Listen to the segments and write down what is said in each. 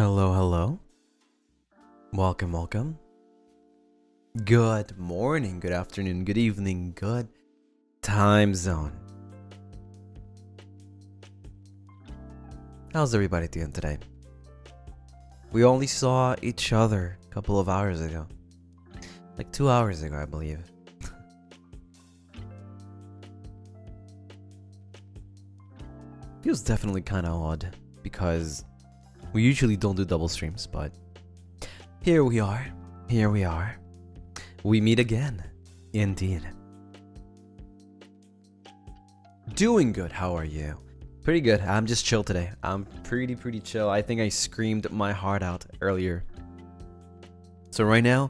Hello, hello. Welcome, welcome. Good morning, good afternoon, good evening, good time zone. How's everybody doing today? We only saw each other a couple of hours ago. Like 2 hours ago, I believe. Feels definitely kind of odd because we usually don't do double streams, but here we are. Here we are. We meet again. Indeed. Doing good. How are you? Pretty good. I'm just chill today. I'm pretty chill. I think I screamed my heart out earlier. So right now,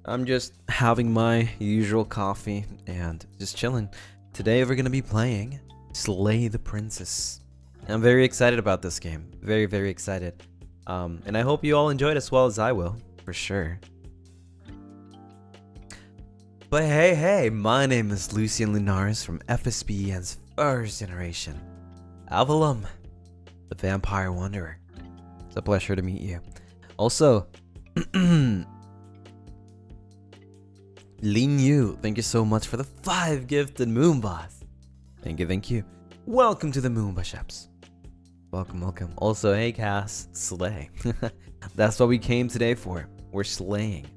I'm just having my usual coffee and just chilling. Today we're gonna be playing Slay the Princess. I'm very excited about this game. Very excited. And I hope you all enjoyed as well as I will, for sure. But hey, my name is Lucien Lunaris from FSBEN's first generation. Avallum, the Vampire Wanderer. It's a pleasure to meet you. Also, Lin Yu, thank you so much for the 5 gifted Moonbas. Thank you. Welcome to the Moonba Shops. Welcome. Also, hey Cass, slay. That's what we came today for. We're slaying.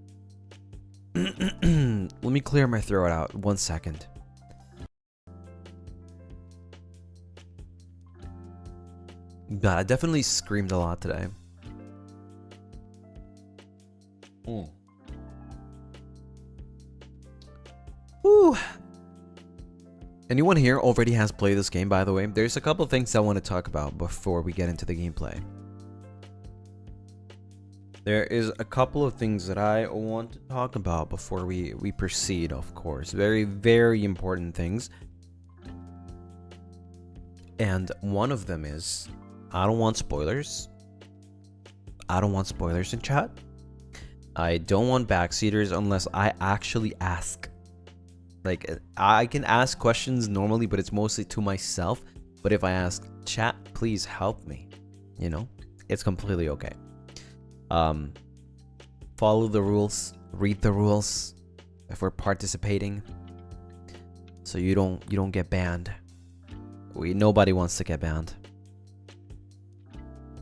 Let me clear my throat out 1 second. God, I definitely screamed a lot today. Woo. Anyone here already has played this game, by the way? There's a couple of things I want to talk about before we get into the gameplay. There is a couple of things that I want to talk about before we proceed, of course. Very important things. And one of them is, I don't want spoilers. I don't want spoilers in chat. I don't want backseaters unless I actually ask. Like, I can ask questions normally, but it's mostly to myself. But if I ask, chat, please help me, you know, it's completely okay. Follow the rules, read the rules if we're participating, so you don't get banned. Nobody wants to get banned.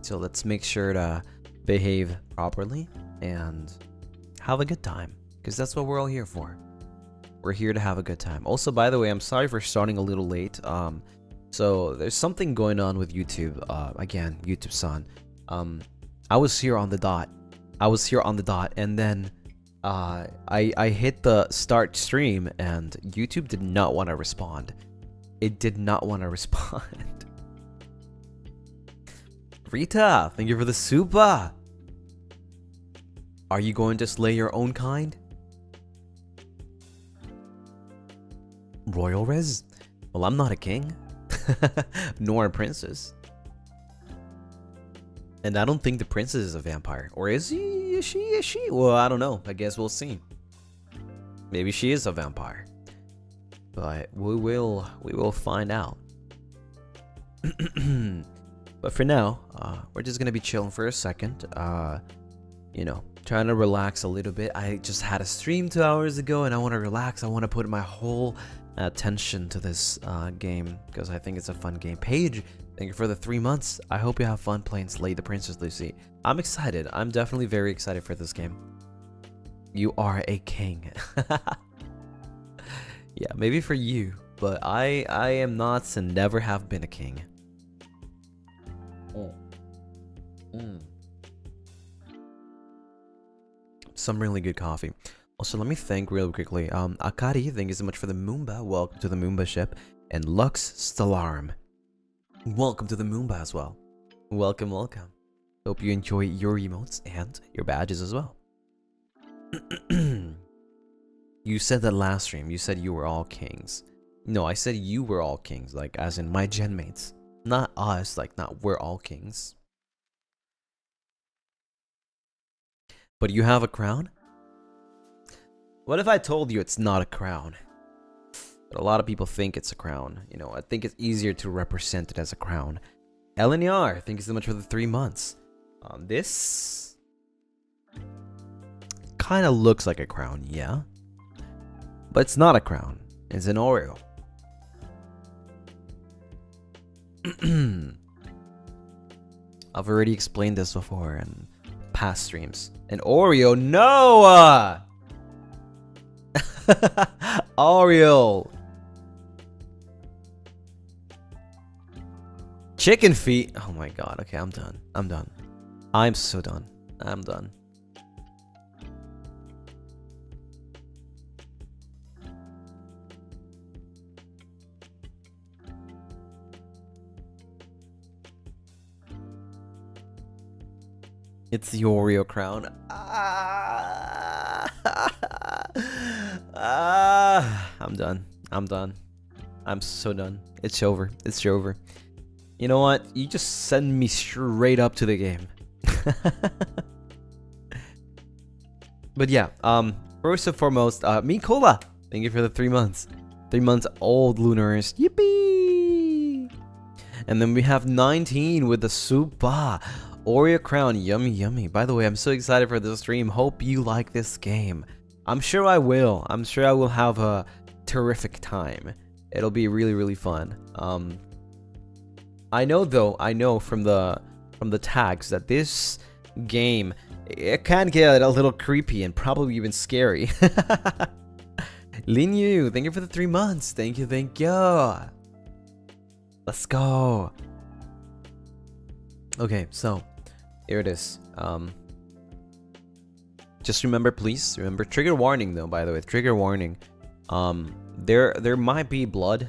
So let's make sure to behave properly and have a good time, because that's what we're all here for. We're here to have a good time. Also, by the way, I'm sorry for starting a little late. So there's something going on with YouTube. Again, YouTube-san. I was here on the dot. And then I hit the start stream, and YouTube did not want to respond. It did not want to respond. Rita, thank you for the super. Are you going to slay your own kind? Royal Res? Well, I'm not a king. Nor a princess. And I don't think the princess is a vampire. Or is he? Is she? Well, I don't know. I guess we'll see. Maybe she is a vampire. But we will find out. But for now, we're just gonna be chilling for a second. You know, trying to relax a little bit. I just had a stream 2 hours ago, and I want to relax. I want to put my whole attention to this game because I think it's a fun game. Paige, thank you for the 3 months. I hope you have fun playing Slay the Princess, Lucy. I'm excited. I'm definitely very excited for this game. You are a king. Yeah, maybe for you, but I am not and never have been a king. Some really good coffee. Also, let me thank real quickly. Akari, thank you so much for the Moonba. Welcome to the Moonba ship. And Lux Stellarum, welcome to the Moonba as well. Welcome. Hope you enjoy your emotes and your badges as well. You said that last stream. You said you were all kings. No, I said you were all kings, like as in my gen mates. Not us, like not we're all kings. But you have a crown? What if I told you it's not a crown? But a lot of people think it's a crown. You know, I think it's easier to represent it as a crown. Eleanor, thank you so much for the 3 months. This kind of looks like a crown, yeah. But it's not a crown. It's an Oreo. I've already explained this before in past streams. An Oreo? No! Oreo. Chicken feet. Oh my god. Okay, I'm done. I'm done. I'm so done. I'm done. It's the Oreo crown. I'm done. I'm done. I'm so done. It's over. It's over. You know what? You just send me straight up to the game. But yeah, first and foremost, Mikola, thank you for the 3 months. 3 months old Lunaris. Yippee! And then we have 19 with the Supa. Oreo crown, yummy yummy. By the way, I'm so excited for this stream. Hope you like this game. I'm sure I will. I'm sure I will have a terrific time. It'll be really fun. I know though, I know from the tags that this game, it can get a little creepy and probably even scary. Lin Yu, thank you for the 3 months. Thank you, thank you. Let's go. Okay, so here it is. Just remember, please remember, trigger warning though, by the way, trigger warning. There might be blood.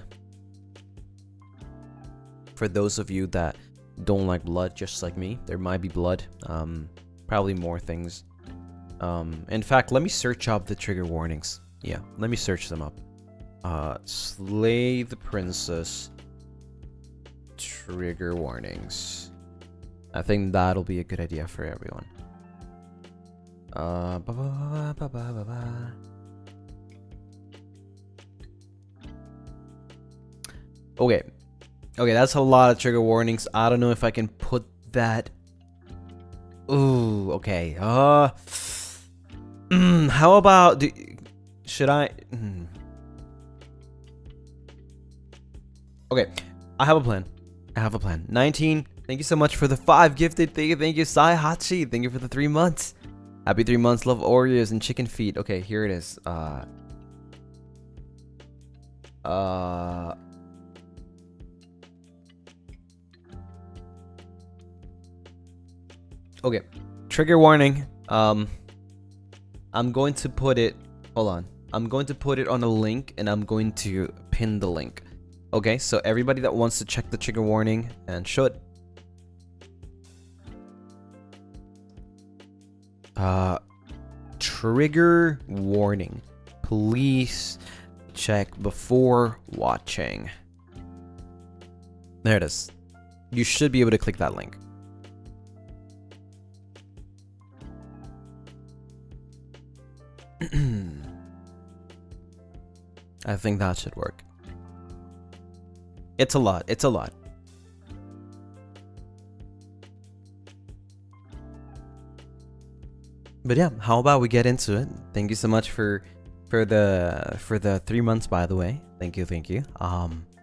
For those of you that don't like blood, just like me, there might be blood. Probably more things. In fact, let me search up the trigger warnings. Yeah, let me search them up. Slay the Princess. Trigger warnings. I think that'll be a good idea for everyone. Okay. Okay, that's a lot of trigger warnings. I don't know if I can put that. Ooh, okay. How about should I? Okay, I have a plan. 19. Thank you so much for the 5 gifted. Thank you, Sai Hachi. Thank you for the 3 months. Happy 3 months. Love Oreos and chicken feet. Okay, here it is. Okay, trigger warning. I'm going to put it. Hold on. I'm going to put it on a link, and I'm going to pin the link. Okay, so everybody that wants to check the trigger warning and should. Trigger warning. Please check before watching. There it is. You should be able to click that link. I think that should work. It's a lot. It's a lot. But yeah, how about we get into it? Thank you so much for the 3 months, by the way. Thank you.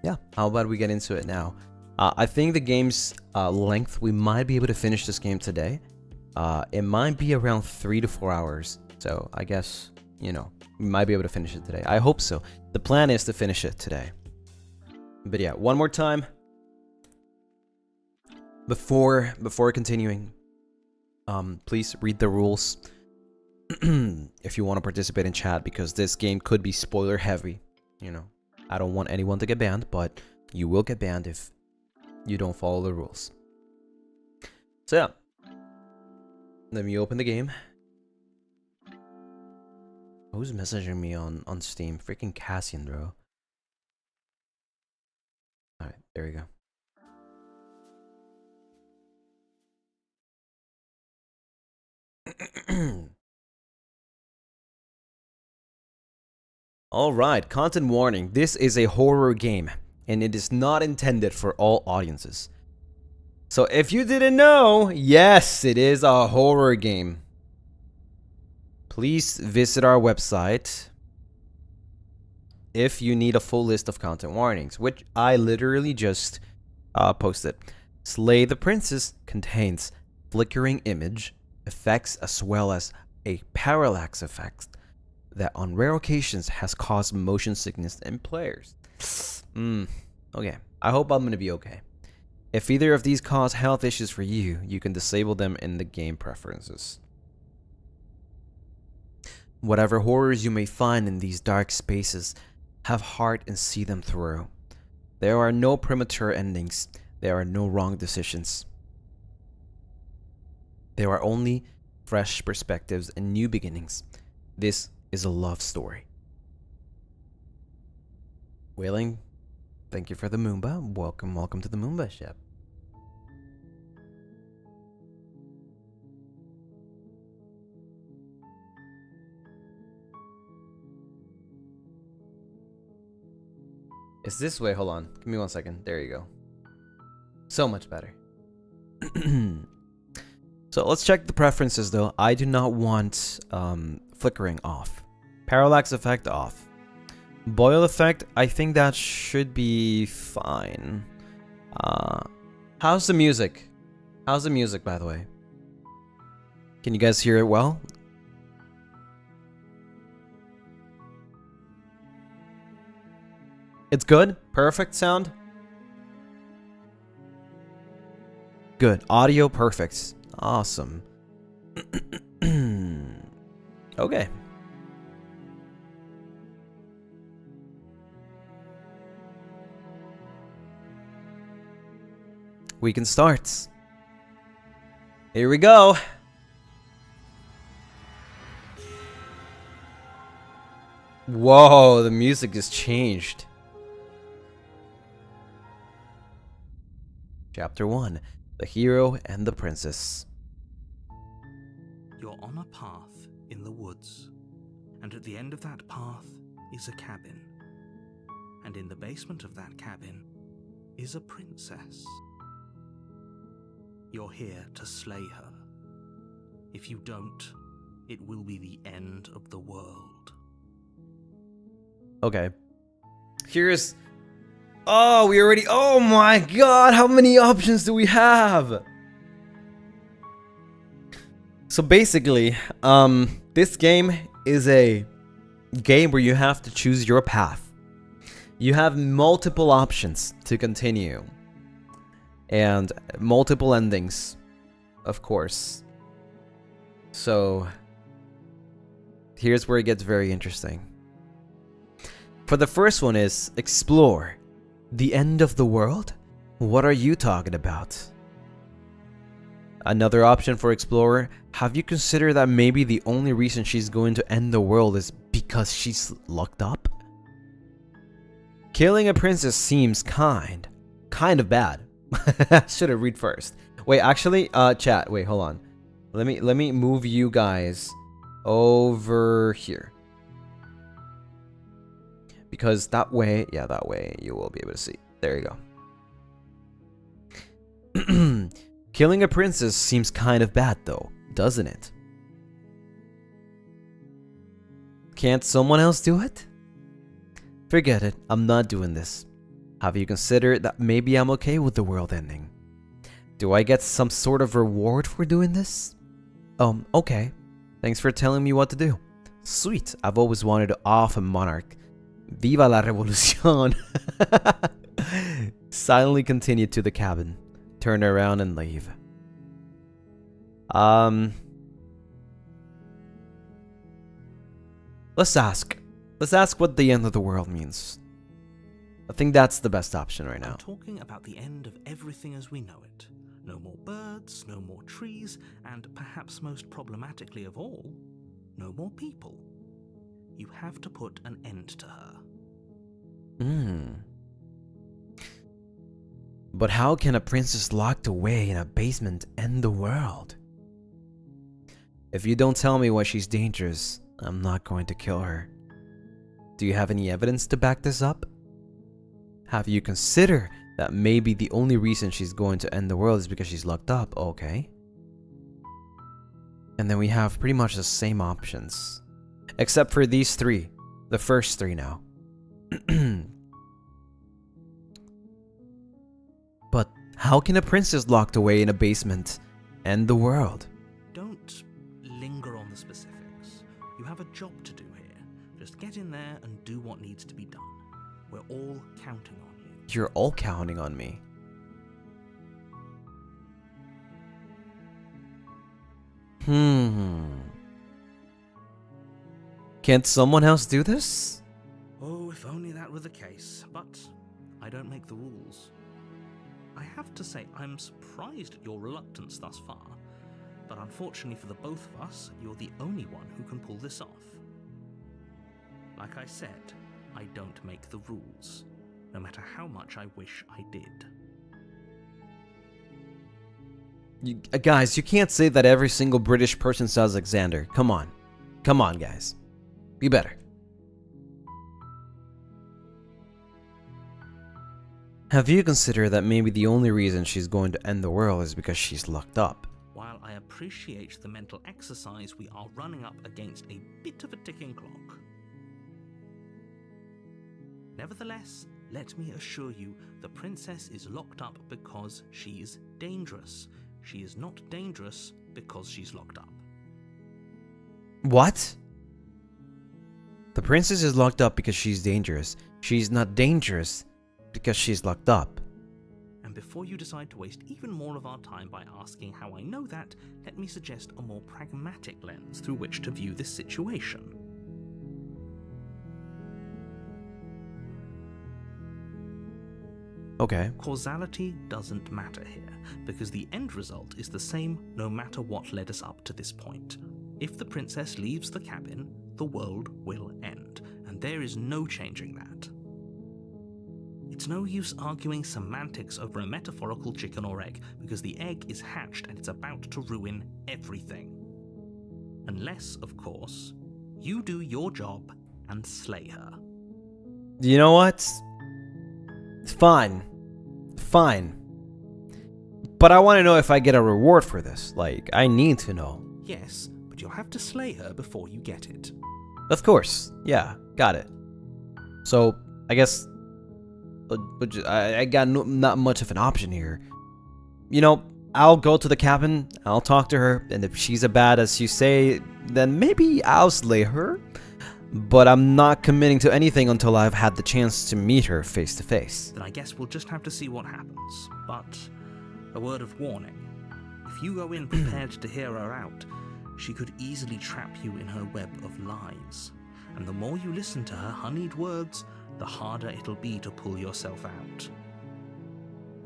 Yeah, how about we get into it now? I think the game's length, we might be able to finish this game today. It might be around 3 to 4 hours. So I guess, you know, we might be able to finish it today. I hope so. The plan is to finish it today. But yeah, one more time. Before continuing, please read the rules if you want to participate in chat, because this game could be spoiler heavy. You know, I don't want anyone to get banned, but you will get banned if you don't follow the rules. So yeah, let me open the game. Who's messaging me on Steam? Freaking Cassian, bro. Alright, there we go. Alright, content warning. This is a horror game, and it is not intended for all audiences. So if you didn't know, yes, it is a horror game. Please visit our website if you need a full list of content warnings, which I literally just posted. Slay the Princess contains flickering image effects as well as a parallax effect that on rare occasions has caused motion sickness in players. Okay, I hope I'm gonna be okay. If either of these cause health issues for you, you can disable them in the game preferences. Whatever horrors you may find in these dark spaces, have heart and see them through. There are no premature endings. There are no wrong decisions. There are only fresh perspectives and new beginnings. This is a love story. Wailing, thank you for the Moomba. Welcome to the Moomba ship. It's this way, hold on. Give me 1 second. There you go. So much better. So let's check the preferences though. I do not want flickering off. Parallax effect off. Boil effect, I think that should be fine. How's the music? How's the music, by the way? Can you guys hear it well? It's good? Perfect sound? Good. Audio perfect. Awesome. Okay. We can start. Here we go. Whoa, the music has changed. Chapter 1. The Hero and the Princess. You're on a path in the woods, and at the end of that path is a cabin. And in the basement of that cabin is a princess. You're here to slay her. If you don't, it will be the end of the world. Okay. Here's... Oh, we already... Oh my god, how many options do we have? So basically, this game is a game where you have to choose your path. You have multiple options to continue. And multiple endings, of course. So, here's where it gets very interesting. For the first one is explore. The end of the world? What are you talking about? Another option for explorer, have you considered that maybe the only reason she's going to end the world is because she's locked up? Killing a princess seems kind of bad. Should have read first. Wait, actually, chat, wait, hold on. Let me move you guys over here. Because that way, yeah, that way you will be able to see. There you go. Killing a princess seems kind of bad though, doesn't it? Can't someone else do it? Forget it, I'm not doing this. Have you considered that maybe I'm okay with the world ending? Do I get some sort of reward for doing this? Okay. Thanks for telling me what to do. Sweet, I've always wanted to off a monarch. Viva la revolución! Silently continue to the cabin. Turn around and leave. Let's ask. Let's ask what the end of the world means. I think that's the best option right now. I'm talking about the end of everything as we know it. No more birds, no more trees, and perhaps most problematically of all, no more people. You have to put an end to her. But how can a princess locked away in a basement end the world? If you don't tell me why she's dangerous, I'm not going to kill her. Do you have any evidence to back this up? Have you considered that maybe the only reason she's going to end the world is because she's locked up. Okay. And then we have pretty much the same options. Except for these three. The first three now. But how can a princess locked away in a basement end the world? Don't linger on the specifics. You have a job to do here. Just get in there and do what needs to be done. We're all counting on you. You're all counting on me. Can't someone else do this? Oh, if only that were the case. But I don't make the rules. I have to say, I'm surprised at your reluctance thus far. But unfortunately for the both of us, you're the only one who can pull this off. Like I said, I don't make the rules, no matter how much I wish I did. Guys, you can't say that every single British person says Alexander. Come on. Come on, guys. Be better. Have you considered that maybe the only reason she's going to end the world is because she's locked up? While I appreciate the mental exercise, we are running up against a bit of a ticking clock. Nevertheless, let me assure you, the princess is locked up because she's dangerous. She is not dangerous because she's locked up. What? The princess is locked up because she's dangerous. She's not dangerous because she's locked up. And before you decide to waste even more of our time by asking how I know that, let me suggest a more pragmatic lens through which to view this situation. Okay. Causality doesn't matter here, because the end result is the same no matter what led us up to this point. If the princess leaves the cabin, the world will end, and there is no changing that. It's no use arguing semantics over a metaphorical chicken or egg, because the egg is hatched and it's about to ruin everything. Unless, of course, you do your job and slay her. You know what? Fine. Fine. But I want to know if I get a reward for this. Like, I need to know. Yes, but you'll have to slay her before you get it. Of course. Yeah, got it. So, I guess I got not much of an option here. You know, I'll go to the cabin, I'll talk to her, and if she's as bad as you say, then maybe I'll slay her. But I'm not committing to anything until I've had the chance to meet her face to face. Then I guess we'll just have to see what happens. But a word of warning. If you go in prepared to hear her out, she could easily trap you in her web of lies. And the more you listen to her honeyed words, the harder it'll be to pull yourself out.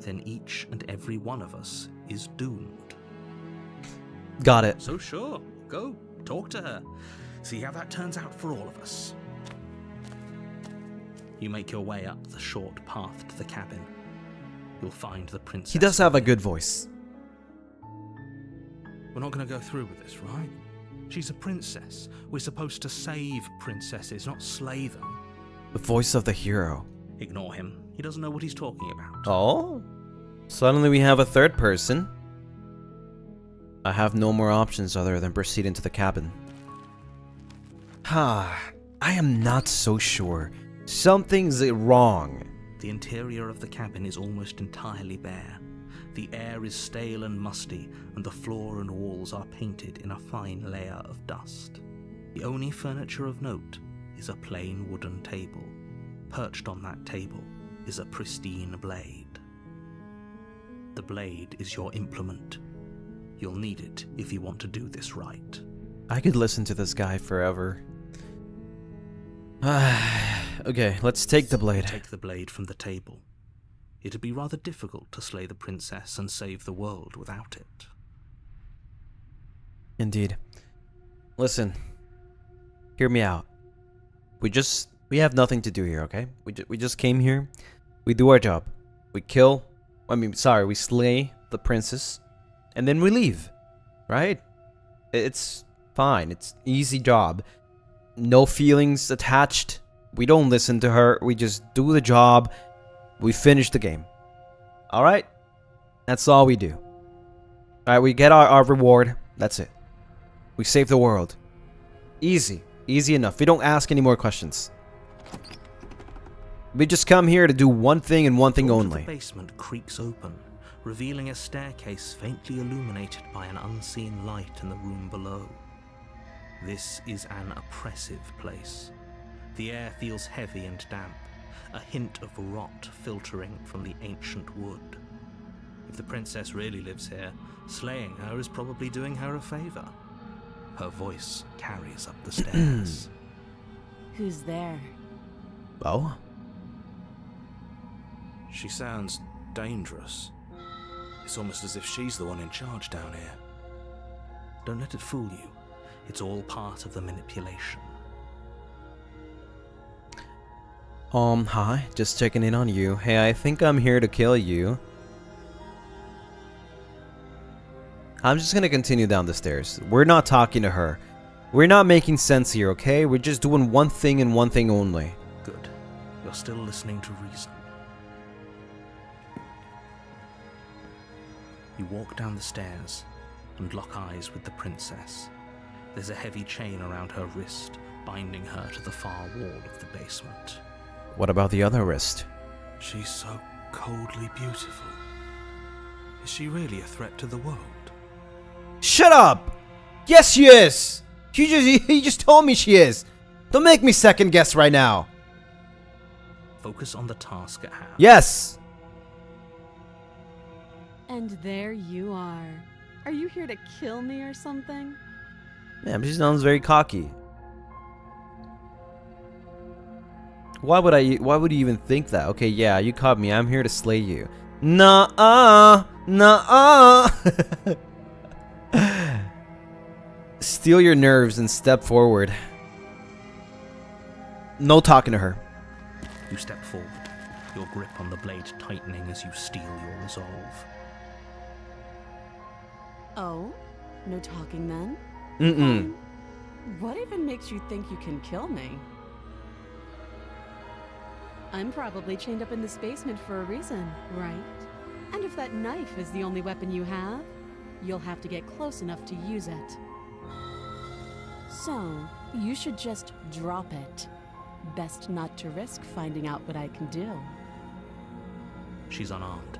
Then each and every one of us is doomed. Got it. So sure, go, talk to her. See how that turns out for all of us. You make your way up the short path to the cabin. You'll find the princess. He does have a good voice. We're not going to go through with this, right? She's a princess. We're supposed to save princesses, not slay them. The voice of the hero. Ignore him. He doesn't know what he's talking about. Oh? Suddenly we have a third person. I have no more options other than proceed into the cabin. I am not so sure. Something's wrong. The interior of the cabin is almost entirely bare. The air is stale and musty, and the floor and walls are painted in a fine layer of dust. The only furniture of note is a plain wooden table. Perched on that table is a pristine blade. The blade is your implement. You'll need it if you want to do this right. I could listen to this guy forever. Okay, let's take the blade. Take the blade from the table. It'd be rather difficult to slay the princess and save the world without it. Indeed. Listen. Hear me out. We have nothing to do here, okay? We just came here. We do our job. We slay the princess. And then we leave. Right? It's fine. It's easy job. No feelings attached. We don't listen to her. We just do the job. We finish the game. Alright? That's all we do. Alright, we get our reward. That's it. We save the world. Easy. Easy enough. We don't ask any more questions. We just come here to do one thing and one thing only. The basement creaks open, revealing a staircase faintly illuminated by an unseen light in the room below. This is an oppressive place. The air feels heavy and damp, a hint of rot filtering from the ancient wood. If the princess really lives here, slaying her is probably doing her a favor. Her voice carries up the stairs. Who's there? Oh? She sounds dangerous. It's almost as if she's the one in charge down here. Don't let it fool you. It's all part of the manipulation. Hi. Just checking in on you. Hey, I think I'm here to kill you. I'm just gonna continue down the stairs. We're not talking to her. We're not making sense here, okay? We're just doing one thing and one thing only. Good. You're still listening to reason. You walk down the stairs and lock eyes with the princess. There's a heavy chain around her wrist, binding her to the far wall of the basement. What about the other wrist? She's so coldly beautiful. Is she really a threat to the world? Shut up! Yes, she is! He just told me she is! Don't make me second guess right now! Focus on the task at hand. Yes! And there you are. Are you here to kill me or something? Man, she sounds very cocky. Why would you even think that? Okay, yeah, you caught me. I'm here to slay you. Nuh-uh! Nuh-uh! Steel your nerves and step forward. No talking to her. You step forward, your grip on the blade tightening as you steel your resolve. Oh? No talking then? Mm-mm. What even makes you think you can kill me? I'm probably chained up in this basement for a reason, right? And if that knife is the only weapon you have, you'll have to get close enough to use it. So, you should just drop it. Best not to risk finding out what I can do. She's unarmed.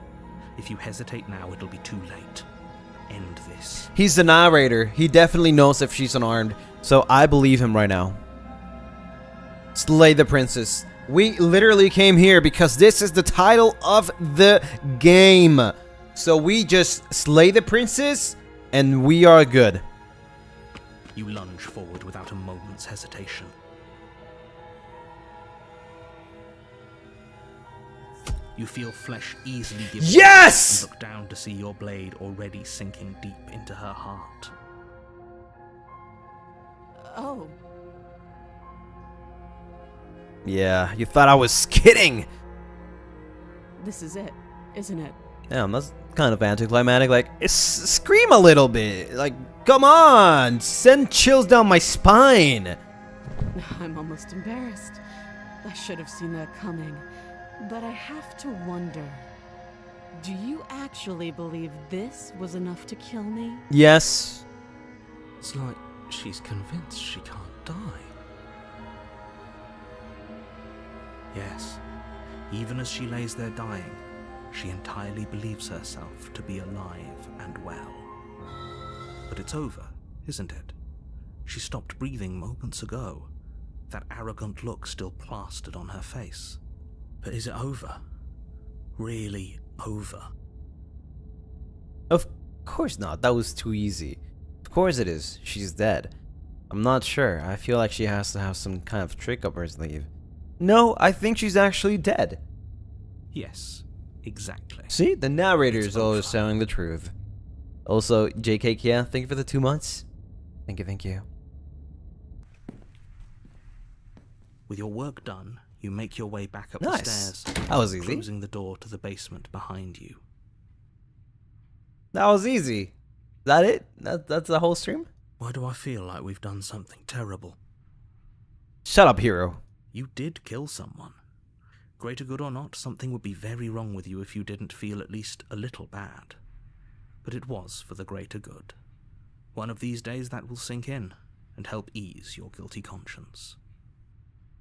If you hesitate now, it'll be too late. End this. He's the narrator. He definitely knows if she's unarmed, so I believe him right now. Slay the princess. We literally came here because this is the title of the game. So we just slay the princess, and we are good. You lunge forward without a moment's hesitation. You feel flesh easily give way. Yes! And look down to see your blade already sinking deep into her heart. Oh. Yeah, you thought I was kidding. This is it, isn't it? Damn, that's kind of anticlimactic. Like, scream a little bit. Like, come on, send chills down my spine. I'm almost embarrassed. I should have seen that coming. But I have to wonder, do you actually believe this was enough to kill me? Yes. It's like she's convinced she can't die. Yes, even as she lays there dying, she entirely believes herself to be alive and well. But it's over, isn't it? She stopped breathing moments ago, that arrogant look still plastered on her face. But is it over? Really over? Of course not. That was too easy. Of course it is. She's dead. I'm not sure. I feel like she has to have some kind of trick up her sleeve. No, I think she's actually dead. Yes, exactly. See? The narrator It's is always over. telling the truth. Also, JK, yeah, thank you for the 2 months. Thank you, thank you. With your work done, you make your way back up Nice. the stairs, That was easy. closing the door to the basement behind you. That was easy. Is that it? That's the whole stream? Why do I feel like we've done something terrible? Shut up, hero. You did kill someone. Greater good or not, something would be very wrong with you if you didn't feel at least a little bad. But it was for the greater good. One of these days that will sink in and help ease your guilty conscience.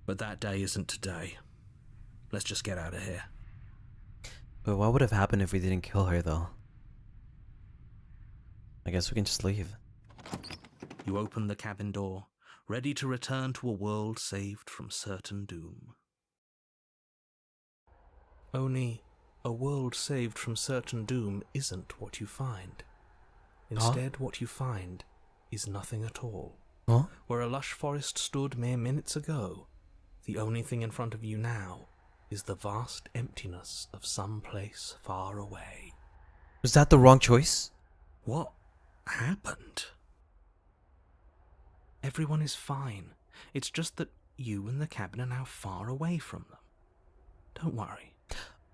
But that day isn't today. Let's just get out of here. But what would have happened if we didn't kill her, though? I guess we can just leave. You open the cabin door, ready to return to a world saved from certain doom. Only, a world saved from certain doom isn't what you find. Instead, what you find is nothing at all. Huh? Where a lush forest stood mere minutes ago, the only thing in front of you now is the vast emptiness of some place far away. Was that the wrong choice? What happened? Everyone is fine. It's just that you and the cabin are now far away from them. Don't worry.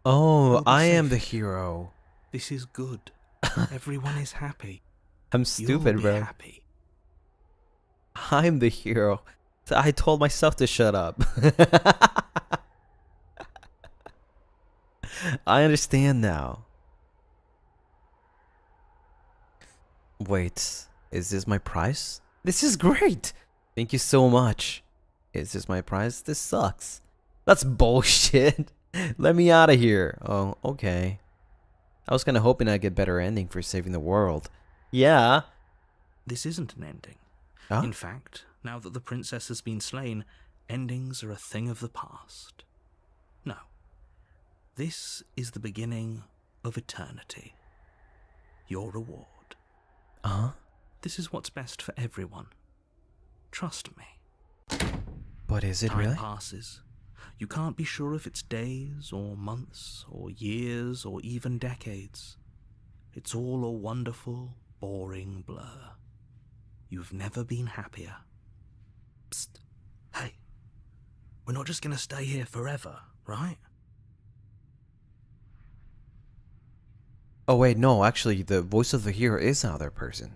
Oh, You'll be I am safe. the hero. This is good. Everyone is happy. I'm You'll stupid, be bro. happy. I'm the hero. So I told myself to shut up. I understand now. Wait, is this my prize? This is great! Thank you so much. Is this my prize? This sucks. That's bullshit. Let me out of here. Oh, okay. I was kind of hoping I'd get better ending for saving the world. Yeah. This isn't an ending. Huh? In fact, now that the princess has been slain, endings are a thing of the past. No. This is the beginning of eternity. Your reward. Uh-huh. This is what's best for everyone. Trust me. But is it Time really? passes. You can't be sure if it's days, or months, or years, or even decades. It's all a wonderful, boring blur. You've never been happier. Psst. Hey. We're not just gonna stay here forever, right? Oh wait, no, actually the voice of the hero is another person.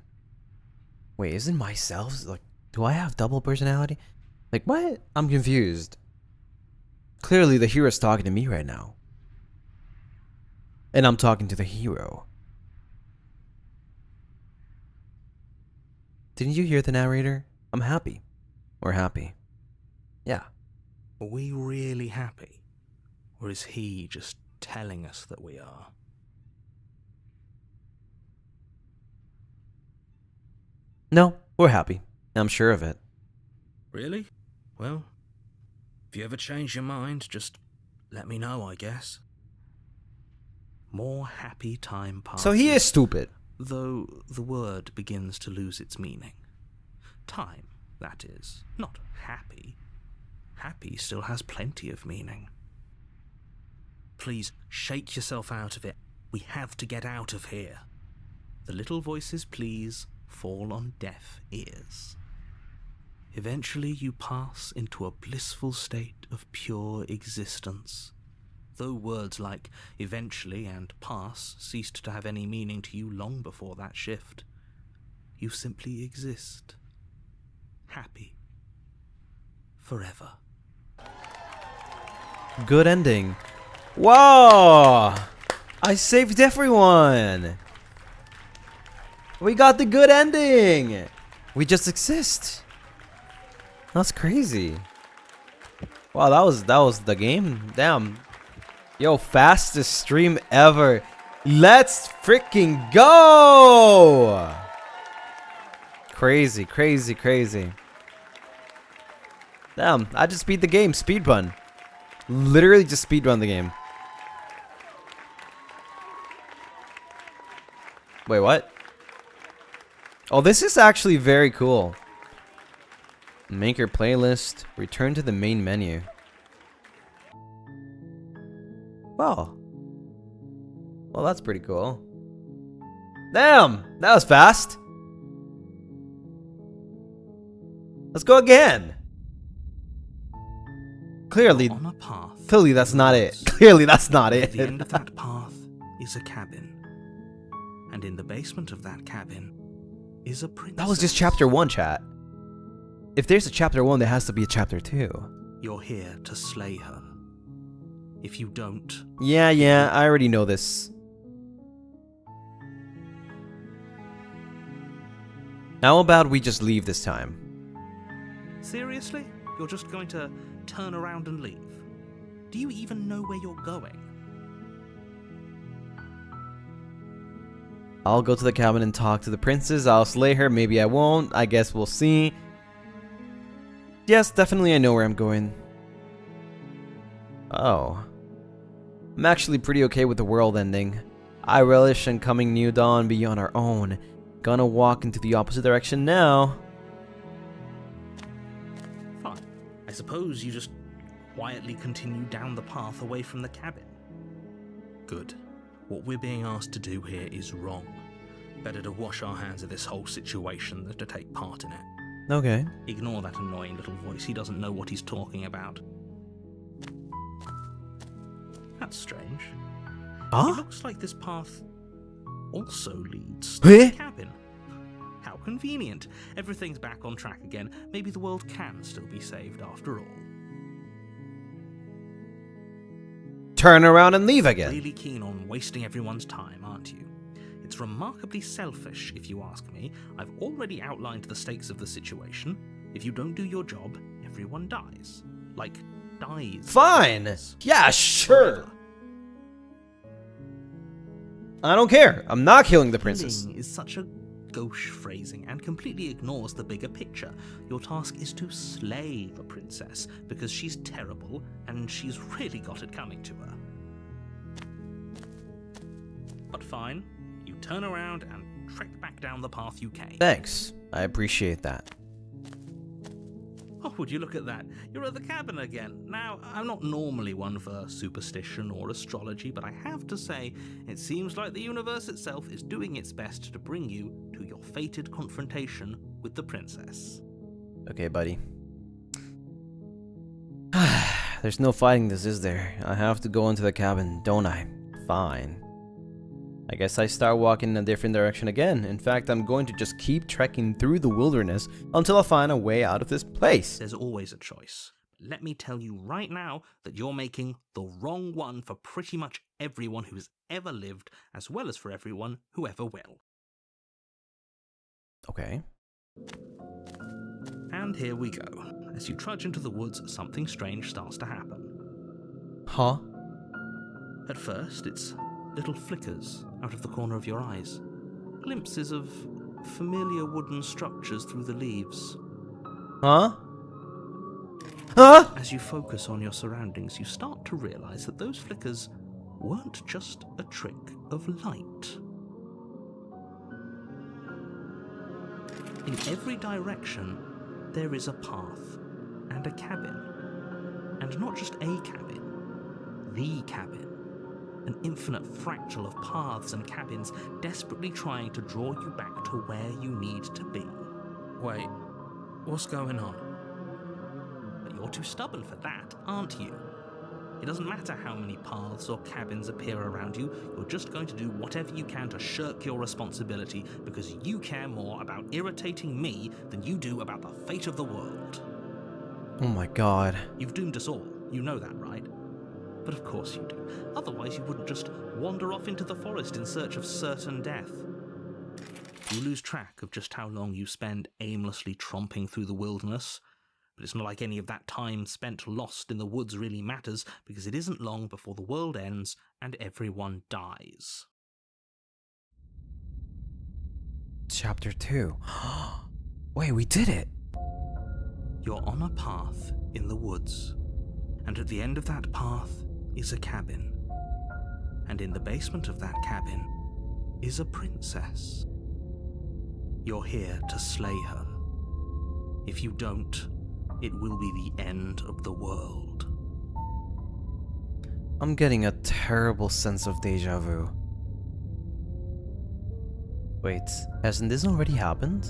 Wait, isn't myself, like, do I have double personality? Like, what? I'm confused. Clearly the hero's talking to me right now. And I'm talking to the hero. Didn't you hear the narrator? I'm happy. We're happy. Yeah. Are we really happy? Or is he just telling us that we are? No, we're happy. I'm sure of it. Really? Well, if you ever change your mind, just let me know, I guess. More happy time passes. So he is stupid. Though the word begins to lose its meaning. Time, that is, not happy. Happy still has plenty of meaning. Please, shake yourself out of it. We have to get out of here. The little voices, please, fall on deaf ears. Eventually you pass into a blissful state of pure existence. Though words like eventually and pass ceased to have any meaning to you long before that shift, you simply exist. Happy. Forever. Good ending. Whoa! I saved everyone! We got the good ending! We just exist. That's crazy. Wow, that was the game. Damn. Yo, fastest stream ever. Let's freaking go! Crazy, crazy, crazy. Damn, I just beat the game. Speedrun. Literally just speedrun the game. Wait, what? Oh, this is actually very cool. Make your playlist. Return to the main menu. Wow. Well, that's pretty cool. Damn! That was fast. Let's go again. Clearly, On a path. clearly that's not it. Clearly that's not At it. the end of that path is a cabin. And in the basement of that cabin is a princess. That was just chapter 1, chat. If there's a chapter 1, there has to be a chapter 2. You're here to slay her. If you don't, Yeah, I already know this. How about we just leave this time? seriously? You're just going to turn around and leave? Do you even know where you're going? I'll go to the cabin and talk to the princess. I'll slay her. Maybe I won't. I guess we'll see. Yes, definitely I know where I'm going. Oh. I'm actually pretty okay with the world ending. I relish in coming new dawn beyond our own. Gonna walk into the opposite direction now. Fine. I suppose you just quietly continue down the path away from the cabin. Good. What we're being asked to do here is wrong. Better to wash our hands of this whole situation than to take part in it. Okay. Ignore that annoying little voice. He doesn't know what he's talking about. That's strange. It Huh? looks like this path also leads to the Eh? cabin. How convenient. Everything's back on track again. Maybe the world can still be saved after all. Turn around and leave again. Really keen on wasting everyone's time, aren't you? It's remarkably selfish, if you ask me. I've already outlined the stakes of the situation. If you don't do your job, everyone dies. Like, dies. Fine. Yeah, sure. I don't care. I'm not killing the princess. Killing is such a gauche phrasing and completely ignores the bigger picture. Your task is to slay the princess because she's terrible and she's really got it coming to her. But fine, you turn around and trek back down the path you came. Thanks. I appreciate that. Oh, would you look at that? You're at the cabin again. Now, I'm not normally one for superstition or astrology, but I have to say, it seems like the universe itself is doing its best to bring you to your fated confrontation with the princess. Okay, buddy. There's no fighting this, is there? I have to go into the cabin, don't I? Fine. I guess I start walking in a different direction again. In fact, I'm going to just keep trekking through the wilderness until I find a way out of this place. There's always a choice. Let me tell you right now that you're making the wrong one for pretty much everyone who's ever lived, as well as for everyone who ever will. Okay. And here we go. As you trudge into the woods, something strange starts to happen. Huh? At first, it's little flickers out of the corner of your eyes. Glimpses of familiar wooden structures through the leaves. Huh? Huh? As you focus on your surroundings, you start to realize that those flickers weren't just a trick of light. In every direction, there is a path and a cabin. And not just a cabin, the cabin. An infinite fractal of paths and cabins desperately trying to draw you back to where you need to be. Wait, what's going on? But you're too stubborn for that, aren't you? It doesn't matter how many paths or cabins appear around you, you're just going to do whatever you can to shirk your responsibility because you care more about irritating me than you do about the fate of the world. Oh my god. You've doomed us all, you know that, right? But of course you do. Otherwise you wouldn't just wander off into the forest in search of certain death. You lose track of just how long you spend aimlessly tromping through the wilderness. But it's not like any of that time spent lost in the woods really matters, because it isn't long before the world ends and everyone dies. Chapter 2. Wait, we did it! You're on a path in the woods, and at the end of that path is a cabin. And in the basement of that cabin is a princess. You're here to slay her. If you don't, it will be the end of the world. I'm getting a terrible sense of deja vu. Wait, hasn't this already happened?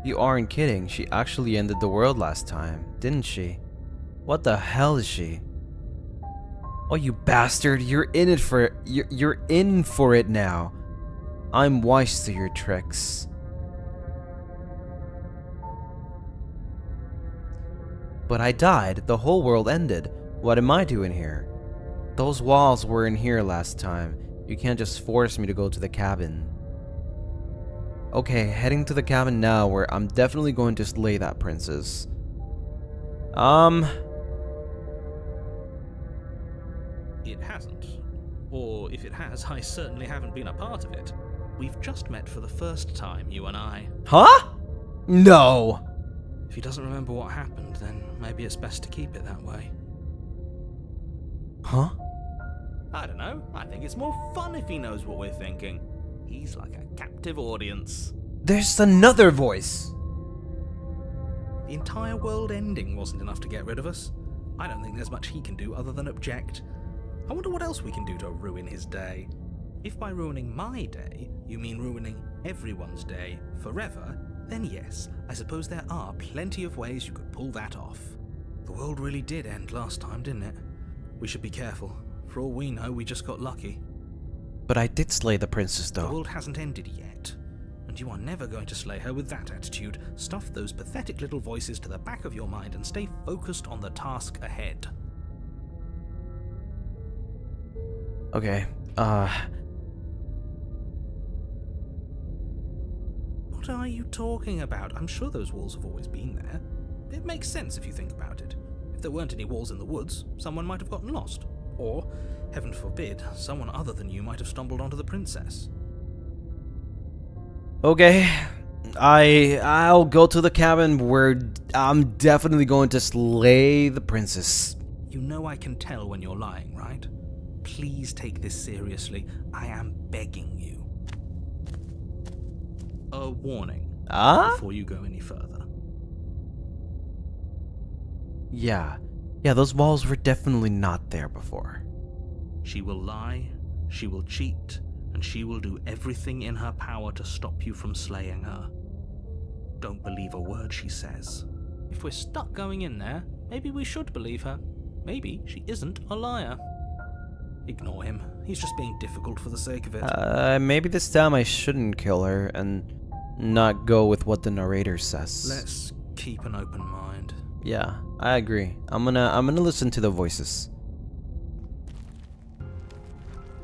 You aren't kidding, she actually ended the world last time, didn't she? What the hell is she? Oh, you bastard, you're in it for it. You're in for it now. I'm wise to your tricks. But I died. The whole world ended. What am I doing here? Those walls were in here last time. You can't just force me to go to the cabin. Okay, heading to the cabin now, where I'm definitely going to slay that princess. It hasn't. Or if it has, I certainly haven't been a part of it. We've just met for the first time, you and I. Huh? No! If he doesn't remember what happened, then maybe it's best to keep it that way. Huh? I don't know. I think it's more fun if he knows what we're thinking. He's like a captive audience. There's another voice! The entire world ending wasn't enough to get rid of us. I don't think there's much he can do other than object. I wonder what else we can do to ruin his day. If by ruining my day, you mean ruining everyone's day forever, then yes, I suppose there are plenty of ways you could pull that off. The world really did end last time, didn't it? We should be careful. For all we know, we just got lucky. But I did slay the princess, The though. world hasn't ended yet. And you are never going to slay her with that attitude. Stuff those pathetic little voices to the back of your mind and stay focused on the task ahead. Okay, What are you talking about? I'm sure those walls have always been there. It makes sense if you think about it. If there weren't any walls in the woods, someone might have gotten lost. Or, heaven forbid, someone other than you might have stumbled onto the princess. Okay, I'll go to the cabin where I'm definitely going to slay the princess. You know I can tell when you're lying, right? Please take this seriously. I am begging you. A warning before you go any further. Yeah, those walls were definitely not there before. She will lie, she will cheat, and she will do everything in her power to stop you from slaying her. Don't believe a word she says. If we're stuck going in there, maybe we should believe her. Maybe she isn't a liar. Ignore him. He's just being difficult for the sake of it. Maybe this time I shouldn't kill her and not go with what the narrator says. Let's keep an open mind. Yeah, I agree. I'm gonna listen to the voices.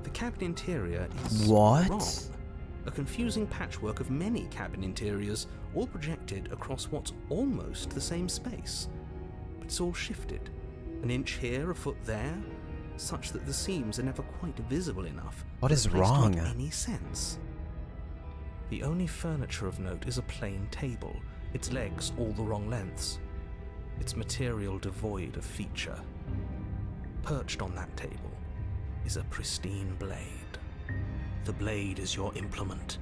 The cabin interior is What? wrong. A confusing patchwork of many cabin interiors, all projected across what's almost the same space. But it's all shifted. An inch here, a foot there, such that the seams are never quite visible enough. What is for the place to wrong? make any sense. The only furniture of note is a plain table, its legs all the wrong lengths, its material devoid of feature. Perched on that table is a pristine blade. The blade is your implement.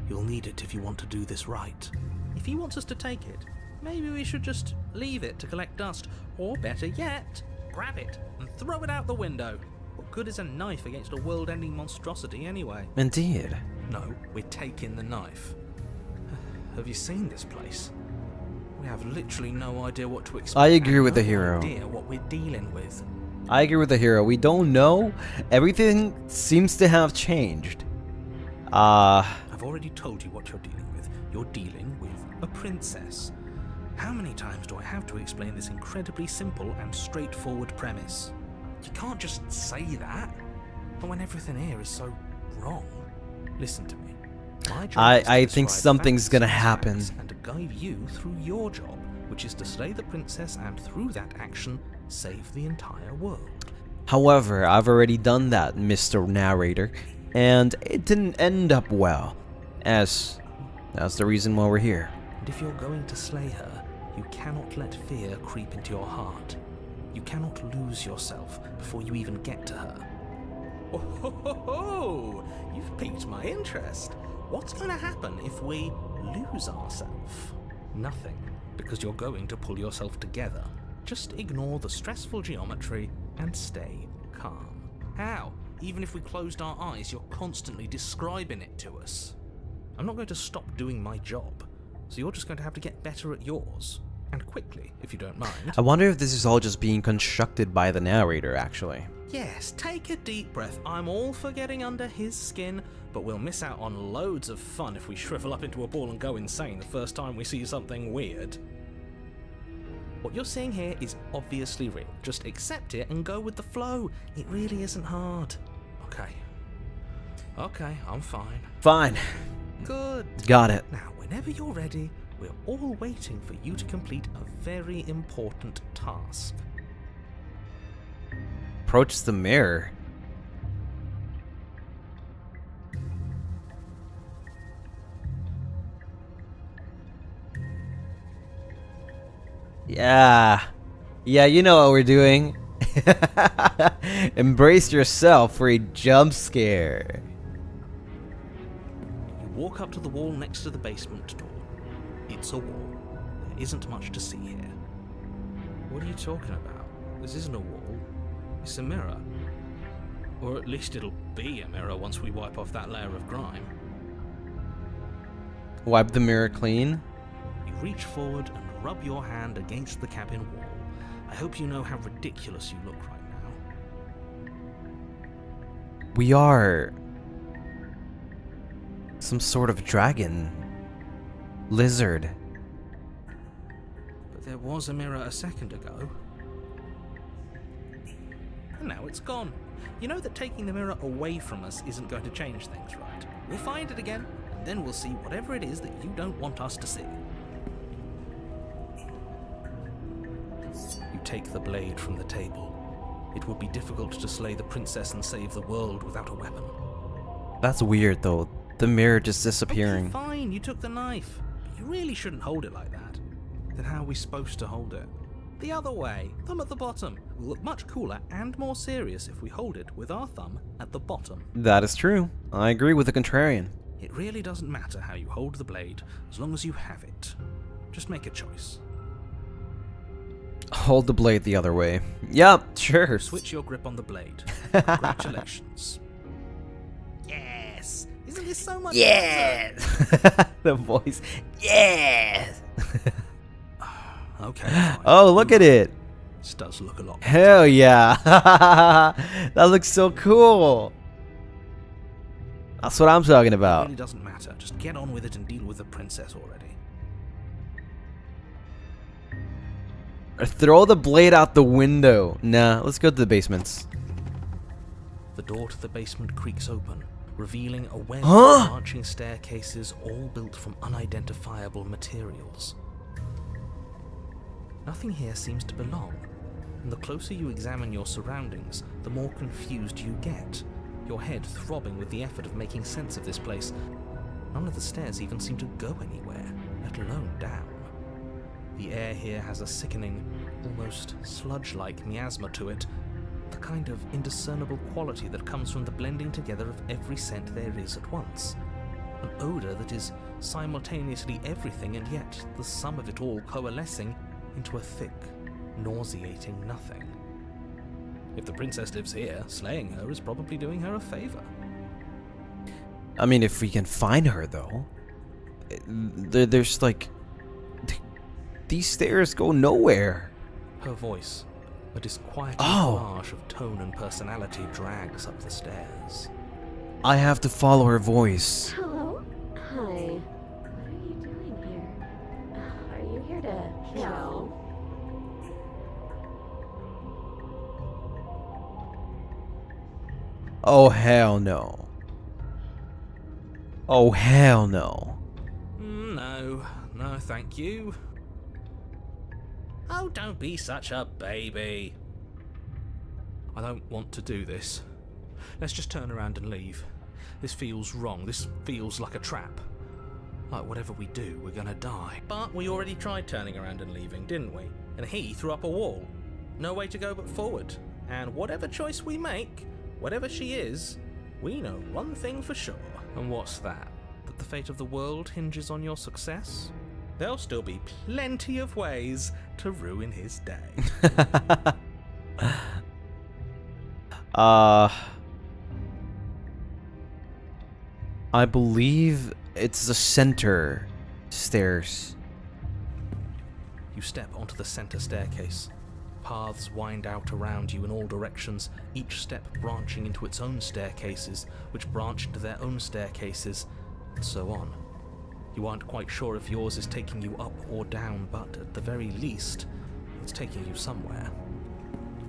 You'll need it if you want to do this right. If he wants us to take it, maybe we should just leave it to collect dust, or better yet, grab it and throw it out the window. What good is a knife against a world-ending monstrosity anyway? Indeed. No, we're taking the knife. Have you seen this place? We have literally no idea what to expect. I agree with the No hero. idea what we're dealing with. I agree with the hero. We don't know. Everything seems to have changed. I've already told you what you're dealing with. You're dealing with a princess. How many times do I have to explain this incredibly simple and straightforward premise? You can't just say that. But when everything here is so wrong. Listen to me. My job is to I think describe something's facts gonna as happen. facts and to guide you through your job, which is to slay the princess and through that action, save the entire world. However, I've already done that, Mr. Narrator, and it didn't end up well. As that's the reason why we're here. And if you're going to slay her, you cannot let fear creep into your heart. You cannot lose yourself before you even get to her. Oh, ho, ho, ho. You've piqued my interest. What's going to happen if we lose ourselves? Nothing, because you're going to pull yourself together. Just ignore the stressful geometry and stay calm. How? Even if we closed our eyes, you're constantly describing it to us. I'm not going to stop doing my job, so you're just going to have to get better at yours. And quickly, if you don't mind. I wonder if this is all just being constructed by the narrator, actually. Yes, take a deep breath. I'm all for getting under his skin, but we'll miss out on loads of fun if we shrivel up into a ball and go insane the first time we see something weird. What you're seeing here is obviously real. Just accept it and go with the flow. It really isn't hard. Okay, I'm fine. Fine. Good. Got it. Now, whenever you're ready, we're all waiting for you to complete a very important task. Approach the mirror. Yeah. Yeah, you know what we're doing. Embrace yourself for a jump scare. You walk up to the wall next to the basement door. It's a wall. There isn't much to see here. What are you talking about? This isn't a wall. It's a mirror. Or at least it'll be a mirror once we wipe off that layer of grime. Wipe the mirror clean. You reach forward and rub your hand against the cabin wall. I hope you know how ridiculous you look right now. We are some sort of dragon. Lizard. But there was a mirror a second ago. And now it's gone. You know that taking the mirror away from us isn't going to change things, right? We'll find it again, and then we'll see whatever it is that you don't want us to see. You take the blade from the table. It would be difficult to slay the princess and save the world without a weapon. That's weird though. The mirror just disappearing. Okay, fine, you took the knife. But you really shouldn't hold it like that. Then how are we supposed to hold it? The other way, thumb at the bottom. It will look much cooler and more serious if we hold it with our thumb at the bottom. That is true. I agree with the contrarian. It really doesn't matter how you hold the blade, as long as you have it. Just make a choice. Hold the blade the other way. Yep, sure. Switch your grip on the blade. Congratulations. Yes! Isn't this so much Yes! The voice. Yes! Okay, fine. Oh, look at it. This does look a lot better. Hell yeah. That looks so cool. That's what I'm talking It about. really doesn't matter. Just get on with it and deal with the princess already. Or throw the blade out the window. Nah, let's go to the basements. The door to the basement creaks open, revealing a web Huh? of branching staircases all built from unidentifiable materials. Nothing here seems to belong, and the closer you examine your surroundings, the more confused you get, your head throbbing with the effort of making sense of this place. None of the stairs even seem to go anywhere, let alone down. The air here has a sickening, almost sludge-like miasma to it, the kind of indiscernible quality that comes from the blending together of every scent there is at once. An odour that is simultaneously everything and yet the sum of it all coalescing into a thick, nauseating nothing. If the princess lives here, slaying her is probably doing her a favour. I mean, if we can find her, though. There's like... These stairs go nowhere. Her voice, a disquieting Oh. collage of tone and personality, drags up the stairs. I have to follow her voice. Hello? Hi. What are you doing here? Are you here to kill? Oh, hell no. Oh, hell no. No, thank you. Oh, don't be such a baby. I don't want to do this. Let's just turn around and leave. This feels wrong. This feels like a trap. Like whatever we do, we're gonna die. But we already tried turning around and leaving, didn't we? And he threw up a wall. No way to go but forward. And whatever choice we make, whatever she is, we know one thing for sure. And what's that? That the fate of the world hinges on your success? There'll still be plenty of ways to ruin his day. I believe it's the center stairs. You step onto the center staircase. Paths wind out around you in all directions, each step branching into its own staircases, which branch into their own staircases, and so on. You aren't quite sure if yours is taking you up or down, but at the very least, it's taking you somewhere.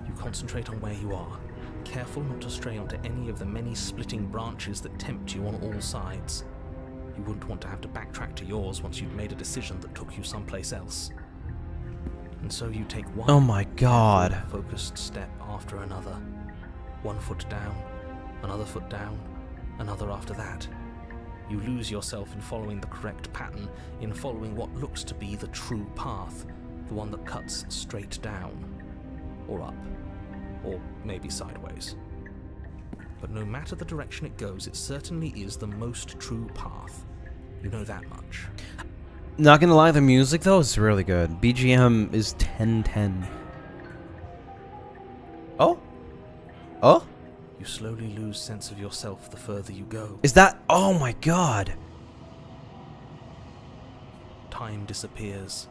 You concentrate on where you are, careful not to stray onto any of the many splitting branches that tempt you on all sides. You wouldn't want to have to backtrack to yours once you'd made a decision that took you someplace else. And so you take one Oh my god. focused step after another. 1 foot down, another foot down, another after that. You lose yourself in following the correct pattern, in following what looks to be the true path, the one that cuts straight down, or up, or maybe sideways. But no matter the direction it goes, it certainly is the most true path. You know that much. Not gonna lie, the music though is really good. BGM is 10/10. Oh? Oh? You slowly lose sense of yourself the further you go. Is that? Oh my god. Time disappears,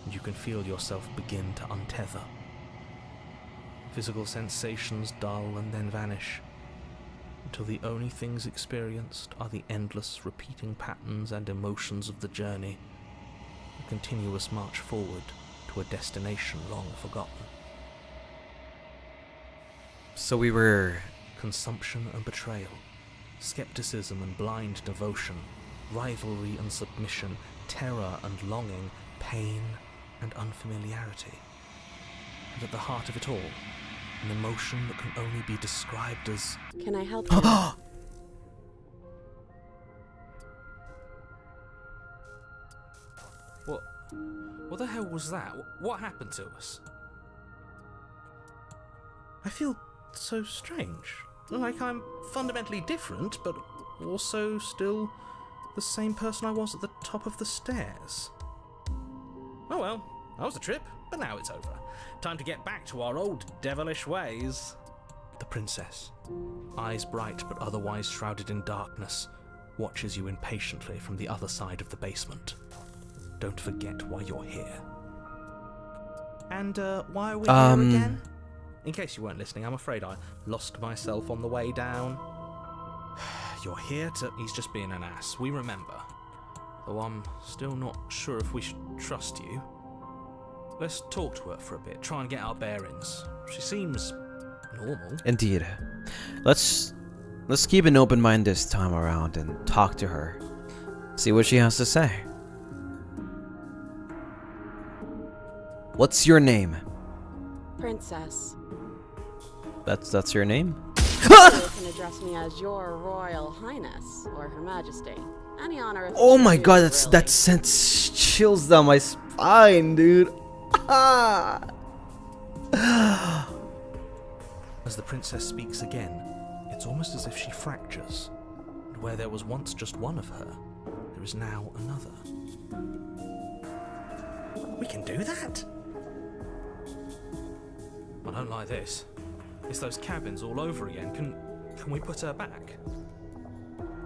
and you can feel yourself begin to untether. Physical sensations dull and then vanish, until the only things experienced are the endless repeating patterns and emotions of the journey, a continuous march forward to a destination long forgotten. So we were... Consumption and betrayal, skepticism and blind devotion, rivalry and submission, terror and longing, pain and unfamiliarity. And at the heart of it all, an emotion that can only be described as... Can I help you? What the hell was that? What happened to us? I feel so strange. Like I'm fundamentally different, but also still the same person I was at the top of the stairs. Oh well, that was a trip, but now it's over. Time to get back to our old devilish ways. The princess, eyes bright but otherwise shrouded in darkness, watches you impatiently from the other side of the basement. Don't forget why you're here. And why are we here again? In case you weren't listening, I'm afraid I lost myself on the way down. You're here to... He's just being an ass, we remember. Though I'm still not sure if we should trust you. Let's talk to her for a bit, try and get our bearings. She seems normal. Indeed. Let's keep an open mind this time around and talk to her. See what she has to say. What's your name? Princess. That's your name? You can address me as Your Royal Highness or Her Majesty. Any honor of Oh my choose, god, really. that sends chills down my spine, dude. As the princess speaks again, it's almost as if she fractures. And where there was once just one of her, there is now another. We can do that? I don't like this. It's those cabins all over again. Can we put her back?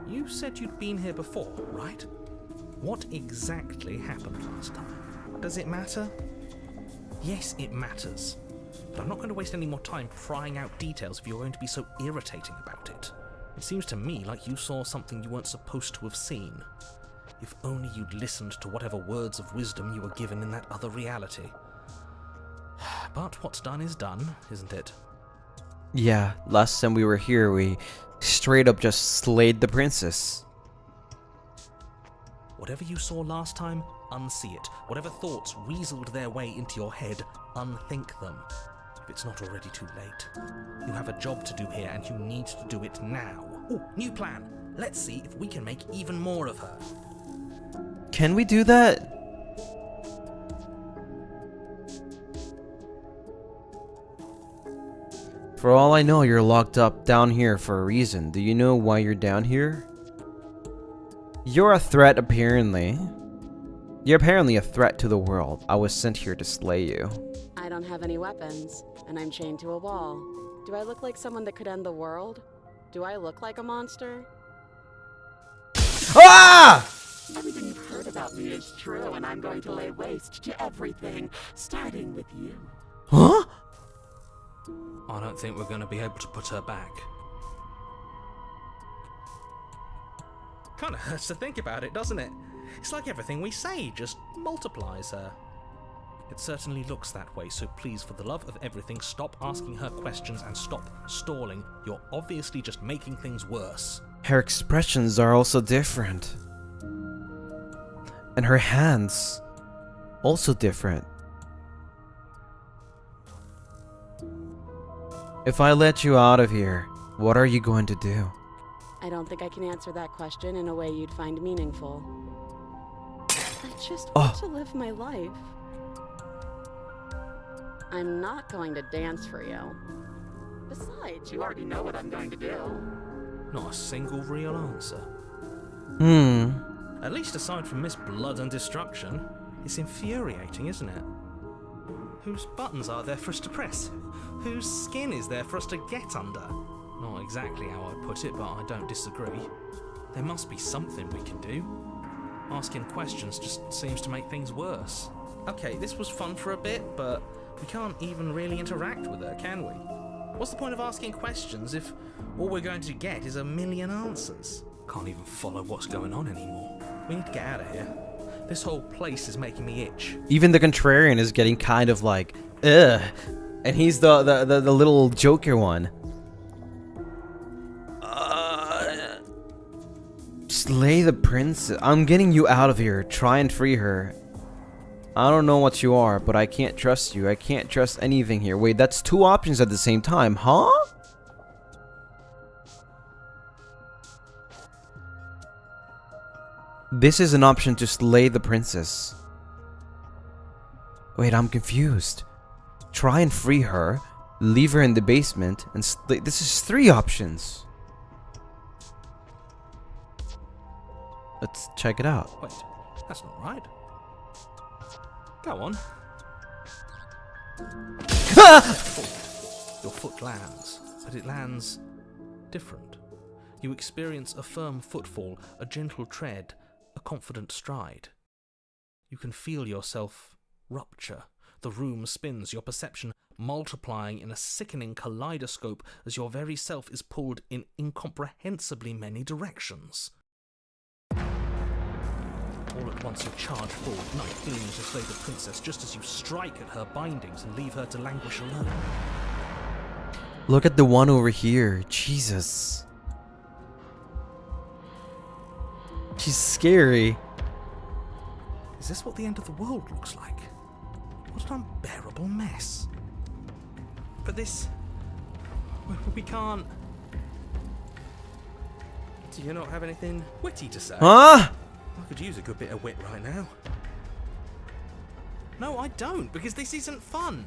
You said you'd been here before, right? What exactly happened last time? Does it matter? Yes, it matters. But I'm not going to waste any more time prying out details if you're going to be so irritating about it. It seems to me like you saw something you weren't supposed to have seen. If only you'd listened to whatever words of wisdom you were given in that other reality. But what's done is done, isn't it? Yeah, last time we were here, we straight up just slayed the princess. Whatever you saw last time, unsee it. Whatever thoughts weaseled their way into your head, unthink them. If it's not already too late. You have a job to do here, and you need to do it now. Ooh, new plan. Let's see if we can make even more of her. Can we do that? For all I know, you're locked up down here for a reason. Do you know why you're down here? You're a threat, apparently. You're apparently a threat to the world. I was sent here to slay you. I don't have any weapons, and I'm chained to a wall. Do I look like someone that could end the world? Do I look like a monster? Ah! Everything you've heard about me is true, and I'm going to lay waste to everything, starting with you. Huh? I don't think we're going to be able to put her back. Kinda hurts to think about it, doesn't it? It's like everything we say just multiplies her. It certainly looks that way, so please, for the love of everything, stop asking her questions and stop stalling. You're obviously just making things worse. Her expressions are also different. And her hands, also different. If I let you out of here, what are you going to do? I don't think I can answer that question in a way you'd find meaningful. I just want to live my life. I'm not going to dance for you. Besides, You already know what I'm going to do. Not a single real answer. At least aside from Miss Blood and Destruction, it's infuriating, isn't it? Whose buttons are there for us to press? Whose skin is there for us to get under? Not exactly how I put it, but I don't disagree. There must be something we can do. Asking questions just seems to make things worse. Okay, this was fun for a bit, but we can't even really interact with her, can we? What's the point of asking questions if all we're going to get is a million answers? Can't even follow what's going on anymore. We need to get out of here. This whole place is making me itch. Even the contrarian is getting kind of like, ugh. And he's the little Joker one. Slay the princess. I'm getting you out of here. Try and free her. I don't know what you are, but I can't trust you. I can't trust anything here. Wait, that's two options at the same time, huh? This is an option to slay the princess. Wait, I'm confused. Try and free her, leave her in the basement, and slay. This is three options. Let's check it out. Wait, that's not right. Go on. Your foot lands, but it lands different. You experience a firm footfall, a gentle tread, a confident stride. You can feel yourself rupture. The room spins, your perception multiplying in a sickening kaleidoscope as your very self is pulled in incomprehensibly many directions. All at once you charge forward, knife gleaming to slay the princess just as you strike at her bindings and leave her to languish alone. Look at the one over here. Jesus. She's scary. Is this what the end of the world looks like? What an unbearable mess. But this... we can't... Do you not have anything witty to say? Huh? I could use a good bit of wit right now. No, I don't, because this isn't fun.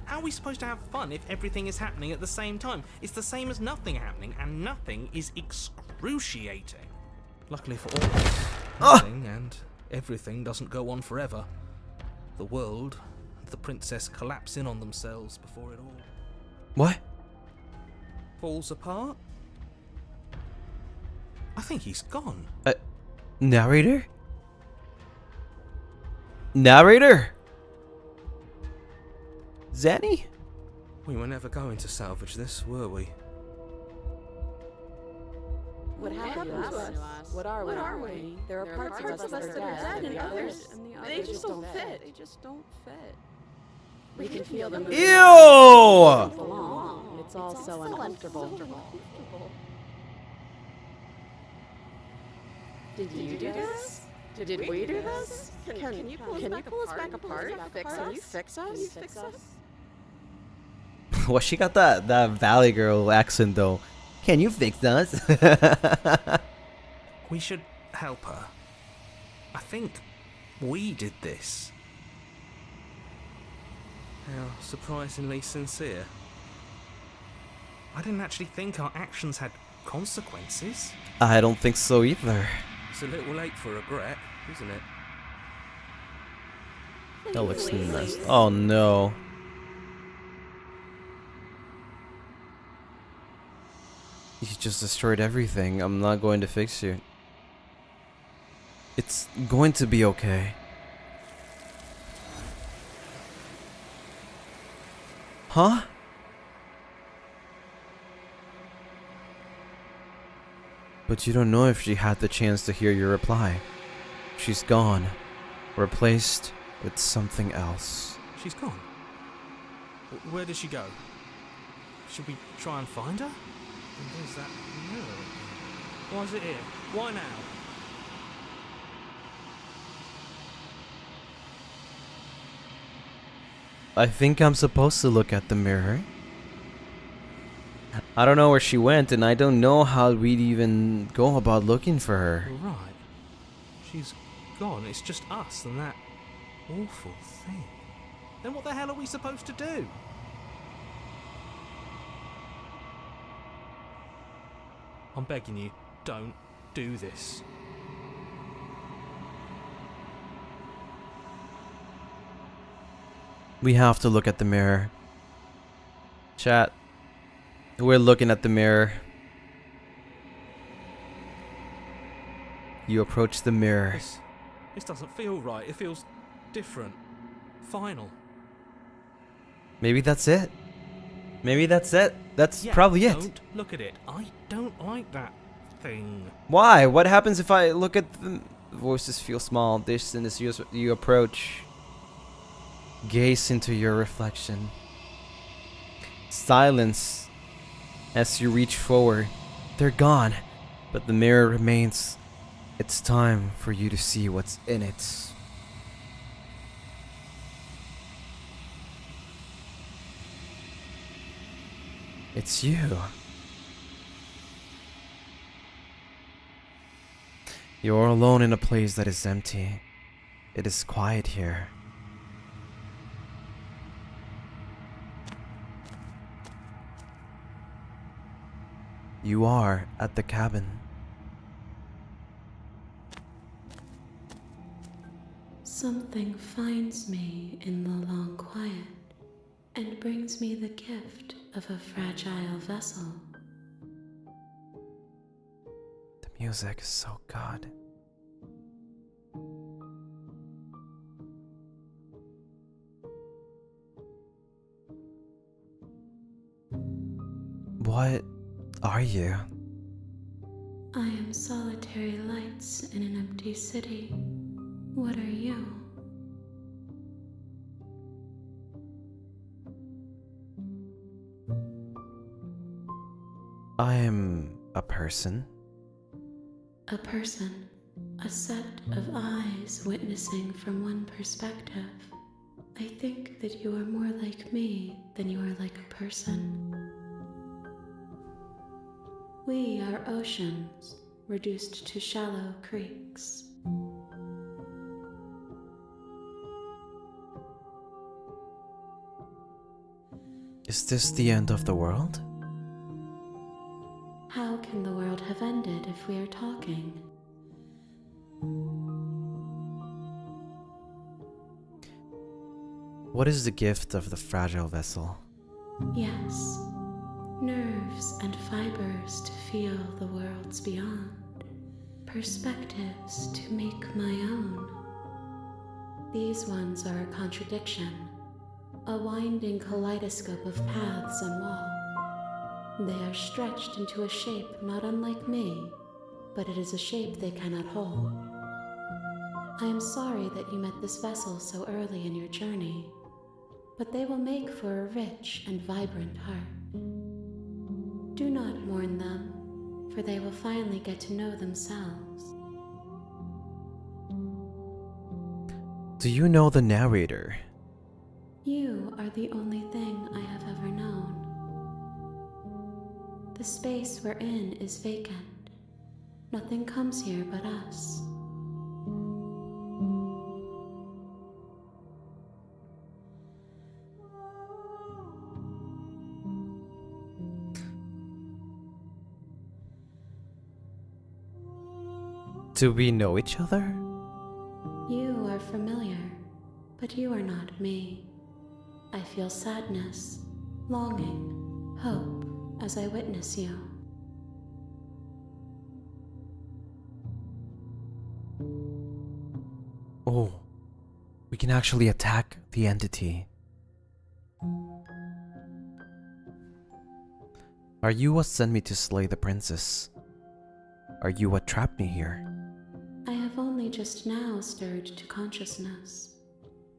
How are we supposed to have fun if everything is happening at the same time? It's the same as nothing happening, and nothing is excruciating. Luckily for all of us, nothing and everything doesn't go on forever. The world and the princess collapse in on themselves before it all... What? falls apart? I think he's gone. Narrator? Narrator? Zanny? We were never going to salvage this, were we? what happened to us? What are we? There are parts of us that are dead, and others, they just don't fit. They just don't fit. We can feel them. Ew! It's all so uncomfortable. Did you do this? Did we do this? Can you pull us back apart? Can you fix us? Well, she got that Valley Girl accent though. Can you fix us? We should help her. I think we did this. How surprisingly sincere. I didn't actually think our actions had consequences. I don't think so either. It's a little late for regret, isn't it? That looks nice. Oh no. You just destroyed everything. I'm not going to fix you. It's going to be okay. Huh? But you don't know if she had the chance to hear your reply. She's gone. Replaced with something else. She's gone. Where did she go? Should we try and find her? And there's that mirror again. Why is it here? Why now? I think I'm supposed to look at the mirror. I don't know where she went, and I don't know how we'd even go about looking for her. Right. She's gone. It's just us and that awful thing. Then what the hell are we supposed to do? I'm begging you, don't do this. We have to look at the mirror. Chat. We're looking at the mirror. You approach the mirror. This doesn't feel right. It feels different. Final. Maybe that's it. Maybe that's it. That's Yeah, probably it. Don't look at it. I don't like that thing. Why? What happens if I look at the voices feel small, distant as you approach? Gaze into your reflection. Silence as you reach forward. They're gone, but the mirror remains. It's time for you to see what's in it. It's you. You're alone in a place that is empty. It is quiet here. You are at the cabin. Something finds me in the long quiet and brings me the gift of a fragile vessel. The music is so good. What are you? I am solitary lights in an empty city. What are you? I am a person. A person, a set of eyes witnessing from one perspective. I think that you are more like me than you are like a person. We are oceans, reduced to shallow creeks. Is this the end of the world? How can the world have ended if we are talking? What is the gift of the fragile vessel? Yes, nerves and fibers to feel the worlds beyond, perspectives to make my own. These ones are a contradiction, a winding kaleidoscope of paths and walls. They are stretched into a shape not unlike me, but it is a shape they cannot hold. I am sorry that you met this vessel so early in your journey, but they will make for a rich and vibrant heart. Do not mourn them, for they will finally get to know themselves. Do you know the narrator? You are the only thing I have ever known. The space we're in is vacant. Nothing comes here but us. Do we know each other? You are familiar, but you are not me. I feel sadness, longing, hope as I witness you. Oh, we can actually attack the entity. Are you what sent me to slay the princess? Are you what trapped me here? I have only just now stirred to consciousness.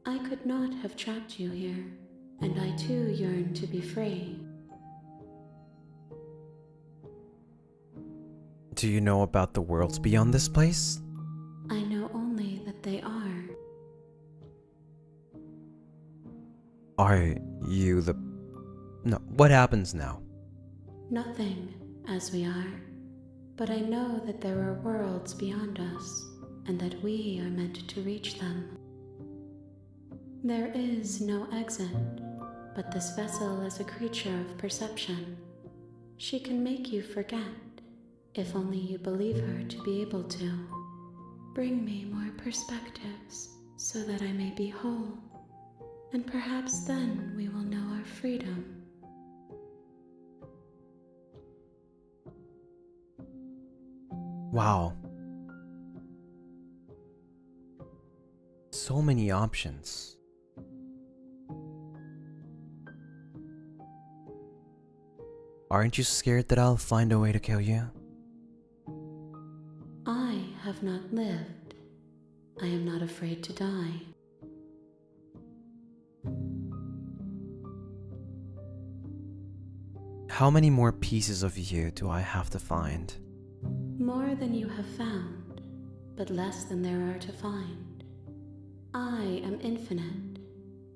I could not have trapped you here, and I too yearn to be free. Do you know about the worlds beyond this place? I know only that they are. Are you the... No, what happens now? Nothing, as we are. But I know that there are worlds beyond us, and that we are meant to reach them. There is no exit, but this vessel is a creature of perception. She can make you forget, if only you believe her to be able to. Bring me more perspectives, so that I may be whole, and perhaps then we will know our freedom. Wow. So many options. Aren't you scared that I'll find a way to kill you? I have not lived. I am not afraid to die. How many more pieces of you do I have to find? More than you have found, but less than there are to find. I am infinite.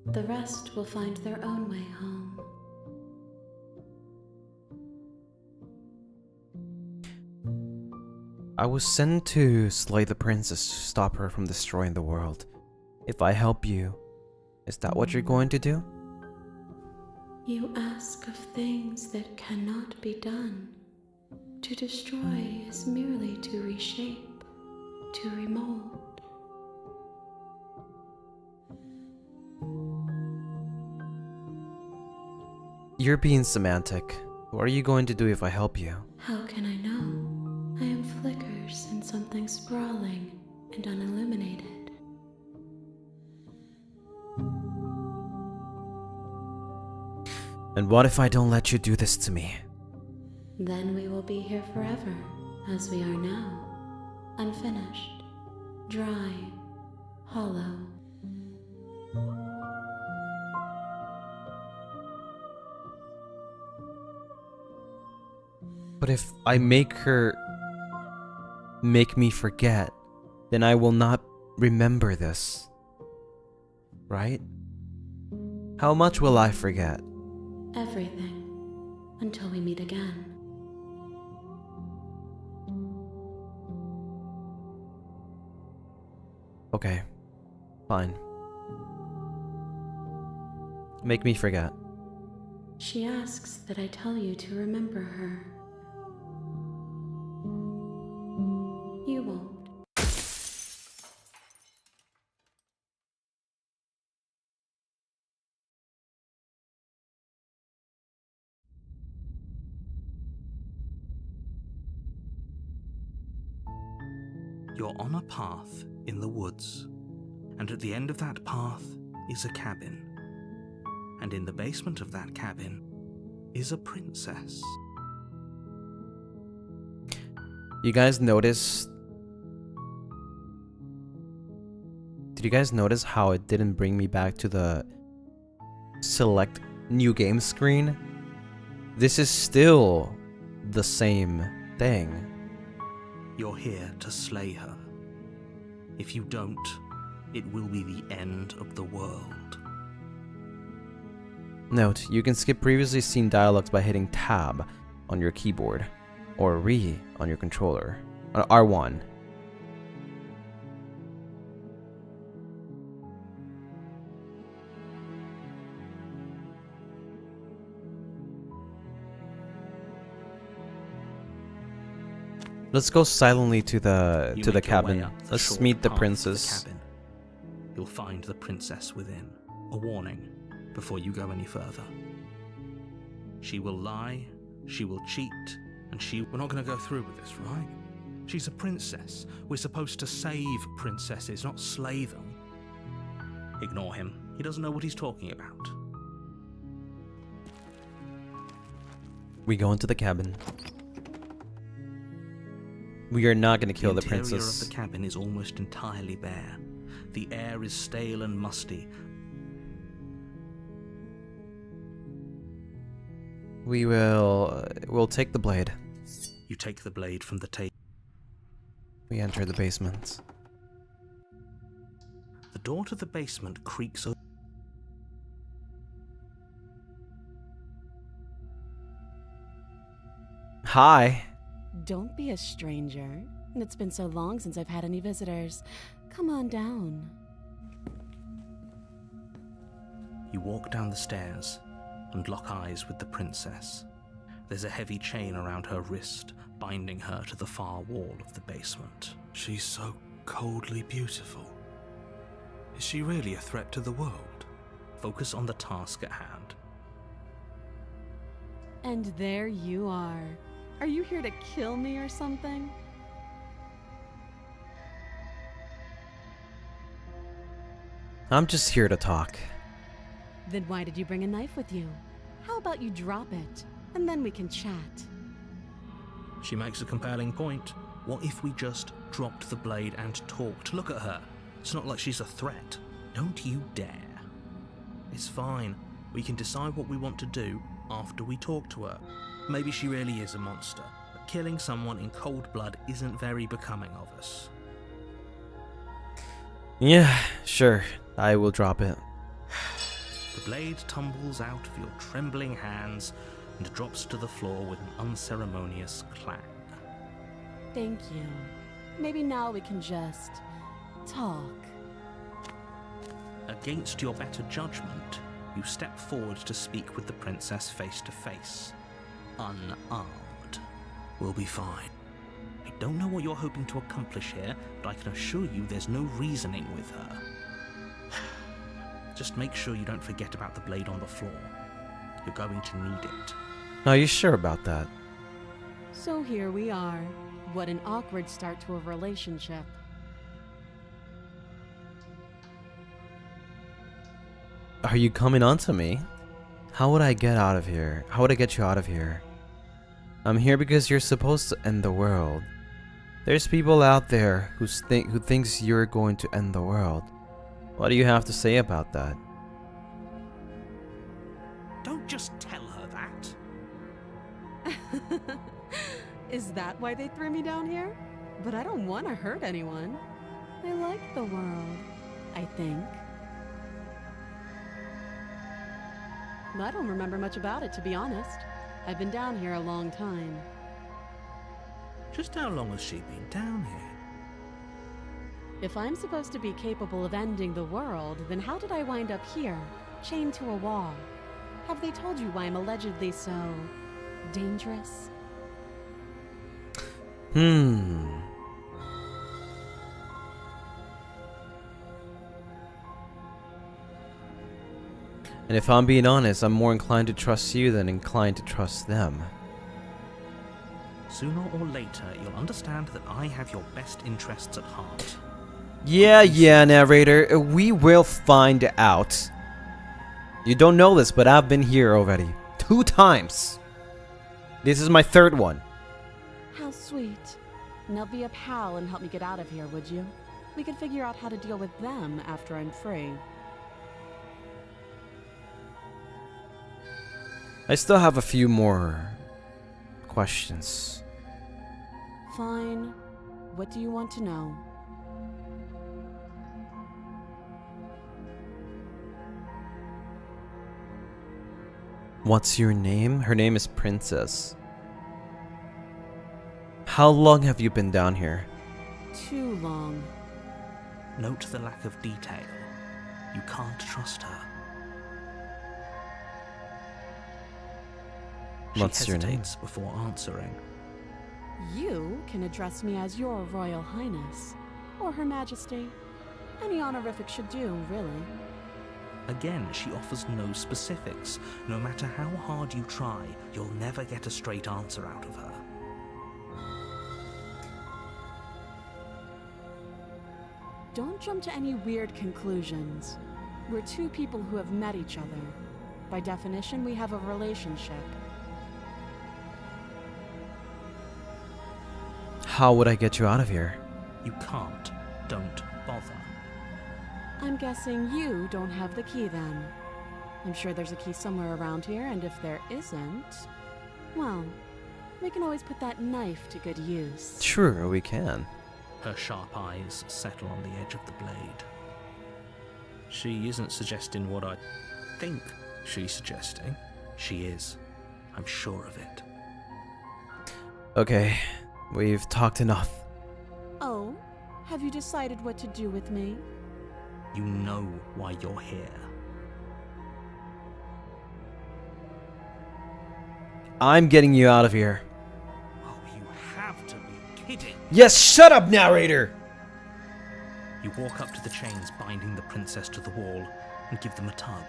The rest will find their own way home. I was sent to slay the princess to stop her from destroying the world. If I help you, is that what you're going to do? You ask of things that cannot be done. To destroy is merely to reshape, to remold. You're being semantic. What are you going to do if I help you? How can I know? I am flickers in something sprawling and unilluminated. And what if I don't let you do this to me? Then we will be here forever, as we are now. Unfinished, dry, hollow. But if I make her make me forget, then I will not remember this. Right? How much will I forget? Everything, until we meet again. Okay, fine. Make me forget. She asks that I tell you to remember her. You won't. You're on a path in the woods, and at the end of that path is a cabin. And in the basement of that cabin is a princess. You guys notice? Did you guys notice how it didn't bring me back to the select new game screen? This is still the same thing. You're here to slay her. If you don't, it will be the end of the world. Note, you can skip previously seen dialogues by hitting Tab on your keyboard, or Re on your controller, R1. Let's go silently to the You make your way cabin. up the Let's short meet the path to princess. cabin. You'll find the princess within. A warning before you go any further. She will lie, she will cheat, and we're not going to go through with this, right? She's a princess. We're supposed to save princesses, not slay them. Ignore him. He doesn't know what he's talking about. We go into the cabin. We are not going to kill the interior princess. of the cabin is almost entirely bare. The air is stale and musty. We'll take the blade. You take the blade from the table. We enter the basement. The door to the basement creaks open. Hi. Don't be a stranger. It's been so long since I've had any visitors. Come on down. You walk down the stairs and lock eyes with the princess. There's a heavy chain around her wrist, binding her to the far wall of the basement. She's so coldly beautiful. Is she really a threat to the world? Focus on the task at hand. And there you are. Are you here to kill me or something? I'm just here to talk. Then why did you bring a knife with you? How about you drop it, and then we can chat? She makes a compelling point. What if we just dropped the blade and talked? Look at her. It's not like she's a threat. Don't you dare. It's fine. We can decide what we want to do after we talk to her. Maybe she really is a monster, but killing someone in cold blood isn't very becoming of us. Yeah, sure. I will drop it. The blade tumbles out of your trembling hands and drops to the floor with an unceremonious clang. Thank you. Maybe now we can just talk. Against your better judgment, you step forward to speak with the princess face to face. Unarmed. We'll be fine. I don't know what you're hoping to accomplish here, but I can assure you there's no reasoning with her. Just make sure you don't forget about the blade on the floor. You're going to need it. Are you sure about that? So here we are. What an awkward start to a relationship. Are you coming on to me? How would I get out of here? How would I get you out of here? I'm here because you're supposed to end the world. There's people out there who thinks you're going to end the world. What do you have to say about that? Don't just tell her that. Is that why they threw me down here? But I don't want to hurt anyone. I like the world, I think. I don't remember much about it, to be honest. I've been down here a long time. Just how long has she been down here? If I'm supposed to be capable of ending the world, then how did I wind up here, chained to a wall? Have they told you why I'm allegedly so dangerous? And if I'm being honest, I'm more inclined to trust you than inclined to trust them. Sooner or later, you'll understand that I have your best interests at heart. Yeah, narrator. We will find out. You don't know this, but I've been here already. 2 times. This is my 3rd one. How sweet. Now be a pal and help me get out of here, would you? We could figure out how to deal with them after I'm free. I still have a few more questions. Fine. What do you want to know? What's your name? Her name is Princess. How long have you been down here? Too long. Note the lack of detail. You can't trust her. What's She your name? hesitates before answering. You can address me as Your Royal Highness, or Her Majesty. Any honorific should do, really. Again, she offers no specifics. No matter how hard you try, you'll never get a straight answer out of her. Don't jump to any weird conclusions. We're 2 people who have met each other. By definition, we have a relationship. How would I get you out of here? You can't. Don't bother. I'm guessing you don't have the key then. I'm sure there's a key somewhere around here, and if there isn't, well, we can always put that knife to good use. Sure, we can. Her sharp eyes settle on the edge of the blade. She isn't suggesting what I think she's suggesting. She is. I'm sure of it. Okay, we've talked enough. Oh, have you decided what to do with me? You know why you're here. I'm getting you out of here. Oh, you have to be kidding. Yes, shut up, narrator! You walk up to the chains binding the princess to the wall and give them a tug.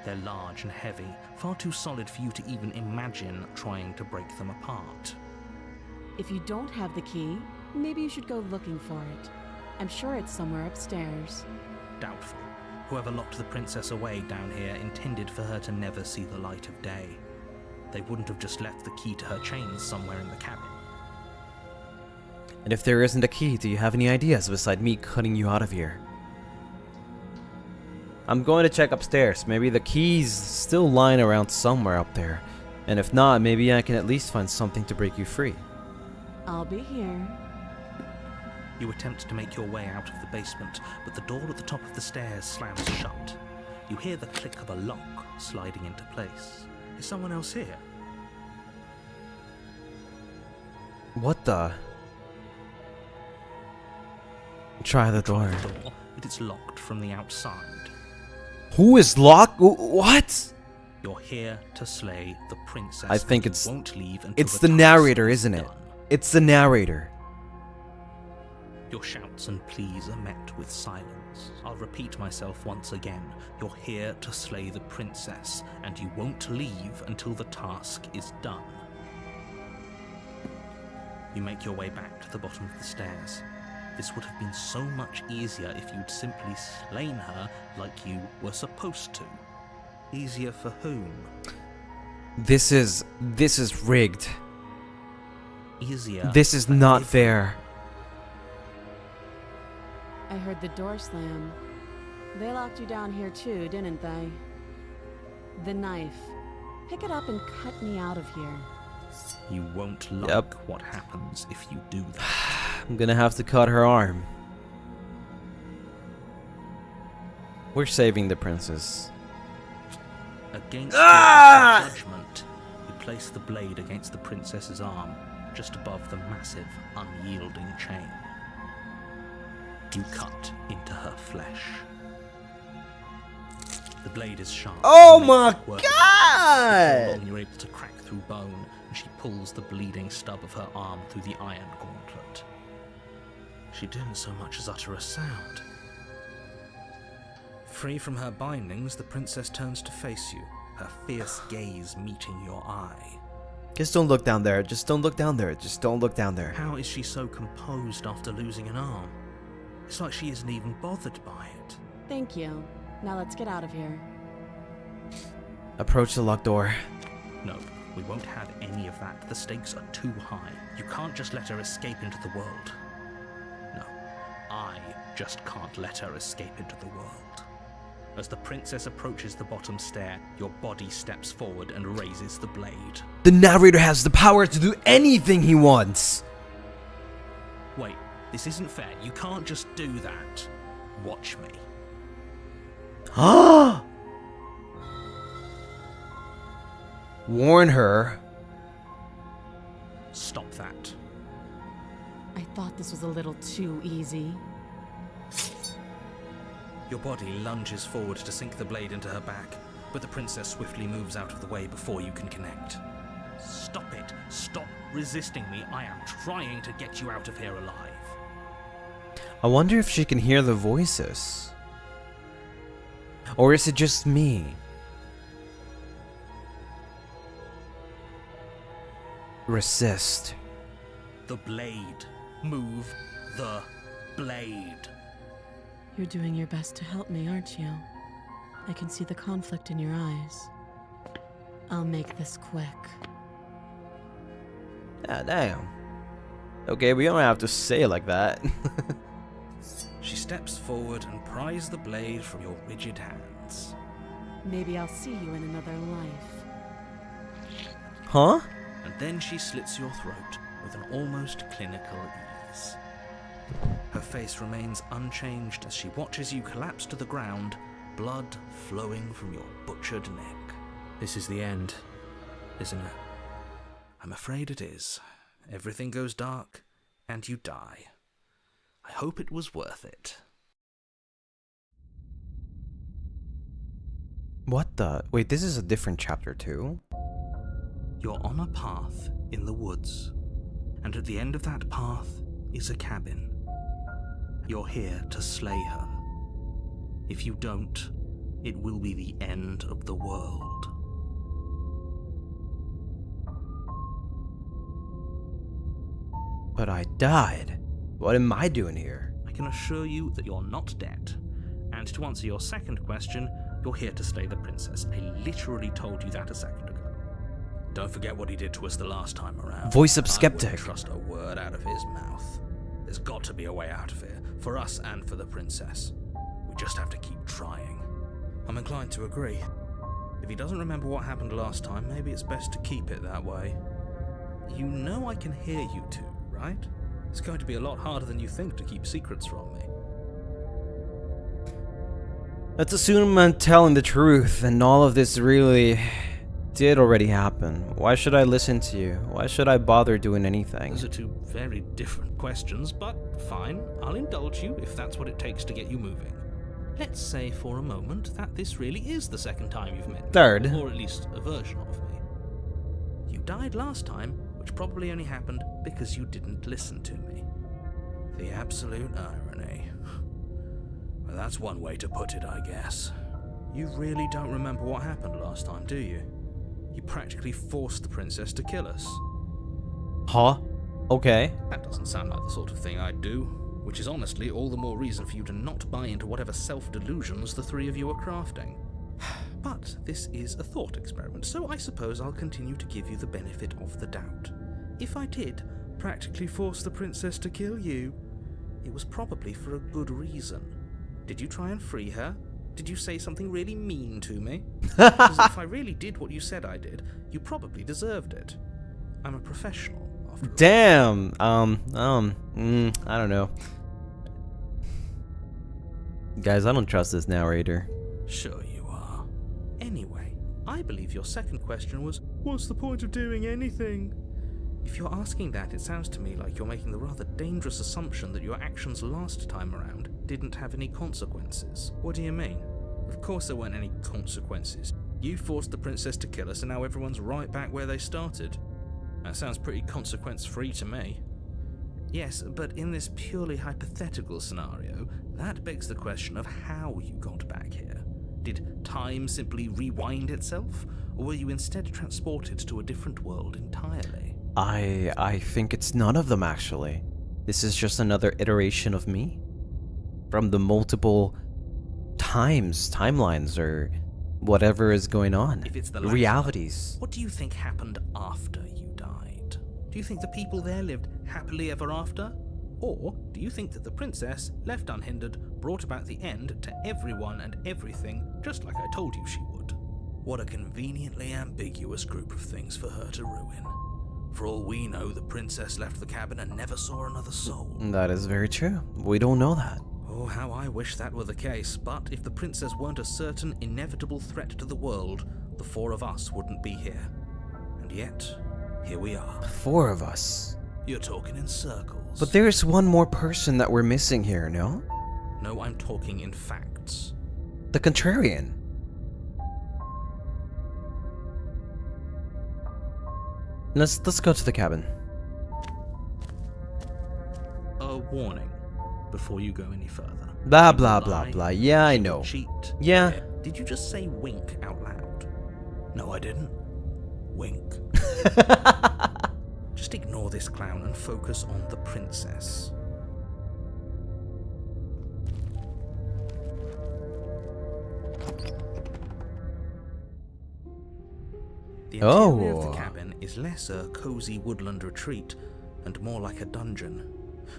They're large and heavy, far too solid for you to even imagine trying to break them apart. If you don't have the key, maybe you should go looking for it. I'm sure it's somewhere upstairs. Doubtful. Whoever locked the princess away down here intended for her to never see the light of day. They wouldn't have just left the key to her chains somewhere in the cabin. And if there isn't a key, do you have any ideas beside me cutting you out of here? I'm going to check upstairs. Maybe the key's still lying around somewhere up there. And if not, maybe I can at least find something to break you free. I'll be here. You attempt to make your way out of the basement, but the door at the top of the stairs slams shut. You hear the click of a lock sliding into place. Is someone else here? What the? Try the door. The door, but it's locked from the outside. Who is locked? What? You're here to slay the princess. I think and it's- you won't leave until It's the the task narrator, is isn't it? done. It's the narrator. Your shouts and pleas are met with silence. I'll repeat myself once again. You're here to slay the princess, and you won't leave until the task is done. You make your way back to the bottom of the stairs. This would have been so much easier if you'd simply slain her like you were supposed to. Easier for whom? This is rigged. Easier. This is for not everyone. fair. I heard the door slam. They locked you down here too, didn't they? The knife. Pick it up and cut me out of here. You won't like Yep. what happens if you do that. I'm gonna have to cut her arm. We're saving the princess. Against Ah! your judgment, you place the blade against the princess's arm, just above the massive, unyielding chain. You cut into her flesh. The blade is sharp. Oh and my makes it work. God! Before long, you're able to crack through bone, and she pulls the bleeding stub of her arm through the iron gauntlet. She didn't so much as utter a sound. Free from her bindings, the princess turns to face you, her fierce gaze meeting your eye. Just don't look down there. Just don't look down there. Just don't look down there. How is she so composed after losing an arm? It's like she isn't even bothered by it. Thank you. Now let's get out of here. Approach the locked door. No, we won't have any of that. The stakes are too high. You can't just let her escape into the world. No, I just can't let her escape into the world. As the princess approaches the bottom stair, your body steps forward and raises the blade. The narrator has the power to do anything he wants. Wait, this isn't fair. You can't just do that. Watch me. Ah! Warn her. Stop that. I thought this was a little too easy. Your body lunges forward to sink the blade into her back, but the princess swiftly moves out of the way before you can connect. Stop it! Stop resisting me! I am trying to get you out of here alive. I wonder if she can hear the voices. Or is it just me? Resist. The blade. Move the blade. You're doing your best to help me, aren't you? I can see the conflict in your eyes. I'll make this quick. Ah, damn. Okay, we don't have to say it like that. She steps forward and pries the blade from your rigid hands. Maybe I'll see you in another life. Huh? And then she slits your throat with an almost clinical ease. Her face remains unchanged as she watches you collapse to the ground, blood flowing from your butchered neck. This is the end, isn't it? I'm afraid it is. Everything goes dark, and you die. I hope it was worth it. What the? Wait, this is a different chapter too? You're on a path in the woods, and at the end of that path is a cabin. You're here to slay her. If you don't, it will be the end of the world. But I died. What am I doing here? I can assure you that you're not dead. And to answer your second question, you're here to slay the princess. I literally told you that a second ago. Don't forget what he did to us the last time around. Voice of I skeptic. wouldn't trust a word out of his mouth. There's got to be a way out of here, for us and for the princess. We just have to keep trying. I'm inclined to agree. If he doesn't remember what happened last time, maybe it's best to keep it that way. You know I can hear you two, right? It's going to be a lot harder than you think to keep secrets from me. Let's assume I'm telling the truth and all of this really did already happen. Why should I listen to you? Why should I bother doing anything? Those are two very different questions, but fine, I'll indulge you if that's what it takes to get you moving. Let's say for a moment that this really is the second time you've met me. Third. Or at least a version of me. You died last time, which probably only happened because you didn't listen to me. The absolute irony. Well, that's one way to put it, I guess. You really don't remember what happened last time, do you? You practically forced the princess to kill us. Huh? Okay. That doesn't sound like the sort of thing I'd do, which is honestly all the more reason for you to not buy into whatever self-delusions the three of you are crafting. But this is a thought experiment, so I suppose I'll continue to give you the benefit of the doubt. If I did practically force the princess to kill you, it was probably for a good reason. Did you try and free her? Did you say something really mean to me? Because if I really did what you said I did, you probably deserved it. I'm a professional, after all. Damn. I don't know. Guys, I don't trust this narrator. Sure you are. Anyway, I believe your second question was, what's the point of doing anything? If you're asking that, it sounds to me like you're making the rather dangerous assumption that your actions last time around didn't have any consequences. What do you mean? Of course there weren't any consequences. You forced the princess to kill us and now everyone's right back where they started. That sounds pretty consequence-free to me. Yes, but in this purely hypothetical scenario, that begs the question of how you got back here. Did time simply rewind itself, or were you instead transported to a different world entirely? I think it's none of them, actually. This is just another iteration of me. From the multiple timelines, or whatever is going on. If it's the latter, realities. what do you think happened after you died? Do you think the people there lived happily ever after? Or do you think that the princess, left unhindered, brought about the end to everyone and everything, just like I told you she would? What a conveniently ambiguous group of things for her to ruin. For all we know, the princess left the cabin and never saw another soul. That is very true. We don't know that. Oh, how I wish that were the case, but if the princess weren't a certain, inevitable threat to the world, the four of us wouldn't be here. And yet, here we are. 4 of us. You're talking in circles. But there's one more person that we're missing here, no? No, I'm talking in facts. The contrarian. Let's go to the cabin. A warning before you go any further. Blah You blah will blah lie, blah. Yeah, I you will know. cheat. Yeah. Did you just say wink out loud? No, I didn't. Wink. Just ignore this clown and focus on the princess. The interior of the cabin is less a cozy woodland retreat and more like a dungeon.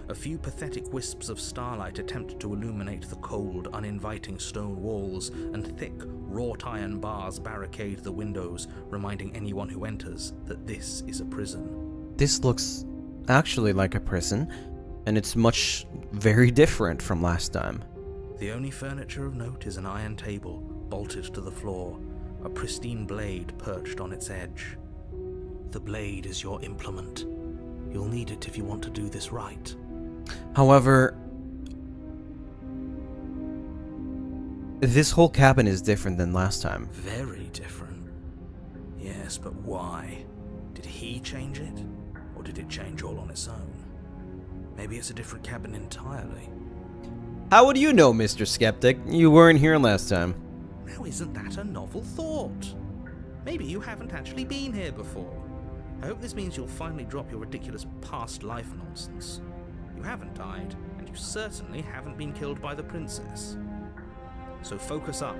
A few pathetic wisps of starlight attempt to illuminate the cold, uninviting stone walls, and thick, wrought iron bars barricade the windows, reminding anyone who enters that this is a prison. This looks actually like a prison, and it's very different from last time. The only furniture of note is an iron table, bolted to the floor, a pristine blade perched on its edge. The blade is your implement. You'll need it if you want to do this right. However, this whole cabin is different than last time. Very different. Yes, but why? Did he change it? Or did it change all on its own? Maybe it's a different cabin entirely. How would you know, Mr. Skeptic? You weren't here last time. Now isn't that a novel thought? Maybe you haven't actually been here before. I hope this means you'll finally drop your ridiculous past life nonsense. You haven't died, and you certainly haven't been killed by the princess. So focus up.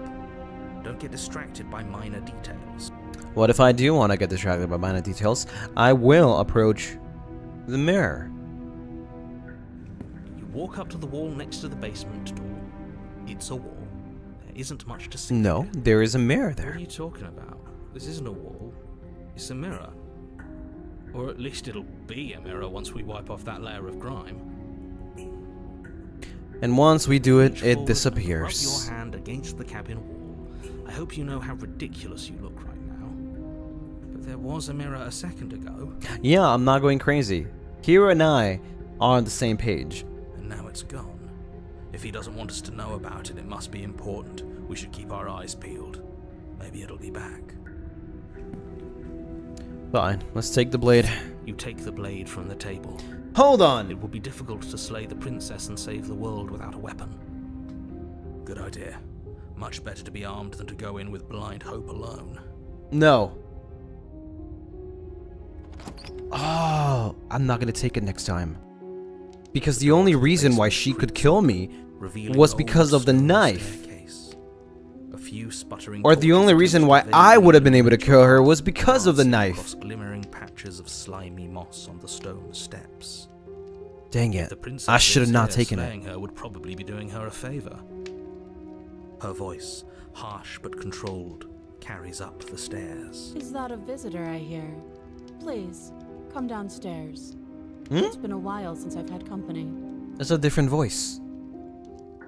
Don't get distracted by minor details. What if I do want to get distracted by minor details? I will approach the mirror. You walk up to the wall next to the basement door. It's a wall. There isn't much to see. No, there is a mirror What there. are you talking about? This isn't a wall. It's a mirror. Or at least it'll be a mirror once we wipe off that layer of grime. And once we do it, Reach it forward disappears. and rub your hand against the cabin wall. I hope you know how ridiculous you look right now. But there was a mirror a second ago, Yeah, I'm not going crazy. Hero and I are on the same page. and now it's gone. If he doesn't want us to know about it, it must be important. We should keep our eyes peeled. Maybe it'll be back. Fine, let's take the blade. You take the blade from the table. Hold It on! would be difficult to slay the princess and save the world without a weapon. Good idea. Much better to be armed than to go in with blind hope alone. No. Oh, I'm not gonna take it next time. Because the only reason why she could kill me Revealing was an because old of the stone knife. staircase. A few sputtering Or the torches only reason attempt why to I vaguely would have been able to illuminate kill her your was path, because of the glancing knife. across glimmering patches of slimy moss on the stone steps. Dang it. The princess I should have is not here, taken it. slaying her would probably be doing her a favor. Her voice, harsh but controlled, carries up the stairs. Is that a visitor I hear? Please, come downstairs. Hmm? It's been a while since I've had company. That's a different voice.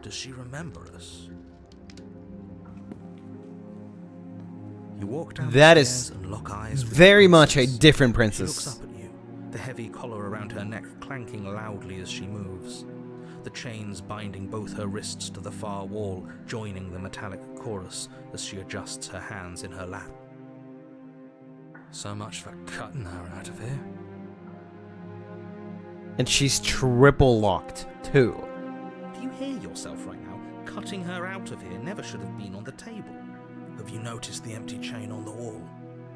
Does she remember us? You walk down That the is stairs and lock eyes with the very much a princess. different She looks princess. up at you, the heavy collar around her neck clanking loudly as she moves. The chains binding both her wrists to the far wall, joining the metallic chorus as she adjusts her hands in her lap. So much for cutting her out of here. And she's triple locked, too. Do you hear yourself right now? Cutting her out of here never should have been on the table. Have you noticed the empty chain on the wall?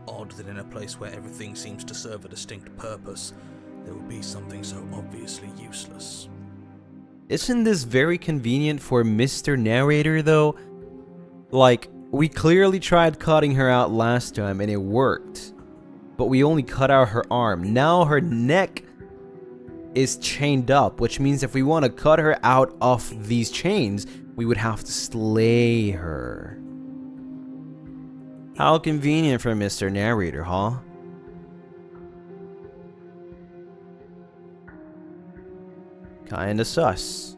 Odd that in a place where everything seems to serve a distinct purpose, there would be something so obviously useless. Isn't this very convenient for Mr. Narrator, though? Like, we clearly tried cutting her out last time and it worked. But we only cut out her arm. Now her neck is chained up, which means if we want to cut her out of these chains, we would have to slay her. How convenient for Mr. Narrator, huh? Kinda sus.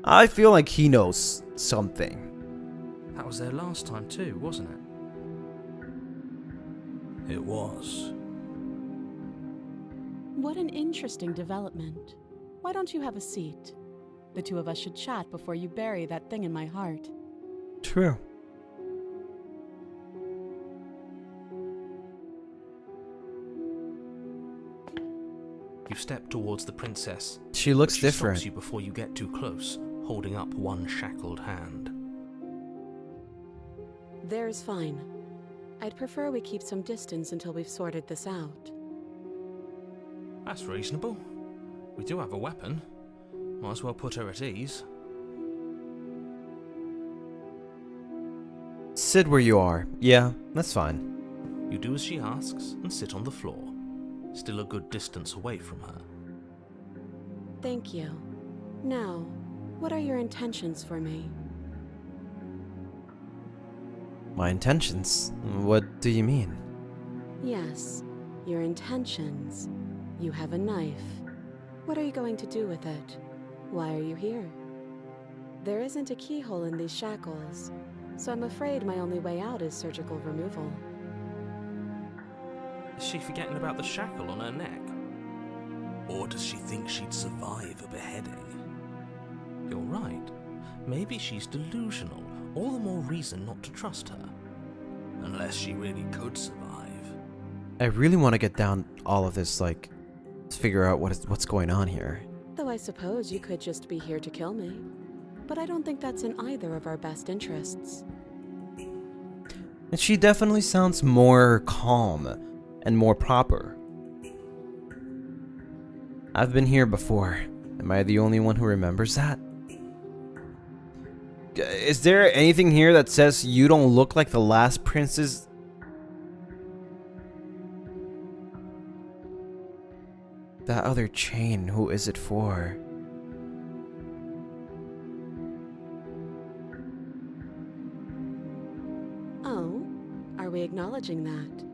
I feel like he knows something. That was there last time too, wasn't it? It was. What an interesting development. Why don't you have a seat? The two of us should chat before you bury that thing in my heart. True. You step towards the princess. She looks She different. stops you before you get too close, holding up one shackled hand. There's fine. I'd prefer we keep some distance until we've sorted this out. That's reasonable. We do have a weapon. Might as well put her at ease. Sit where you are. Yeah, that's fine. You do as she asks and sit on the floor, still a good distance away from her. Thank you. Now, what are your intentions for me? My intentions? What do you mean? Yes, your intentions. You have a knife. What are you going to do with it? Why are you here? There isn't a keyhole in these shackles, so I'm afraid my only way out is surgical removal. Is she forgetting about the shackle on her neck? Or does she think she'd survive a beheading? You're right. Maybe she's delusional. All the more reason not to trust her. Unless she really could survive. I really want to get down all of this, like, to figure out what's going on here. Though I suppose you could just be here to kill me. But I don't think that's in either of our best interests. And she definitely sounds more calm and more proper. I've been here before. Am I the only one who remembers that? Is there anything here that says you don't look like the last princess? That other chain, who is it for? Oh, are we acknowledging that?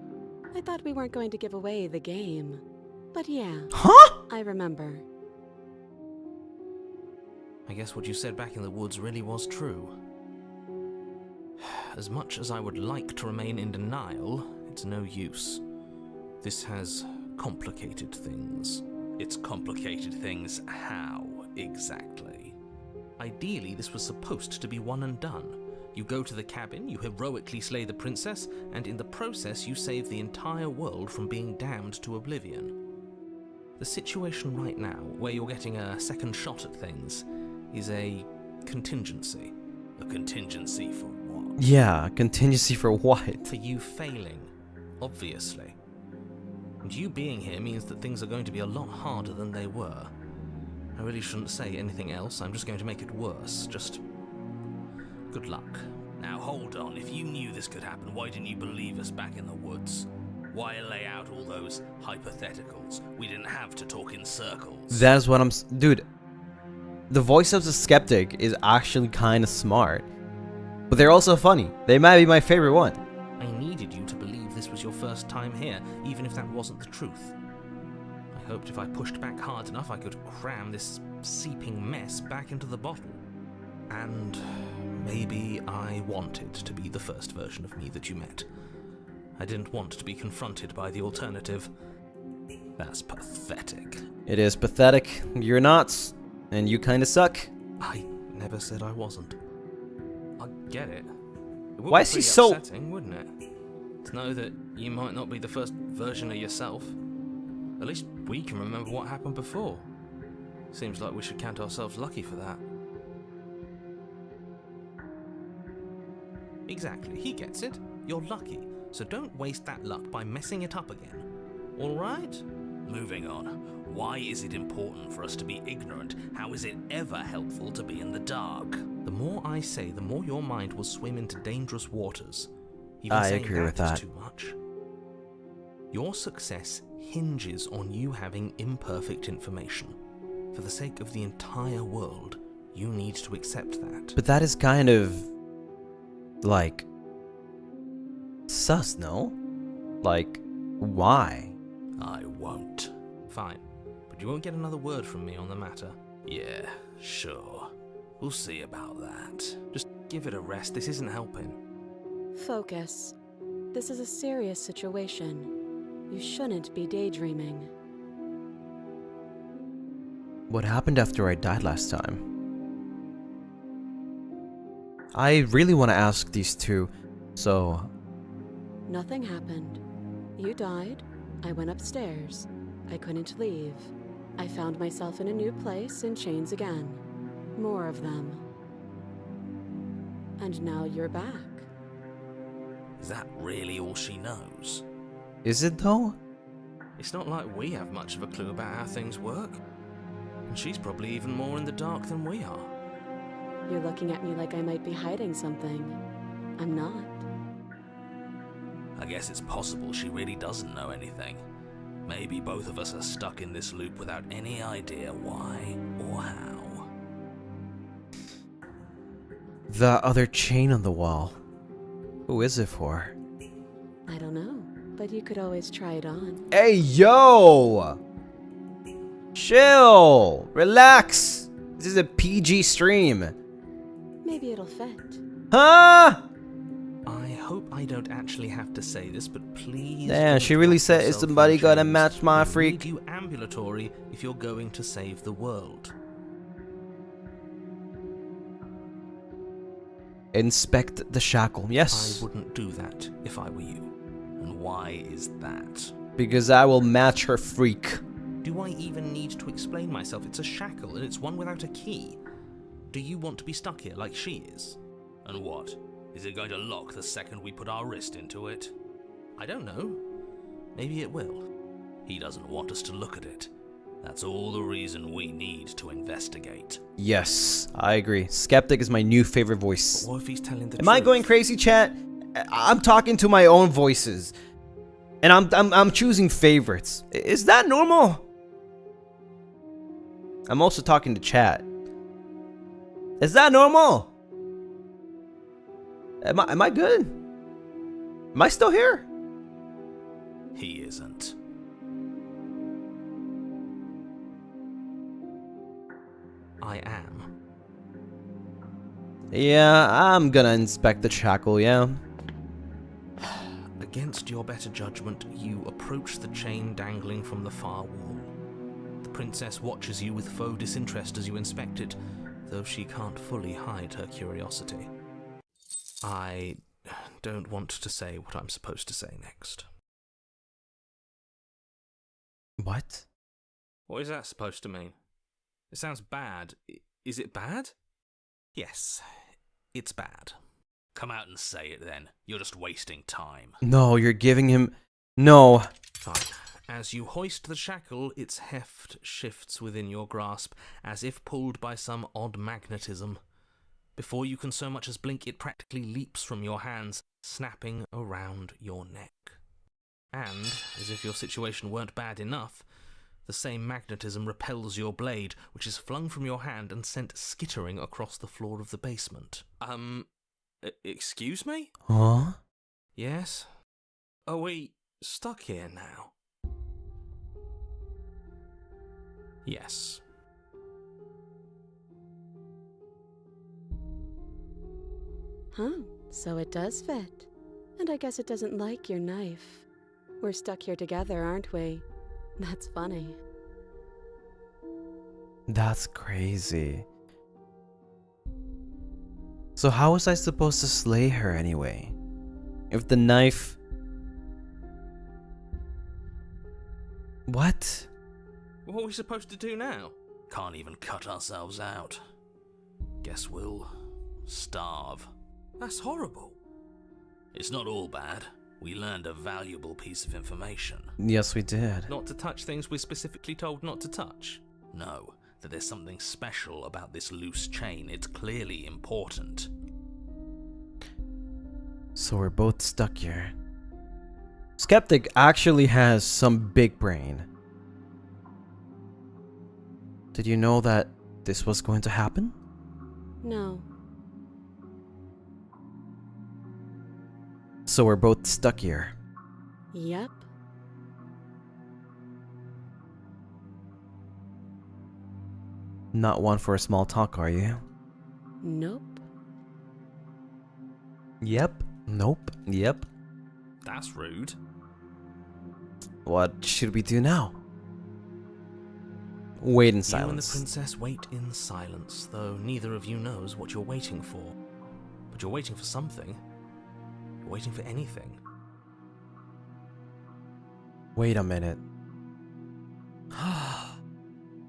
I thought we weren't going to give away the game. But yeah, Huh? I remember. I guess what you said back in the woods really was true. As much as I would like to remain in denial, it's no use. This has complicated things. It's complicated things how, exactly? Ideally, this was supposed to be one and done. You go to the cabin, you heroically slay the princess, and in the process you save the entire world from being damned to oblivion. The situation right now, where you're getting a second shot at things, is a contingency. A contingency for what? Yeah, contingency for what? For you failing, obviously. And you being here means that things are going to be a lot harder than they were. I really shouldn't say anything else, I'm just going to make it worse. Just good luck. Now hold on, if you knew this could happen, why didn't you believe us back in the woods? Why lay out all those hypotheticals? We didn't have to talk in circles. That is what dude, the voice of the skeptic is actually kind of smart. But they're also funny. They might be my favorite one. I needed you to believe this was your first time here, even if that wasn't the truth. I hoped if I pushed back hard enough I could cram this seeping mess back into the bottle. And maybe I wanted to be the first version of me that you met. I didn't want to be confronted by the alternative. That's pathetic. It is pathetic. You're nuts. And you kinda suck. I never said I wasn't. I get it. It would Why be is he pretty so... upsetting, wouldn't it? To know that you might not be the first version of yourself. At least we can remember what happened before. Seems like we should count ourselves lucky for that. Exactly, he gets it. You're lucky. So don't waste that luck by messing it up again. Alright? Moving on. Why is it important for us to be ignorant? How is it ever helpful to be in the dark? The more I say, the more your mind will swim into dangerous waters. Even I saying agree with that. is too much. Your success hinges on you having imperfect information. For the sake of the entire world, you need to accept that. But that is kind of... like... sus, no? Like, why? I won't. Fine. But you won't get another word from me on the matter. Yeah, sure. We'll see about that. Just give it a rest. This isn't helping. Focus. This is a serious situation. You shouldn't be daydreaming. What happened after I died last time? I really want to ask these two, so... Nothing happened. You died. I went upstairs. I couldn't leave. I found myself in a new place in chains again. More of them. And now you're back. Is that really all she knows? Is it though? It's not like we have much of a clue about how things work. And she's probably even more in the dark than we are. You're looking at me like I might be hiding something. I'm not. I guess it's possible she really doesn't know anything. Maybe both of us are stuck in this loop without any idea why or how. The other chain on the wall. Who is it for? I don't know, but you could always try it on. Hey, yo! Chill! Relax! This is a PG stream. Maybe it'll fit. Huh? I hope I don't actually have to say this, but please. Damn, don't she really lock said, is yourself somebody in gonna chains. match my We freak? need you ambulatory if you're going to save the world. Inspect the shackle. Yes. I wouldn't do that if I were you. And why is that? Because I will match her freak. Do I even need to explain myself? It's a shackle and it's one without a key. Do you want to be stuck here like she is? And what? Is it going to lock the second we put our wrist into it? I don't know. Maybe it will. He doesn't want us to look at it. That's all the reason we need to investigate. Yes, I agree. Skeptic is my new favorite voice. But what if he's telling the truth? Am I going crazy, chat? I'm talking to my own voices. And I'm choosing favorites. Is that normal? I'm also talking to chat. Is that normal? Am I good? Am I still here? He isn't. I am. Yeah, I'm gonna inspect the shackle, yeah. Against your better judgment, you approach the chain dangling from the far wall. The princess watches you with faux disinterest as you inspect it, though she can't fully hide her curiosity. I don't want to say what I'm supposed to say next. What? What is that supposed to mean? It sounds bad. Is it bad? Yes, it's bad. Come out and say it then. You're just wasting time. No, you're giving him... No. Fine. As you hoist the shackle, its heft shifts within your grasp, as if pulled by some odd magnetism. Before you can so much as blink, it practically leaps from your hands, snapping around your neck. And, as if your situation weren't bad enough, the same magnetism repels your blade, which is flung from your hand and sent skittering across the floor of the basement. Excuse me? Huh? Yes? Are we stuck here now? Yes. Huh, so it does fit. And I guess it doesn't like your knife. We're stuck here together, aren't we? That's funny. That's crazy. So how was I supposed to slay her anyway? If the knife... What? What are we supposed to do now? Can't even cut ourselves out. Guess we'll starve. That's horrible. It's not all bad. We learned a valuable piece of information. Yes, we did. Not to touch things we're specifically told not to touch. No, that there's something special about this loose chain. It's clearly important. So we're both stuck here. Skeptic actually has some big brain. Did you know that this was going to happen? No. So we're both stuck here. Yep. Not one for a small talk, are you? Nope. Yep. Nope. Yep. That's rude. What should we do now? Wait in You and the silence. princess wait in silence, though neither of you knows what you're waiting for. But you're waiting for something. You're waiting for anything. Wait a minute.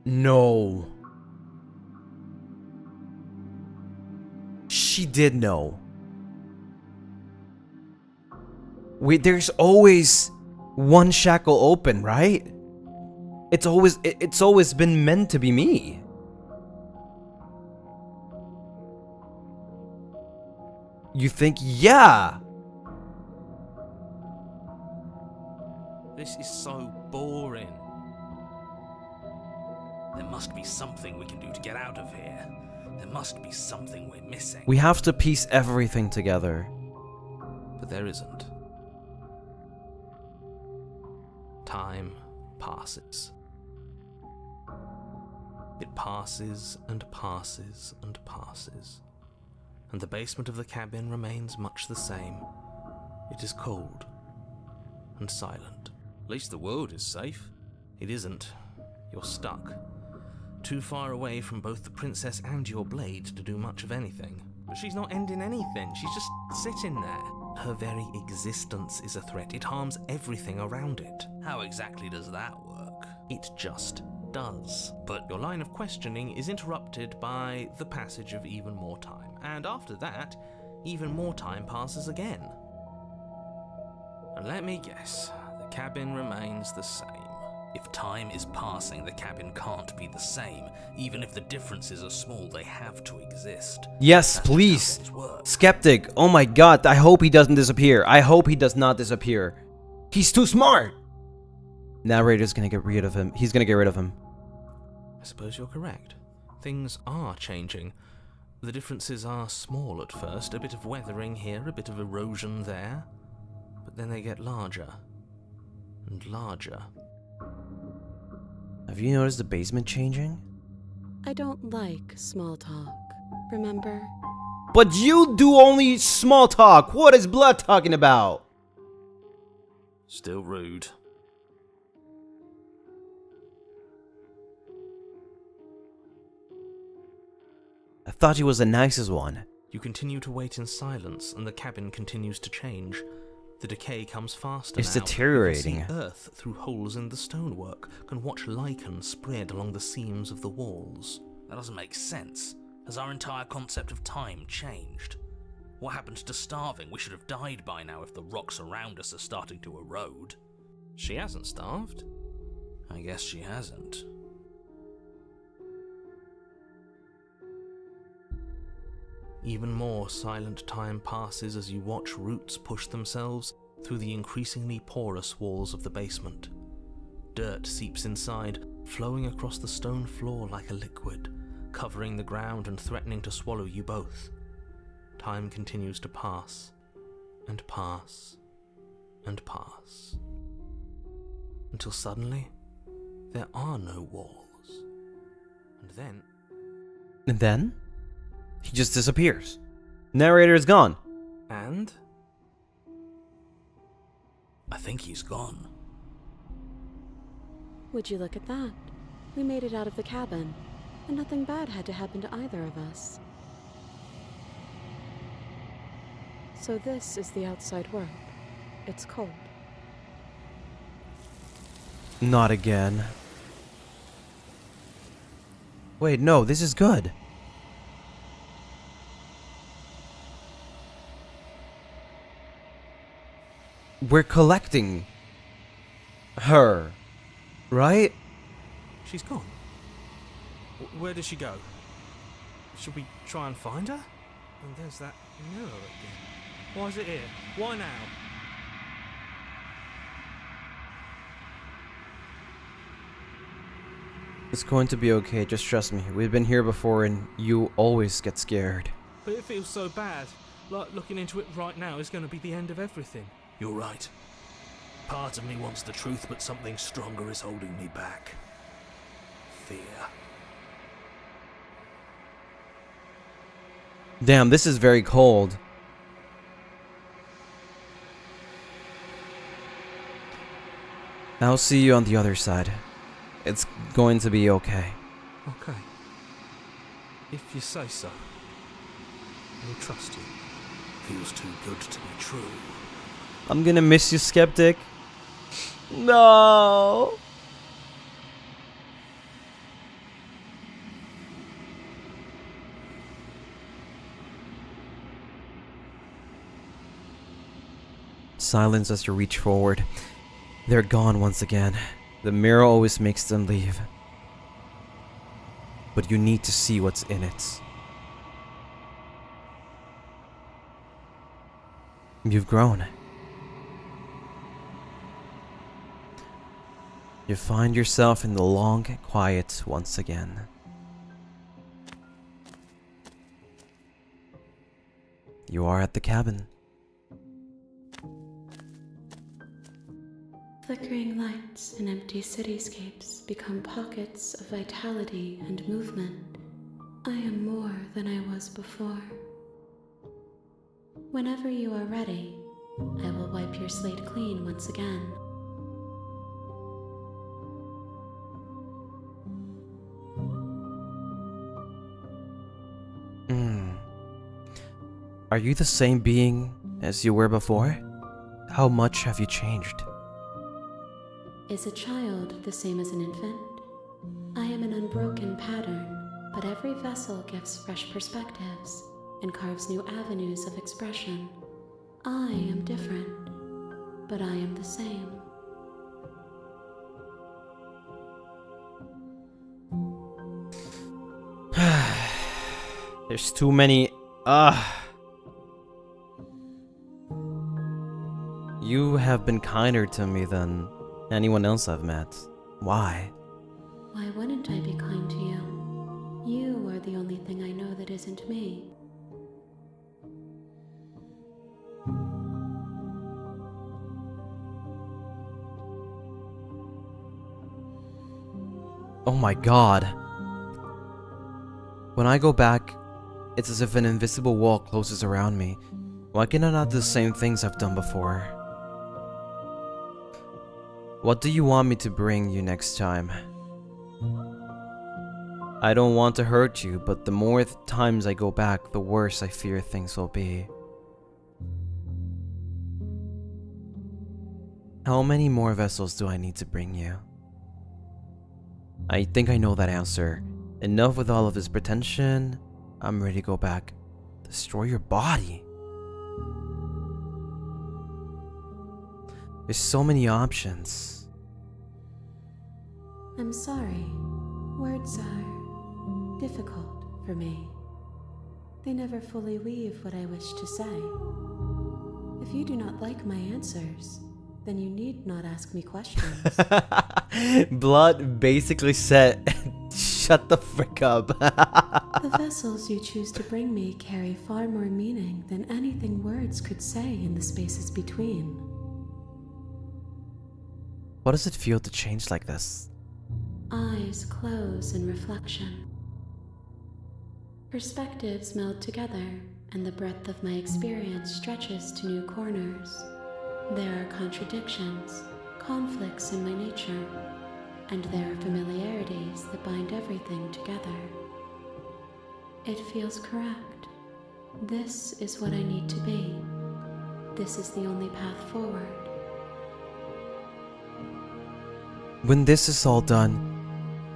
No. She did know. Wait, there's always one shackle open, right? It's always been meant to be me. You think, yeah. This is so boring. There must be something we can do to get out of here. There must be something we're missing. We have to piece everything together. But there isn't. Time passes. It passes and passes and passes. And the basement of the cabin remains much the same. It is cold and silent. At least the world is safe. It isn't. You're stuck. Too far away from both the princess and your blade to do much of anything. But she's not ending anything. She's just sitting there. Her very existence is a threat. It harms everything around it. How exactly does that work? It just does. But your line of questioning is interrupted by the passage of even more time. And after that, even more time passes again. And let me guess, the cabin remains the same. If time is passing, the cabin can't be the same. Even if the differences are small, they have to exist. Yes, That's please. how things work. Skeptic. Oh my god, I hope he doesn't disappear. I hope he does not disappear. He's too smart. Narrator's gonna get rid of him. He's gonna get rid of him. I suppose you're correct. Things are changing. The differences are small at first. A bit of weathering here, a bit of erosion there. But then they get larger and larger. Have you noticed the basement changing? I don't like small talk, remember? But you do only small talk. What is Blood talking about? Still rude. I thought he was the nicest one. You continue to wait in silence, and the cabin continues to change. The decay comes faster It's now. deteriorating. You can see earth through holes in the stonework, can watch lichen spread along the seams of the walls. That doesn't make sense. Has our entire concept of time changed? What happened to starving? We should have died by now if the rocks around us are starting to erode. She hasn't starved. I guess she hasn't. Even more silent time passes as you watch roots push themselves through the increasingly porous walls of the basement. Dirt seeps inside, flowing across the stone floor like a liquid, covering the ground and threatening to swallow you both. Time continues to pass, and pass, and pass. Until suddenly, there are no walls. And then? He just disappears. Narrator is gone. And I think he's gone. Would you look at that? We made it out of the cabin, and nothing bad had to happen to either of us. So this is the outside world. It's cold. Not again. Wait, no, this is good. We're collecting her, right? she's gone. Where did she go? Should we try and find her? And there's that mirror again. Why is it here? Why now? It's going to be okay, just trust me. We've been here before and you always get scared. But it feels so bad. Like looking into it right now is going to be the end of everything. You're right. Part of me wants the truth, but something stronger is holding me back. Fear. Damn, this is very cold. I'll see you on the other side. It's going to be okay. Okay. If you say so. I'll trust you. Feels too good to be true. I'm gonna miss you, Skeptic. No. Silence as you reach forward. They're gone once again. The mirror always makes them leave. But you need to see what's in it. You've grown. You find yourself in the long quiet once again. You are at the cabin. Flickering lights and empty cityscapes become pockets of vitality and movement. I am more than I was before. Whenever you are ready, I will wipe your slate clean once again. Are you the same being as you were before? How much have you changed? Is a child the same as an infant? I am an unbroken pattern, but every vessel gives fresh perspectives and carves new avenues of expression. I am different, but I am the same. There's too many. You have been kinder to me than anyone else I've met. Why? Why wouldn't I be kind to you? You are the only thing I know that isn't me. Oh my god. When I go back, it's as if an invisible wall closes around me. Why can I not do the same things I've done before? What do you want me to bring you next time? I don't want to hurt you, but the more times I go back, the worse I fear things will be. How many more vessels do I need to bring you? I think I know that answer. Enough with all of this pretension. I'm ready to go back. Destroy your body. There's so many options. I'm sorry. Words are difficult for me. They never fully weave what I wish to say. If you do not like my answers, then you need not ask me questions. Blood basically said, shut the frick up. The vessels you choose to bring me carry far more meaning than anything words could say in the spaces between. What does it feel to change like this? Eyes close in reflection. Perspectives meld together, and the breadth of my experience stretches to new corners. There are contradictions, conflicts in my nature, and there are familiarities that bind everything together. It feels correct. This is what I need to be. This is the only path forward. When this is all done,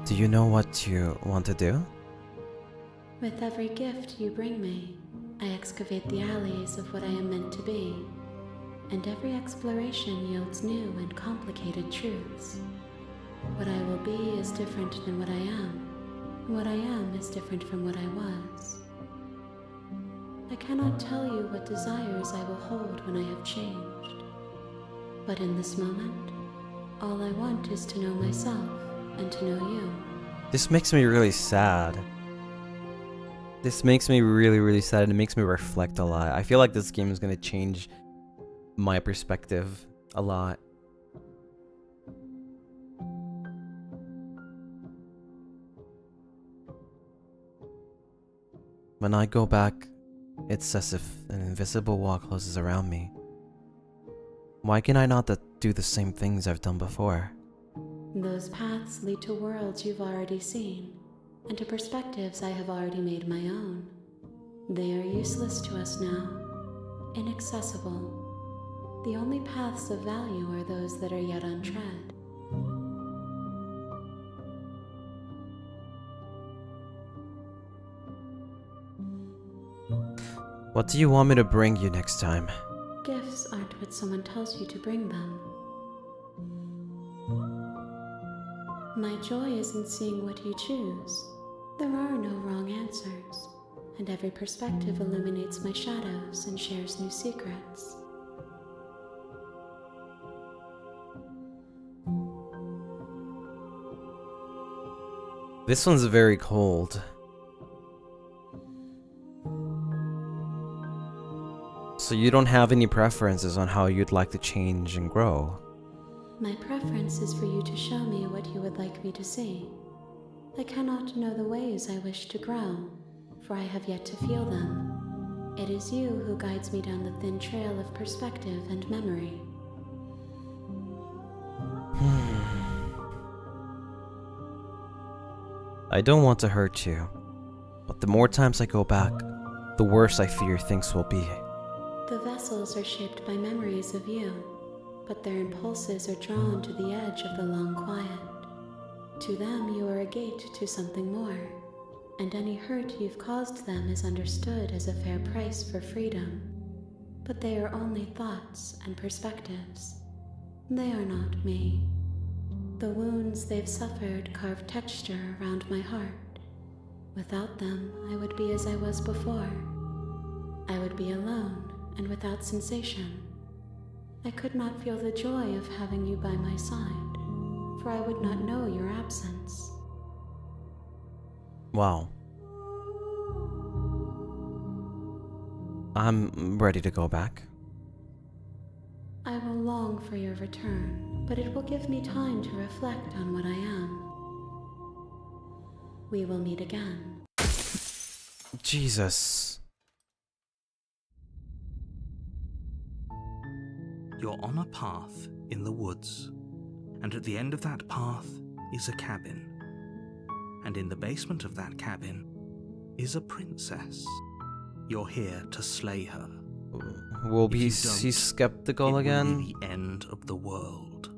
do you know what you want to do? With every gift you bring me, I excavate the alleys of what I am meant to be, and every exploration yields new and complicated truths. What I will be is different than what I am, and what I am is different from what I was. I cannot tell you what desires I will hold when I have changed, but in this moment, all I want is to know myself and to know you. This makes me really sad. This makes me really sad, and it makes me reflect a lot. I feel like this game is gonna change my perspective a lot. When I go back, it's as if an invisible wall closes around me. Why can I not do the same things I've done before? Those paths lead to worlds you've already seen, and to perspectives I have already made my own. They are useless to us now, inaccessible. The only paths of value are those that are yet untread. What do you want me to bring you next time? Gifts aren't what someone tells you to bring them. My joy is in seeing what you choose. There are no wrong answers, and every perspective illuminates my shadows and shares new secrets. This one's very cold. So you don't have any preferences on how you'd like to change and grow? My preference is for you to show me what you would like me to see. I cannot know the ways I wish to grow, for I have yet to feel them. It is you who guides me down the thin trail of perspective and memory. I don't want to hurt you, but the more times I go back, the worse I fear things will be. The vessels are shaped by memories of you, but their impulses are drawn to the edge of the long quiet. To them, you are a gate to something more, and any hurt you've caused them is understood as a fair price for freedom. But they are only thoughts and perspectives. They are not me. The wounds they've suffered carve texture around my heart. Without them, I would be as I was before. I would be alone and without sensation. I could not feel the joy of having you by my side, for I would not know your absence. Wow. I'm ready to go back. I will long for your return, but it will give me time to reflect on what I am. We will meet again. Jesus. You're on a path in the woods, and at the end of that path is a cabin. And in the basement of that cabin is a princess. You're here to slay her. Will If be you don't, he's skeptical it again? will be the end of the world.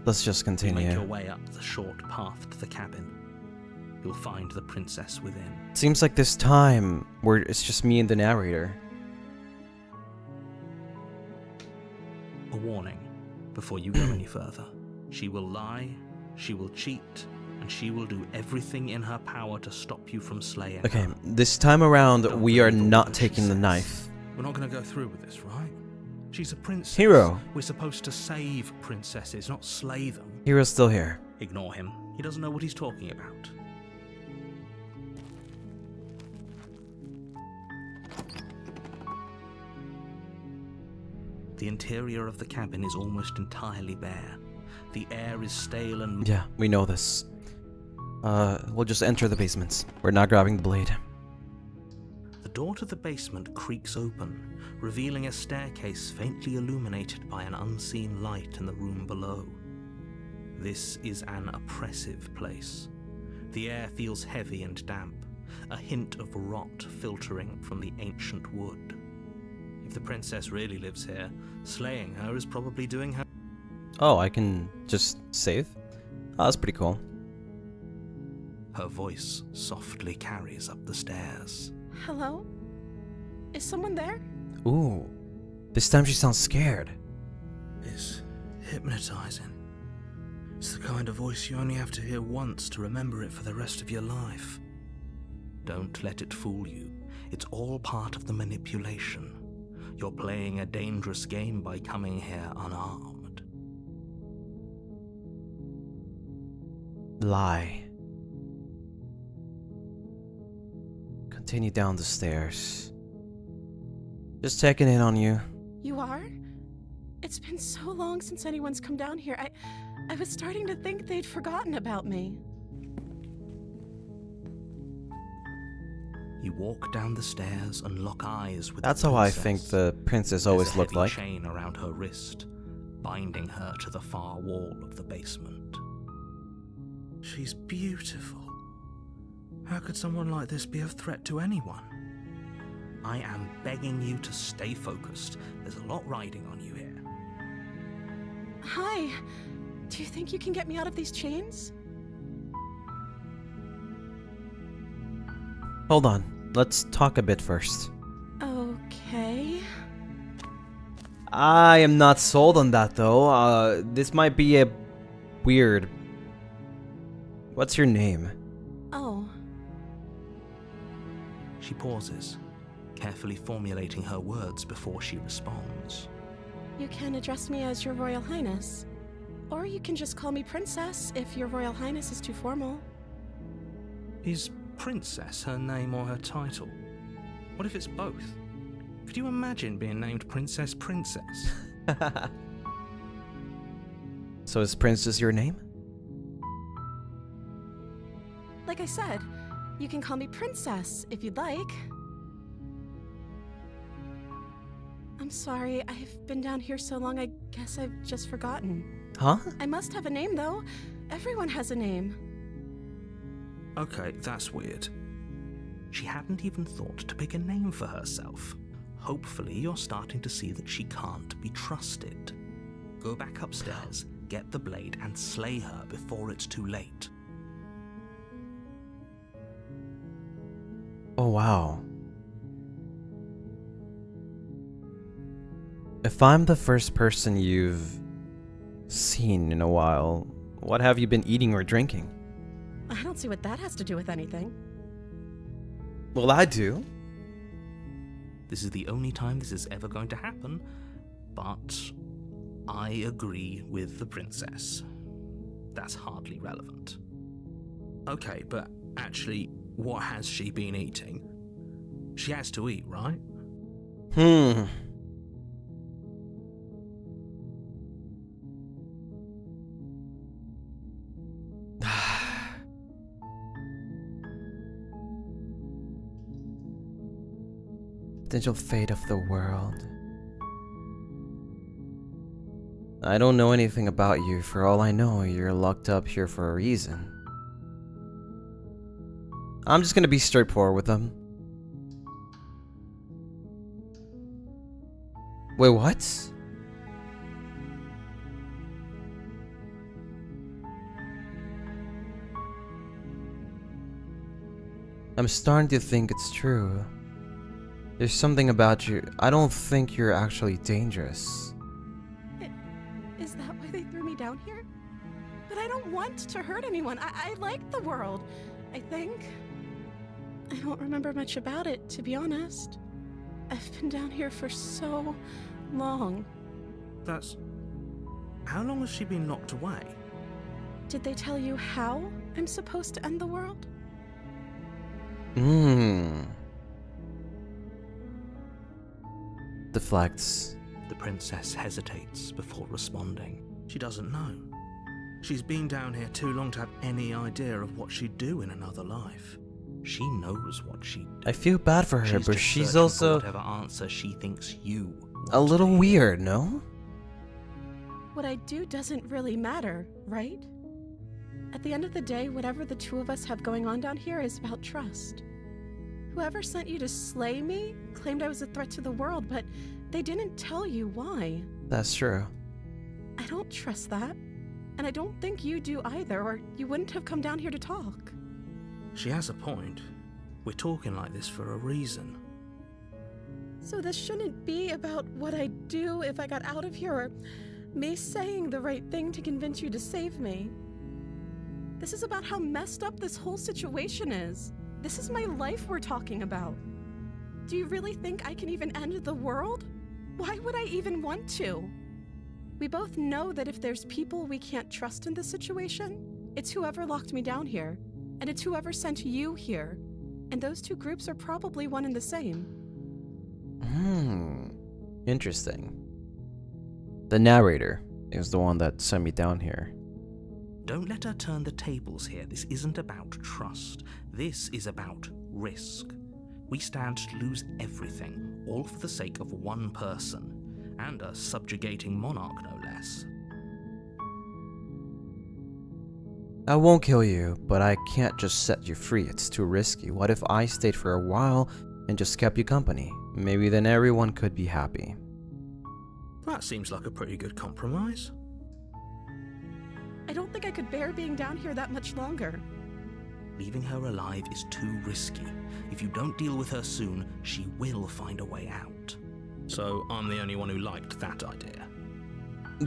Let's just You make your continue. way up the short path to the cabin. You'll find the princess within. Seems like this time where it's just me and the narrator. A warning before you go any further. She will lie, she will cheat, and she will do everything in her power to stop you from slaying Okay, her. this time around Don't we are believe all not that she taking the says. knife. We're not going to go through with this, right? She's a princess. Hero. We're supposed to save princesses, not slay them. Hero's still here. Ignore him. He doesn't know what he's talking about. The interior of the cabin is almost entirely bare. The air is stale and... Yeah, we know this. We'll just enter the basement. We're not grabbing the blade. The door to the basement creaks open, revealing a staircase faintly illuminated by an unseen light in the room below. This is an oppressive place. The air feels heavy and damp, a hint of rot filtering from the ancient wood. If the princess really lives here, slaying her is probably doing her... Oh, I can just save? Oh, that's pretty cool. Her voice softly carries up the stairs. Hello? Is someone there? Ooh. This time she sounds scared. It's hypnotizing. It's the kind of voice you only have to hear once to remember it for the rest of your life. Don't let it fool you. It's all part of the manipulation. You're playing a dangerous game by coming here unarmed. Lie. Continue down the stairs. Just checking in on you. You are? It's been so long since anyone's come down here. I was starting to think they'd forgotten about me. You walk down the stairs and lock eyes with That's the how I princess. think the princess There's always a looked heavy like. chain around her wrist, binding her to the far wall of the basement. She's beautiful. How could someone like this be a threat to anyone? I am begging you to stay focused. There's a lot riding on you here. Hi. Do you think you can get me out of these chains? Hold on. Let's talk a bit first. Okay. I am not sold on that though. This might be a weird... What's your name? Oh, She pauses, carefully formulating her words before she responds. you can address me as Your Royal Highness. Or you can just call me Princess if Your Royal Highness is too formal. Is Princess her name or her title? What if it's both? Could you imagine being named Princess Princess? So is Princess your name? Like I said, you can call me Princess if you'd like. I'm sorry, I've been down here so long, I guess I've just forgotten. Huh? I must have a name, though. Everyone has a name. Okay, that's weird. She hadn't even thought to pick a name for herself. Hopefully you're starting to see that she can't be trusted. Go back upstairs, get the blade, and slay her before it's too late. Oh, wow. If I'm the first person you've seen in a while, what have you been eating or drinking? I don't see what that has to do with anything. Well, I do. This is the only time this is ever going to happen, but I agree with the princess. That's hardly relevant. Okay, but actually, what has she been eating? She has to eat, right? Potential fate of the world. I don't know anything about you. For all I know, you're locked up here for a reason. I'm just gonna be straightforward with them. Wait, what? I'm starting to think it's true. There's something about you. I don't think you're actually dangerous. Is that why they threw me down here? But I don't want to hurt anyone. I like the world, I think. I don't remember much about it, to be honest. I've been down here for so long. That's... How long has she been locked away? Did they tell you how I'm supposed to end the world? Deflects. The princess hesitates before responding. She doesn't know. She's been down here too long to have any idea of what she'd do in another life. She knows what she'd do. I feel bad for her, but just she's searching for also whatever answer she thinks you want a little to hear. weird, no? What I do doesn't really matter, right? At the end of the day, whatever the two of us have going on down here is about trust. Whoever sent you to slay me claimed I was a threat to the world, but they didn't tell you why. That's true. I don't trust that. And I don't think you do either, or you wouldn't have come down here to talk. She has a point. We're talking like this for a reason. So this shouldn't be about what I'd do if I got out of here, or me saying the right thing to convince you to save me. This is about how messed up this whole situation is. This is my life we're talking about. Do you really think I can even end the world? Why would I even want to? We both know that if there's people we can't trust in this situation, it's whoever locked me down here, and it's whoever sent you here. And those two groups are probably one and the same. Interesting. The narrator is the one that sent me down here. Don't let her turn the tables here. This isn't about trust. This is about risk. We stand to lose everything, all for the sake of one person, and a subjugating monarch, no less. I won't kill you, but I can't just set you free. It's too risky. What if I stayed for a while and just kept you company? Maybe then everyone could be happy. That seems like a pretty good compromise. I don't think I could bear being down here that much longer. Leaving her alive is too risky. If you don't deal with her soon, she will find a way out. So I'm the only one who liked that idea.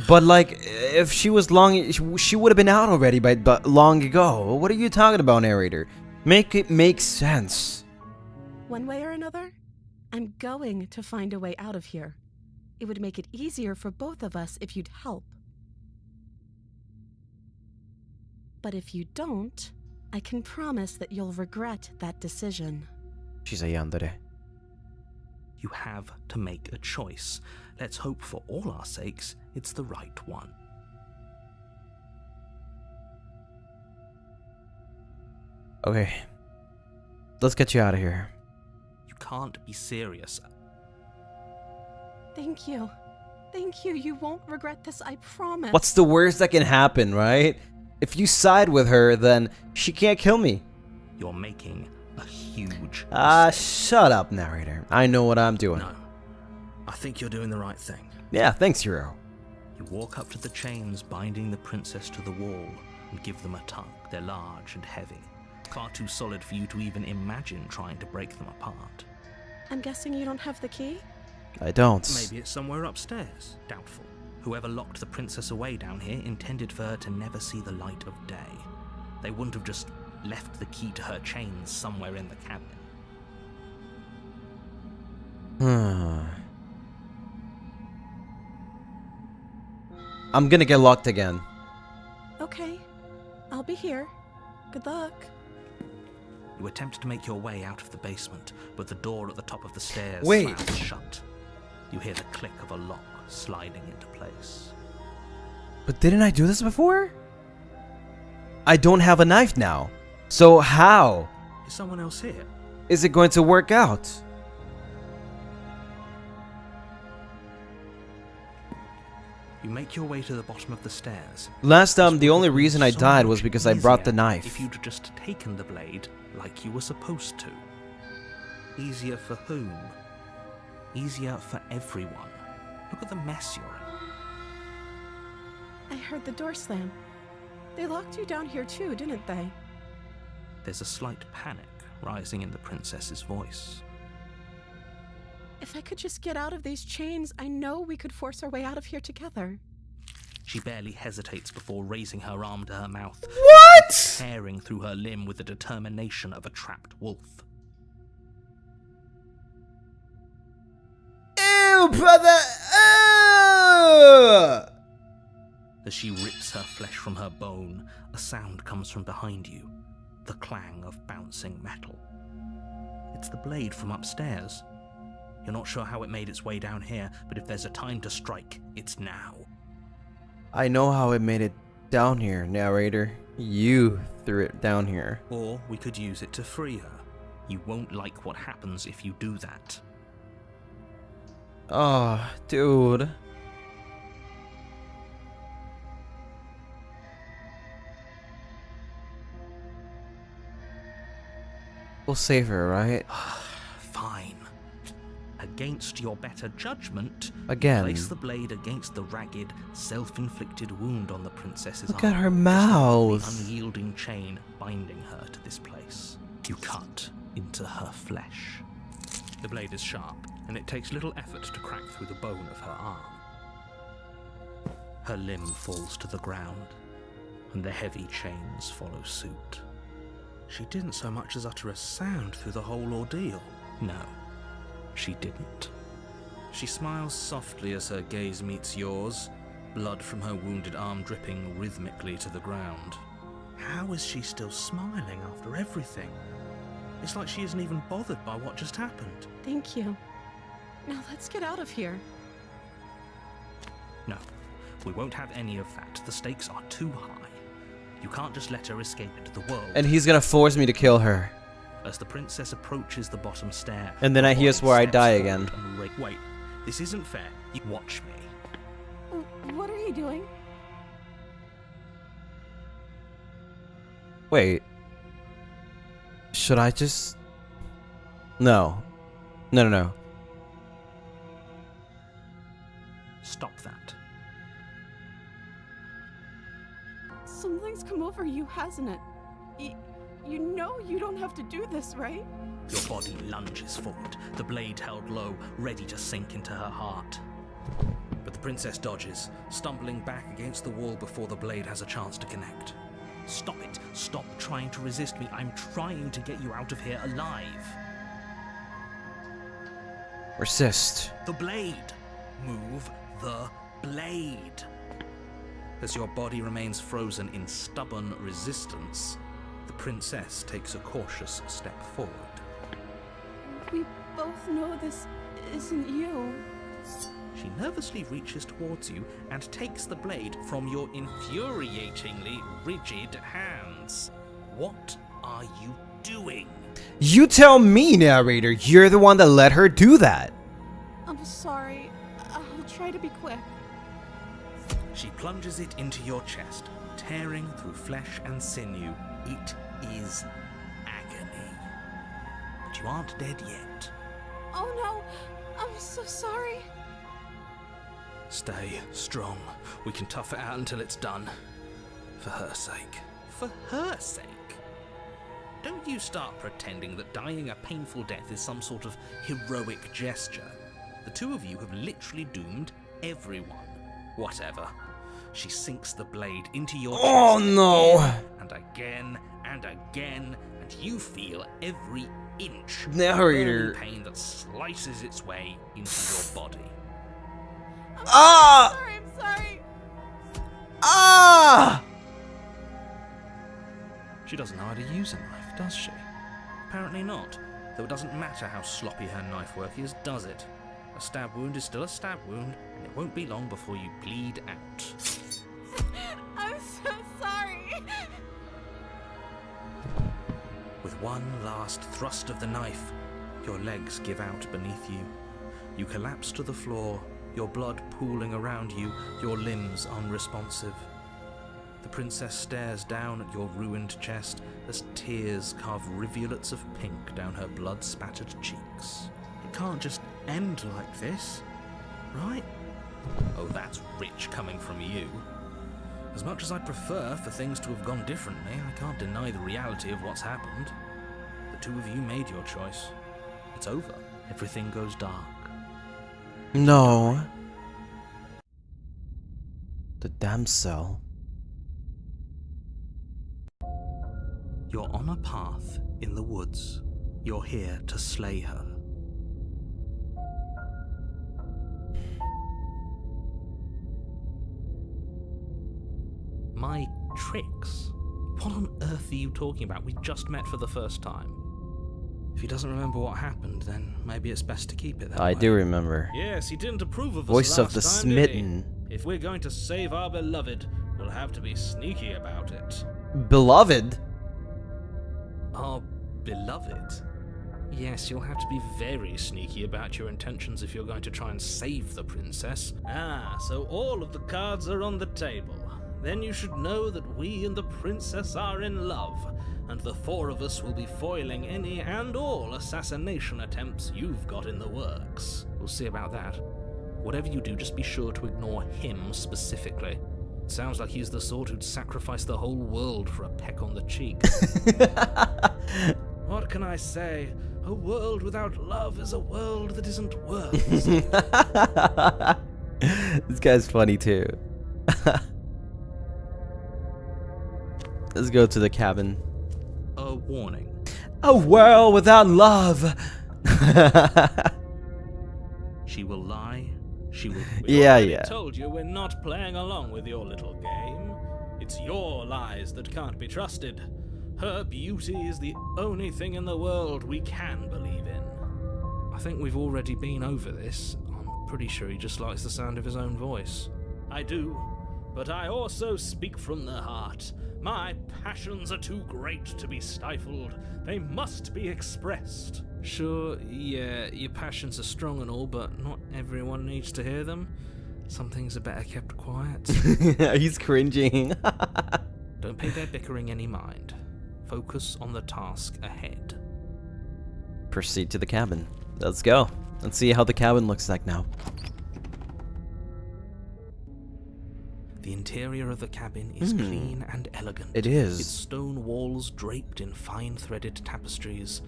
But like, if she was long, she would have been out already but long ago. What are you talking about, narrator? Make it make sense. One way or another, I'm going to find a way out of here. It would make it easier for both of us if you'd help. But if you don't, I can promise that you'll regret that decision. She's a yandere. You have to make a choice. Let's hope for all our sakes it's the right one. Okay. Let's get you out of here. You can't be serious. Thank you. Thank you. You won't regret this, I promise. What's the worst that can happen, right? If you side with her, then she can't kill me. You're making a huge Shut up, narrator. I know what I'm doing. No. I think you're doing the right thing. Yeah, thanks, hero. You walk up to the chains binding the princess to the wall and give them a tug. They're large and heavy. Far too solid for you to even imagine trying to break them apart. I'm guessing you don't have the key? I don't. Maybe it's somewhere upstairs. Doubtful. Whoever locked the princess away down here intended for her to never see the light of day. They wouldn't have just left the key to her chains somewhere in the cabinet. I'm gonna get locked again. Okay. I'll be here. Good luck. You attempt to make your way out of the basement, but the door at the top of the stairs Wait. slams shut. You hear the click of a lock sliding into place. But didn't I do this before? I don't have a knife now. So how Is someone else here? is it going to work out? You make your way to the bottom of the stairs. Last time, This the would only have been reason I so died was much because I brought the easier knife. If you'd just taken the blade like you were supposed to. Easier for whom? Easier for everyone. Look at the mess you're in. I heard the door slam. They locked you down here too, didn't they? There's a slight panic rising in the princess's voice. If I could just get out of these chains, I know we could force our way out of here together. She barely hesitates before raising her arm to her mouth. What? Tearing through her limb with the determination of a trapped wolf. Ew, brother! As she rips her flesh from her bone, a sound comes from behind you. The clang of bouncing metal. It's the blade from upstairs. You're not sure how it made its way down here, but if there's a time to strike, it's now. I know how it made it down here, narrator. You threw it down here. Or we could use it to free her. You won't like what happens if you do that. Oh, dude. We'll save her, right? Fine. Against your better judgment, Again. place the blade against the ragged, self-inflicted wound on the princess's Look arm. at her The mouth. unyielding chain binding her to this place. You cut into her flesh. The blade is sharp, and it takes little effort to crack through the bone of her arm. Her limb falls to the ground, and the heavy chains follow suit. She didn't so much as utter a sound through the whole ordeal. No, she didn't. She smiles softly as her gaze meets yours, blood from her wounded arm dripping rhythmically to the ground. How is she still smiling after everything? It's like she isn't even bothered by what just happened. Thank you. Now let's get out of here. No, we won't have any of that. The stakes are too high. You can't just let her escape into the world. And he's gonna force me to kill her. As the princess approaches the bottom stair, And then her here's body where I steps die forward again. and Wait, this isn't fair. You watch me. What are you doing? Wait. Should I just... No. No. Stop that. Something's come over you, hasn't it? You know you don't have to do this, right? Your body lunges forward, the blade held low, ready to sink into her heart. But the princess dodges, stumbling back against the wall before the blade has a chance to connect. Stop it. Stop trying to resist me. I'm trying to get you out of here alive. Resist. The blade. Move the blade. As your body remains frozen in stubborn resistance, the princess takes a cautious step forward. We both know this isn't you. She nervously reaches towards you and takes the blade from your infuriatingly rigid hands. What are you doing? You tell me, narrator. You're the one that let her do that. I'm sorry. I'll try to be quick. She plunges it into your chest, tearing through flesh and sinew. It is agony. But you aren't dead yet. Oh no, I'm so sorry. Stay strong. We can tough it out until it's done. For her sake. For her sake? Don't you start pretending that dying a painful death is some sort of heroic gesture. The two of you have literally doomed everyone. Whatever. She sinks the blade into your chest. Oh no! And again and again, and you feel every inch Narrator. of pain that slices its way into your body. Ah! I'm sorry. Ah! She doesn't know how to use a knife, does she? Apparently not. Though it doesn't matter how sloppy her knife work is, does it? A stab wound is still a stab wound, and it won't be long before you bleed out. I'm so sorry. With one last thrust of the knife, your legs give out beneath you. You collapse to the floor, your blood pooling around you, your limbs unresponsive. The princess stares down at your ruined chest as tears carve rivulets of pink down her blood-spattered cheeks. It can't just end like this, right? Oh, that's rich coming from you. As much as I'd prefer for things to have gone differently, I can't deny the reality of what's happened. The two of you made your choice. It's over. Everything goes dark. No. The damsel. You're on a path in the woods. You're here to slay her. My tricks? What on earth are you talking about? We just met for the first time. If he doesn't remember what happened, then maybe it's best to keep it that way. I do remember. Yes, he didn't approve of us Voice of last the time, did he? smitten. If we're going to save our beloved, we'll have to be sneaky about it. Beloved? Our beloved? Yes, you'll have to be very sneaky about your intentions if you're going to try and save the princess. Ah, so all of the cards are on the table. Then you should know that we and the princess are in love, and the four of us will be foiling any and all assassination attempts you've got in the works. We'll see about that. Whatever you do, just be sure to ignore him specifically. It sounds like he's the sort who'd sacrifice the whole world for a peck on the cheek. What can I say? A world without love is a world that isn't worth. This guy's funny too. Let's go to the cabin. A warning. A world without love. She will lie. She will. Yeah. Told you we're not playing along with your little game. It's your lies that can't be trusted. Her beauty is the only thing in the world we can believe in. I think we've already been over this. I'm pretty sure he just likes the sound of his own voice. I do, but I also speak from the heart. My passions are too great to be stifled. They must be expressed. Sure, yeah, your passions are strong and all, but not everyone needs to hear them. Some things are better kept quiet. He's cringing. Don't pay their bickering any mind. Focus on the task ahead. Proceed to the cabin. Let's go. Let's see how the cabin looks like now. The interior of the cabin is clean and elegant. It is. Its stone walls draped in fine threaded tapestries.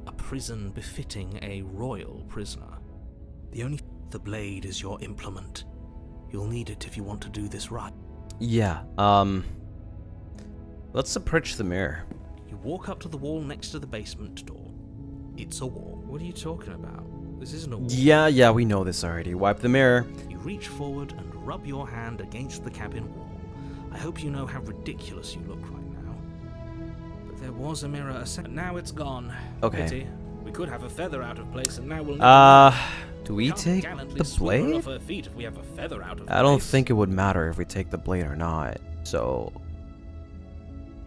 A prison befitting a royal prisoner. The blade is your implement. You'll need it if you want to do this right. Yeah, let's approach the mirror. walk up to the wall next to the basement door. It's a wall. What are you talking about? This isn't a wall. Yeah, we know this already. Wipe the mirror. You reach forward and rub your hand against the cabin wall. I hope you know how ridiculous you look right now. But there was a mirror a second. Now it's gone. Okay. Pity. We could have a feather out of place, and now we'll never do we can't take gallantly the sweep her blade? off her feet if we have a feather out of I don't place. think it would matter if we take the blade or not. So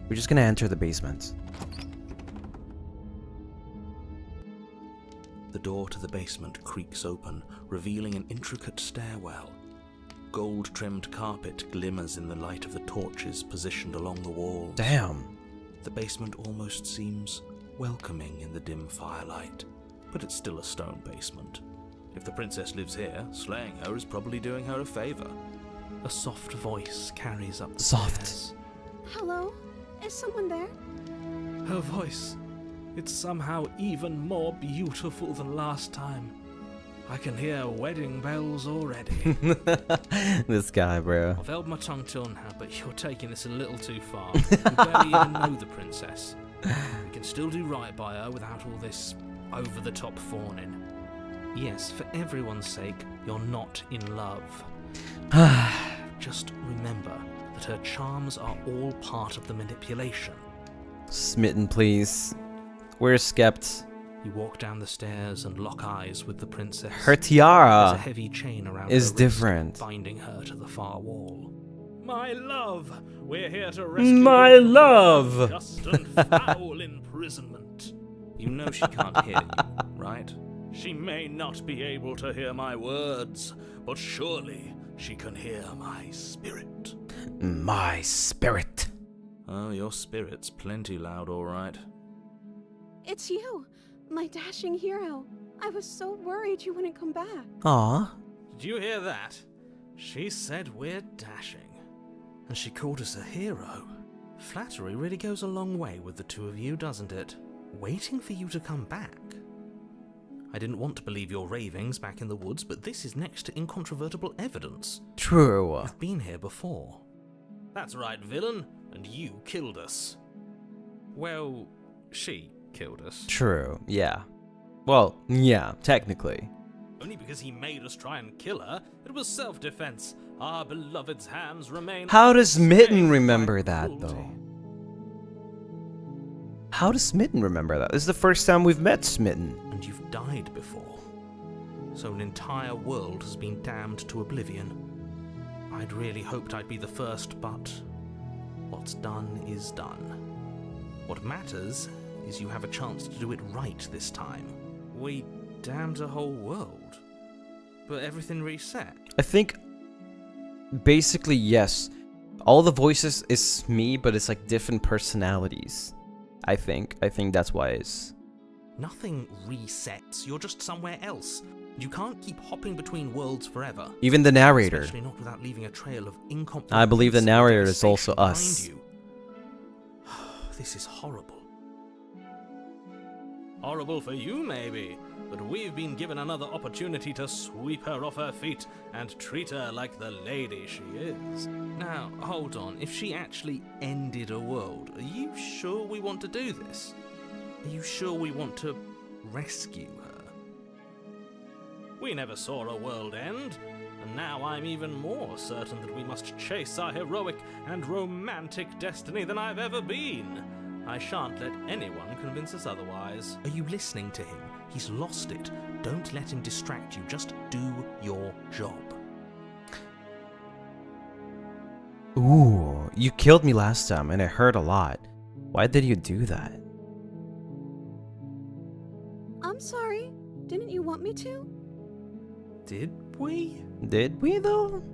we're just gonna enter the basement. The door to the basement creaks open, revealing an intricate stairwell. Gold-trimmed carpet glimmers in the light of the torches positioned along the walls. Damn. The basement almost seems welcoming in the dim firelight, but it's still a stone basement. If the princess lives here, slaying her is probably doing her a favor. A soft voice carries up the stairs. Hello? Is someone there? Her voice. It's somehow even more beautiful than last time. I can hear wedding bells already. This guy, bro. I've held my tongue till now, but you're taking this a little too far. You barely even know the princess. We can still do right by her without all this over-the-top fawning. Yes, for everyone's sake, you're not in love. Just remember that her charms are all part of the manipulation. Smitten, please. Where's Skept? You walk down the stairs and lock eyes with the princess. Her There's a tiara heavy chain around is her wrist, different. binding her to the far wall. My love, we're here to rescue My you from love. just and foul imprisonment. You know she can't hear you, right? She may not be able to hear my words, but surely she can hear my spirit. My spirit. Oh, your spirit's plenty loud, all right. It's you, my dashing hero. I was so worried you wouldn't come back. Aw. Did you hear that? She said we're dashing. And she called us a hero. Flattery really goes a long way with the two of you, doesn't it? Waiting for you to come back. I didn't want to believe your ravings back in the woods, but this is next to incontrovertible evidence. True. You've been here before. That's right, villain, and you killed us. Well, she killed us. True. Yeah. Well, yeah, technically. Only because he made us try and kill her. It was self-defense. Our beloved's hands remain. How does Smitten unstained remember by that, cruelty. though? How does Smitten remember that? This is the first time we've met Smitten. And you've died before. So an entire world has been damned to oblivion. I'd really hoped I'd be the first, but what's done is done. What matters is you have a chance to do it right this time. We damned a whole world, but everything reset. I think, basically, yes. All the voices is me, but it's like different personalities. I think that's why it's... Nothing resets, you're just somewhere else. You can't keep hopping between worlds forever. Even the narrator. Especially not without leaving a trail of incomprehensible I believe the narrator is devastation also behind us. you. This is horrible. Horrible for you, maybe, but we've been given another opportunity to sweep her off her feet and treat her like the lady she is. Now, hold on. If she actually ended a world, are you sure we want to do this? Are you sure we want to rescue her? We never saw a world end, and now I'm even more certain that we must chase our heroic and romantic destiny than I've ever been. I shan't let anyone convince us otherwise. Are you listening to him? He's lost it. Don't let him distract you. Just do your job. Ooh, you killed me last time and it hurt a lot. Why did you do that? I'm sorry. Didn't you want me to? Did we? Did we though?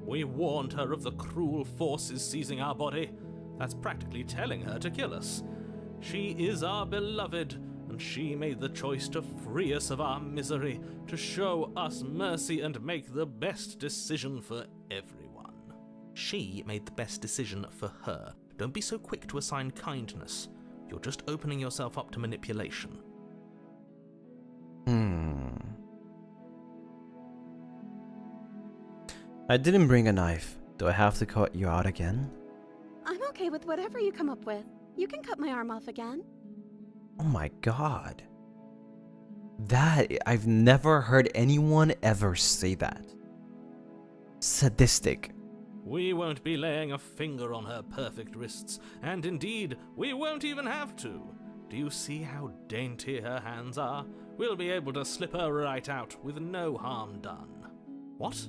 We warned her of the cruel forces seizing our body. That's practically telling her to kill us. She is our beloved, and she made the choice to free us of our misery, to show us mercy and make the best decision for everyone. She made the best decision for her. Don't be so quick to assign kindness. You're just opening yourself up to manipulation. I didn't bring a knife. Do I have to cut you out again? I'm okay with whatever you come up with. You can cut my arm off again. Oh my god. I've never heard anyone ever say that. Sadistic. We won't be laying a finger on her perfect wrists, and indeed, we won't even have to. Do you see how dainty her hands are? We'll be able to slip her right out with no harm done. What?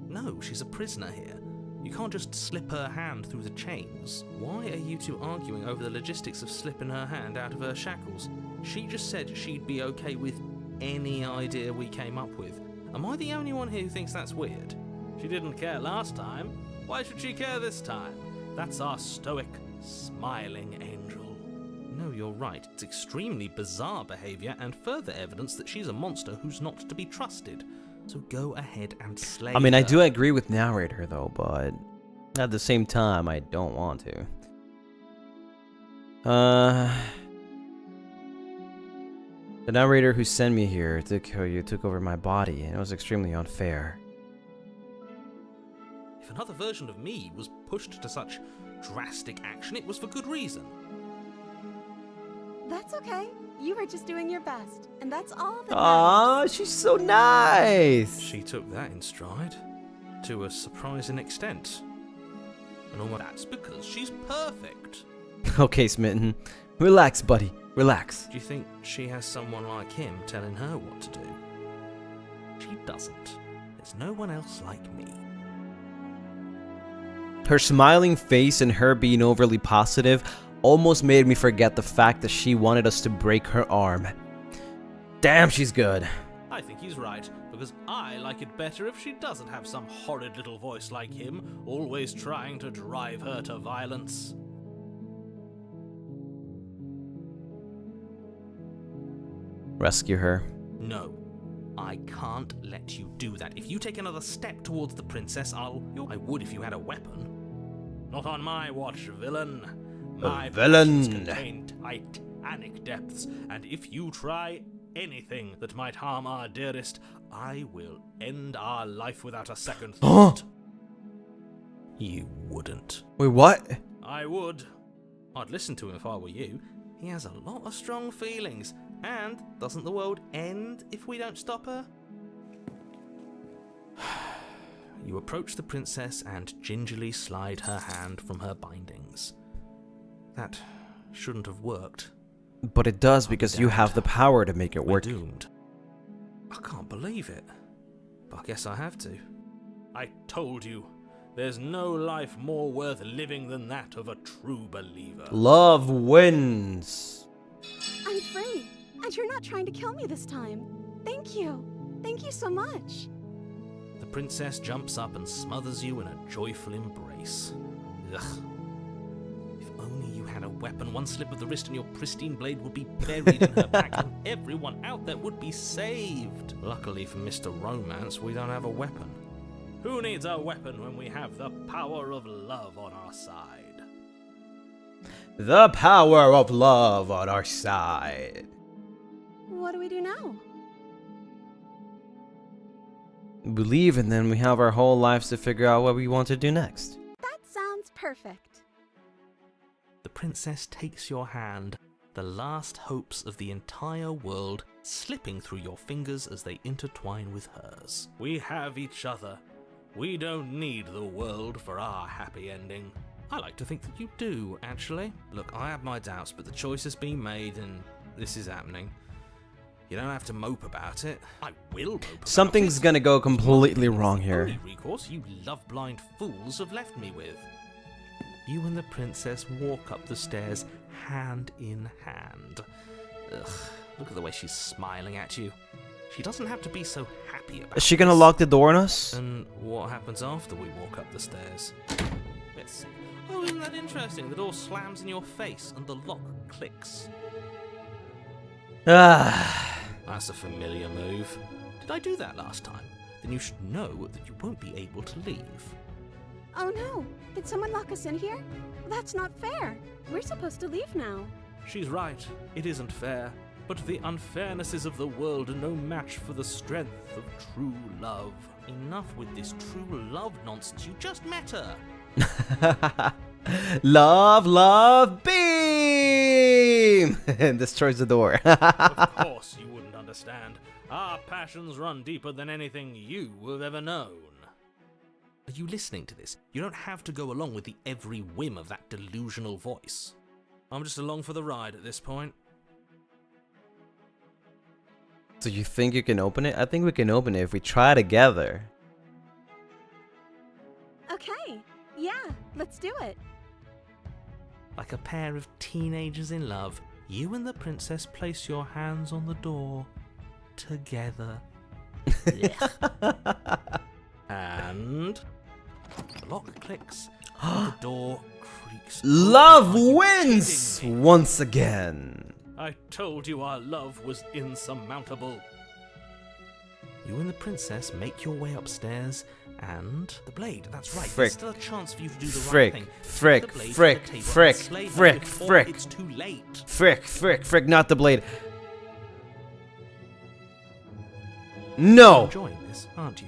No, she's a prisoner here. You can't just slip her hand through the chains. Why are you two arguing over the logistics of slipping her hand out of her shackles? She just said she'd be okay with any idea we came up with. Am I the only one here who thinks that's weird? She didn't care last time. Why should she care this time? That's our stoic, smiling angel. No, you're right. It's extremely bizarre behavior and further evidence that she's a monster who's not to be trusted. So go ahead and slay I mean, I her. do agree with narrator though, but at the same time, I don't want to. The narrator who sent me here to kill you took over my body, and it was extremely unfair. If another version of me was pushed to such drastic action, it was for good reason. That's okay. You were just doing your best, and that's all that Aw, she's so nice! She took that in stride, to a surprising extent. And all that's because she's perfect. Okay, Smitten. Relax, buddy. Relax. Do you think she has someone like him telling her what to do? She doesn't. There's no one else like me. Her smiling face and her being overly positive almost made me forget the fact that she wanted us to break her arm. Damn, she's good. I think he's right, because I like it better if she doesn't have some horrid little voice like him, always trying to drive her to violence. Rescue her. No, I can't let you do that. If you take another step towards the princess, I would if you had a weapon. Not on my watch, villain. My villain. potions contain titanic depths, and if you try anything that might harm our dearest, I will end our life without a second thought. You wouldn't. Wait, what? I would. I'd listen to him if I were you. He has a lot of strong feelings. And doesn't the world end if we don't stop her? You approach the princess and gingerly slide her hand from her bindings. That shouldn't have worked. But it does because you have the power to make it We're work. doomed. I can't believe it. But I guess I have to. I told you. There's no life more worth living than that of a true believer. Love wins. I'm free, and you're not trying to kill me this time. Thank you. Thank you so much. The princess jumps up and smothers you in a joyful embrace. Ugh. If only you had a weapon, one slip of the wrist and your pristine blade would be buried in her back, and everyone out there would be saved. Luckily for Mr. Romance, we don't have a weapon. Who needs a weapon when we have the power of love on our side? The power of love on our side. What do we do now? Believe, and then we have our whole lives to figure out what we want to do next. That sounds perfect. The princess takes your hand, the last hopes of the entire world slipping through your fingers as they intertwine with hers. We have each other. We don't need the world for our happy ending. I like to think that you do, actually. Look, I have my doubts, but the choice has been made and this is happening. You don't have to mope about it. I will mope about Something's it. gonna go completely wrong It's the here. only recourse you love-blind fools have left me with. You and the princess walk up the stairs hand in hand. Ugh, look at the way she's smiling at you. She doesn't have to be so happy about Is she gonna this. lock the door on us? And what happens after we walk up the stairs? Let's see. Oh, isn't that interesting? The door slams in your face and the lock clicks. Ah. That's a familiar move. Did I do that last time? Then you should know that you won't be able to leave. Oh no! Did someone lock us in here? That's not fair. We're supposed to leave now. She's right. It isn't fair. But the unfairnesses of the world are no match for the strength of true love. Enough with this true love nonsense. You just met her. Love, love, be. and destroys the door. Of course you wouldn't understand. Our passions run deeper than anything you have ever known. Are you listening to this? You don't have to go along with the every whim of that delusional voice. I'm just along for the ride at this point. So you think you can open it? I think we can open it if we try together. Okay, yeah, let's do it. Like a pair of teenagers in love, you and the princess place your hands on the door together. And the lock clicks, and the door creaks. Love Are you wins kidding me? once again. I told you our love was insurmountable. You and the princess make your way upstairs, and the blade, that's right, Frick. there's still a chance for you to do the Frick. right thing. Frick. Take the blade Frick. from the table Frick. and slay her Frick. before Frick. It's too late. Frick, not the blade. No! Enjoying this, aren't you?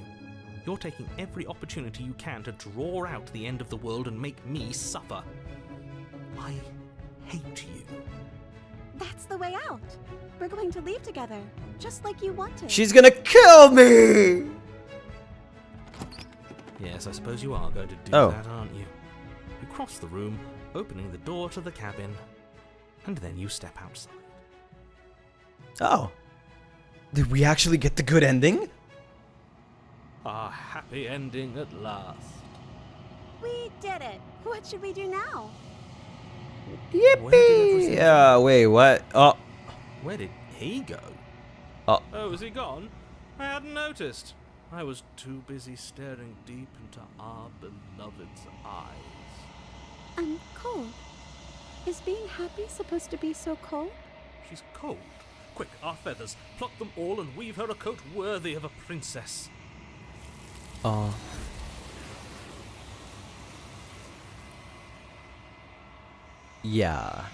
You're taking every opportunity you can to draw out the end of the world and make me suffer. I hate you. That's the way out. We're going to leave together, just like you wanted. She's gonna kill me! Yes, I suppose you are going to do Oh. that, aren't you? You cross the room, opening the door to the cabin, and then you step outside. Oh. Did we actually get the good ending? A happy ending at last. We did it. What should we do now? Where did everything Yeah, wait, what? Oh. Where did he go? Oh. Oh, is he gone? I hadn't noticed. I was too busy staring deep into our beloved's eyes. I'm cold. Is being happy supposed to be so cold? She's cold. Quick, our feathers. Pluck them all and weave her a coat worthy of a princess. Yeah.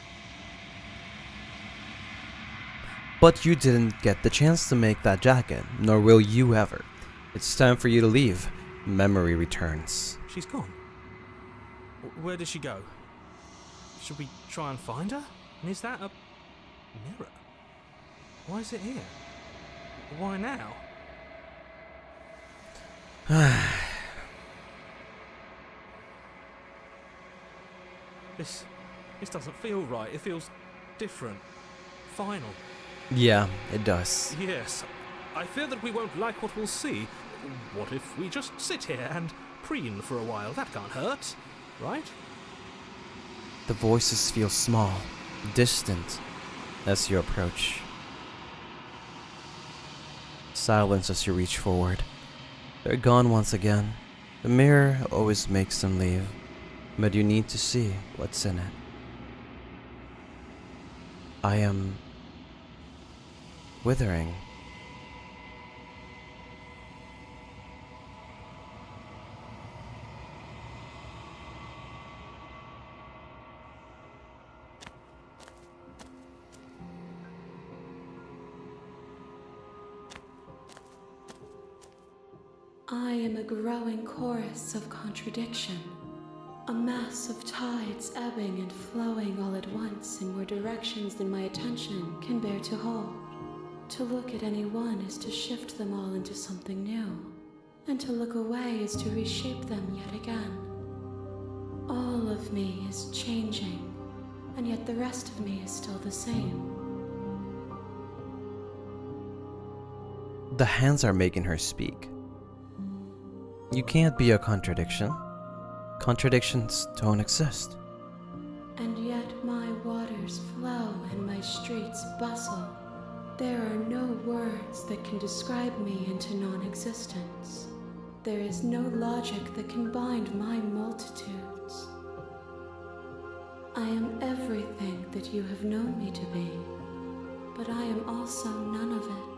But you didn't get the chance to make that jacket, nor will you ever. It's time for you to leave. Memory returns. She's gone. Where did she go? Should we try and find her? And is that a mirror? Why is it here? Why now? This doesn't feel right. It feels different. Final. Yeah, it does. Yes. I fear that we won't like what we'll see. What if we just sit here and preen for a while? That can't hurt, right? The voices feel small, distant, as you approach. Silence as you reach forward. They're gone once again. The mirror always makes them leave, but you need to see what's in it. I am withering. I am a growing chorus of contradiction, a mass of tides ebbing and flowing all at once in more directions than my attention can bear to hold. To look at any one is to shift them all into something new, and to look away is to reshape them yet again. All of me is changing, and yet the rest of me is still the same. The hands are making her speak. You can't be a contradiction. Contradictions don't exist. And yet my waters flow and my streets bustle. There are no words that can describe me into non-existence. There is no logic that can bind my multitudes. I am everything that you have known me to be, but I am also none of it.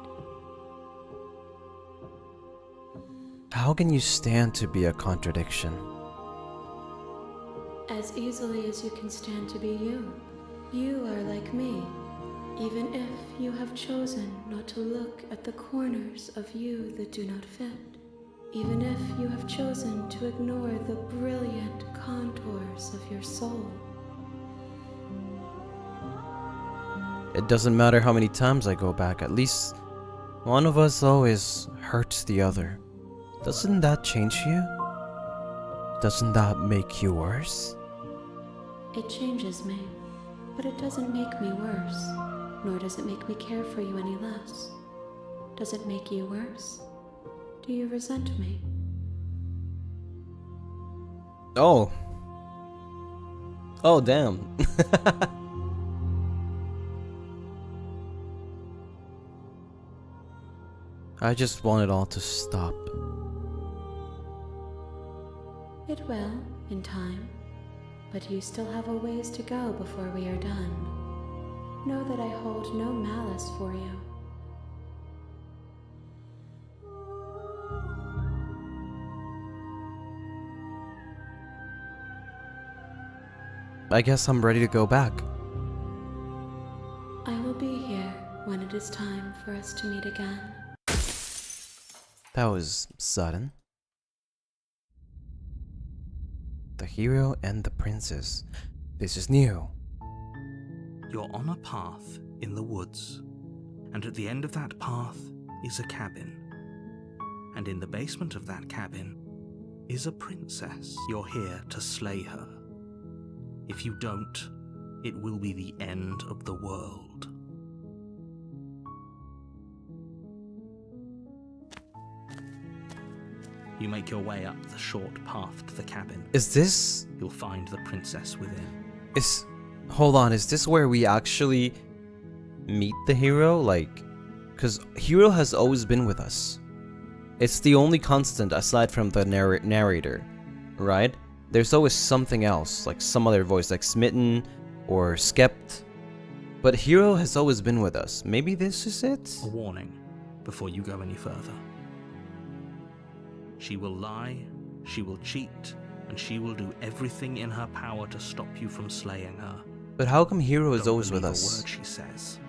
How can you stand to be a contradiction? As easily as you can stand to be you. You are like me, even if you have chosen not to look at the corners of you that do not fit. Even if you have chosen to ignore the brilliant contours of your soul. It doesn't matter how many times I go back, at least one of us always hurts the other. Doesn't that change you? Doesn't that make you worse? It changes me, but it doesn't make me worse, nor does it make me care for you any less. Does it make you worse? Do you resent me? Oh. Oh, damn. I just want it all to stop. It will, in time. But you still have a ways to go before we are done. Know that I hold no malice for you. I guess I'm ready to go back. I will be here when it is time for us to meet again. That was sudden. The hero and the princess. This is new. You're on a path in the woods, and at the end of that path is a cabin. And in the basement of that cabin is a princess. You're here to slay her. If you don't, it will be the end of the world. You make your way up the short path to the cabin. Is this... You'll find the princess within. Hold on, is this where we actually meet the hero? Like, because hero has always been with us. It's the only constant aside from the narrator, right? There's always something else, like some other voice, like Smitten or Skept. But hero has always been with us. Maybe this is it? A warning before you go any further. She will lie, she will cheat, and she will do everything in her power to stop you from slaying her. But how come hero is Don't always with believe us? A word she says.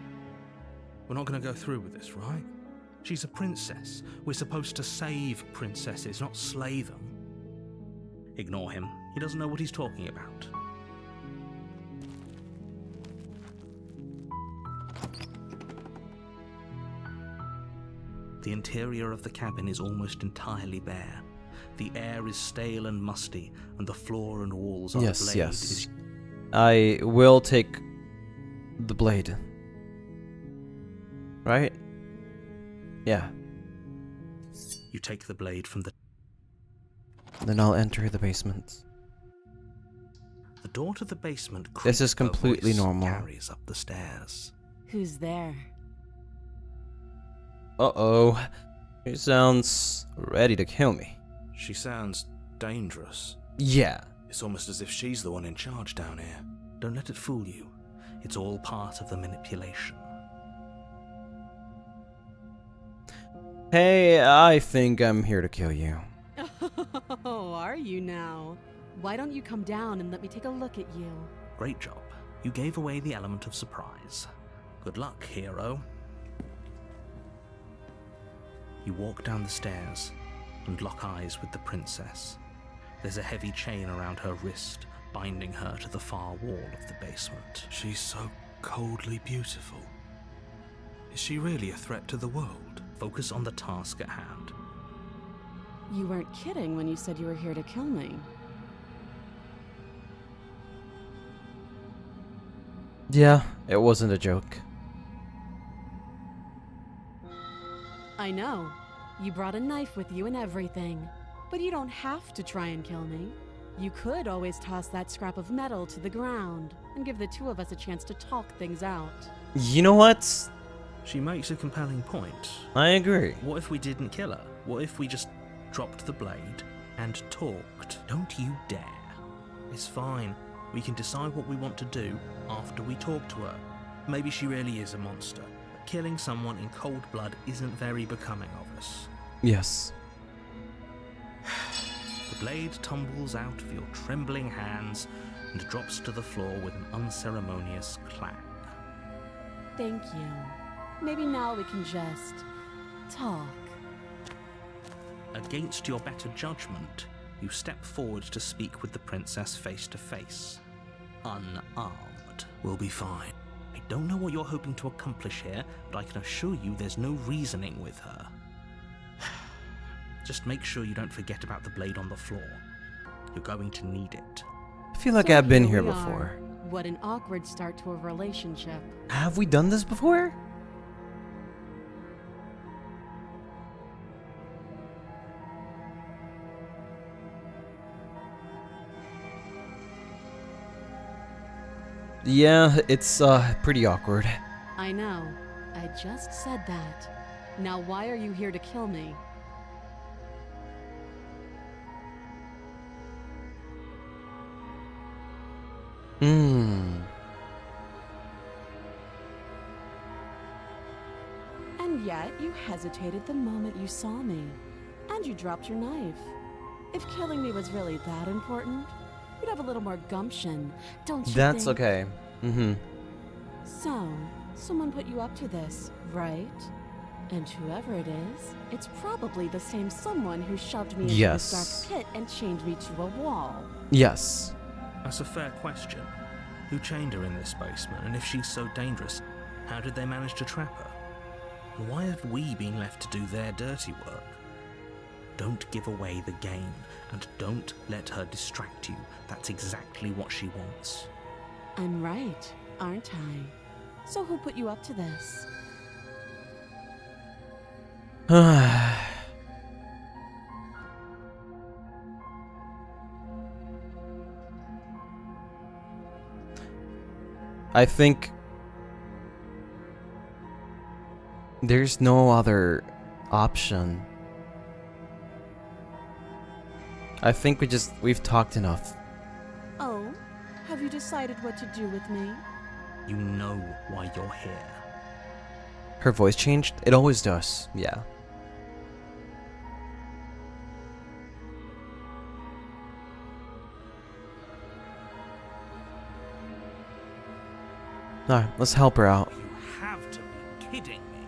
We're not going to go through with this, right? She's a princess. We're supposed to save princesses, not slay them. Ignore him. He doesn't know what he's talking about. The interior of the cabin is almost entirely bare. The air is stale and musty, and the floor and walls are Yes, blade. yes. I will take the blade. Right? Yeah. You take the blade from the... Then I'll enter the basement. The door to the basement This is creaks, her completely voice normal. carries up the stairs. Who's there? Uh-oh. She sounds ready to kill me. She sounds dangerous. Yeah. It's almost as if she's the one in charge down here. Don't let it fool you. It's all part of the manipulation. Hey, I think I'm here to kill you. Oh, are you now? Why don't you come down and let me take a look at you? Great job. You gave away the element of surprise. Good luck, hero. You walk down the stairs and lock eyes with the princess. There's a heavy chain around her wrist, binding her to the far wall of the basement. She's so coldly beautiful. Is she really a threat to the world? Focus on the task at hand. You weren't kidding when you said you were here to kill me. Yeah, it wasn't a joke. I know. You brought a knife with you and everything. But you don't have to try and kill me. You could always toss that scrap of metal to the ground and give the two of us a chance to talk things out. You know what? She makes a compelling point. I agree. What if we didn't kill her? What if we just dropped the blade and talked? Don't you dare. It's fine. We can decide what we want to do after we talk to her. Maybe she really is a monster. But killing someone in cold blood isn't very becoming of us. Yes. The blade tumbles out of your trembling hands and drops to the floor with an unceremonious clang. Thank you. Maybe now we can just talk. Against your better judgment, you step forward to speak with the princess face to face. Unarmed. We'll be fine. I don't know what you're hoping to accomplish here, but I can assure you there's no reasoning with her. Just make sure you don't forget about the blade on the floor. You're going to need it. I feel like So I've been here here we before. are. What an awkward start to a relationship. Have we done this before? Yeah, it's pretty awkward. I know. I just said that. Now why are you here to kill me? And yet you hesitated the moment you saw me. And you dropped your knife. If killing me was really that important, you'd have a little more gumption, don't you That's think? okay. So, someone put you up to this, right? And whoever it is, it's probably the same someone who shoved me into Yes. this dark pit and chained me to a wall. Yes. That's a fair question. Who chained her in this basement, and if she's so dangerous, how did they manage to trap her? And why have we been left to do their dirty work? Don't give away the game, and don't let her distract you. That's exactly what she wants. I'm right, aren't I? So who put you up to this? I think there's no other option. I think we've talked enough. Oh, have you decided what to do with me? You know why you're here. Her voice changed? It always does. Yeah. Alright, let's help her out. You have to be kidding me.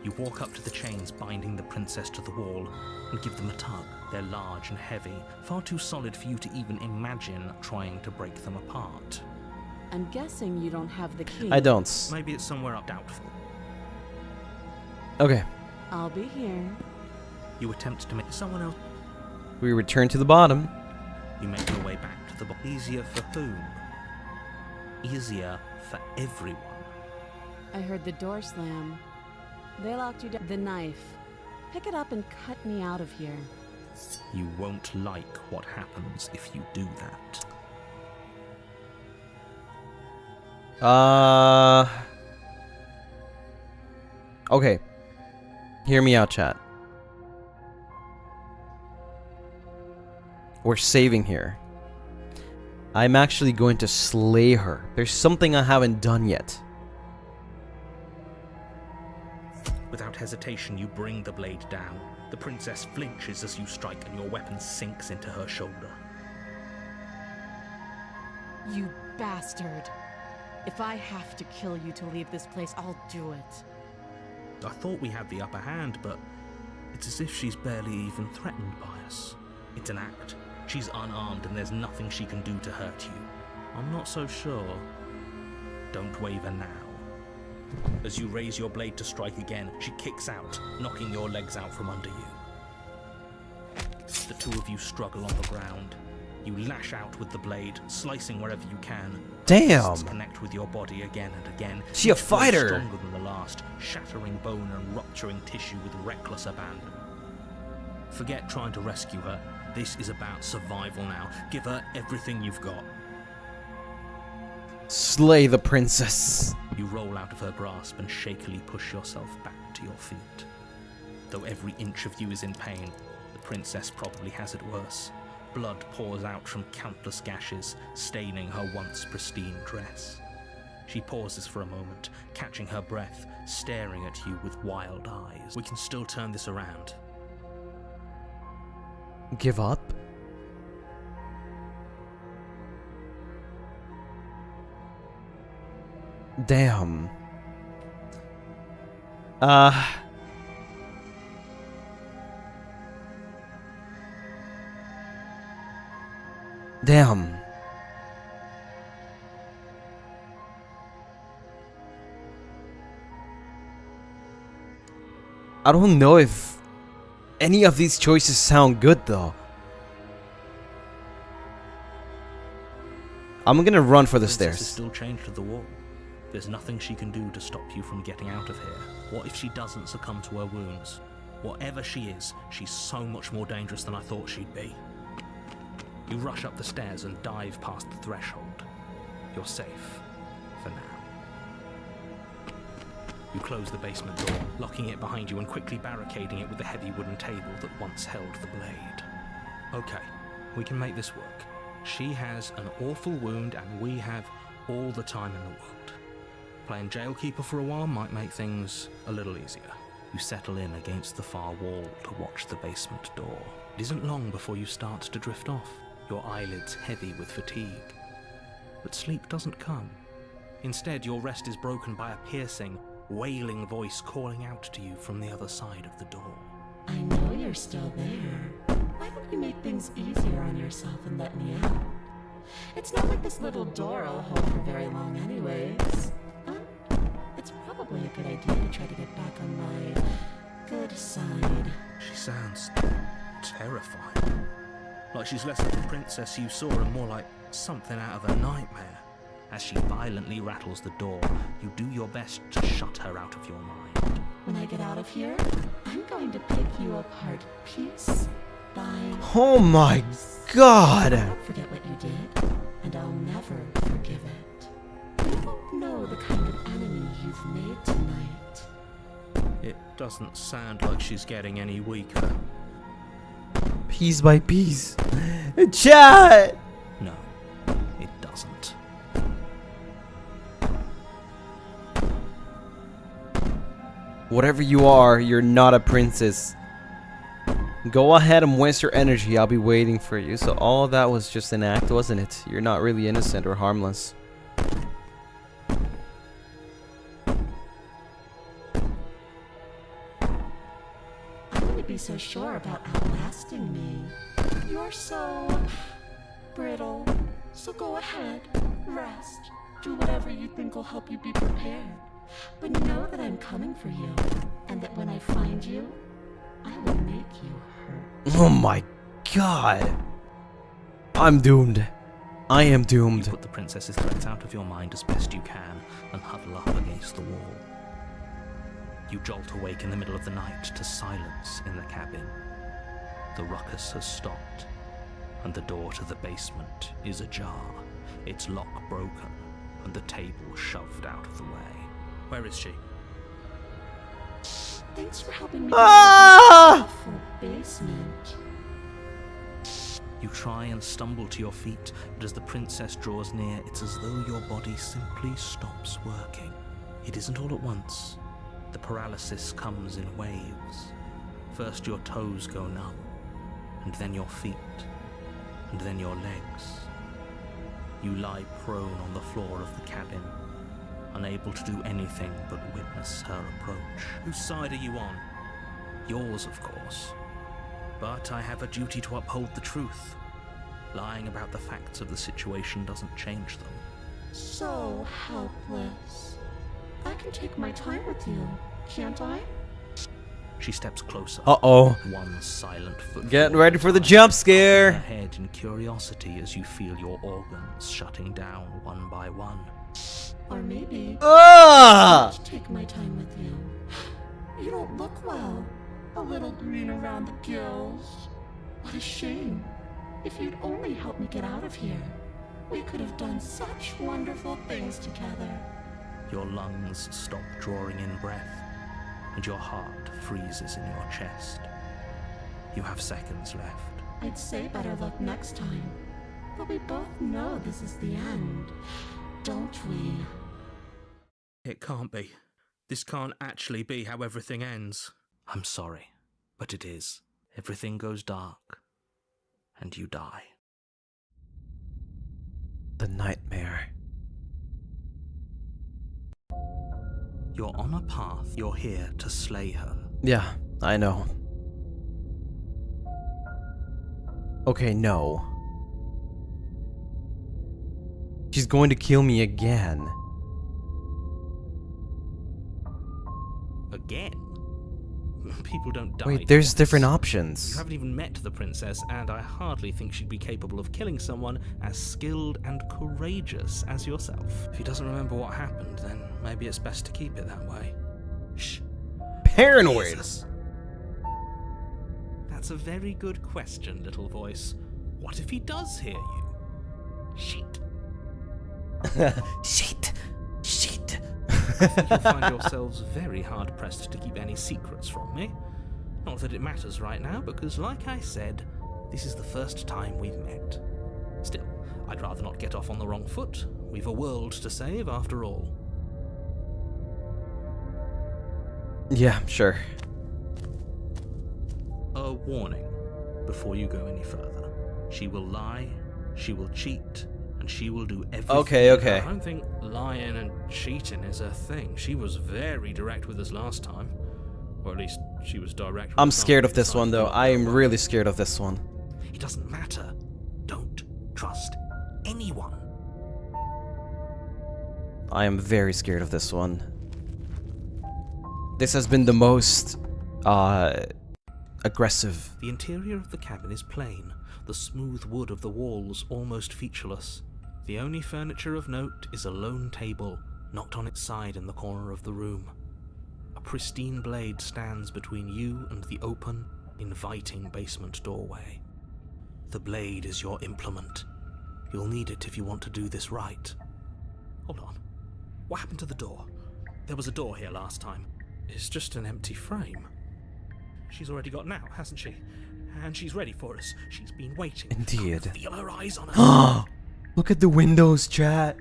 You walk up to the chains binding the princess to the wall and give them a tug. They're large and heavy, far too solid for you to even imagine trying to break them apart. I'm guessing you don't have the key. I don't. Maybe it's somewhere up doubtful. Okay. I'll be here. You attempt to make someone else. We return to the bottom. You make your way back to the easier for whom? Easier for everyone. I heard the door slam. They locked you down. The knife. Pick it up and cut me out of here. You won't like what happens if you do that. Okay. Hear me out, chat. We're saving here. I'm actually going to slay her. There's something I haven't done yet. Without hesitation, you bring the blade down. The princess flinches as you strike, and your weapon sinks into her shoulder. You bastard. If I have to kill you to leave this place, I'll do it. I thought we had the upper hand, but it's as if she's barely even threatened by us. It's an act. She's unarmed and there's nothing she can do to hurt you. I'm not so sure. Don't waver now. As you raise your blade to strike again, she kicks out, knocking your legs out from under you. The two of you struggle on the ground. You lash out with the blade, slicing wherever you can. Damn! Fists connect with your body again and again. She a Each blow fighter! Stronger than the last, shattering bone and rupturing tissue with reckless abandon. Forget trying to rescue her. This is about survival now. Give her everything you've got. Slay the princess. You roll out of her grasp and shakily push yourself back to your feet. Though every inch of you is in pain, the princess probably has it worse. Blood pours out from countless gashes, staining her once pristine dress. She pauses for a moment, catching her breath, staring at you with wild eyes. We can still turn this around. Give up? Damn. Damn. I don't know if any of these choices sound good though. I'm gonna run for the Princess is stairs. still chained to the wall. There's nothing she can do to stop you from getting out of here. What if she doesn't succumb to her wounds? Whatever she is, she's so much more dangerous than I thought she'd be. You rush up the stairs and dive past the threshold. You're safe. For now. You close the basement door, locking it behind you and quickly barricading it with the heavy wooden table that once held the blade. Okay, we can make this work. She has an awful wound and we have all the time in the world. Playing jailkeeper for a while might make things a little easier. You settle in against the far wall to watch the basement door. It isn't long before you start to drift off, your eyelids heavy with fatigue. But sleep doesn't come. Instead, your rest is broken by a piercing, wailing voice calling out to you from the other side of the door. I know you're still there. Why don't you make things easier on yourself and let me out? It's not like this little door will hold for very long anyways. It's probably a good idea to try to get back on my good side. She sounds terrifying. Like she's less of the princess you saw and more like something out of a nightmare. As she violently rattles the door, you do your best to shut her out of your mind. When I get out of here, I'm going to pick you apart piece by Oh my god! I won't forget what you did, and I'll never forgive it. You don't know the kind of enemy you've made tonight. It doesn't sound like she's getting any weaker. Piece by piece. Chat! No, it doesn't. Whatever you are, you're not a princess. Go ahead and waste your energy, I'll be waiting for you. So all that was just an act, wasn't it? You're not really innocent or harmless. I wouldn't be so sure about outlasting me. You're so brittle. So go ahead, rest. Do whatever you think will help you be prepared. But know that I'm coming for you, and that when I find you, I will make you hurt. Oh my god. I'm doomed. I am You doomed. put the princess's threats out of your mind as best you can and huddle up against the wall. You jolt awake in the middle of the night to silence in the cabin. The ruckus has stopped, and the door to the basement is ajar, its lock broken, and the table shoved out of the way. Where is she? Thanks for helping me Ah! get out of this awful basement. You try and stumble to your feet, but as the princess draws near, it's as though your body simply stops working. It isn't all at once. The paralysis comes in waves. First your toes go numb, and then your feet, and then your legs. You lie prone on the floor of the cabin, unable to do anything but witness her approach. Whose side are you on? Yours, of course. But I have a duty to uphold the truth. Lying about the facts of the situation doesn't change them. So helpless. I can take my time with you, can't I? She steps closer. Uh-oh. One silent foot. Getting ready for the jump Her scare. head in curiosity as you feel your organs shutting down one by one. Or maybe Ah! I'll take my time with you. You don't look well. A little green around the gills. What a shame. If you'd only helped me get out of here, we could have done such wonderful things together. Your lungs stop drawing in breath, and your heart freezes in your chest. You have seconds left. I'd say better luck next time. But we both know this is the end, don't we? It can't be. This can't actually be how everything ends. I'm sorry, but it is. Everything goes dark, and you die. The nightmare. You're on a path. You're here to slay her. Yeah, I know. Okay, no. She's going to kill me again. Again? People don't die. Wait, there's twice. different You options. haven't even met the princess, and I hardly think she'd be capable of killing someone as skilled and courageous as yourself. If he doesn't remember what happened, then maybe it's best to keep it that way. Shh. Paranoid. Jesus. That's a very good question, little voice. What if he does hear you? Shit. Shit. Shit. I think you'll find yourselves very hard-pressed to keep any secrets from me. Not that it matters right now, because like I said, this is the first time we've met. Still, I'd rather not get off on the wrong foot. We've a world to save, after all. Yeah, sure. A warning before you go any further. She will lie, she will cheat, and she will do everything. Okay. I don't think lying and cheating is a thing. She was very direct with us last time. Or at least she was direct with I'm us scared after of this we one, decided though. to I go am along. really scared of this one. It doesn't matter. Don't trust anyone. I am very scared of this one. This has been the most aggressive. The interior of the cabin is plain, the smooth wood of the walls almost featureless. The only furniture of note is a lone table, knocked on its side in the corner of the room. A pristine blade stands between you and the open, inviting basement doorway. The blade is your implement. You'll need it if you want to do this right. Hold on. What happened to the door? There was a door here last time. It's just an empty frame. She's already gotten out, hasn't she? And she's ready for us. She's been waiting. Indeed. I can feel her eyes on us. Look at the windows, chat.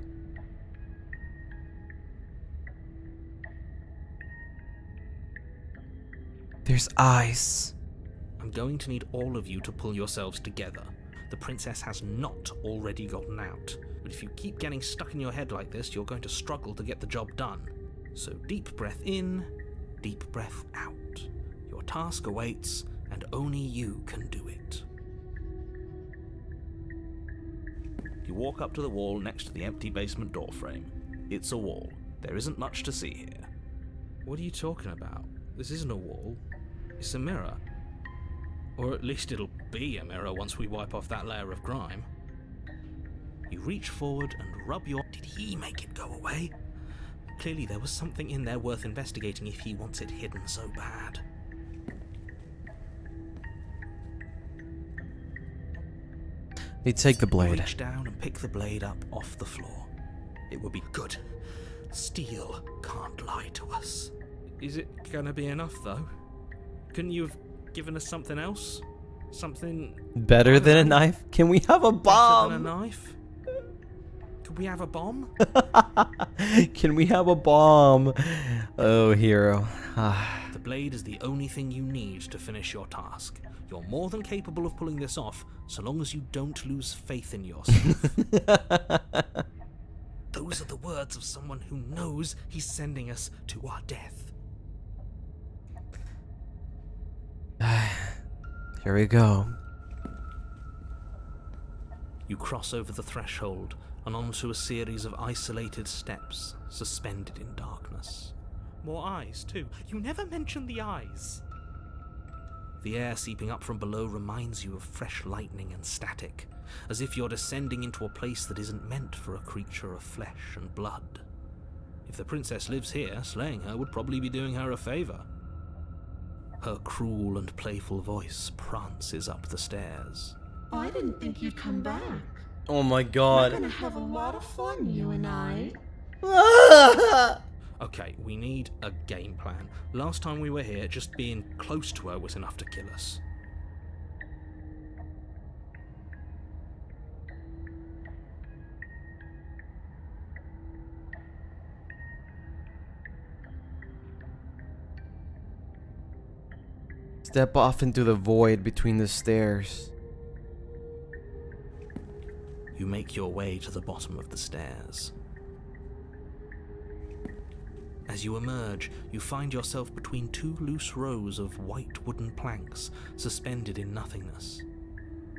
There's eyes. I'm going to need all of you to pull yourselves together. The princess has not already gotten out. But if you keep getting stuck in your head like this, you're going to struggle to get the job done. So deep breath in, deep breath out. Your task awaits, and only you can do it. You walk up to the wall next to the empty basement door frame. It's a wall. There isn't much to see here. What are you talking about? This isn't a wall. It's a mirror. Or at least it'll be a mirror once we wipe off that layer of grime. You reach forward and rub your... Did he make it go away? Clearly there was something in there worth investigating if he wants it hidden so bad. They take the You blade. reach down and pick the blade up off the floor. It would be good. Steel can't lie to us. Is it gonna be enough, though? Couldn't you have given us something else? Something Better than a knife? Can we have a better than a bomb? knife? Could we have a bomb? Can we have a bomb? Oh, hero. The blade is the only thing you need to finish your task. You're more than capable of pulling this off, so long as you don't lose faith in yourself. Those are the words of someone who knows he's sending us to our death. Here we go. You cross over the threshold and onto a series of isolated steps suspended in darkness. More eyes, too. You never mention the eyes. The air seeping up from below reminds you of fresh lightning and static, as if you're descending into a place that isn't meant for a creature of flesh and blood. If the princess lives here, slaying her would probably be doing her a favor. Her cruel and playful voice prances up the stairs. I didn't think you'd come back. Oh my We're god. gonna have a lot of fun, you and I. Okay, we need a game plan. Last time we were here, just being close to her was enough to kill us. Step off into the void between the stairs. You make your way to the bottom of the stairs. As you emerge, you find yourself between two loose rows of white wooden planks suspended in nothingness.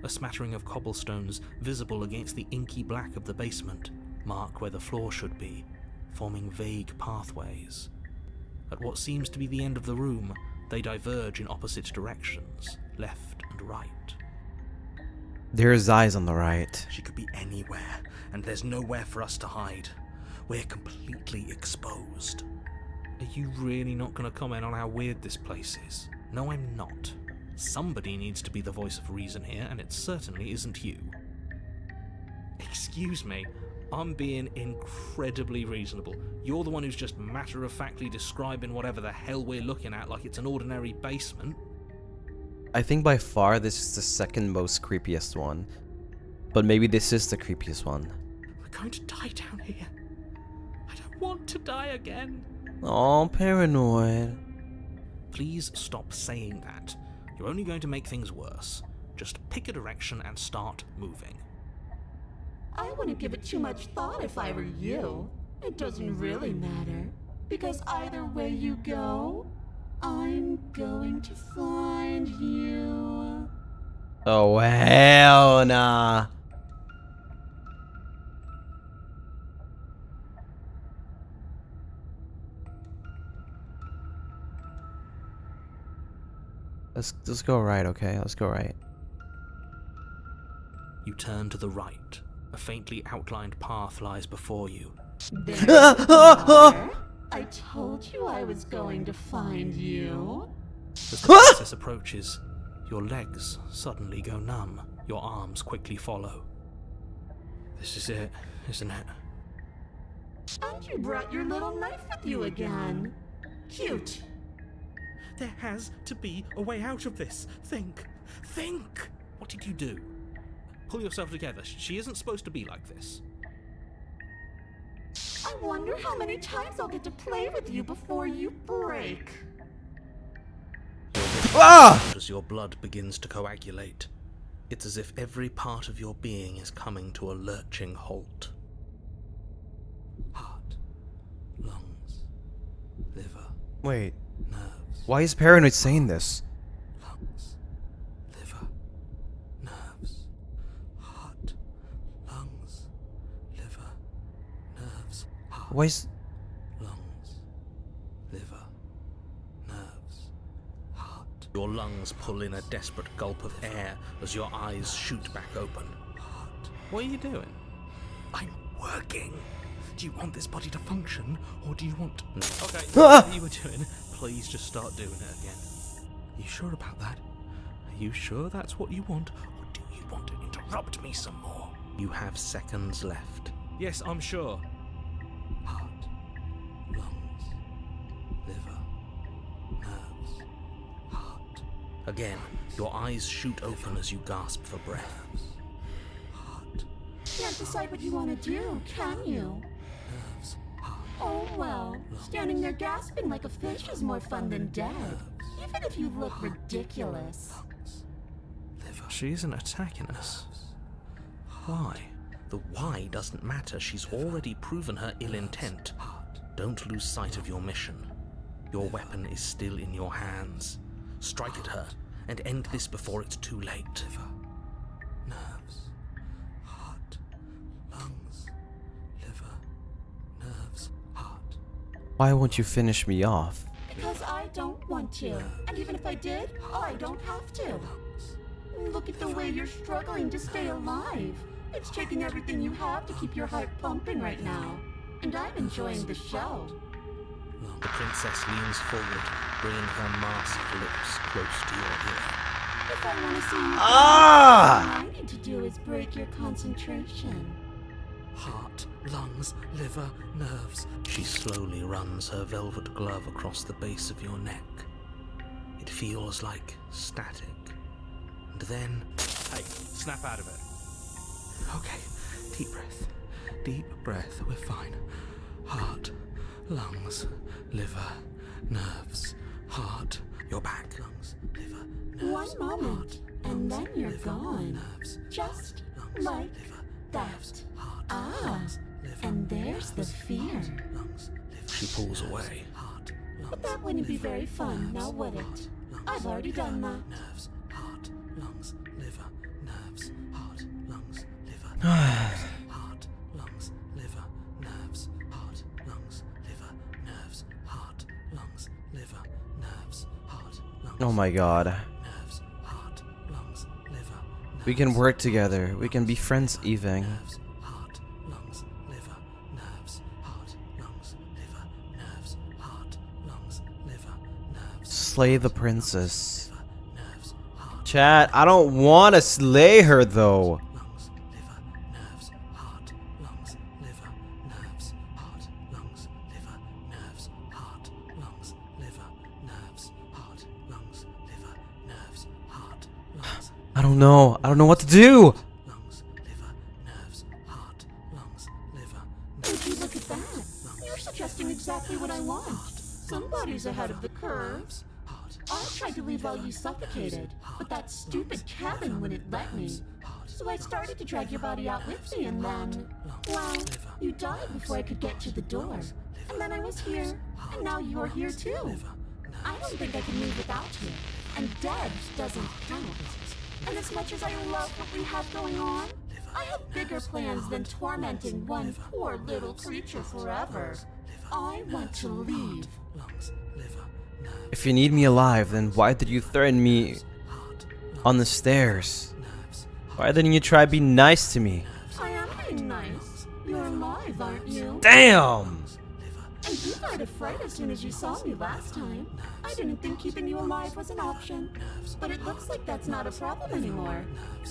A smattering of cobblestones, visible against the inky black of the basement, mark where the floor should be, forming vague pathways. At what seems to be the end of the room, They diverge in opposite directions, left and right. There's eyes on the right. She could be anywhere, and there's nowhere for us to hide. We're completely exposed. Are you really not going to comment on how weird this place is? No, I'm not. Somebody needs to be the voice of reason here, and it certainly isn't you. Excuse me, I'm being incredibly reasonable. You're the one who's just matter-of-factly describing whatever the hell we're looking at like it's an ordinary basement. I think by far this is the second most creepiest one. But maybe this is the creepiest one. We're going to die down here. I don't want to die again. Oh, paranoid. Please stop saying that. You're only going to make things worse. Just pick a direction and start moving. I wouldn't give it too much thought if I were you. It doesn't really matter, because either way you go, I'm going to find you. Oh, hell nah. Let's go right, okay? Let's go right. You turn to the right. A faintly outlined path lies before you. There you are. I told you I was going to find you. As the princess approaches, your legs suddenly go numb. Your arms quickly follow. This is it, isn't it? And you brought your little knife with you again. Cute. There has to be a way out of this. Think! Think! What did you do? Pull yourself together. She isn't supposed to be like this. I wonder how many times I'll get to play with you before you break. As your blood begins to coagulate, it's as if every part of your being is coming to a lurching halt. Heart, lungs, liver, Wait, nerves, why is Paranoid saying this? lungs, liver, nerves, heart, lungs, liver, nerves, heart, Why is... lungs, liver, nerves, heart. Your lungs pull in a desperate gulp of air as your eyes shoot back open. Heart. What are you doing? I'm working. Do you want this body to function, or do you want... No. Okay, whatever you were doing, please just start doing it again. You sure about that? Are you sure that's what you want, or do you want to interrupt me some more? You have seconds left. Yes, I'm sure. Heart, lungs, liver, nerves, heart. Again, your eyes shoot open as you gasp for breath. Heart, Can't decide what you want to do, can you? nerves, heart, Oh well, standing there gasping like a fish is more fun than dead. Even if you look ridiculous. liver. She isn't attacking us. Why? The why doesn't matter. She's already proven her ill intent. Don't lose sight of your mission. Your weapon is still in your hands. Strike at her and end this before it's too late. Liver, nerves, heart, lungs, liver, nerves, heart. Why won't you finish me off? Because I don't want to. And even if I did, I don't have to. Look at the way you're struggling to stay alive. It's taking everything you have to keep your heart pumping right now. And I'm enjoying the show. The princess leans forward, bringing her masked lips close to your ear. If I want to see you, Ah! all I need to do is break your concentration. Heart, lungs, liver, nerves. She slowly runs her velvet glove across the base of your neck. It feels like static. And then... Hey, snap out of it. Okay, deep breath. Deep breath, we're fine. Heart, lungs, liver, nerves, heart. You're back. Lungs, liver, nerves, One moment, and then you're liver, gone. nerves, Just lungs, like liver, that. nerves, heart, Ah, lungs, liver, and there's the nerves, fear. heart, lungs, liver, she pulls away. Heart, lungs, But that wouldn't be liver, very fun, now nerves, would heart, it? lungs, I've already liver, done that. Nerves, heart, lungs, liver, nerves, heart, lungs, liver, nerves, heart, lungs, liver, nerves, heart, lungs, liver, nerves, heart, lungs, liver, nerves, heart, Oh my god. nerves, heart, lungs, liver, nerves, We can work together. We can be friends even. nerves, heart, lungs, liver, nerves, heart, lungs, liver, nerves, heart, lungs, liver, nerves. Slay the princess. Nerves, heart, Chat, I don't want to slay her though. lungs, liver, nerves, heart, lungs, liver, nerves, heart, lungs, liver, nerves, heart, lungs, liver, nerves, heart, lungs, liver, nerves, heart, lungs, I don't know. I don't know what to do. lungs, liver, nerves, heart, lungs, liver, Would you look at that? You're suggesting exactly what I want. Somebody's ahead of the curve. I tried to leave while you suffocated, but that stupid cabin wouldn't let me. So I started to drag your body out with me, and then, well, you died before I could get to the door. And then I was here, and now you're here too. I don't think I can move without you, and dead doesn't count. And as much as I love what we have going on, I have bigger plans than tormenting one poor little creature forever. I want to leave. lungs, liver, nerves, If you need me alive, then why did you threaten me on the stairs? nerves, Why didn't you try be nice to me? I am being nice. You're alive, aren't you? Damn! And you died of fright as soon as you saw me last time. I didn't think keeping you alive was an option. But it looks like that's not a problem anymore.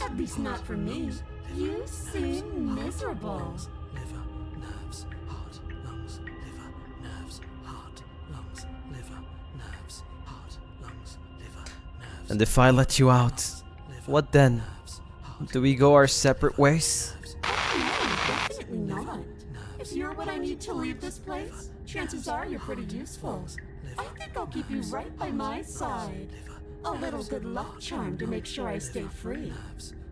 At least not for me. You seem miserable. liver, nerves, heart, lungs, liver, nerves, heart, lungs, liver, nerves, heart, lungs, liver, nerves. And if I let you out, what then? Do we go our separate ways? No, definitely not. If you're what I need to leave this place, chances are you're pretty useful. I think I'll keep you right by my side. A little good luck charm to make sure I stay free.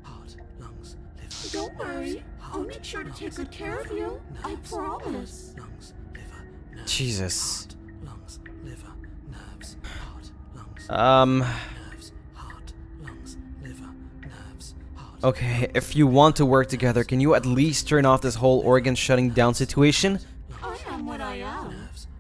Heart, lungs, liver, Don't worry, I'll make sure to take good care of you. I promise. lungs, liver, nerves, Jesus. lungs, liver, nerves, heart, lungs, Um, nerves, heart, lungs, liver, nerves, heart. okay, if you want to work together, can you at least turn off this whole organ shutting down situation? I am what I am.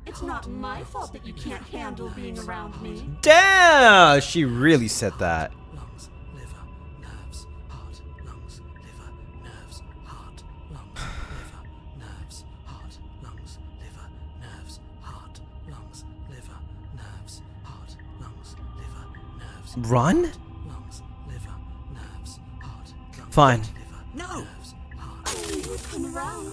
It's not my fault that you can't handle being around me. Damn! She really said that. Lungs, liver, nerves, heart, lungs, liver, nerves, heart, lungs, liver, nerves, heart, lungs, liver, nerves, heart, lungs, liver, nerves, heart, lungs, liver, nerves, Run? lungs, liver, nerves, heart, lungs, Fine. liver, No! I knew you'd come around.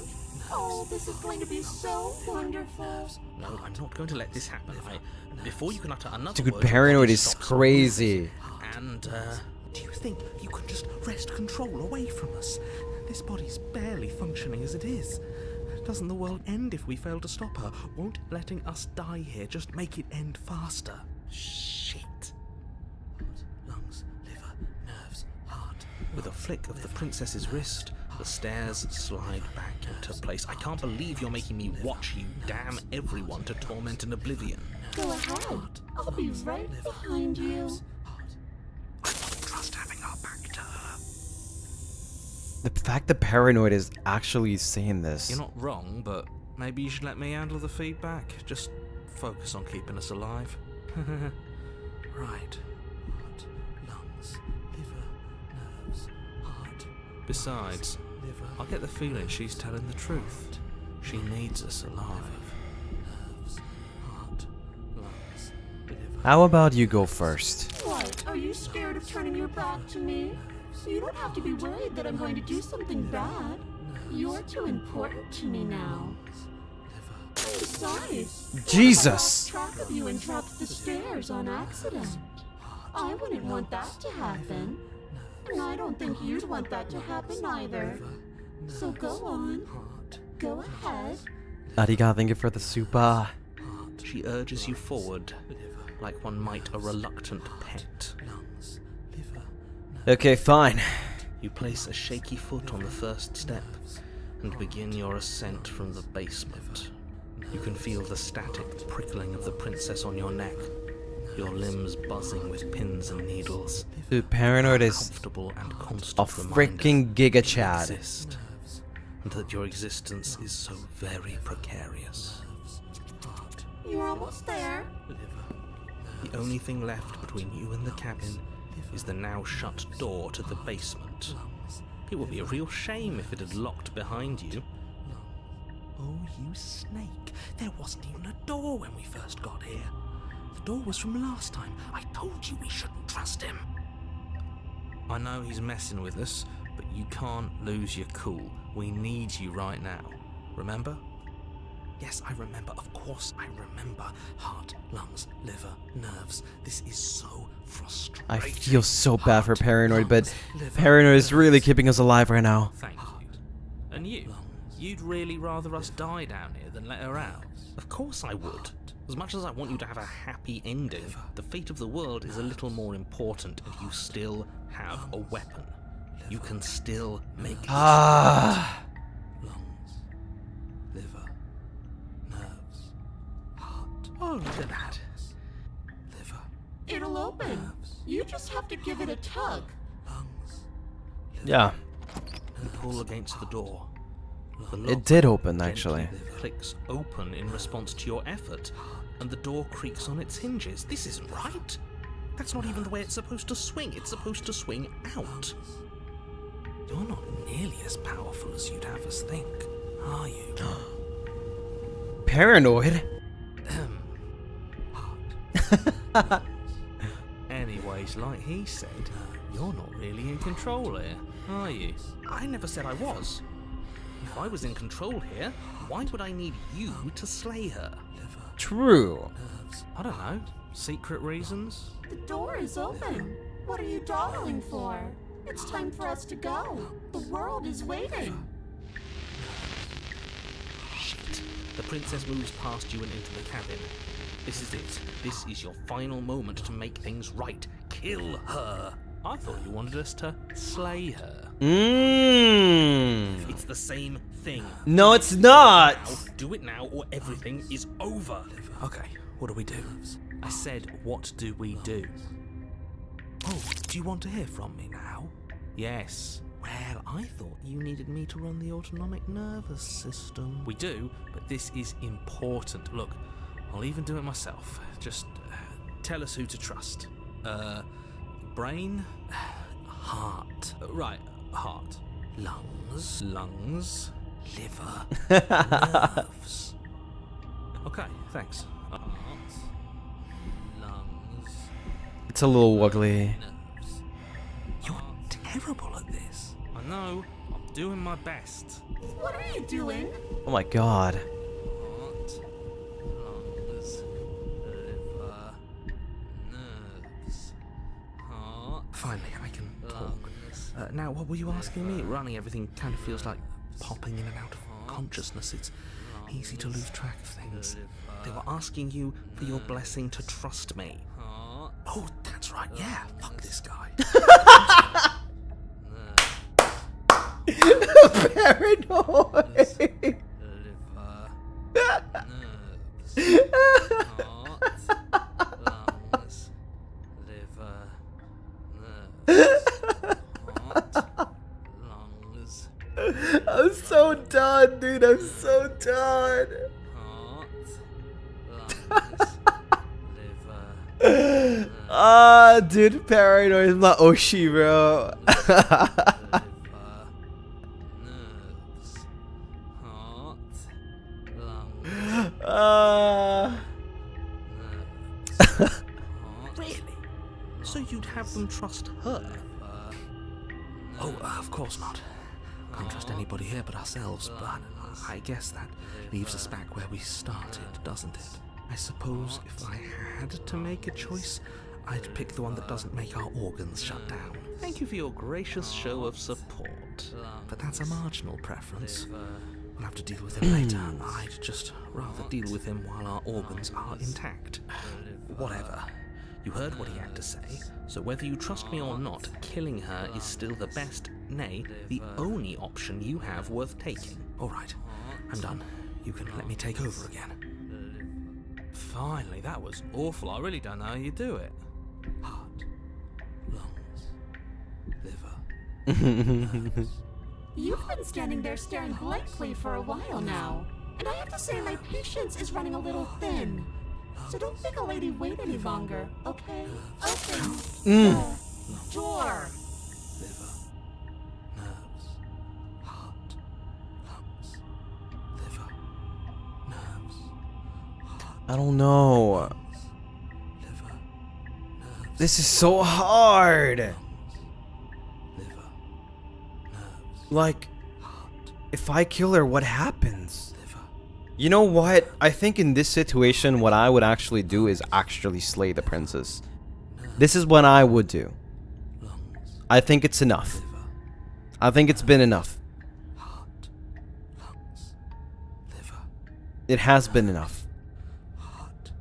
Oh, this is going to be so wonderful. No, I'm not going to let this happen. Before you can utter another Dude, word, your paranoid body is stops crazy. moving. And, Do you think you can just wrest control away from us? This body's barely functioning as it is. Doesn't the world end if we fail to stop her? Won't letting us die here just make it end faster? Shit. Lungs, liver, nerves, heart. with a flick of the princess's wrist, the stairs slide back into place. I can't believe you're making me watch you damn everyone to torment and oblivion. Go ahead. I'll be right behind you. I don't trust having our back to her. The fact that paranoid is actually saying this. You're not wrong, but maybe you should let me handle the feedback. Just focus on keeping us alive. Right. Heart, lungs, liver, nerves, heart. Besides, Liver, I get the feeling she's telling the truth. She needs us alive. nerves, heart, lungs, liver. How about you go first? What? Are you scared of turning your back to me? You don't have to be worried that I'm going to do something bad. You're too important to me now. And besides, Jesus! I lost track of you and dropped the stairs on accident. I wouldn't want that to happen. And I don't think you'd want that to happen either. So go on. Go ahead. Ariga, thank you for the super. She urges you forward, like one might a reluctant pet. Lungs, liver, Okay, fine. You place a shaky foot on the first step and begin your ascent from the basement. You can feel the static prickling of the princess on your neck, your limbs buzzing with pins and needles. Dude, paranoid is Comfortable and a constant reminder freaking giga you chad. exist, and that your existence is so very precarious. You're almost there. The only thing left between you and the cabin is the now shut door to the basement. It would be a real shame if it had locked behind you. Oh, you snake. There wasn't even a door when we first got here. The door was from last time. I told you we shouldn't trust him. I know he's messing with us, but you can't lose your cool. We need you right now. Remember? Yes, I remember. Of course I remember. Heart, lungs, liver, nerves. This is so frustrating. I feel so bad for Heart, Paranoid, but lungs, liver, Paranoid is really nerves. keeping us alive right now. Thank you. And you? You'd really rather us die down here than let her out? Of course I would. As much as I want you to have a happy ending, the fate of the world is a little more important, and you still have a weapon. You can still make Ah. Lungs, liver, nerves, heart. Oh, look at that. Liver, It'll open. nerves, You just have to give it a tug. lungs. Yeah, You pull against the door. The it lock did open gently actually. clicks open in response to your effort, and the door creaks on its hinges. This isn't right. That's not even the way it's supposed to swing. It's supposed to swing out. You're not nearly as powerful as you'd have us think, are you? Paranoid? Anyways, like he said, you're not really in control here, are you? I never said I was. If I was in control here, why would I need you to slay her? True. I don't know. Secret reasons? The door is open. What are you dawdling for? It's time for us to go. The world is waiting. Shit. The princess moves past you and into the cabin. This is it. This is your final moment to make things right. Kill her. I thought you wanted us to slay her. Mmm. It's the same thing. No, it's not. Now, do it now or everything is over. Okay, what do we do? I said, what do we do? Oh, do you want to hear from me now? Yes. Well, I thought you needed me to run the autonomic nervous system. We do, but this is important. Look, I'll even do it myself. Just tell us who to trust. Brain? Heart, Right, heart. lungs, Lungs. liver, nerves. Okay, thanks. Heart. Lungs. It's a little wiggly. Nerves. You're terrible at this. I know. I'm doing my best. What are you doing? Oh my god. Heart. Lungs. Liver. Nerves. Heart. Finally, I can talk. Lungs. Now, what were you asking me? Running everything kind of feels like popping in and out of consciousness. It's easy to lose track of things. They were asking you for your blessing to trust me. Heart. Oh, that's right. Yeah, fuck this guy. Paranoid. Liver. Nerves. Heart. Lungs. Liver. Nerves. Heart. Lungs. I'm so done, dude. I'm so done. Heart. Lungs. Liver. Ah, dude, Paranoid is my Oshi, bro. Liver. Nerves. Heart. Lungs. Nerves. Heart. Really? So you'd have them trust her? Oh, of course not. Can't trust anybody here but ourselves, but I guess that leaves us back where we started, doesn't it? I suppose if I had to make a choice, I'd pick the one that doesn't make our organs shut down. Thank you for your gracious show of support. But that's a marginal preference. We'll have to deal with him later. I'd just rather deal with him while our organs are intact. Whatever. You heard what he had to say, so whether you trust me or not, killing her is still the best, nay, the only option you have worth taking. All right, I'm done. You can let me take over again. Finally, that was awful. I really don't know how you do it. Heart, lungs, liver. You've been standing there staring blankly for a while now. And I have to say my patience is running a little thin. So don't make a lady wait any longer, okay? Open the door. Liver, nerves, heart, lungs, liver, nerves, heart, I don't know. liver, nerves, This is so hard. liver, nerves, Like, heart, if I kill her, what happens? liver. You know what? I think in this situation, what I would actually do is actually slay the princess. This is what I would do. I think it's enough. I think it's been enough. Heart, lungs, liver, It has been enough. heart.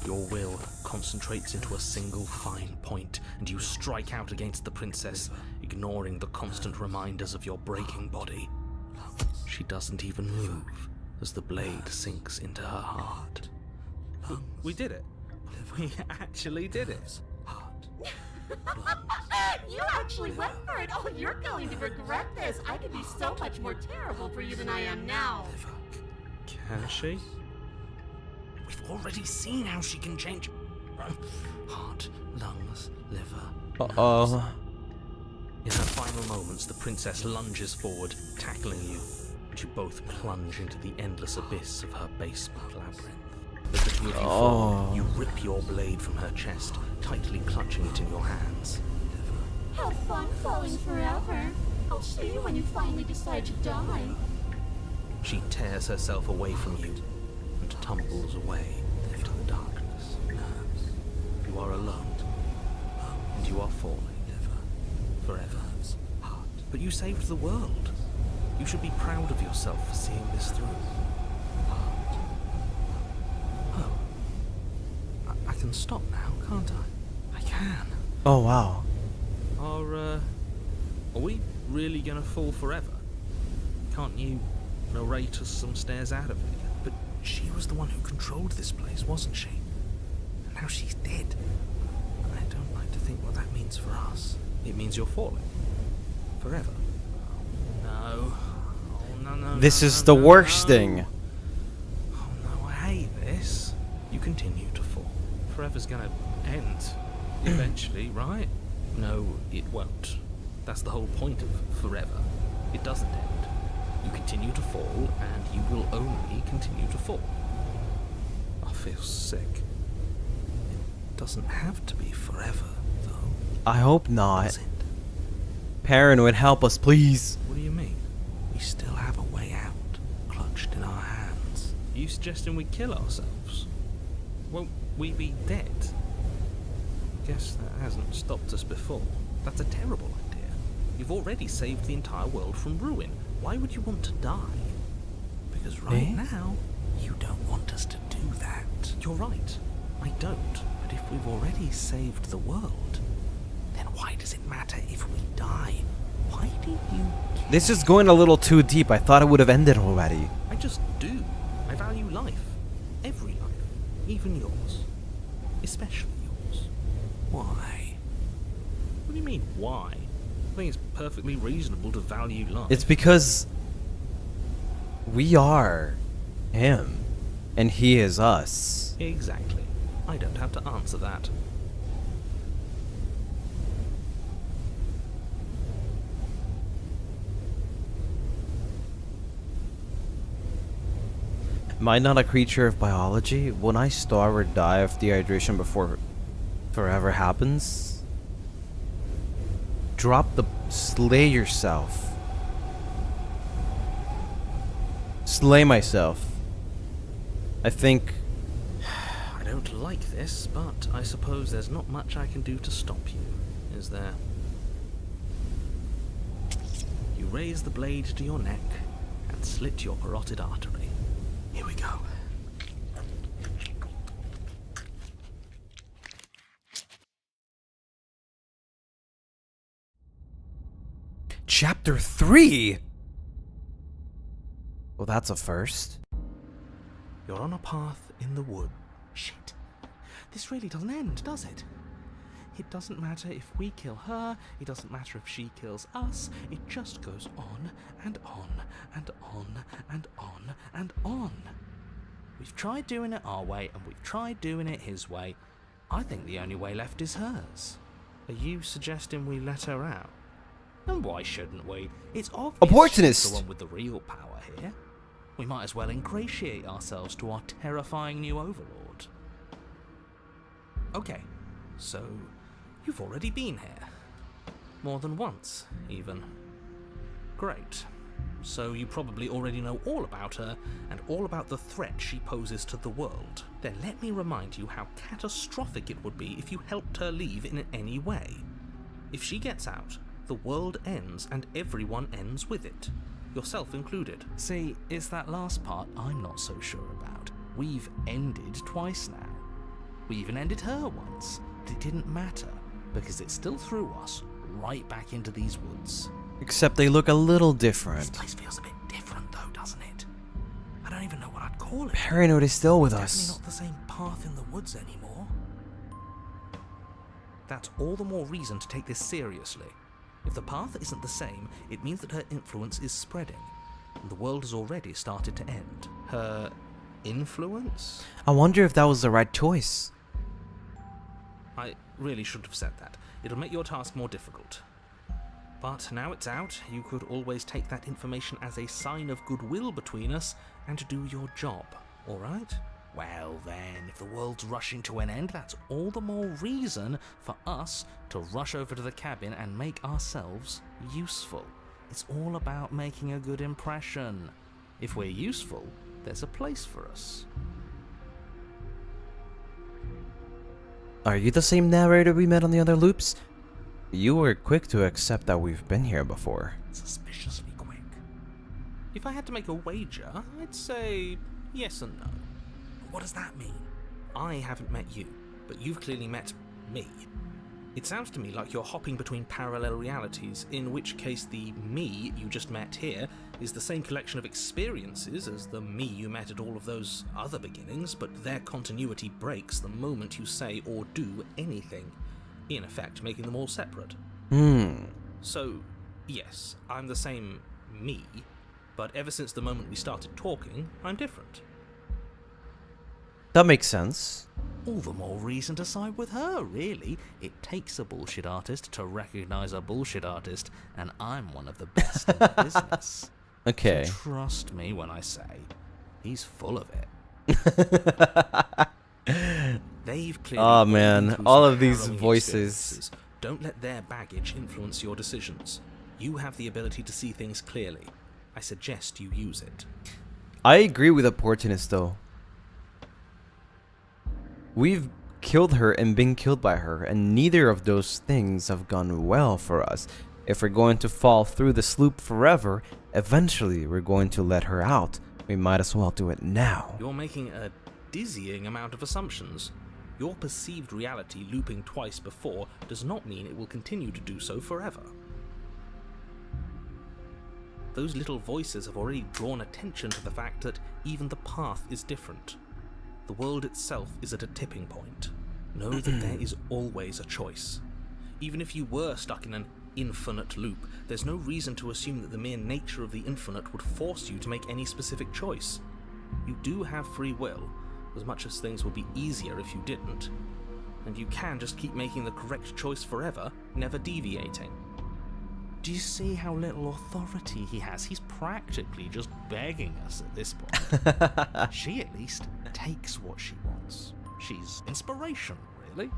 Your will concentrates into a single fine point, and you strike out against the princess, ignoring the constant reminders of your breaking body. She doesn't even move as the blade sinks into her heart. We did it. We actually did it. You actually went for it. Oh, you're going to regret this. I could be so much more terrible for you than I am now. Can she? We've already seen how she can change. Heart, lungs, liver. Uh-oh. In her final moments, the princess lunges forward, tackling you, and you both plunge into the endless abyss of her basement labyrinth. As the two of you fall, you rip your blade from her chest, tightly clutching it in your hands. Have fun falling forever. I'll see you when you finally decide to die. She tears herself away from you and tumbles away into the darkness. You are alone, and you are falling forever. But you saved the world. You should be proud of yourself for seeing this through. Oh. I can stop now, can't I? I can. Oh, wow. Are we really gonna fall forever? Can't you narrate us some stairs out of it? But she was the one who controlled this place, wasn't she? And now she's dead. I don't like to think what that means for us. It means you're falling. Forever. No. Oh, no. This no, is no, the no, worst no. thing. Oh no, I hate this. You continue to fall. Forever's gonna end. Eventually, right? No, it won't. That's the whole point of forever. It doesn't end. You continue to fall, and you will only continue to fall. I feel sick. It doesn't have to be forever, though. I hope not. Does it? Paranoid, help us, please. What do you mean? We still have a way out, clutched in our hands. Are you suggesting we kill ourselves? Won't we be dead? Guess that hasn't stopped us before. That's a terrible idea. You've already saved the entire world from ruin. Why would you want to die? Because right Eh? now, you don't want us to do that. You're right. I don't. But if we've already saved the world, then why does it matter if we die? Why do you care? This is going a little too deep. I thought it would have ended already. I just do. I value life. Every life. Even yours. Especially yours. Why? What do you mean, why? I think it's perfectly reasonable to value life. It's because we are him, and he is us. Exactly. I don't have to answer that. Am I not a creature of biology? When I starve or die of dehydration before forever happens? Drop the... slay yourself. Slay myself. I think... I don't like this, but I suppose there's not much I can do to stop you, is there? You raise the blade to your neck and slit your carotid artery. Here we go. Chapter 3? Well, that's a first. You're on a path in the wood. Shit. This really doesn't end, does it? It doesn't matter if we kill her, it doesn't matter if she kills us, it just goes on and on and on and on and on. We've tried doing it our way, and we've tried doing it his way. I think the only way left is hers. Are you suggesting we let her out? And why shouldn't we? It's obvious Opportunist! she's the one with the real power here. We might as well ingratiate ourselves to our terrifying new overlord. Okay, so you've already been here. More than once, even. Great. So you probably already know all about her, and all about the threat she poses to the world. Then let me remind you how catastrophic it would be if you helped her leave in any way. If she gets out, the world ends and everyone ends with it. Yourself included. See, it's that last part I'm not so sure about. We've ended twice now. We even ended her once, but it didn't matter, because it still threw us right back into these woods. Except they look a little This different. place feels a bit different though, doesn't it? I don't even know what I'd call it. Paranoid is still with Definitely us. not the same path in the woods anymore. That's all the more reason to take this seriously. If the path isn't the same, it means that her influence is spreading, and the world has already started to end. Her influence? I wonder if that was the right choice. I really should have said that. It'll make your task more difficult. But now it's out, you could always take that information as a sign of goodwill between us and do your job, alright? Well then, if the world's rushing to an end, that's all the more reason for us to rush over to the cabin and make ourselves useful. It's all about making a good impression. If we're useful, there's a place for us. Are you the same narrator we met on the other loops? You were quick to accept that we've been here before. Suspiciously quick. If I had to make a wager, I'd say yes and no. What does that mean? I haven't met you, but you've clearly met me. It sounds to me like you're hopping between parallel realities, in which case the me you just met here is the same collection of experiences as the me you met at all of those other beginnings, but their continuity breaks the moment you say or do anything, in effect making them all separate. So, yes, I'm the same me, but ever since the moment we started talking, I'm different. That makes sense. All the more reason to side with her, really. It takes a bullshit artist to recognize a bullshit artist, and I'm one of the best in the business. Okay. So trust me when I say, he's full of it. They've clearly Oh man, been through all some of these harrowing voices. experiences. Don't let their baggage influence your decisions. You have the ability to see things clearly. I suggest you use it. I agree with Opportunist though. We've killed her and been killed by her, and neither of those things have gone well for us. If we're going to fall through the sloop forever, eventually we're going to let her out. We might as well do it now. You're making a dizzying amount of assumptions. Your perceived reality looping twice before does not mean it will continue to do so forever. Those little voices have already drawn attention to the fact that even the path is different. The world itself is at a tipping point. Know that there is always a choice. Even if you were stuck in an infinite loop, there's no reason to assume that the mere nature of the infinite would force you to make any specific choice. You do have free will, as much as things would be easier if you didn't. And you can just keep making the correct choice forever, never deviating. Do you see how little authority he has? He's practically just begging us at this point. She at least takes what she wants. She's inspirational, really.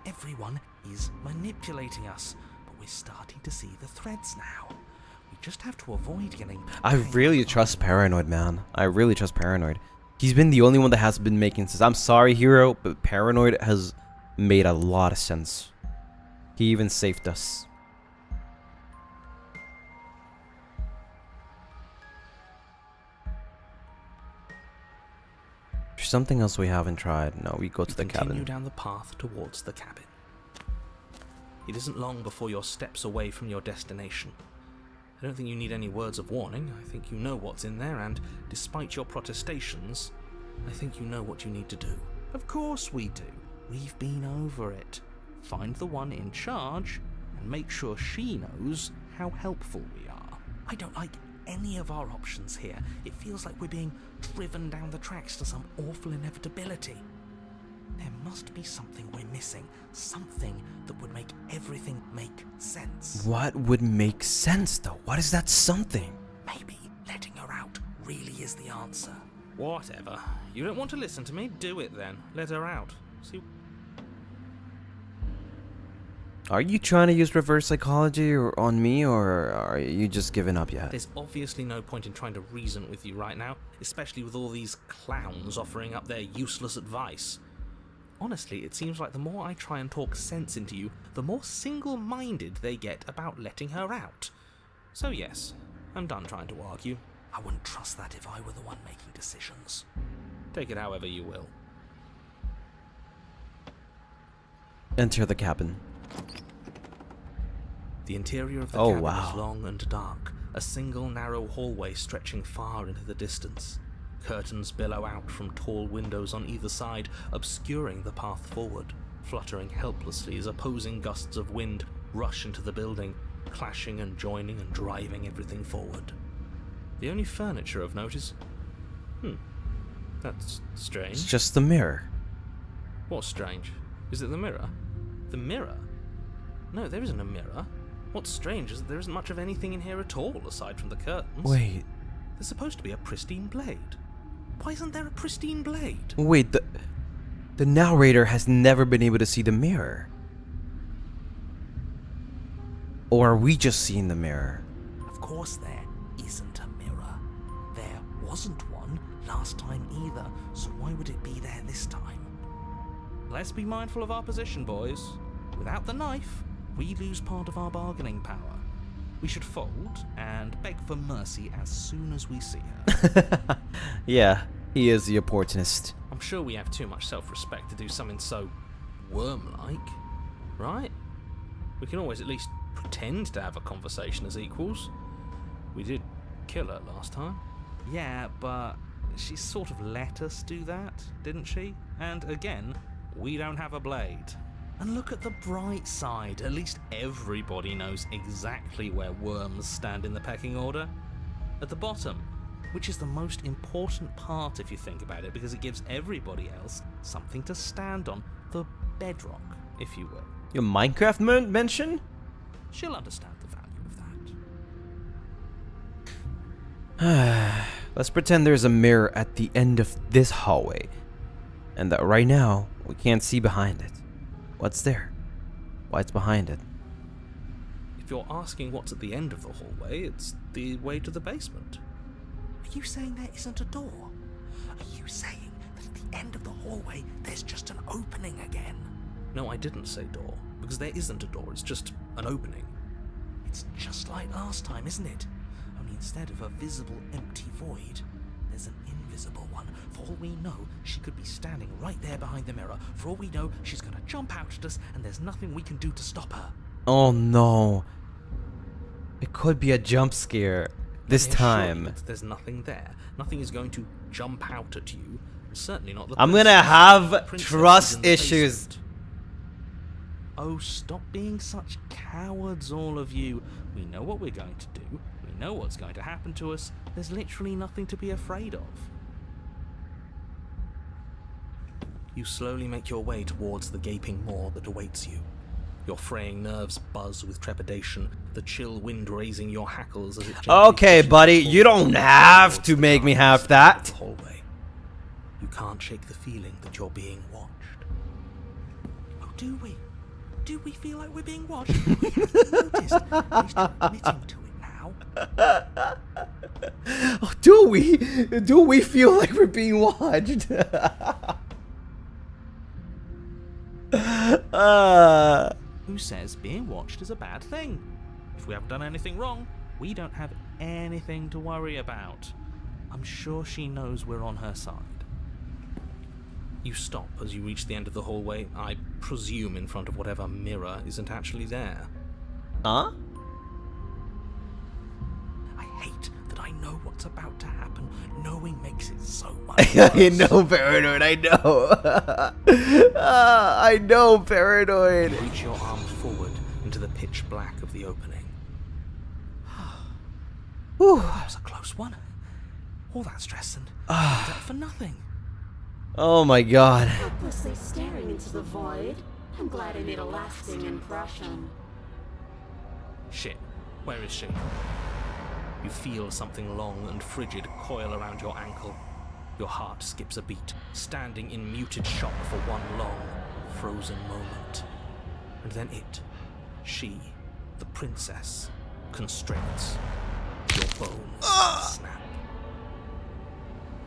Everyone is manipulating us, but we're starting to see the threads now. We just have to avoid getting... I really trust Paranoid, man. I really trust Paranoid. He's been the only one that has been making sense. I'm sorry, Hero, but Paranoid has made a lot of sense. He even saved us. There's something else we haven't tried. No, we go to the Continue cabin. down the path towards the cabin. It isn't long before you're steps away from your destination. I don't think you need any words of warning. I think you know what's in there, and despite your protestations, I think you know what you need to do. Of course we do. We've been over it. Find the one in charge, and make sure she knows how helpful we are. I don't like any of our options here, it feels like we're being driven down the tracks to some awful inevitability. There must be something we're missing, something that would make everything make sense. What would make sense, though? What is that something? Maybe letting her out really is the answer. Whatever. You don't want to listen to me? Do it then. Let her out. See. Are you trying to use reverse psychology on me, or are you just giving up yet? There's obviously no point in trying to reason with you right now, especially with all these clowns offering up their useless advice. Honestly, it seems like the more I try and talk sense into you, the more single-minded they get about letting her out. So yes, I'm done trying to argue. I wouldn't trust that if I were the one making decisions. Take it however you will. Enter the cabin. The interior of the Oh, cabin wow. is long and dark, a single narrow hallway stretching far into the distance. Curtains billow out from tall windows on either side, obscuring the path forward, fluttering helplessly as opposing gusts of wind rush into the building, clashing and joining and driving everything forward. The only furniture of note is... that's strange. It's just the mirror. What's strange? Is it the mirror? The mirror? No, there isn't a mirror. What's strange is that there isn't much of anything in here at all, aside from the curtains. Wait, There's supposed to be a pristine blade. Why isn't there a pristine blade? wait, the narrator has never been able to see the mirror. Or are we just seeing the mirror? Of course there isn't a mirror. There wasn't one last time either, so why would it be there this time? Let's be mindful of our position, boys. Without the knife, we lose part of our bargaining power. We should fold and beg for mercy as soon as we see her. Yeah, he is the opportunist. I'm sure we have too much self-respect to do something so worm-like, right? We can always at least pretend to have a conversation as equals. We did kill her last time. Yeah, but she sort of let us do that, didn't she? And again, we don't have a blade. And look at the bright side, at least everybody knows exactly where worms stand in the pecking order. At the bottom, which is the most important part if you think about it, because it gives everybody else something to stand on, the bedrock, if you will. Your Minecraft mention? She'll understand the value of that. Let's pretend there's a mirror at the end of this hallway, and that right now we can't see behind it. What's there? What's behind it? If you're asking what's at the end of the hallway, it's the way to the basement. Are you saying there isn't a door? Are you saying that at the end of the hallway there's just an opening again? No, I didn't say door, because there isn't a door, it's just an opening. It's just like last time, isn't it? Only instead of a visible empty void, there's an invisible one. For all we know, she could be standing right there behind the mirror. For all we know, she's gonna jump out at us and there's nothing we can do to stop her. Oh no. It could be a jump scare this I assure you time. that there's nothing there. Nothing is going to jump out at you. Certainly not the I'm princess. gonna have The princess is trust in the issues. basement. Oh, stop being such cowards, all of you. We know what we're going to do. We know what's going to happen to us. There's literally nothing to be afraid of. You slowly make your way towards the gaping maw that awaits you. Your fraying nerves buzz with trepidation, the chill wind raising your hackles as it gently Okay, pushes buddy, you you don't forward have towards to the make me darkness have of that. the hallway. You can't shake the feeling that you're being watched. Oh, do we? Do we feel like we're being watched? We haven't noticed. At least you're admitting to it now. Oh, do we? Do we feel like we're being watched? Who says being watched is a bad thing? If we haven't done anything wrong, we don't have anything to worry about. I'm sure she knows we're on her side. You stop as you reach the end of the hallway, I presume in front of whatever mirror isn't actually there. Huh? I hate that I know what's about to happen. Knowing makes it so much worse. I know, Paranoid, I know. I know, Paranoid. Reach your arm forward into the pitch black of the opening. Whew. That was a close one. All that stress and that for nothing. Oh my god. Helplessly staring into the void. I'm glad I made a lasting impression. Shit, where is she? You feel something long and frigid coil around your ankle. Your heart skips a beat, standing in muted shock for one long, frozen moment. And then she, the princess, constricts. Your bones snap.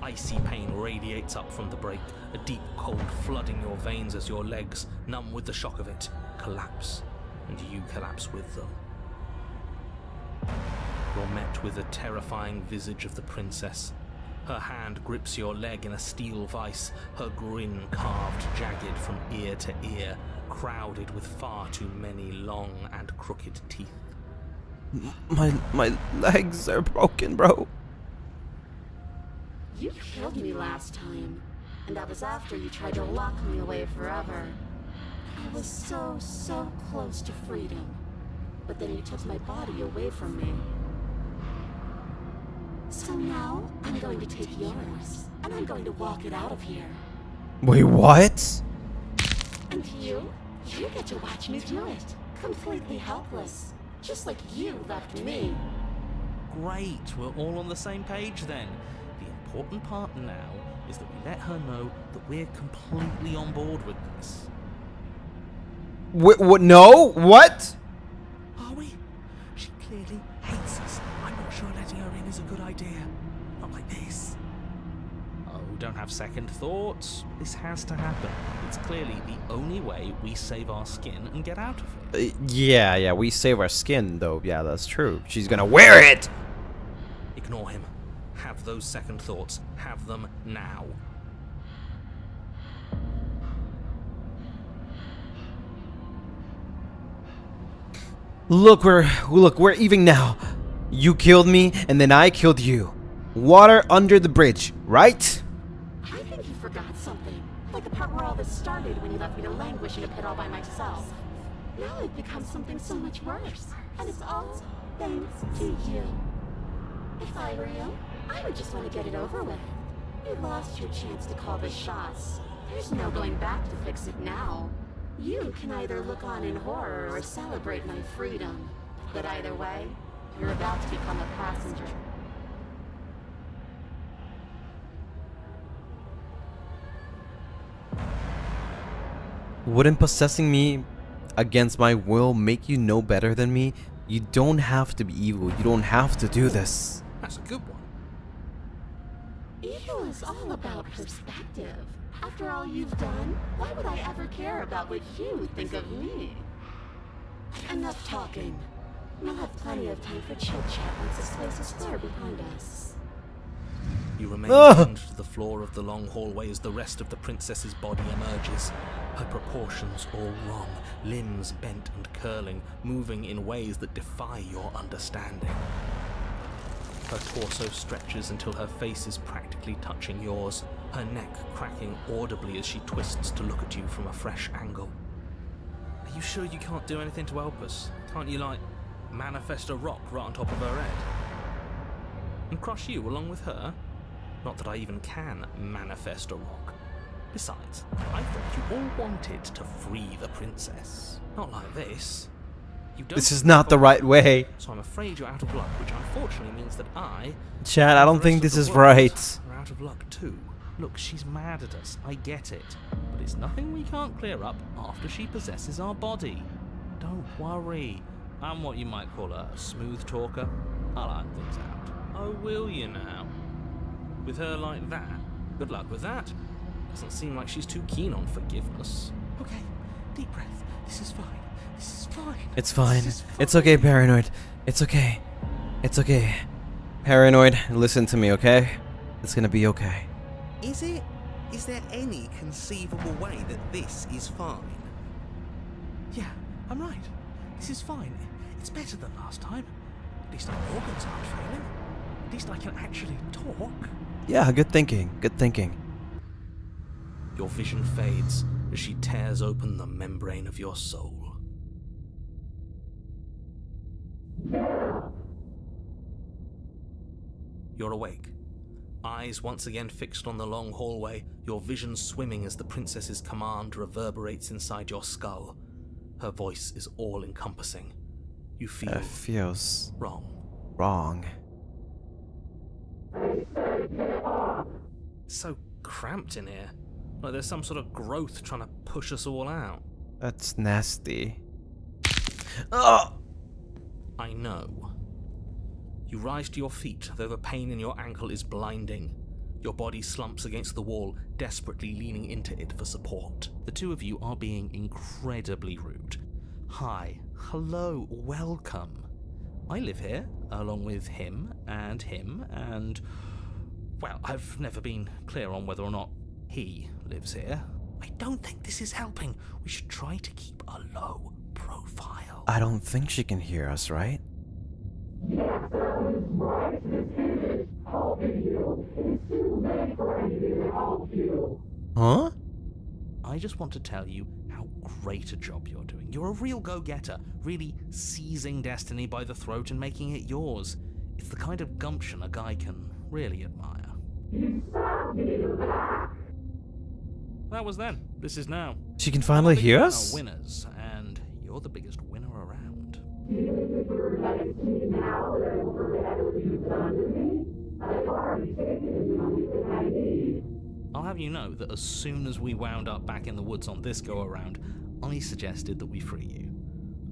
Icy pain radiates up from the break, a deep cold flooding your veins as your legs, numb with the shock of it, collapse, and you collapse with them. You're met with the terrifying visage of the princess. Her hand grips your leg in a steel vice, her grin carved jagged from ear to ear, crowded with far too many long and crooked teeth. My legs are broken, bro. You killed me last time, and that was after you tried to lock me away forever. I was so close to freedom, but then you took my body away from me. So now, I'm going to take yours, and I'm going to walk it out of here. Wait, what? And you get to watch me do it, completely helpless, just like you left me. Great, we're all on the same page then. The important part now is that we let her know that we're completely on board with this. What? No? What? Are we? She clearly hates us. I'm not sure letting her in is a good idea. Not like this. Oh, don't have second thoughts. This has to happen. It's clearly the only way we save our skin and get out of it. Yeah, we save our skin, though. Yeah, that's true. She's gonna wear it! Ignore him. Have those second thoughts. Have them now. Look, we're even now. You killed me, and then I killed you. Water under the bridge, right? I think you forgot something, like the part where all this started when you left me to languish in a pit all by myself. Now I've become something so much worse, and it's all thanks to you. If I were you, I would just want to get it over with. You lost your chance to call the shots. There's no going back to fix it now. You can either look on in horror or celebrate my freedom. But either way, you're about to become a passenger. Wouldn't possessing me against my will make you no better than me? You don't have to be evil. You don't have to do this. That's a good one. Evil is all about perspective. After all you've done, why would I ever care about what you think of me? Enough talking. We'll have plenty of time for chit-chat once this place is clear behind us. You remain pinned to the floor of the long hallway as the rest of the princess's body emerges. Her proportions all wrong, limbs bent and curling, moving in ways that defy your understanding. Her torso stretches until her face is practically touching yours, her neck cracking audibly as she twists to look at you from a fresh angle. Are you sure you can't do anything to help us? Can't you, like, manifest a rock right on top of her head? And crush you along with her? Not that I even can manifest a rock. Besides, I thought you all wanted to free the princess. Not like this. You don't This is not the right way. So I'm afraid you're out of luck, which unfortunately means that Chad, I and don't the think rest this of is the world right. are out of luck too. Look, she's mad at us, I get it. But it's nothing we can't clear up after she possesses our body. Don't worry. I'm what you might call a smooth talker. I'll iron things out. Oh, will you now? With her like that? Good luck with that. Doesn't seem like she's too keen on forgiveness. Okay, deep breath. This is fine. This is fine. It's fine. It's okay, Paranoid. It's okay. It's okay. Paranoid, listen to me, okay? It's gonna be okay. Is it? Is there any conceivable way that this is fine? Yeah, I'm right. This is fine. It's better than last time. At least our organs aren't failing. At least I can actually talk. Yeah, good thinking. Good thinking. Your vision fades as she tears open the membrane of your soul. You're awake. Eyes once again fixed on the long hallway, your vision swimming as the princess's command reverberates inside your skull. Her voice is all-encompassing. You feel It feels wrong. wrong. It's so cramped in here. Like there's some sort of growth trying to push us all out. That's nasty. Oh! I know. You rise to your feet, though the pain in your ankle is blinding. Your body slumps against the wall, desperately leaning into it for support. The two of you are being incredibly rude. Hi, hello, welcome. I live here, along with him, and... Well, I've never been clear on whether or not he lives here. I don't think this is helping. We should try to keep a low profile. I don't think she can hear us, right? Huh? I just want to tell you how great a job you're doing. You're a real go-getter, really seizing destiny by the throat and making it yours. It's the kind of gumption a guy can really admire. That was then. This is now. She can finally hear Our us? winners, and you're the biggest winner around. I'll have you know that as soon as we wound up back in the woods on this go-around, I suggested that we free you.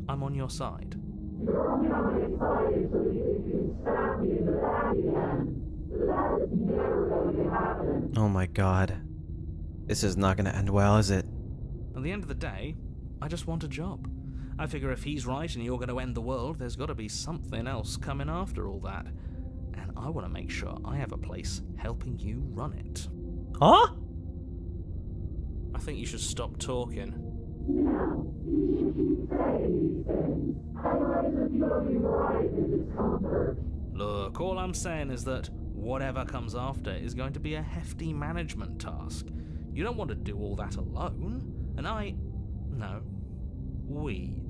I'm on your side. Oh my god. This is not gonna end well, is it? At the end of the day, I just want a job. I figure if he's right and you're going to end the world, there's got to be something else coming after all that. And I want to make sure I have a place helping you run it. Huh? I think you should stop talking. Look, all I'm saying is that whatever comes after is going to be a hefty management task. You don't want to do all that alone. And we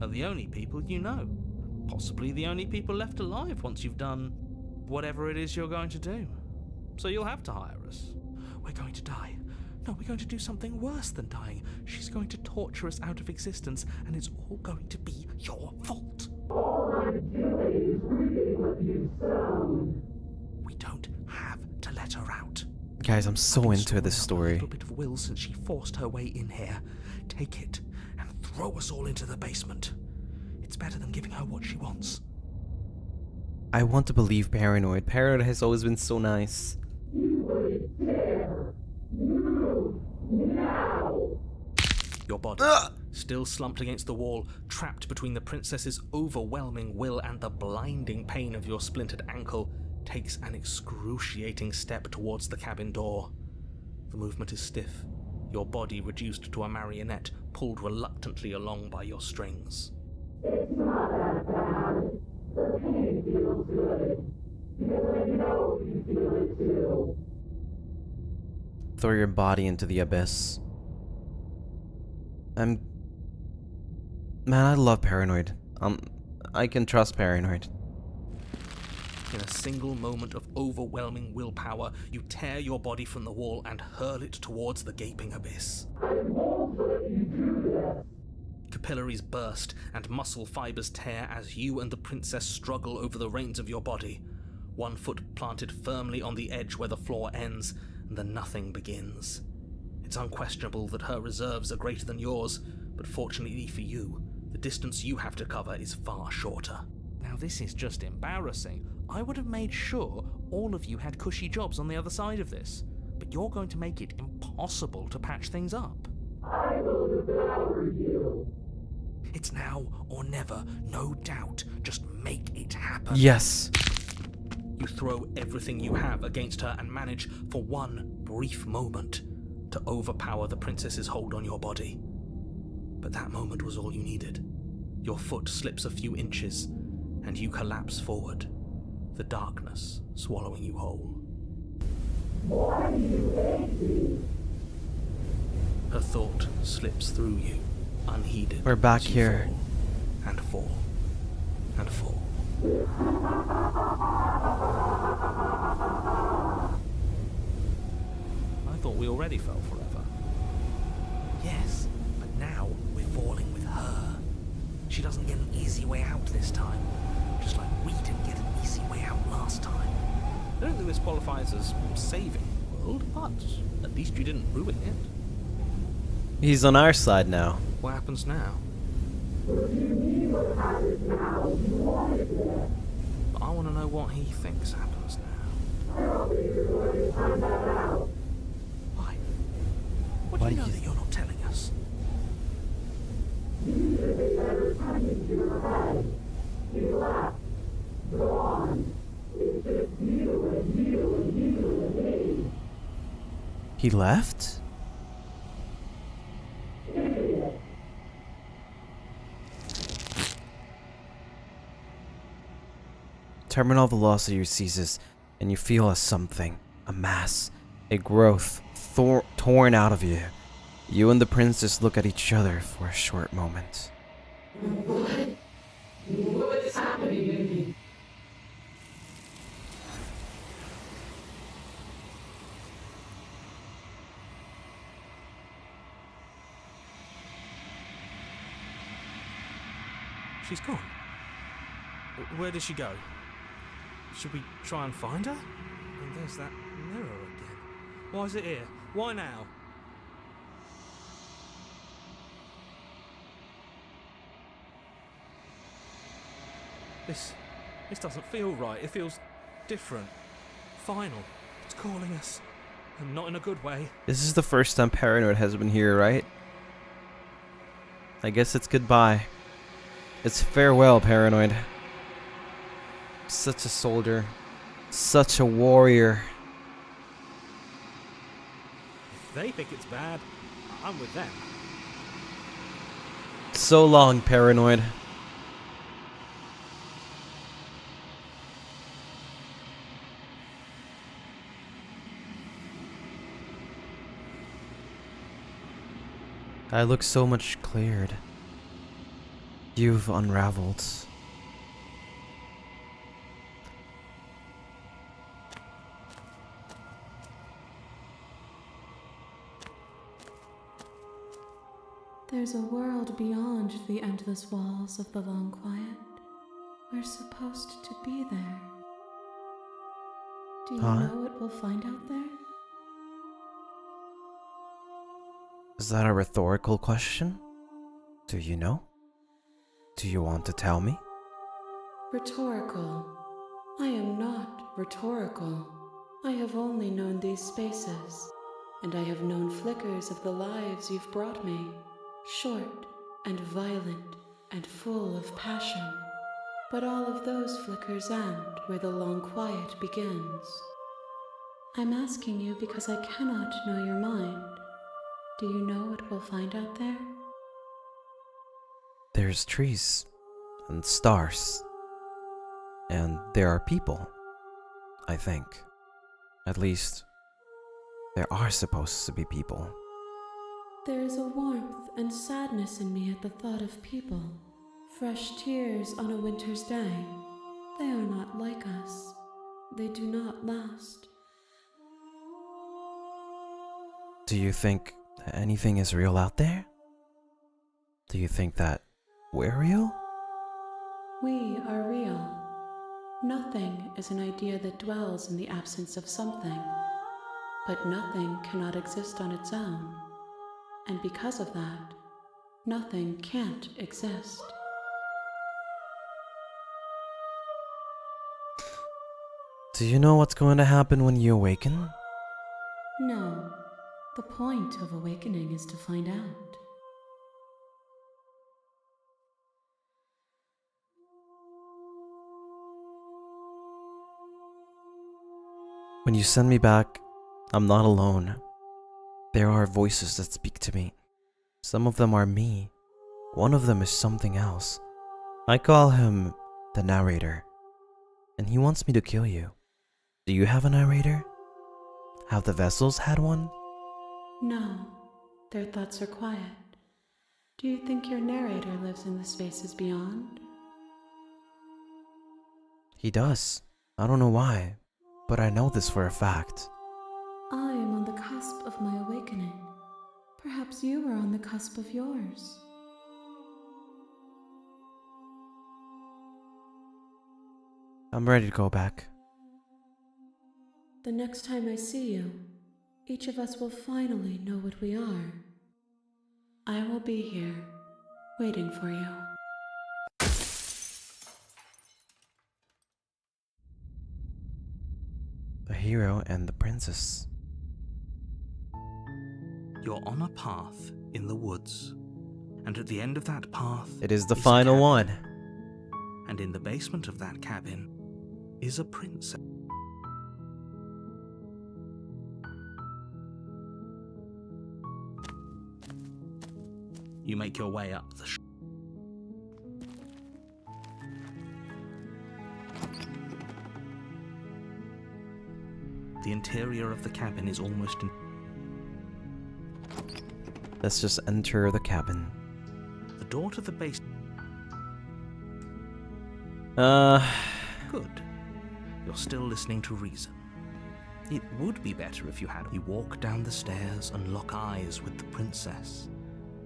are the only people you know. Possibly the only people left alive once you've done whatever it is you're going to do. So you'll have to hire us. We're going to die. No, we're going to do something worse than dying. She's going to torture us out of existence, and it's all going to be your fault. We don't have to let her out. Guys, I'm so into this A story. little bit of will since she forced her way in here. Take it and throw us all into the basement. It's better than giving her what she wants. I want to believe Paranoid. Paranoid has always been so nice. Your body, still slumped against the wall, trapped between the princess's overwhelming will and the blinding pain of your splintered ankle, takes an excruciating step towards the cabin door. The movement is stiff, your body reduced to a marionette, pulled reluctantly along by your strings. It's not that bad. The pain feels good. I know you feel it too. Throw your body into the abyss. Man, I love Paranoid. I can trust Paranoid. In a single moment of overwhelming willpower, you tear your body from the wall and hurl it towards the gaping abyss. I won't let you do this. Capillaries burst and muscle fibers tear as you and the princess struggle over the reins of your body. One foot planted firmly on the edge where the floor ends, and the nothing begins. It's unquestionable that her reserves are greater than yours, but fortunately for you, the distance you have to cover is far shorter. Now this is just embarrassing. I would have made sure all of you had cushy jobs on the other side of this, but you're going to make it impossible to patch things up. I will devour you. It's now or never, no doubt. Just make it happen. Yes. You throw everything you have against her and manage, for one brief moment, to overpower the princess's hold on your body. But that moment was all you needed. Your foot slips a few inches, and you collapse forward, the darkness swallowing you whole. Why do you hate me? Her thought slips through you, unheeded. We're back as you here. fall, and fall, and fall. I thought we already fell forever. Yes, but now we're falling with her. She doesn't get an easy way out this time, just like we didn't get an easy way out last time. I don't think this qualifies as saving the world, but at least you didn't ruin it. He's on our side now. What happens now? If you knew what happens now, you wanted it. But I want to know what he thinks happens now. I don't think you're going to find that out. Why? What do you know that you're not telling us? You should be ever coming to your head. You left. Go on. It's just you and you and you and me. He left? Idiot. Terminal velocity ceases, and you feel a something, a mass, a growth torn out of you. You and the princess look at each other for a short moment. What? What's happening to me? She's gone. Where did she go? Should we try and find her? And there's that mirror again. Why is it here? Why now? This doesn't feel right. It feels different. Final. It's calling us. And not in a good way. This is the first time Paranoid has been here, right? I guess it's goodbye. It's farewell, Paranoid. Such a soldier. Such a warrior. If they think it's bad, I'm with them. So long, Paranoid. I look so much cleared. You've unraveled. There's a world beyond the endless walls of the long quiet. We're supposed to be there. Do you know what we'll find out there? Is that a rhetorical question? Do you know? Do you want to tell me? Rhetorical. I am not rhetorical. I have only known these spaces, and I have known flickers of the lives you've brought me. Short and violent and full of passion. But all of those flickers end where the long quiet begins. I'm asking you because I cannot know your mind. Do you know what we'll find out there? There's trees and stars. And there are people, I think. At least, there are supposed to be people. There is a warmth and sadness in me at the thought of people. Fresh tears on a winter's day. They are not like us. They do not last. Do you think that anything is real out there? Do you think that we're real? We are real. Nothing is an idea that dwells in the absence of something. But nothing cannot exist on its own. And because of that, nothing can't exist. Do you know what's going to happen when you awaken? No. The point of awakening is to find out. When you send me back, I'm not alone. There are voices that speak to me. Some of them are me. One of them is something else. I call him the narrator. And he wants me to kill you. Do you have a narrator? Have the vessels had one? No. Their thoughts are quiet. Do you think your narrator lives in the spaces beyond? He does. I don't know why, but I know this for a fact. I am on the cusp of my awakening. Perhaps you are on the cusp of yours. I'm ready to go back. The next time I see you, each of us will finally know what we are. I will be here, waiting for you. The hero and the princess. You're on a path in the woods, and at the end of that path It is the a final cabin. one. And in the basement of that cabin is a princess. You make your way up the The interior of the cabin is almost Let's just enter the cabin. The door to the base. Good. You're still listening to reason. It would be better if you had. You walk down the stairs and lock eyes with the princess.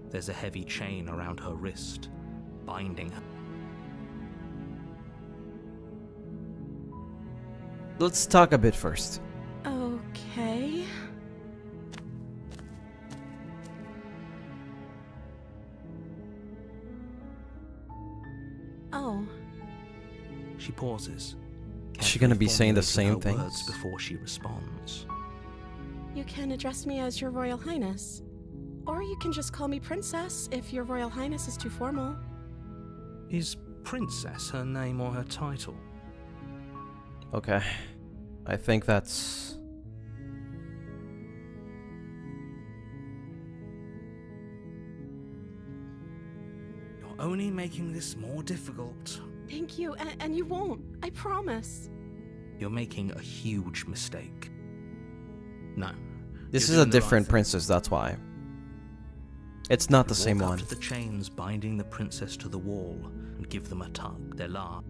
There's a heavy chain around her wrist, binding her. Let's talk a bit first. Okay. Oh. She pauses. Is she gonna be saying the formulating same her words things? before she responds? You can address me as Your Royal Highness. Or you can just call me Princess if Your Royal Highness is too formal. Is princess her name or her title? Okay. I think that's... You're only making this more difficult. Thank you, and you won't. I promise. You're making a huge mistake. No. This you're is a doing the right different thing. princess, that's why. It's not the You same walk one. up to the chains binding the princess to the wall and give them a tug. They're large.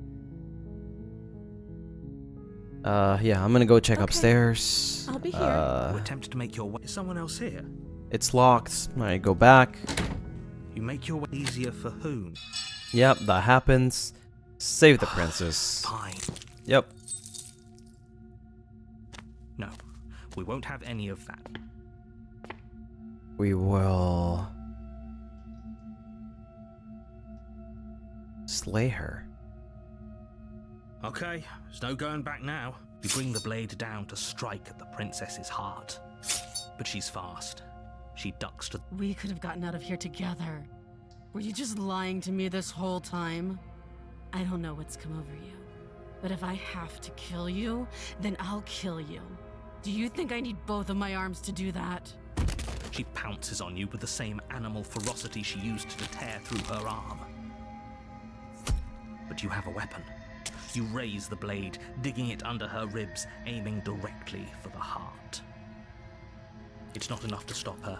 Yeah, I'm gonna go check Okay. upstairs. I'll be here. You attempt to make your way. Is someone else here? It's locked. I go back. You make your way easier for whom? Yep, that happens. Save the princess. Fine. Yep. No, we won't have any of that. We will... slay her. Okay, there's no going back now. You bring the blade down to strike at the princess's heart. But she's fast. She ducks to... We could have gotten out of here together. Were you just lying to me this whole time? I don't know what's come over you. But if I have to kill you, then I'll kill you. Do you think I need both of my arms to do that? She pounces on you with the same animal ferocity she used to tear through her arm. But you have a weapon. You raise the blade, digging it under her ribs, aiming directly for the heart. It's not enough to stop her.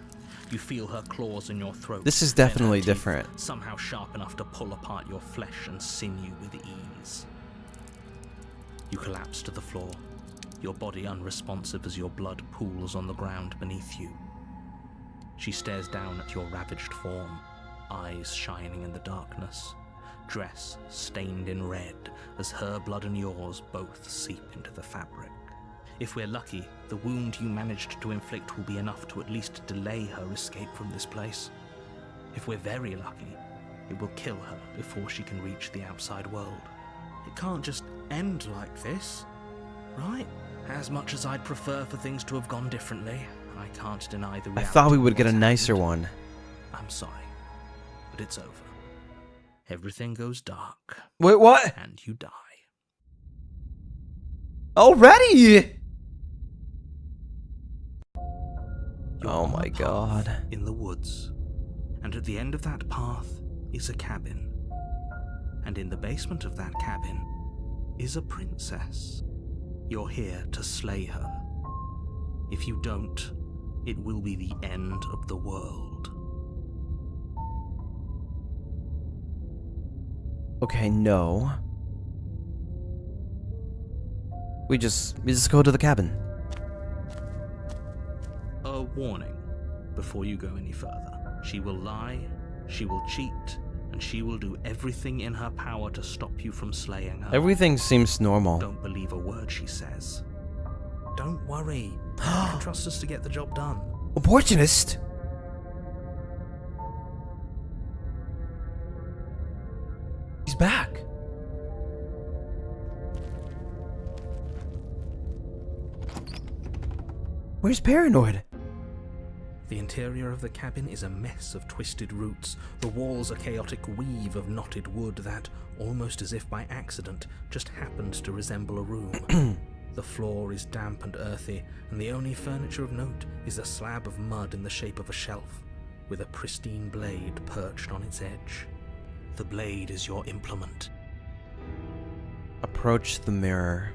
You feel her claws in your throat. This is then her definitely teeth, different. Somehow sharp enough to pull apart your flesh and sinew with ease. You collapse to the floor, your body unresponsive as your blood pools on the ground beneath you. She stares down at your ravaged form, eyes shining in the darkness, dress stained in red as her blood and yours both seep into the fabric. If we're lucky, the wound you managed to inflict will be enough to at least delay her escape from this place. If we're very lucky, it will kill her before she can reach the outside world. It can't just end like this, right? As much as I'd prefer for things to have gone differently, I can't deny the I reality thought we of would get a what's nicer happened. one. I'm sorry, but it's over. Everything goes dark, Wait, what? and you die. Already? You're Oh on my a path god. in the woods, and at the end of that path is a cabin. And in the basement of that cabin is a princess. You're here to slay her. If you don't, it will be the end of the world. Okay, no. We just go to the cabin. A warning before you go any further. She will lie, she will cheat, and she will do everything in her power to stop you from slaying her. Everything seems normal. Don't believe a word she says. Don't worry. You can trust us to get the job done. Opportunist? He's back. Where's Paranoid? The interior of the cabin is a mess of twisted roots. The walls a chaotic weave of knotted wood that, almost as if by accident, just happened to resemble a room. The floor is damp and earthy, and the only furniture of note is a slab of mud in the shape of a shelf, with a pristine blade perched on its edge. The blade is your implement. Approach the mirror.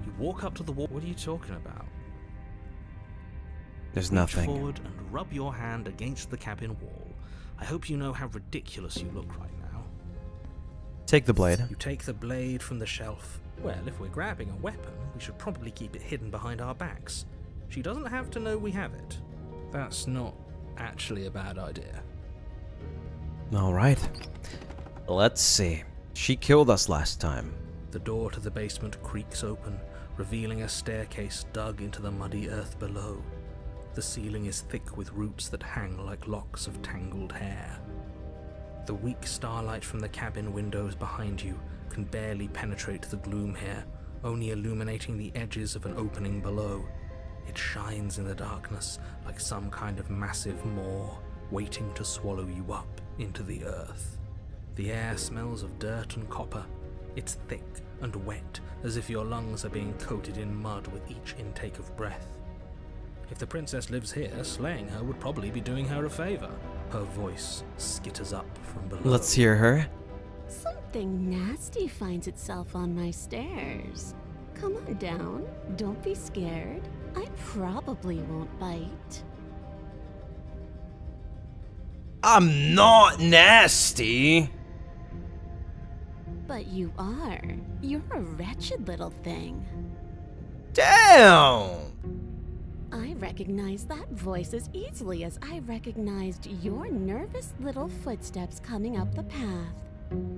You walk up to the wall. What are you talking about? There's Reach nothing. forward and rub your hand against the cabin wall. I hope you know how ridiculous you look right now. Take the blade. You take the blade from the shelf. Well, if we're grabbing a weapon, we should probably keep it hidden behind our backs. She doesn't have to know we have it. That's not actually a bad idea. Alright. Let's see. She killed us last time. The door to the basement creaks open, revealing a staircase dug into the muddy earth below. The ceiling is thick with roots that hang like locks of tangled hair. The weak starlight from the cabin windows behind you can barely penetrate the gloom here, only illuminating the edges of an opening below. It shines in the darkness like some kind of massive maw, waiting to swallow you up into the earth. The air smells of dirt and copper. It's thick and wet, as if your lungs are being coated in mud with each intake of breath. If the princess lives here, slaying her would probably be doing her a favor. Her voice skitters up from below. Let's hear her. Something nasty finds itself on my stairs. Come on down. Don't be scared. I probably won't bite. I'm not nasty. But you are. You're a wretched little thing. Damn. I recognize that voice as easily as I recognized your nervous little footsteps coming up the path.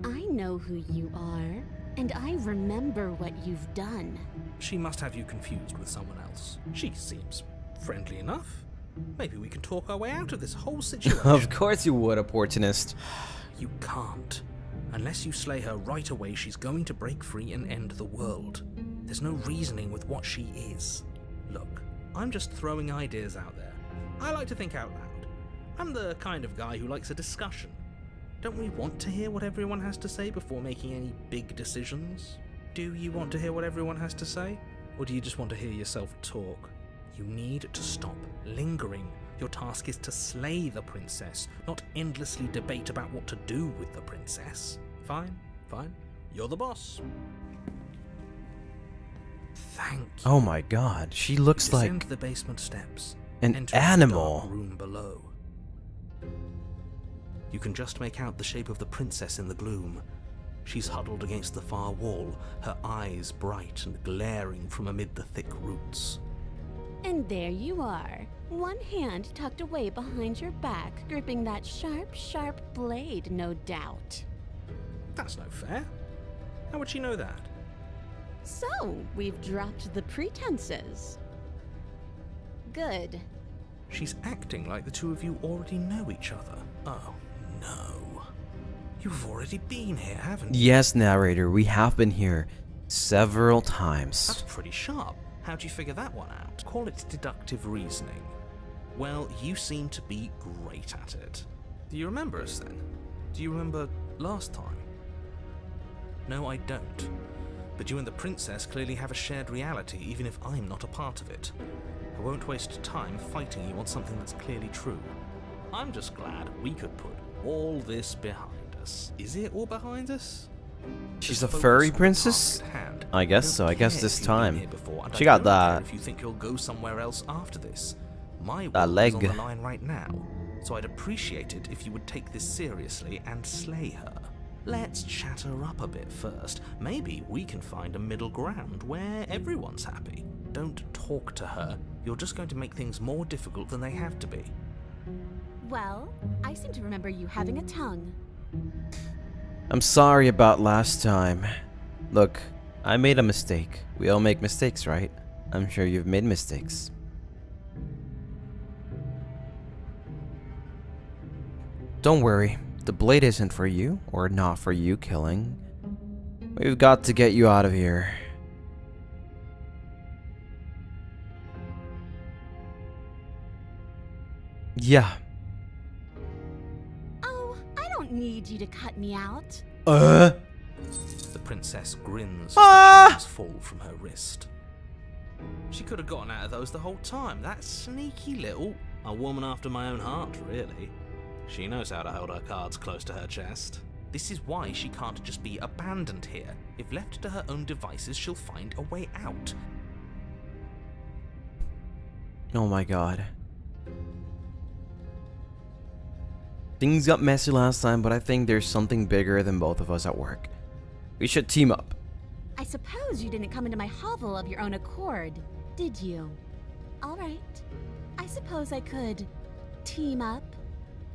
I know who you are, and I remember what you've done. She must have you confused with someone else. She seems friendly enough. Maybe we can talk our way out of this whole situation. Of course you would, opportunist. You can't. Unless you slay her right away, she's going to break free and end the world. There's no reasoning with what she is. Look, I'm just throwing ideas out there. I like to think out loud. I'm the kind of guy who likes a discussion. Don't we want to hear what everyone has to say before making any big decisions? Do you want to hear what everyone has to say? Or do you just want to hear yourself talk? You need to stop lingering. Your task is to slay the princess, not endlessly debate about what to do with the princess. Fine, fine. You're the boss. Thank you. Oh my god, she looks Descend like the basement steps. an Enter the animal. dark room below. You can just make out the shape of the princess in the gloom. She's huddled against the far wall, her eyes bright and glaring from amid the thick roots. And there you are, one hand tucked away behind your back, gripping that sharp, sharp blade, no doubt. That's no fair. How would she know that? So, we've dropped the pretenses. Good. She's acting like the two of you already know each other. Oh, no. You've already been here, haven't you? Yes, narrator, we have been here several times. That's pretty sharp. How'd you figure that one out? Call it deductive reasoning. Well, you seem to be great at it. Do you remember us then? Do you remember last time? No, I don't. But you and the princess clearly have a shared reality, even if I'm not a part of it. I won't waste time fighting you on something that's clearly true. I'm just glad we could put all this behind us. Is it all behind us? She's Just a focus furry on the princess? task at hand. I guess don't so. I guess care this if you've been time. here before, and She I got don't care that. if you think you'll go somewhere else after this. My That world is on leg. the line right now, so I'd appreciate it if you would take this seriously and slay her. let's chat her up a bit first. Maybe we can find a middle ground where everyone's happy. Don't talk to her. You're just going to make things more difficult than they have to be. Well, I seem to remember you having a tongue. I'm sorry about last time. Look, I made a mistake. We all make mistakes, right? I'm sure you've made mistakes. Don't worry. The blade isn't for you, or not for you killing. We've got to get you out of here. Yeah. Oh, I don't need you to cut me out. The princess grins as the chains fall from her wrist. She could have gotten out of those the whole time. That sneaky little... A woman after my own heart, really. She knows how to hold her cards close to her chest. This is why she can't just be abandoned here. If left to her own devices, she'll find a way out. Oh my god. Things got messy last time, but I think there's something bigger than both of us at work. We should team up. I suppose you didn't come into my hovel of your own accord, did you? Alright. I suppose I could team up.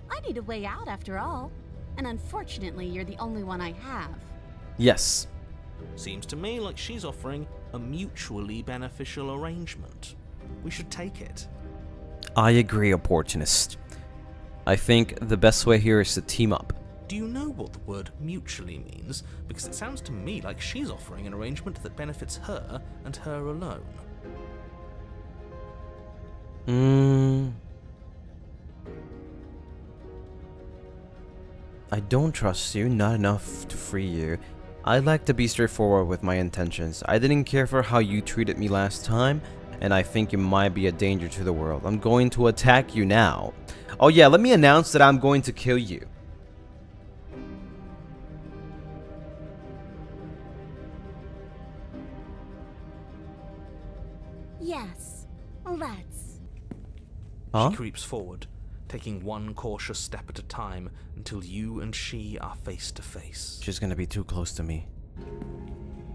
I need a way out after all. And unfortunately, you're the only one I have. Yes. Seems to me like she's offering a mutually beneficial arrangement. We should take it. I agree, opportunist. I think the best way here is to team up. Do you know what the word mutually means? Because it sounds to me like she's offering an arrangement that benefits her and her alone. I don't trust you, not enough to free you. I'd like to be straightforward with my intentions. I didn't care for how you treated me last time, and I think you might be a danger to the world. I'm going to attack you now. Oh yeah, let me announce that I'm going to kill you. Yes, let's. Huh? She creeps forward, taking one cautious step at a time until you and she are face to face. She's gonna be too close to me.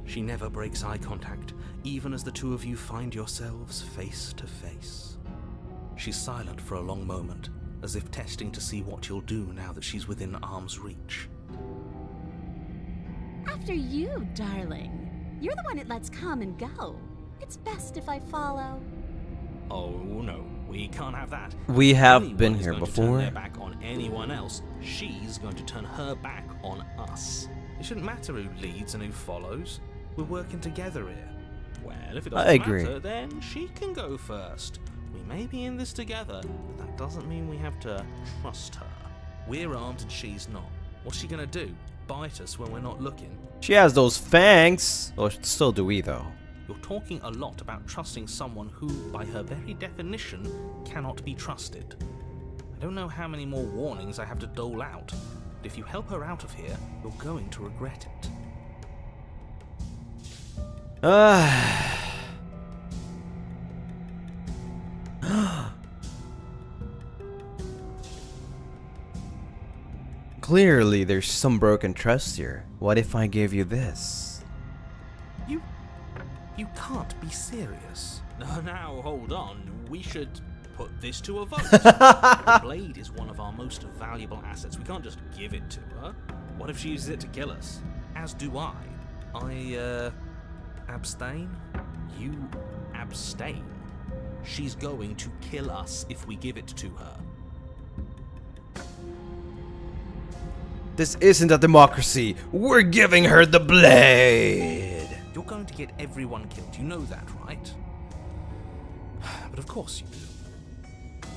She never breaks eye contact, even as the two of you find yourselves face to face. She's silent for a long moment, as if testing to see what you'll do now that she's within arm's reach. After you, darling. You're the one it lets come and go. It's best if I follow. Oh no, we can't have that. We have Anyone been is here going to before. turn their back on anyone else, she's going to turn her back on us. It shouldn't matter who leads and who follows. We're working together here. Well, if it I doesn't agree. matter, then she can go first. We may be in this together, but that doesn't mean we have to trust her. We're armed and she's not. What's she gonna do? Bite us when we're not looking? She has those fangs. Or still do we though? You're talking a lot about trusting someone who, by her very definition, cannot be trusted. I don't know how many more warnings I have to dole out, but if you help her out of here, you're going to regret it. Clearly, there's some broken trust here. What if I gave you this? You can't be serious. Now, hold on. We should put this to a vote. The blade is one of our most valuable assets. We can't just give it to her. What if she uses it to kill us? As do I. Abstain? You abstain. She's going to kill us if we give it to her. This isn't a democracy. We're giving her the blade. You're going to get everyone killed. You know that, right? But of course you do.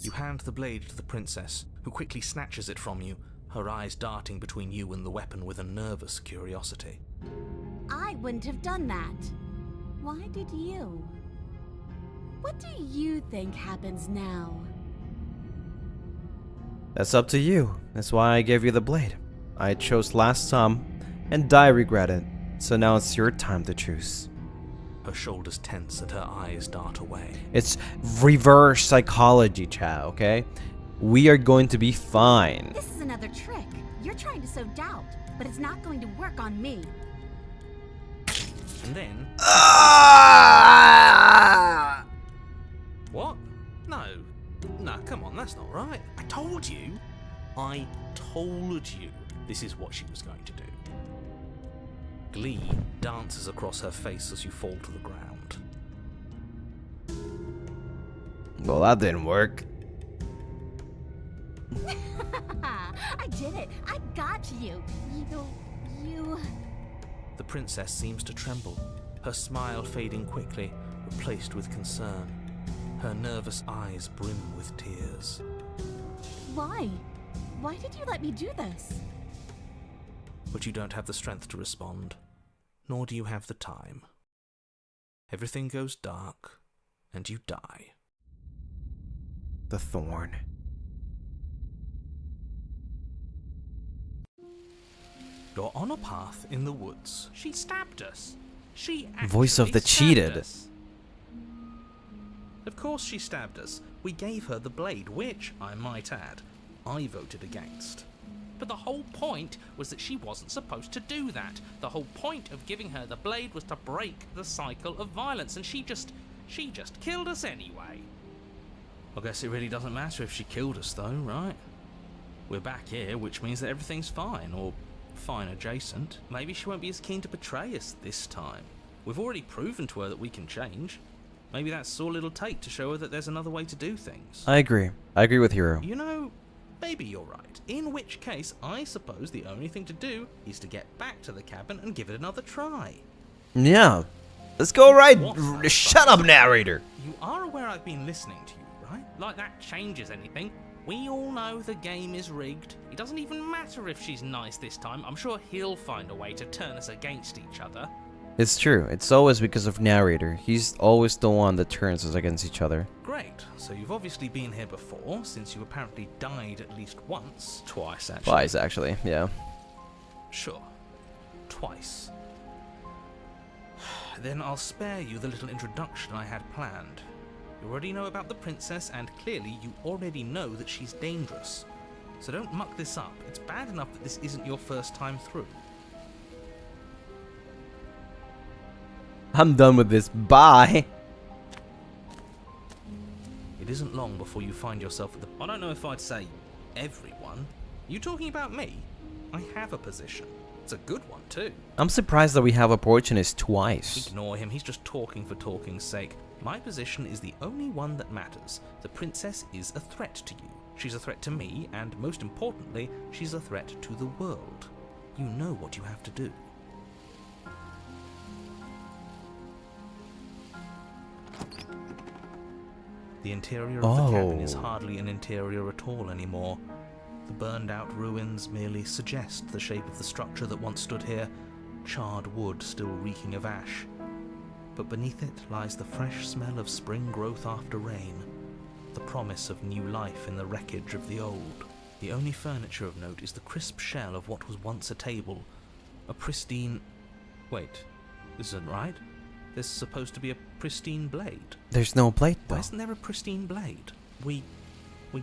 You hand the blade to the princess, who quickly snatches it from you, her eyes darting between you and the weapon with a nervous curiosity. I wouldn't have done that. Why did you? What do you think happens now? That's up to you. That's why I gave you the blade. I chose last time, and I regret it. So now it's your time to choose. Her shoulders tense and her eyes dart away. It's reverse psychology, chat, okay? We are going to be fine. This is another trick. You're trying to sow doubt, but it's not going to work on me. And then... What? No. No, come on, that's not right. I told you. I told you this is what she was going to do. Glee dances across her face as you fall to the ground. Well, that didn't work. I did it. I got you. You... The princess seems to tremble, her smile fading quickly, replaced with concern. Her nervous eyes brim with tears. Why? Why did you let me do this? But you don't have the strength to respond, nor do you have the time. Everything goes dark, and you die. The thorn. You're on a path in the woods. She stabbed us. She Voice of the actually stabbed cheated. us. Of course she stabbed us. We gave her the blade, which, I might add, I voted against. But the whole point was that she wasn't supposed to do that. The whole point of giving her the blade was to break the cycle of violence, and she just killed us anyway. I guess it really doesn't matter if she killed us though, right? We're back here, which means that everything's fine, or fine adjacent. Maybe she won't be as keen to betray us this time. We've already proven to her that we can change. Maybe that's all it'll take to show her that there's another way to do things. I agree. I agree with Hero. You know, maybe you're right. In which case, I suppose the only thing to do is to get back to the cabin and give it another try. Yeah. Let's go right. What? Shut up, narrator. You are aware I've been listening to you, right? Like that changes anything. We all know the game is rigged. It doesn't even matter if she's nice this time. I'm sure he'll find a way to turn us against each other. It's true. It's always because of narrator. He's always the one that turns us against each other. Great. So you've obviously been here before, since you apparently died at least once. Twice, actually. Twice, actually. Yeah. Sure. Twice. Then I'll spare you the little introduction I had planned. You already know about the princess, and clearly you already know that she's dangerous. So don't muck this up. It's bad enough that this isn't your first time through. I'm done with this. Bye. It isn't long before you find yourself at the... I don't know if I'd say everyone. You talking about me? I have a position. It's a good one, too. I'm surprised that we have opportunists twice. Ignore him. He's just talking for talking's sake. My position is the only one that matters. The princess is a threat to you. She's a threat to me, and most importantly, she's a threat to the world. You know what you have to do. The interior of the cabin is hardly an interior at all anymore. The burned-out ruins merely suggest the shape of the structure that once stood here, charred wood still reeking of ash. But beneath it lies the fresh smell of spring growth after rain, the promise of new life in the wreckage of the old. The only furniture of note is the crisp shell of what was once a table, a pristine... Wait, this isn't right. There's supposed to be a pristine blade. There's no blade, though. Why isn't there a pristine blade? We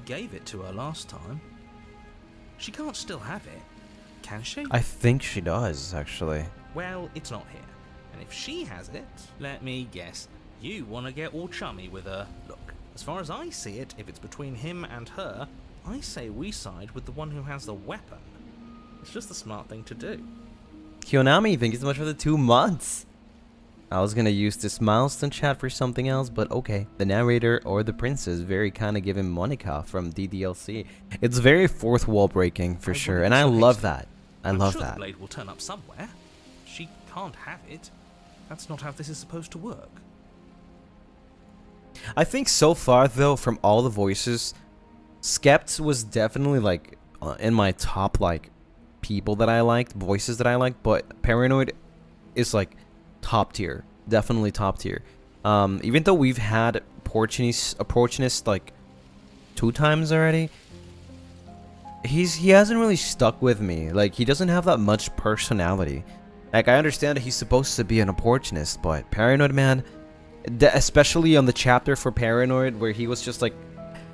gave it to her last time. She can't still have it, can she? I think she does, actually. Well, it's not here. And if she has it, let me guess, you want to get all chummy with her. Look, as far as I see it, if it's between him and her, I say we side with the one who has the weapon. It's just the smart thing to do. Kyonami, thank you so much for the 2 months. I was gonna use this milestone chat for something else, but okay. The narrator or the princess very kind of giving Monica from DDLC. It's very fourth wall breaking for sure, and I love that. I'm sure the blade will turn up somewhere. She can't have it. That's not how this is supposed to work. I think so far though, from all the voices, Skept was definitely like in my top like people that I liked, voices that I liked, but Paranoid is like top tier, definitely top tier. Even though we've had opportunist like 2 times already, he hasn't really stuck with me. Like, he doesn't have that much personality. Like, I understand that he's supposed to be an opportunist, but Paranoid, man, especially on the chapter for Paranoid where he was just like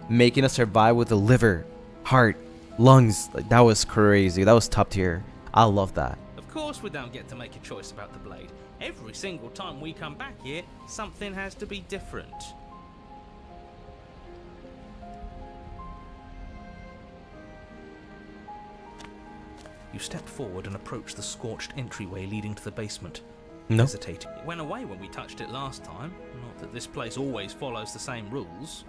making us survive with the liver, heart, Lungs, like, that was crazy. That was top tier. I love that. Of course we don't get to make a choice about the blade. Every single time we come back here, something has to be different. You stepped forward and approached the scorched entryway leading to the basement. No. Hesitating. It went away when we touched it last time. Not that this place always follows the same rules.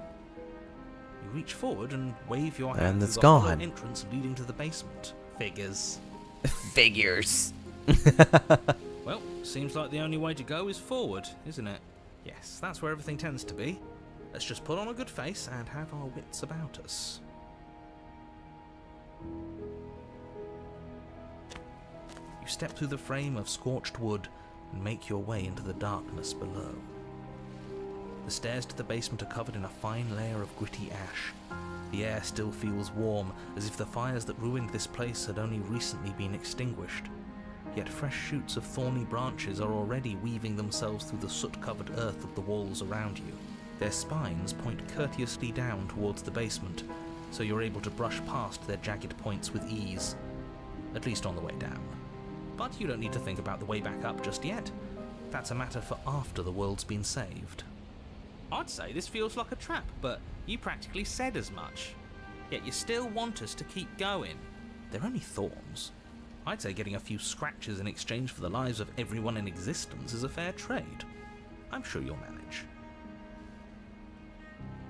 You reach forward and wave your hand And through it's the gone. hollow entrance leading to the basement. Figures. Figures. Well, seems like the only way to go is forward, isn't it? Yes, that's where everything tends to be. Let's just put on a good face and have our wits about us. You step through the frame of scorched wood and make your way into the darkness below. The stairs to the basement are covered in a fine layer of gritty ash. The air still feels warm, as if the fires that ruined this place had only recently been extinguished. Yet fresh shoots of thorny branches are already weaving themselves through the soot-covered earth of the walls around you. Their spines point courteously down towards the basement, so you're able to brush past their jagged points with ease. At least on the way down. But you don't need to think about the way back up just yet. That's a matter for after the world's been saved. I'd say this feels like a trap, but you practically said as much. Yet you still want us to keep going. They're only thorns. I'd say getting a few scratches in exchange for the lives of everyone in existence is a fair trade. I'm sure you'll manage.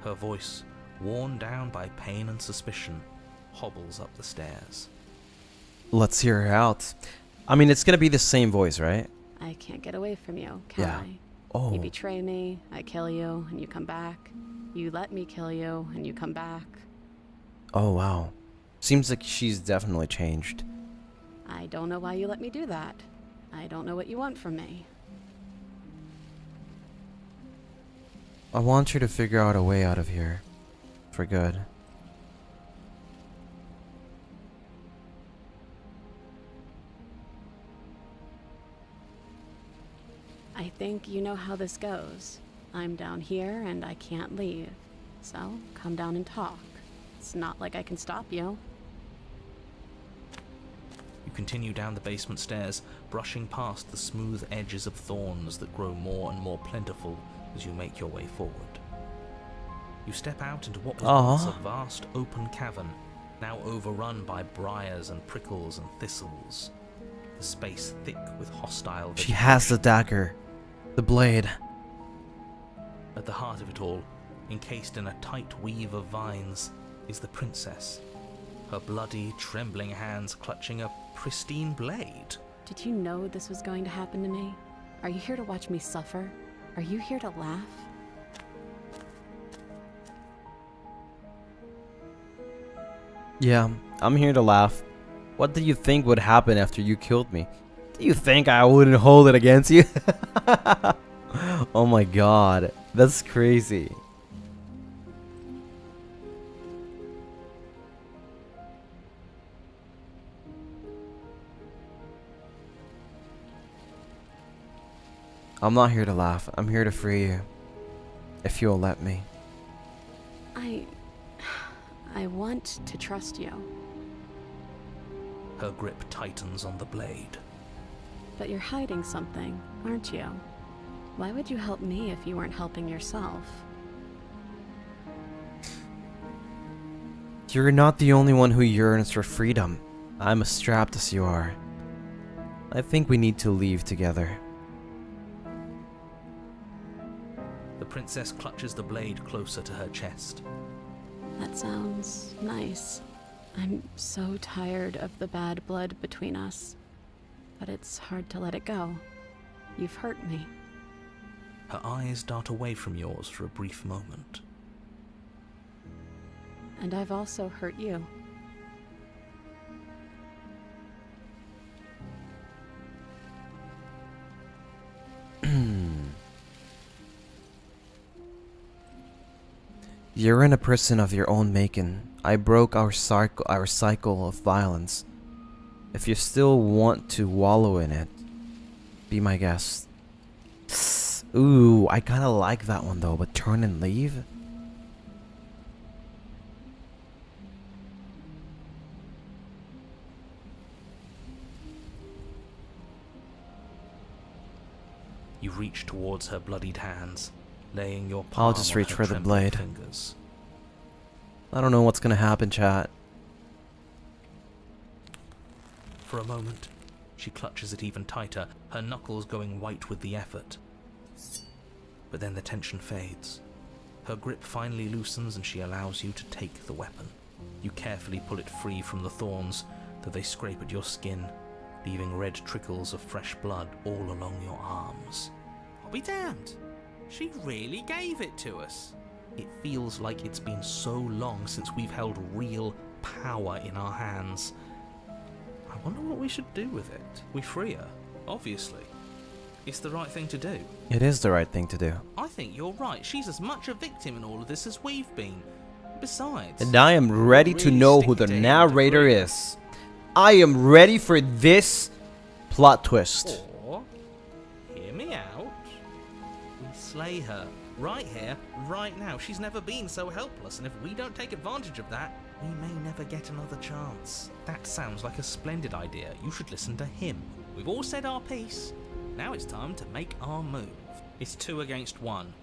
Her voice, worn down by pain and suspicion, hobbles up the stairs. Let's hear her out. I mean, it's gonna be the same voice, right? I can't get away from you, can Yeah. I? Oh. You betray me, I kill you, and you come back. You let me kill you, and you come back. Oh, wow. Seems like she's definitely changed. I don't know why you let me do that. I don't know what you want from me. I want you to figure out a way out of here. For good. I think you know how this goes. I'm down here and I can't leave. So, come down and talk. It's not like I can stop you. You continue down the basement stairs, brushing past the smooth edges of thorns that grow more and more plentiful as you make your way forward. You step out into what was once a vast open cavern, now overrun by briars and prickles and thistles. The space thick with hostile She has the dagger. The blade. At the heart of it all, encased in a tight weave of vines, is the princess. Her bloody, trembling hands clutching a pristine blade. Did you know this was going to happen to me? Are you here to watch me suffer? Are you here to laugh? Yeah, I'm here to laugh. What do you think would happen after you killed me? Do you think I wouldn't hold it against you? Oh my god, that's crazy. I'm not here to laugh. I'm here to free you. If you'll let me. I want to trust you. Her grip tightens on the blade. But you're hiding something, aren't you? Why would you help me if you weren't helping yourself? You're not the only one who yearns for freedom. I'm as strapped as you are. I think we need to leave together. The princess clutches the blade closer to her chest. That sounds nice. I'm so tired of the bad blood between us. But it's hard to let it go. You've hurt me. Her eyes dart away from yours for a brief moment. And I've also hurt you. You're in a prison of your own making. I broke our cycle of violence. If you still want to wallow in it, be my guest. Ooh, I kind of like that one though, but turn and leave? reach towards her bloodied hands, laying your I'll palm just on reach her for the trembling blade. fingers. I don't know what's gonna happen, chat. For a moment, she clutches it even tighter, her knuckles going white with the effort. But then the tension fades. Her grip finally loosens and she allows you to take the weapon. You carefully pull it free from the thorns, though they scrape at your skin, leaving red trickles of fresh blood all along your arms. I'll be damned. She really gave it to us. It feels like it's been so long since we've held real power in our hands. I wonder what we should do with it. We free her, obviously. It's the right thing to do. It is the right thing to do. I think you're right. She's as much a victim in all of this as we've been. Besides, And I am ready to really know stick who it the to him to narrator free her. is. I am ready for this plot twist. Or, hear me out, we slay her. Right here, right now. She's never been so helpless, and if we don't take advantage of that, we may never get another chance. That sounds like a splendid idea. You should listen to him. We've all said our piece. Now it's time to make our move. It's 2 against 1.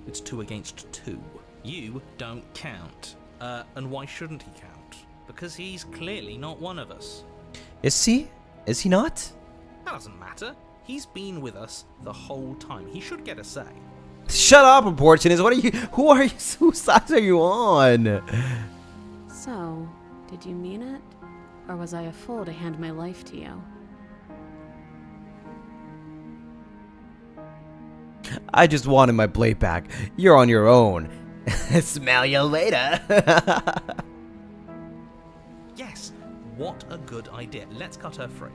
It's 2 against 2. You don't count. And why shouldn't he count? Because he's clearly not one of us. Is he? Is he not? That doesn't matter. He's been with us the whole time. He should get a say. Shut up, Opportunist. What are you? Who are you? Whose side are you on? So, did you mean it? Or was I a fool to hand my life to you? I just wanted my blade back. You're on your own. Smell you later. Yes, what a good idea. Let's cut her free.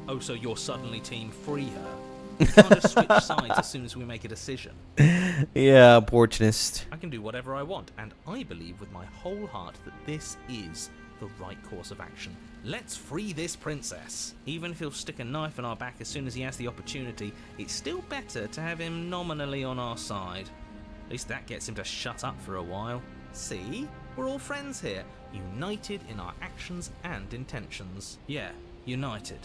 Oh, so you're suddenly team free her? We can't just switch sides as soon as we make a decision. Yeah, Opportunist. I can do whatever I want, and I believe with my whole heart that this is the right course of action. Let's free this princess. Even if he'll stick a knife in our back as soon as he has the opportunity, it's still better to have him nominally on our side. At least that gets him to shut up for a while. See? We're all friends here, united in our actions and intentions. Yeah, united.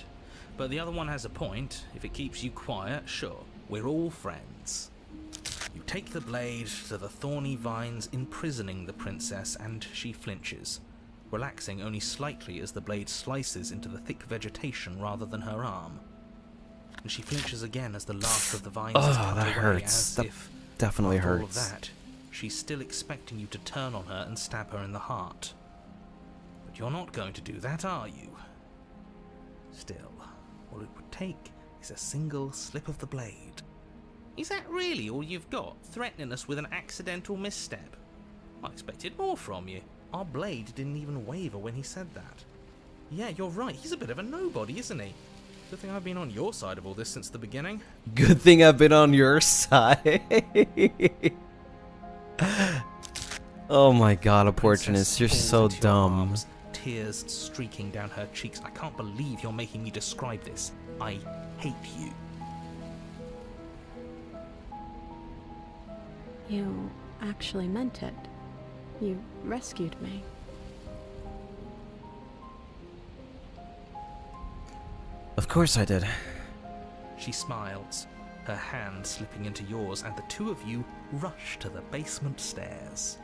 But the other one has a point. If it keeps you quiet, sure, we're all friends. You take the blade to the thorny vines imprisoning the princess, and she flinches, relaxing only slightly as the blade slices into the thick vegetation rather than her arm. And she flinches again as the last of the vines is cut that away, hurts. as That if, definitely after all of hurts. that, she's still expecting you to turn on her and stab her in the heart. But you're not going to do that, are you? Still, all it would take is a single slip of the blade. Is that really all you've got, threatening us with an accidental misstep? I expected more from you. Our blade didn't even waver when he said that. Yeah, you're right, he's a bit of a nobody, isn't he? Good thing I've been on your side of all this since the beginning. Good thing I've been on your side. Oh my god, Opportunist, you're Princess so falls into your dumb. arms, tears streaking down her cheeks. I can't believe you're making me describe this. I hate you. You actually meant it. You rescued me. Of course I did. She smiles, her hand slipping into yours, and the two of you rush to the basement stairs.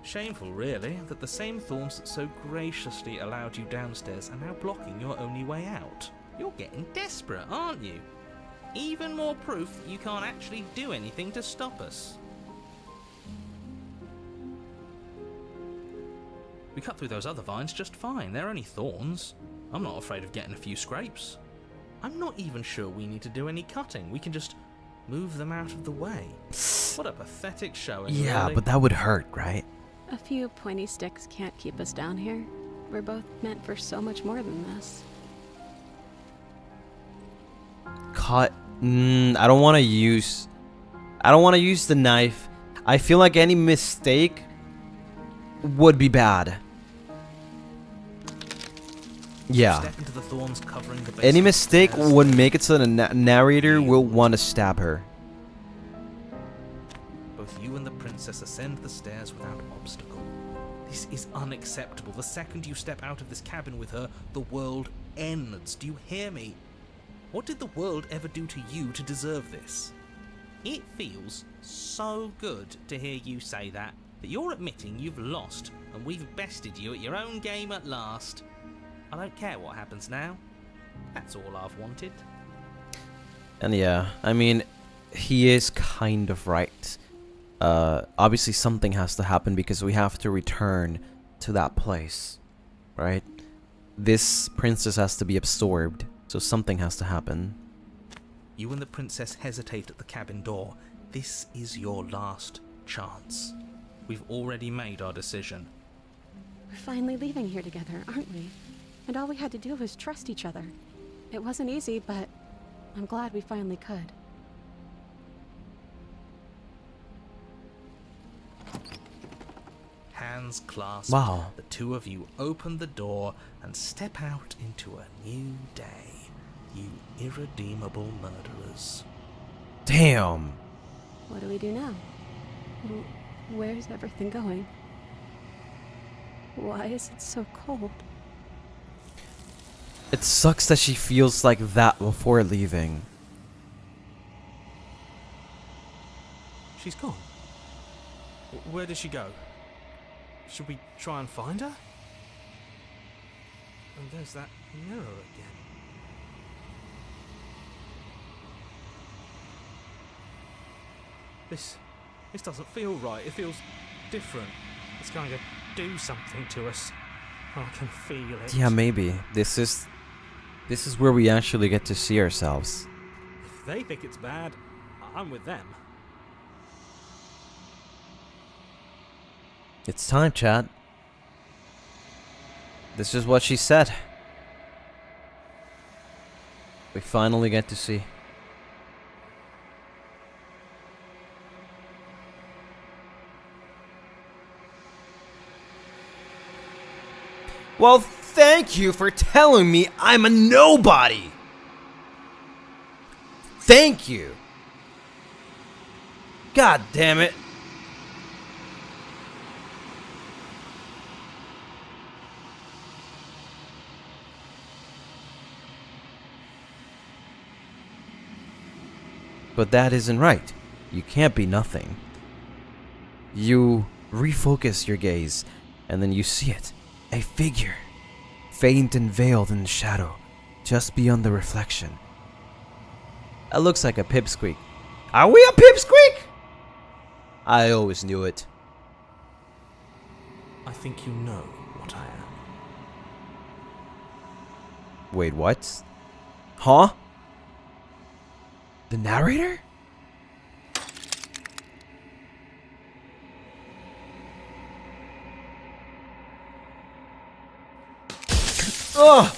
Shameful, really, that the same thorns that so graciously allowed you downstairs are now blocking your only way out. You're getting desperate, aren't you? Even more proof that you can't actually do anything to stop us. We cut through those other vines just fine. They're only thorns. I'm not afraid of getting a few scrapes. I'm not even sure we need to do any cutting. We can just move them out of the way. What a pathetic showing, Yeah, really. but that would hurt, right? A few pointy sticks can't keep us down here. We're both meant for so much more than this. Cut. I don't want to use the knife. I feel like any mistake would be bad. Yeah. Step into the thorns covering the Any basement mistake stairs. would make it so the narrator will want to stab her. Both you and the princess ascend the stairs without obstacle. This is unacceptable. The second you step out of this cabin with her, the world ends. Do you hear me? What did the world ever do to you to deserve this? It feels so good to hear you say that you're admitting you've lost and we've bested you at your own game at last. I don't care what happens now. That's all I've wanted. And yeah, I mean, he is kind of right. Obviously something has to happen because we have to return to that place, right? This princess has to be absorbed, so something has to happen. You and the princess hesitate at the cabin door. This is your last chance. We've already made our decision. We're finally leaving here together, aren't we? And all we had to do was trust each other. It wasn't easy, but I'm glad we finally could. Hands clasped, Wow. the two of you open the door and step out into a new day. You irredeemable murderers. Damn. What do we do now? Where's everything going? Why is it so cold? It sucks that she feels like that before leaving. She's gone. Where did she go? Should we try and find her? And there's that mirror again. This doesn't feel right. It feels different. It's going to do something to us. I can feel it. Yeah, maybe. This is where we actually get to see ourselves. If they think it's bad, I'm with them. It's time, chat. This is what she said. We finally get to see. Well, thank you for telling me I'm a nobody. Thank you. God damn it. But that isn't right. You can't be nothing. You refocus your gaze, and then you see it. A figure, faint and veiled in the shadow, just beyond the reflection. That looks like a pipsqueak. Are we a pipsqueak? I always knew it. I think you know what I am. Wait, what? Huh? The narrator? Ugh!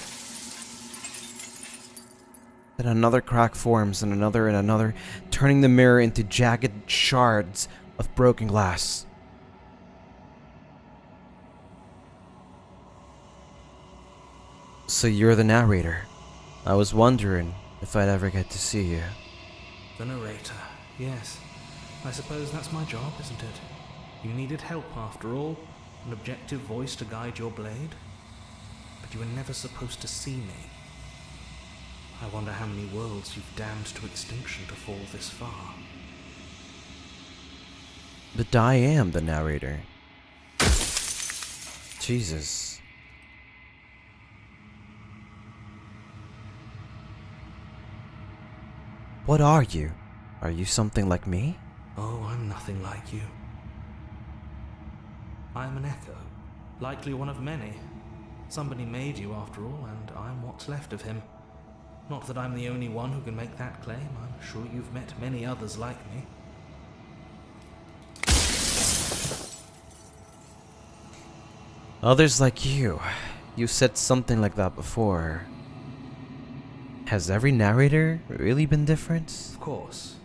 Then another crack forms, and another, turning the mirror into jagged shards of broken glass. So you're the narrator. I was wondering if I'd ever get to see you. The narrator, yes. I suppose that's my job, isn't it? You needed help after all, an objective voice to guide your blade. But you were never supposed to see me. I wonder how many worlds you've damned to extinction to fall this far. But I am the narrator. Jesus. What are you? Are you something like me? Oh, I'm nothing like you. I'm an echo, likely one of many. Somebody made you after all, and I'm what's left of him. Not that I'm the only one who can make that claim. I'm sure you've met many others like me. Others like you. You said something like that before. Has every narrator really been different? Of course.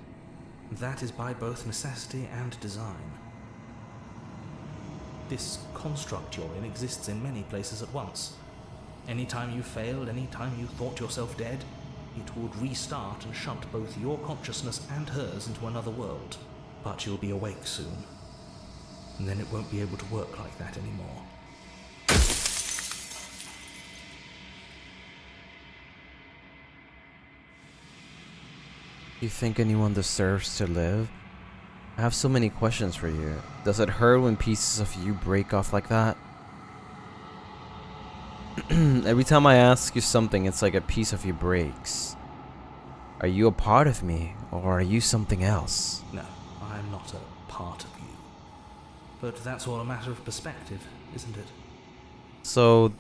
That is by both necessity and design. This construct you're in exists in many places at once. Anytime you failed, anytime you thought yourself dead, it would restart and shunt both your consciousness and hers into another world. But you'll be awake soon. And then it won't be able to work like that anymore. You think anyone deserves to live? I have so many questions for you. Does it hurt when pieces of you break off like that? Every time I ask you something, it's like a piece of you breaks. Are you a part of me, or are you something else? No, I'm not a part of you. But that's all a matter of perspective, isn't it? So,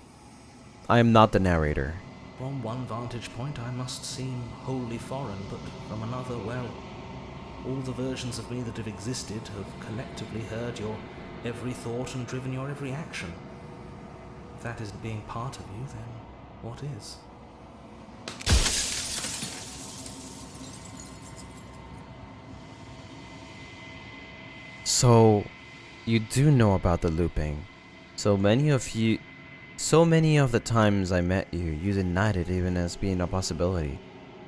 I am not the narrator. From one vantage point, I must seem wholly foreign, but from another, well, all the versions of me that have existed have collectively heard your every thought and driven your every action. If that isn't being part of you, then what is? So, you do know about the looping. So many of the times I met you, you denied it even as being a possibility.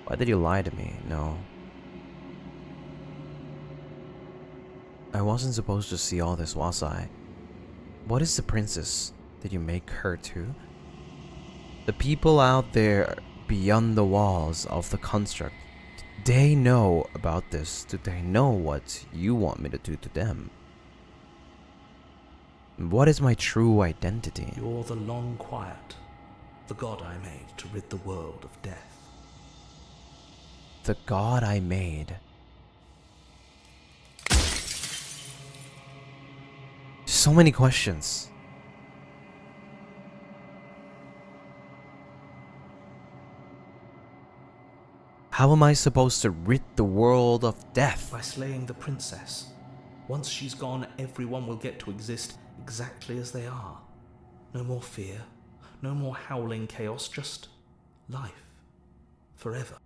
Why did you lie to me? No. I wasn't supposed to see all this, was I? What is the princess? Did you make her too? The people out there beyond the walls of the construct, do they know about this? Do they know what you want me to do to them? What is my true identity? You're the long quiet, the god I made to rid the world of death. The god I made. So many questions. How am I supposed to rid the world of death? By slaying the princess. Once she's gone, everyone will get to exist exactly as they are. No more fear, no more howling chaos, just life. Forever.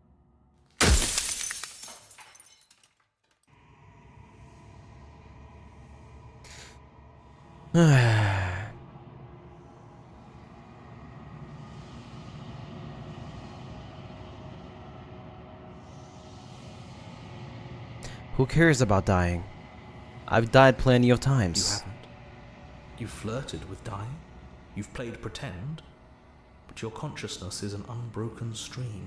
Who cares about dying? I've died plenty of You times. haven't. You've flirted with dying. You've played pretend. But your consciousness is an unbroken stream.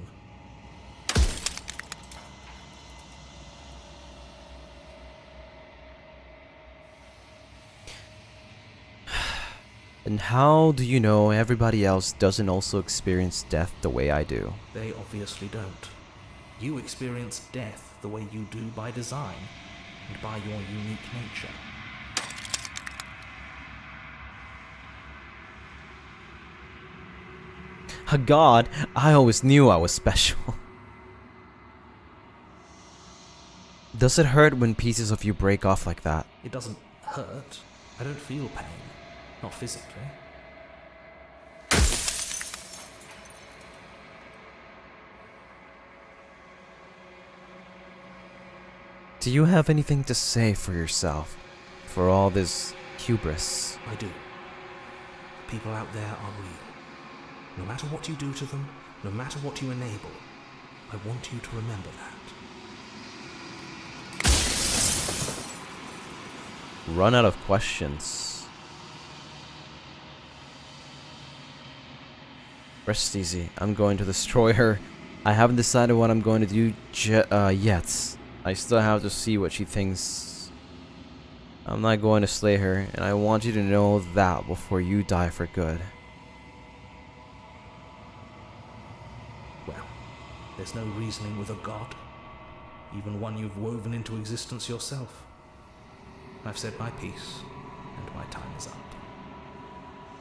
And how do you know everybody else doesn't also experience death the way I do? They obviously don't. You experience death the way you do by design and by your unique nature. God, I always knew I was special. Does it hurt when pieces of you break off like that? It doesn't hurt. I don't feel pain. Not physically. Do you have anything to say for yourself? For all this hubris? I do. People out there are real. No matter what you do to them, no matter what you enable, I want you to remember that. Run out of questions. Rest easy. I'm going to destroy her. I haven't decided what I'm going to do yet. I still have to see what she thinks. I'm not going to slay her, and I want you to know that before you die for good. Well, there's no reasoning with a god, even one you've woven into existence yourself. I've said my piece, and my time is up.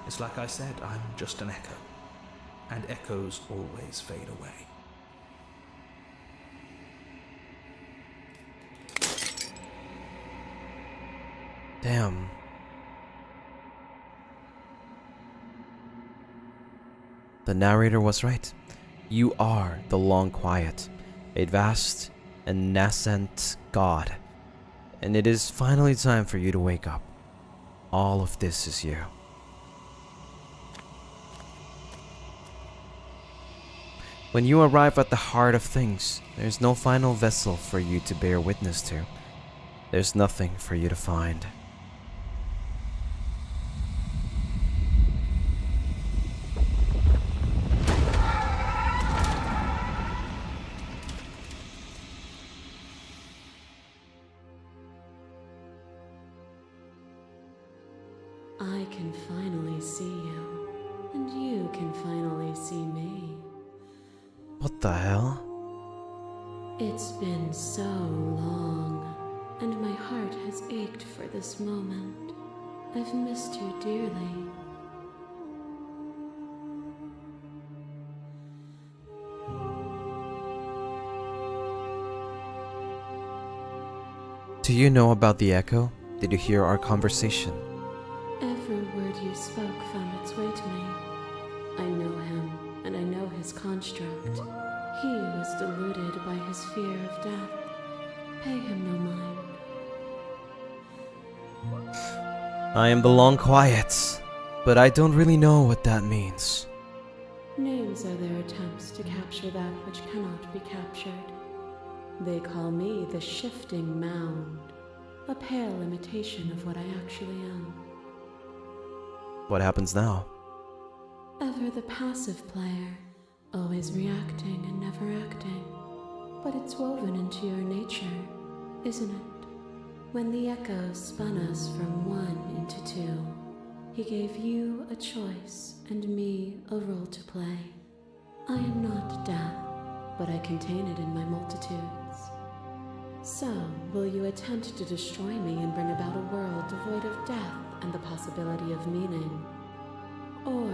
It's like I said, I'm just an echo, and echoes always fade away. Damn. The narrator was right. You are the long quiet, a vast and nascent god. And it is finally time for you to wake up. All of this is you. When you arrive at the heart of things, there's no final vessel for you to bear witness to. There's nothing for you to find. I can finally see you, and you can finally see me. What the hell? It's been so long, and my heart has ached for this moment. I've missed you dearly. Do you know about the echo? Did you hear our conversation? Every word you spoke found its way to me. I know him, and I know his construct. He was deluded by his fear of death. Pay him no mind. I am the long quiet, but I don't really know what that means. Names are their attempts to capture that which cannot be captured. They call me the shifting mound, a pale imitation of what I actually am. What happens now? Ever the passive player, always reacting and never acting. But it's woven into your nature, isn't it? When the echo spun us from one into two, he gave you a choice and me a role to play. I am not death, but I contain it in my multitudes. So, will you attempt to destroy me and bring about a world devoid of death and the possibility of meaning? Or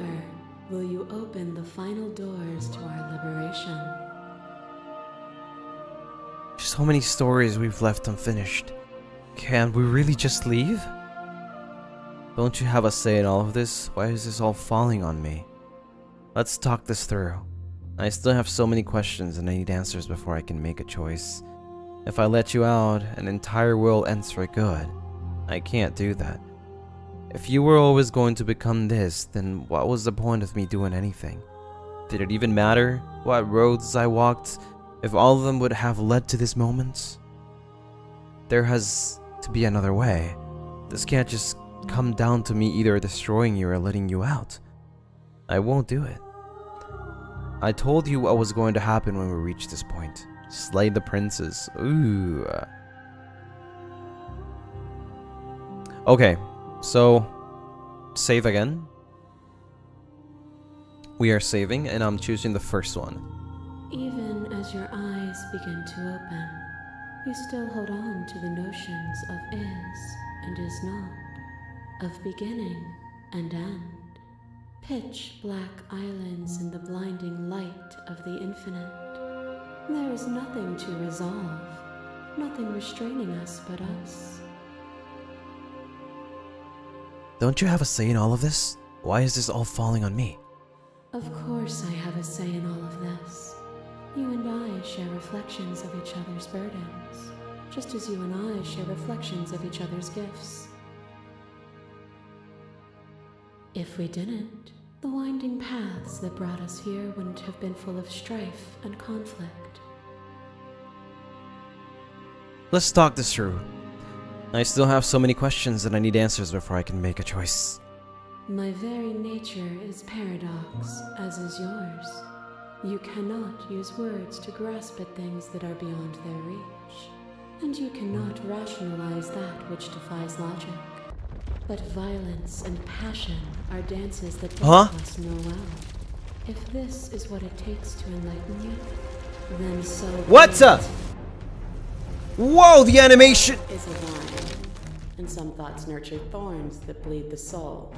will you open the final doors to our liberation? So many stories we've left unfinished. Can't we really just leave? Don't you have a say in all of this? Why is this all falling on me? Let's talk this through. I still have so many questions and I need answers before I can make a choice. If I let you out, an entire world ends for good. I can't do that. If you were always going to become this, then what was the point of me doing anything? Did it even matter what roads I walked if all of them would have led to this moment? There has to be another way. This can't just come down to me either destroying you or letting you out. I won't do it. I told you what was going to happen when we reached this point. Slay the princes. Ooh. Okay, so save again. We are saving, and I'm choosing the first one. Even as your eyes begin to open, you still hold on to the notions of is and is not, of beginning and end. Pitch black islands in the blinding light of the infinite. There is nothing to resolve, nothing restraining us but us. Don't you have a say in all of this? Why is this all falling on me? Of course I have a say in all of this. You and I share reflections of each other's burdens, just as you and I share reflections of each other's gifts. If we didn't, the winding paths that brought us here wouldn't have been full of strife and conflict. Let's talk this through. I still have so many questions and I need answers before I can make a choice. My very nature is paradox, as is yours. You cannot use words to grasp at things that are beyond their reach, and you cannot rationalize that which defies logic. But violence and passion are dances that both of us know well. If this is what it takes to enlighten you, then so What's up? Whoa, the animation! Is a vine, and some thoughts nurture thorns that bleed the soul,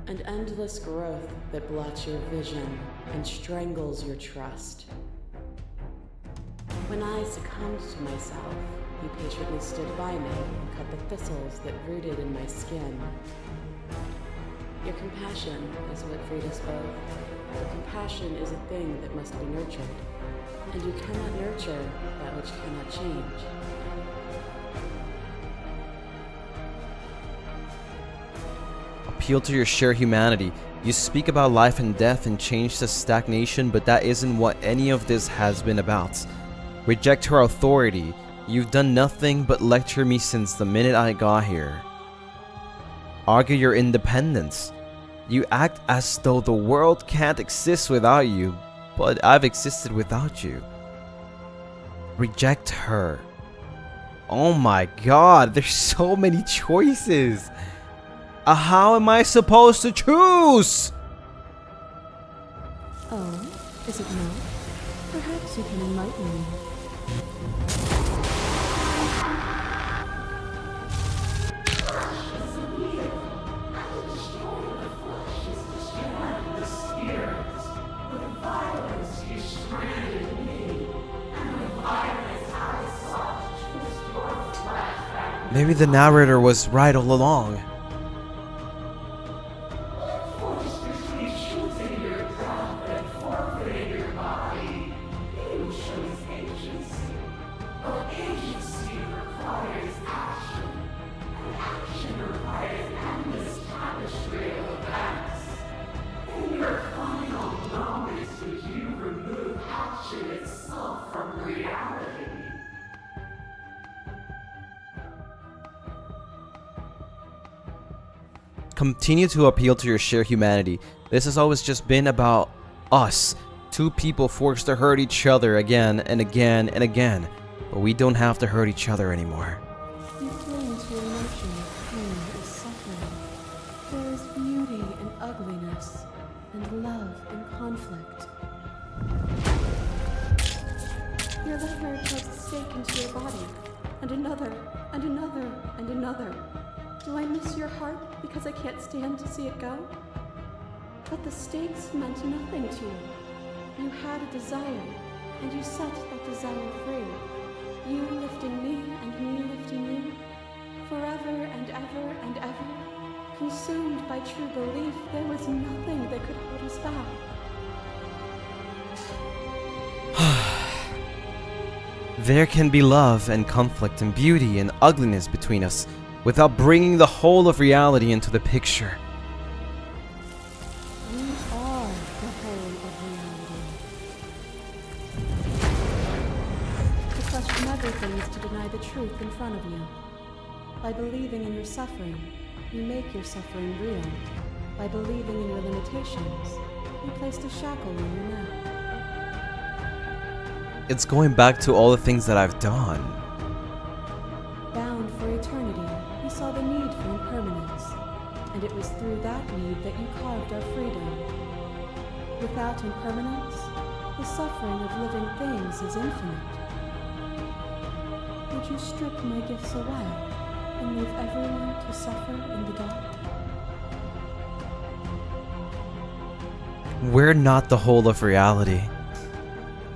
and endless growth that blots your vision and strangles your trust. When I succumbed to myself, you patiently stood by me and cut the thistles that rooted in my skin. Your compassion is what freed us both. Your compassion is a thing that must be nurtured, and you cannot nurture that which cannot change. Appeal to your sheer humanity. You speak about life and death and change to stagnation, but that isn't what any of this has been about. Reject her authority. You've done nothing but lecture me since the minute I got here. Argue your independence. You act as though the world can't exist without you, but I've existed without you. Reject her. Oh my god, there's so many choices. How am I supposed to choose? Oh, is it not? Perhaps you can enlighten me. Maybe the narrator was right all along. Continue to appeal to your shared humanity. This has always just been about us. Two people forced to hurt each other again and again and again. But we don't have to hurt each other anymore. You cling to your notion of pain is suffering. There is beauty in ugliness, and love in conflict. Your lover puts a stake into your body, and another, and another, and another. Do I miss your heart because I can't stand to see it go? But the stakes meant nothing to you. You had a desire, and you set that desire free. You lifting me and me lifting you. Forever and ever and ever. Consumed by true belief, there was nothing that could hold us back. There can be love and conflict and beauty and ugliness between us without bringing the whole of reality into the picture. We are the whole of reality. To question everything is to deny the truth in front of you. By believing in your suffering, you make your suffering real. By believing in your limitations, you placed a shackle on your neck. It's going back to all the things that I've done. Bound for eternity, we saw the need for impermanence, and it was through that need that you carved our freedom. Without impermanence, the suffering of living things is infinite. Would you strip my gifts away and leave everyone to suffer in the dark? We're not the whole of reality.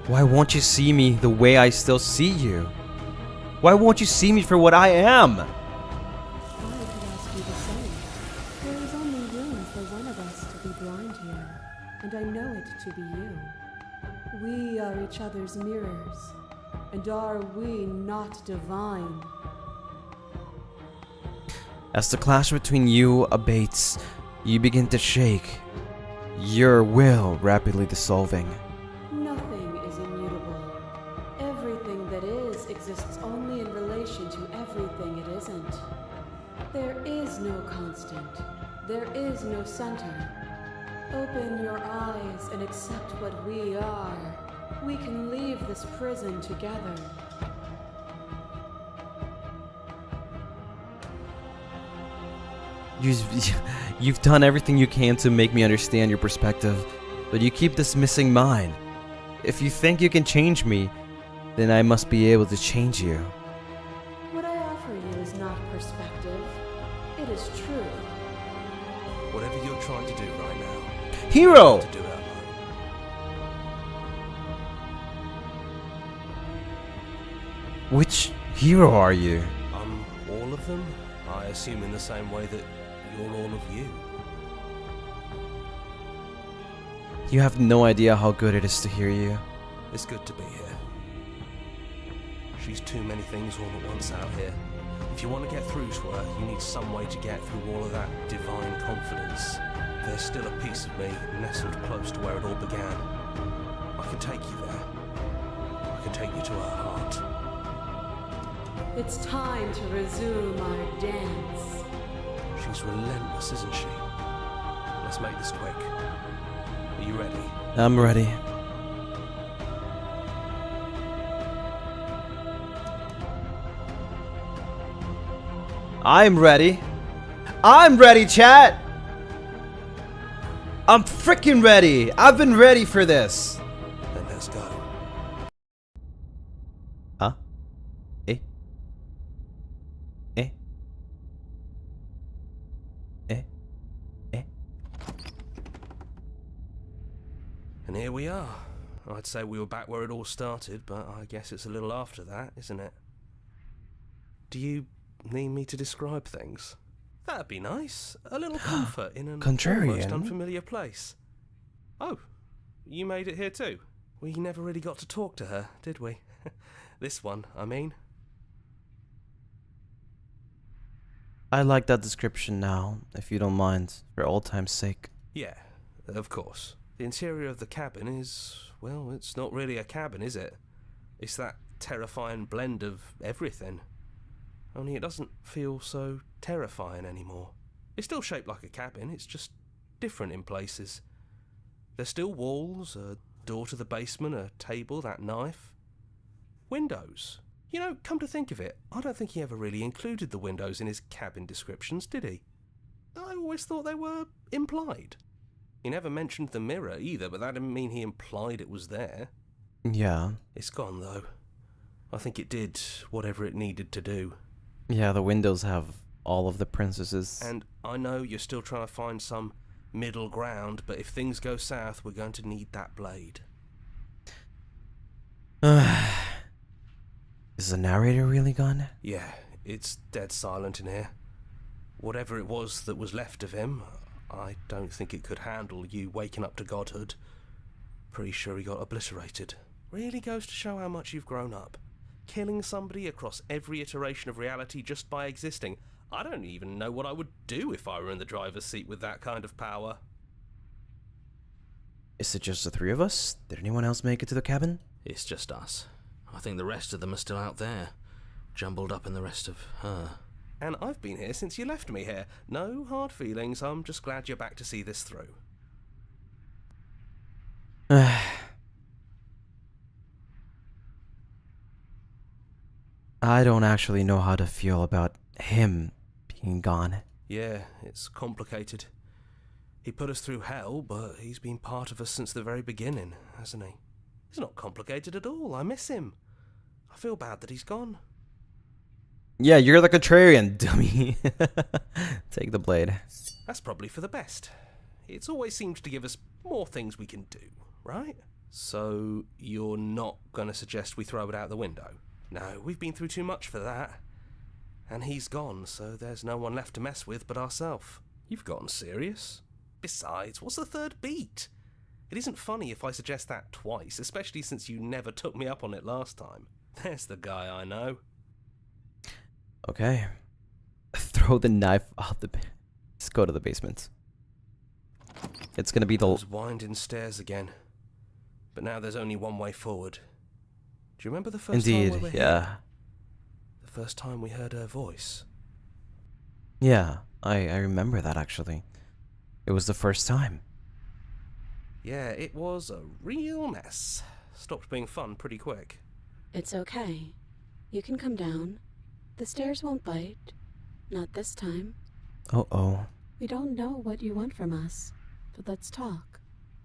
Why won't you see me the way I still see you? Why won't you see me for what I am? I could ask you the same. There is only room for one of us to be blind here, and I know it to be you. We are each other's mirrors, and are we not divine? As the clash between you abates, you begin to shake, your will rapidly dissolving. Nothing is immutable. Everything that is exists only in relation to everything it isn't. There is no constant. There is no center. Open your eyes and accept what we are. We can leave this prison together. You've done everything you can to make me understand your perspective, but you keep dismissing mine. If you think you can change me, then I must be able to change you. What I offer you is not perspective. It is truth. Whatever you're trying to do right now, Hero! to do it alone. Which hero are you? All of them? I assume in the same way that you're all of you. You have no idea how good it is to hear you. It's good to be here. She's too many things all at once out here. If you want to get through to her, you need some way to get through all of that divine confidence. There's still a piece of me nestled close to where it all began. I can take you there. I can take you to her heart. It's time to resume our dance. She's relentless, isn't she? Let's make this quick. Are you ready? I'm ready. I'm ready. I'm ready, chat! I'm freaking ready! I've been ready for this! Then let's go. Huh? Eh? Eh? Eh? Eh? And here we are. I'd say we were back where it all started, but I guess it's a little after that, isn't it? Do you need me to describe things? That'd be nice. A little comfort in an Contrarian. almost unfamiliar place. Oh, you made it here too? We never really got to talk to her, did we? This one, I mean. I like that description now, if you don't mind, for old time's sake. Yeah, of course. The interior of the cabin is, well, it's not really a cabin, is it? It's that terrifying blend of everything. Only it doesn't feel so terrifying anymore. It's still shaped like a cabin, it's just different in places. There's still walls, a door to the basement, a table, that knife. Windows. You know, come to think of it, I don't think he ever really included the windows in his cabin descriptions, did he? I always thought they were implied. He never mentioned the mirror either, but that didn't mean he implied it was there. Yeah. It's gone, though. I think it did whatever it needed to do. Yeah, the windows have all of the princesses. And I know you're still trying to find some middle ground, but if things go south, we're going to need that blade. Is the narrator really gone? Yeah, it's dead silent in here. Whatever it was that was left of him, I don't think it could handle you waking up to godhood. Pretty sure he got obliterated. Really goes to show how much you've grown up. Killing somebody across every iteration of reality just by existing. I don't even know what I would do if I were in the driver's seat with that kind of power. Is it just the three of us? Did anyone else make it to the cabin? It's just us. I think the rest of them are still out there, jumbled up in the rest of her. And I've been here since you left me here. No hard feelings, I'm just glad you're back to see this through. I don't actually know how to feel about him being gone. Yeah, it's complicated. He put us through hell, but he's been part of us since the very beginning, hasn't he? It's not complicated at all. I miss him. I feel bad that he's gone. Yeah, you're the contrarian, dummy. Take the blade. That's probably for the best. It's always seemed to give us more things we can do, right? So, you're not going to suggest we throw it out the window? No, we've been through too much for that. And he's gone, so there's no one left to mess with but ourselves. You've gotten serious. Besides, what's the third beat? It isn't funny if I suggest that twice, especially since you never took me up on it last time. There's the guy I know. Okay. Throw the knife out the... Let's go to the basement. It's gonna be the... Those winding stairs again. But now there's only one way forward. Do you remember the first time we were yeah. here? The first time we heard her voice? Yeah, I remember that actually. It was the first time. Yeah, it was a real mess. Stopped being fun pretty quick. It's okay. You can come down. The stairs won't bite. Not this time. Oh. We don't know what you want from us, but let's talk.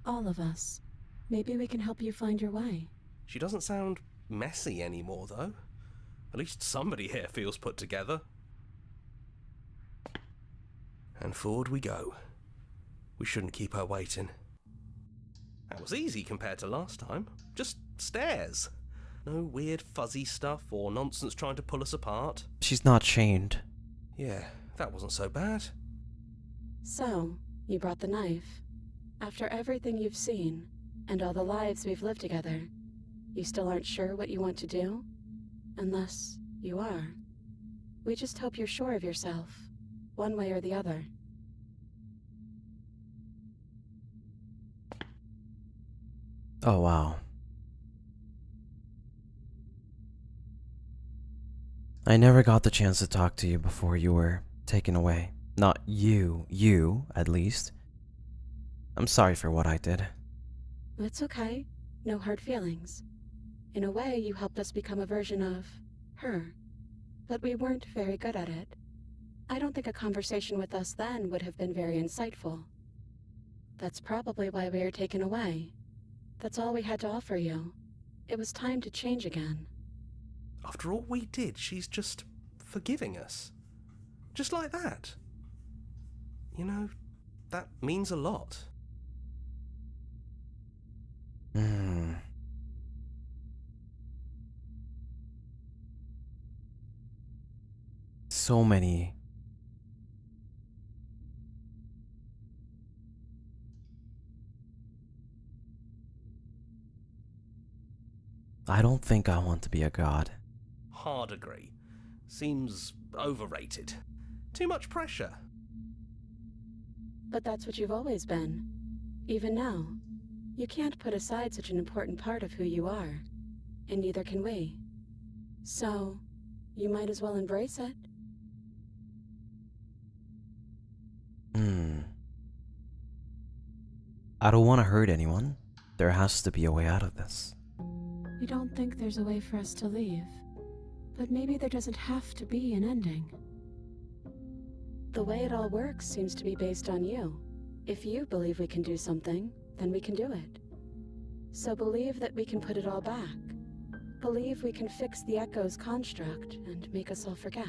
All of us. Maybe we can help you find your way. She doesn't sound messy anymore, though. At least somebody here feels put together. And forward we go. We shouldn't keep her waiting. That was easy compared to last time. Just stairs. No weird fuzzy stuff or nonsense trying to pull us apart. She's not chained. Yeah, that wasn't so bad. So, you brought the knife. After everything you've seen, and all the lives we've lived together, you still aren't sure what you want to do? Unless you are. We just hope you're sure of yourself, one way or the other. Oh, wow. I never got the chance to talk to you before you were taken away. Not you, at least. I'm sorry for what I did. It's okay. No hard feelings. In a way, you helped us become a version of her. But we weren't very good at it. I don't think a conversation with us then would have been very insightful. That's probably why we were taken away. That's all we had to offer you. It was time to change again. After all we did, she's just forgiving us. Just like that. You know, that means a lot. So many. I don't think I want to be a god. Hard agree. Seems overrated. Too much pressure. But that's what you've always been. Even now. You can't put aside such an important part of who you are. And neither can we. So, you might as well embrace it. I don't want to hurt anyone. There has to be a way out of this. We don't think there's a way for us to leave. But maybe there doesn't have to be an ending. The way it all works seems to be based on you. If you believe we can do something, then we can do it. So believe that we can put it all back. Believe we can fix the Echo's construct and make us all forget.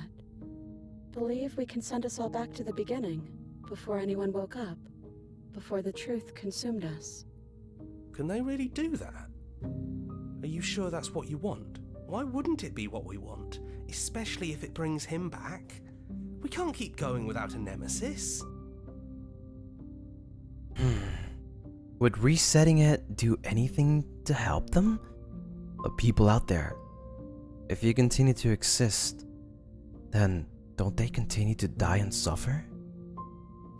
Believe we can send us all back to the beginning, before anyone woke up, before the truth consumed us. Can they really do that? Are you sure that's what you want? Why wouldn't it be what we want? Especially if it brings him back? We can't keep going without a nemesis. Would resetting it do anything to help them? The people out there. If you continue to exist, then don't they continue to die and suffer?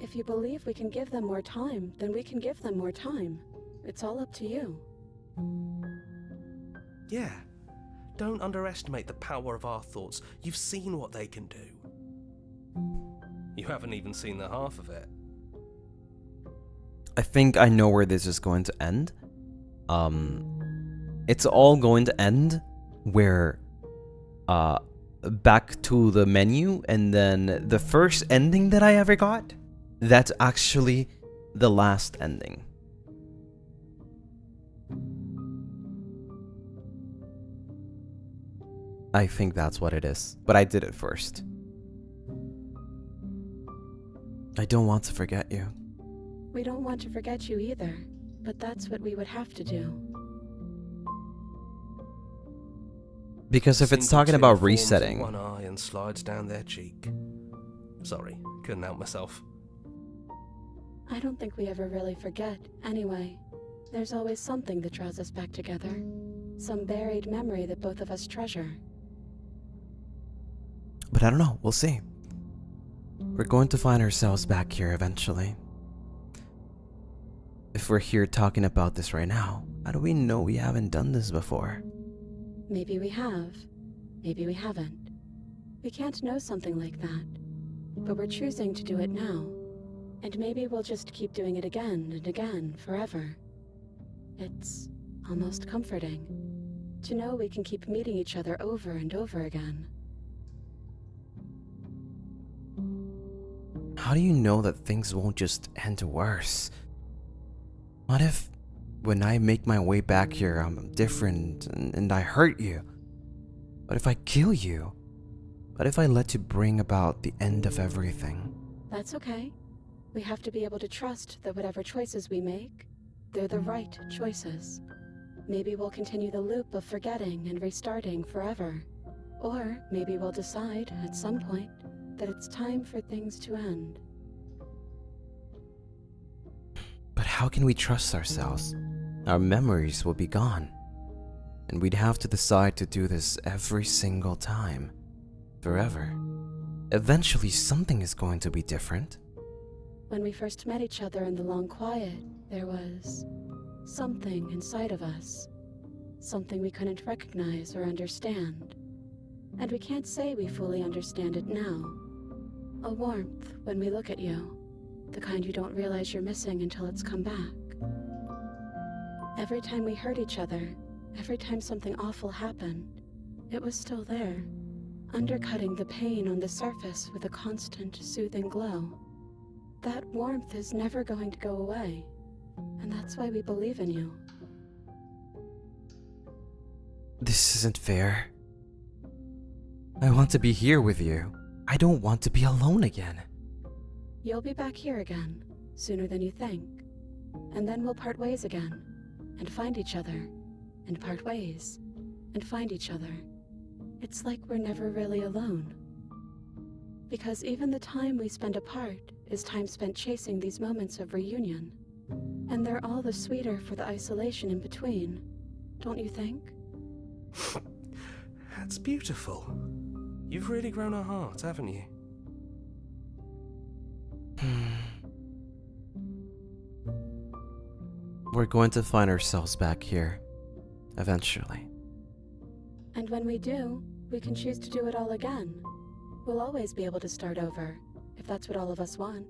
If you believe we can give them more time, then we can give them more time. It's all up to you. Yeah. Don't underestimate the power of our thoughts. You've seen what they can do. You haven't even seen the half of it. I think I know where this is going to end. It's all going to end where back to the menu, and then the first ending that I ever got, that's actually the last ending. I think that's what it is, but I did it first. I don't want to forget you. We don't want to forget you either, but that's what we would have to do. Because if it's Single talking chin about forms resetting... one eye and slides down their cheek. Sorry, couldn't help myself. I don't think we ever really forget, anyway. There's always something that draws us back together. Some buried memory that both of us treasure. But I don't know, we'll see. We're going to find ourselves back here eventually. If we're here talking about this right now, how do we know we haven't done this before? Maybe we have. Maybe we haven't. We can't know something like that. But we're choosing to do it now. And maybe we'll just keep doing it again and again, forever. It's almost comforting to know we can keep meeting each other over and over again. How do you know that things won't just end worse? What if, when I make my way back here, I'm different and I hurt you? What if I kill you? What if I let you bring about the end of everything? That's okay. We have to be able to trust that whatever choices we make, they're the right choices. Maybe we'll continue the loop of forgetting and restarting forever. Or maybe we'll decide, at some point, that it's time for things to end. But how can we trust ourselves? Our memories will be gone. And we'd have to decide to do this every single time. Forever. Eventually something is going to be different. When we first met each other in the long quiet, there was something inside of us. Something we couldn't recognize or understand. And we can't say we fully understand it now. A warmth when we look at you. The kind you don't realize you're missing until it's come back. Every time we hurt each other, every time something awful happened, it was still there, undercutting the pain on the surface with a constant, soothing glow. That warmth is never going to go away, and that's why we believe in you. This isn't fair. I want to be here with you. I don't want to be alone again. You'll be back here again, sooner than you think. And then we'll part ways again, and find each other, and part ways, and find each other. It's like we're never really alone. Because even the time we spend apart is time spent chasing these moments of reunion. And they're all the sweeter for the isolation in between, don't you think? That's beautiful. You've really grown our hearts, haven't you? We're going to find ourselves back here, eventually. And when we do, we can choose to do it all again. We'll always be able to start over, if that's what all of us want.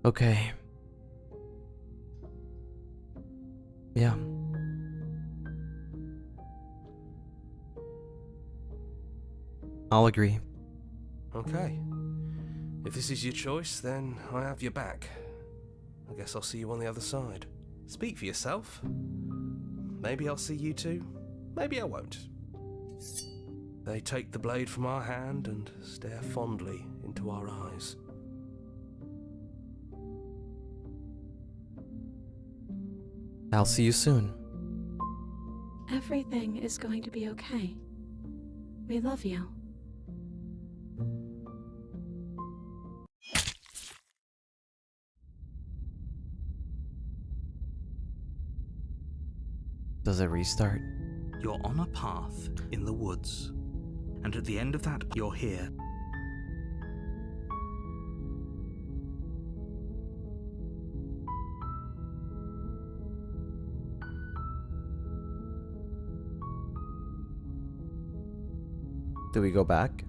Okay. Yeah. I'll agree. Okay. If this is your choice, then I have your back. I guess I'll see you on the other side. Speak for yourself. Maybe I'll see you too. Maybe I won't. They take the blade from our hand and stare fondly into our eyes. I'll see you soon. Everything is going to be okay. We love you. Does it restart? You're on a path in the woods, and at the end of that, you're here. Do we go back?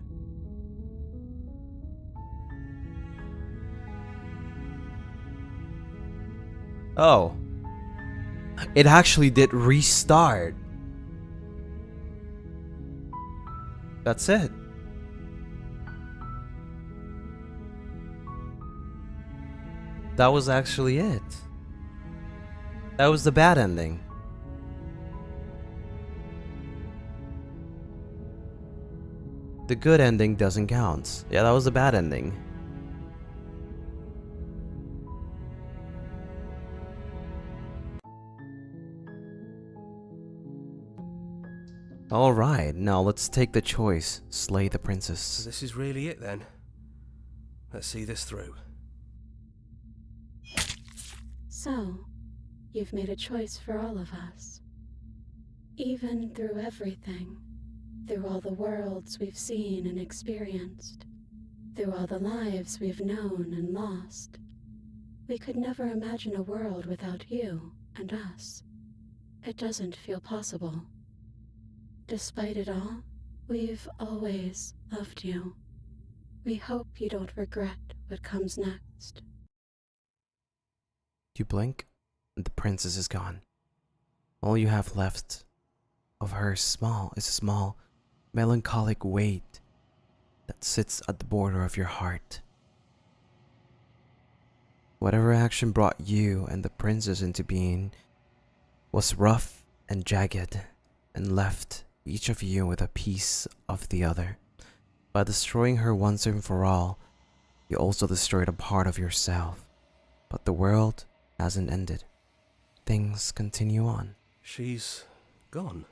Oh. It actually did restart. That's it. That was actually it. That was the bad ending. The good ending doesn't count. Yeah, that was the bad ending. Alright, now let's take the choice. Slay the So princess. this is really it then. Let's see this through. So, you've made a choice for all of us. Even through everything. Through all the worlds we've seen and experienced. Through all the lives we've known and lost. We could never imagine a world without you and us. It doesn't feel possible. Despite it all, we've always loved you. We hope you don't regret what comes next. You blink, and the princess is gone. All you have left of her is a small, melancholic weight that sits at the border of your heart. Whatever action brought you and the princess into being was rough and jagged and left each of you with a piece of the other. By destroying her once and for all, you also destroyed a part of yourself. But the world hasn't ended. Things continue on. She's gone.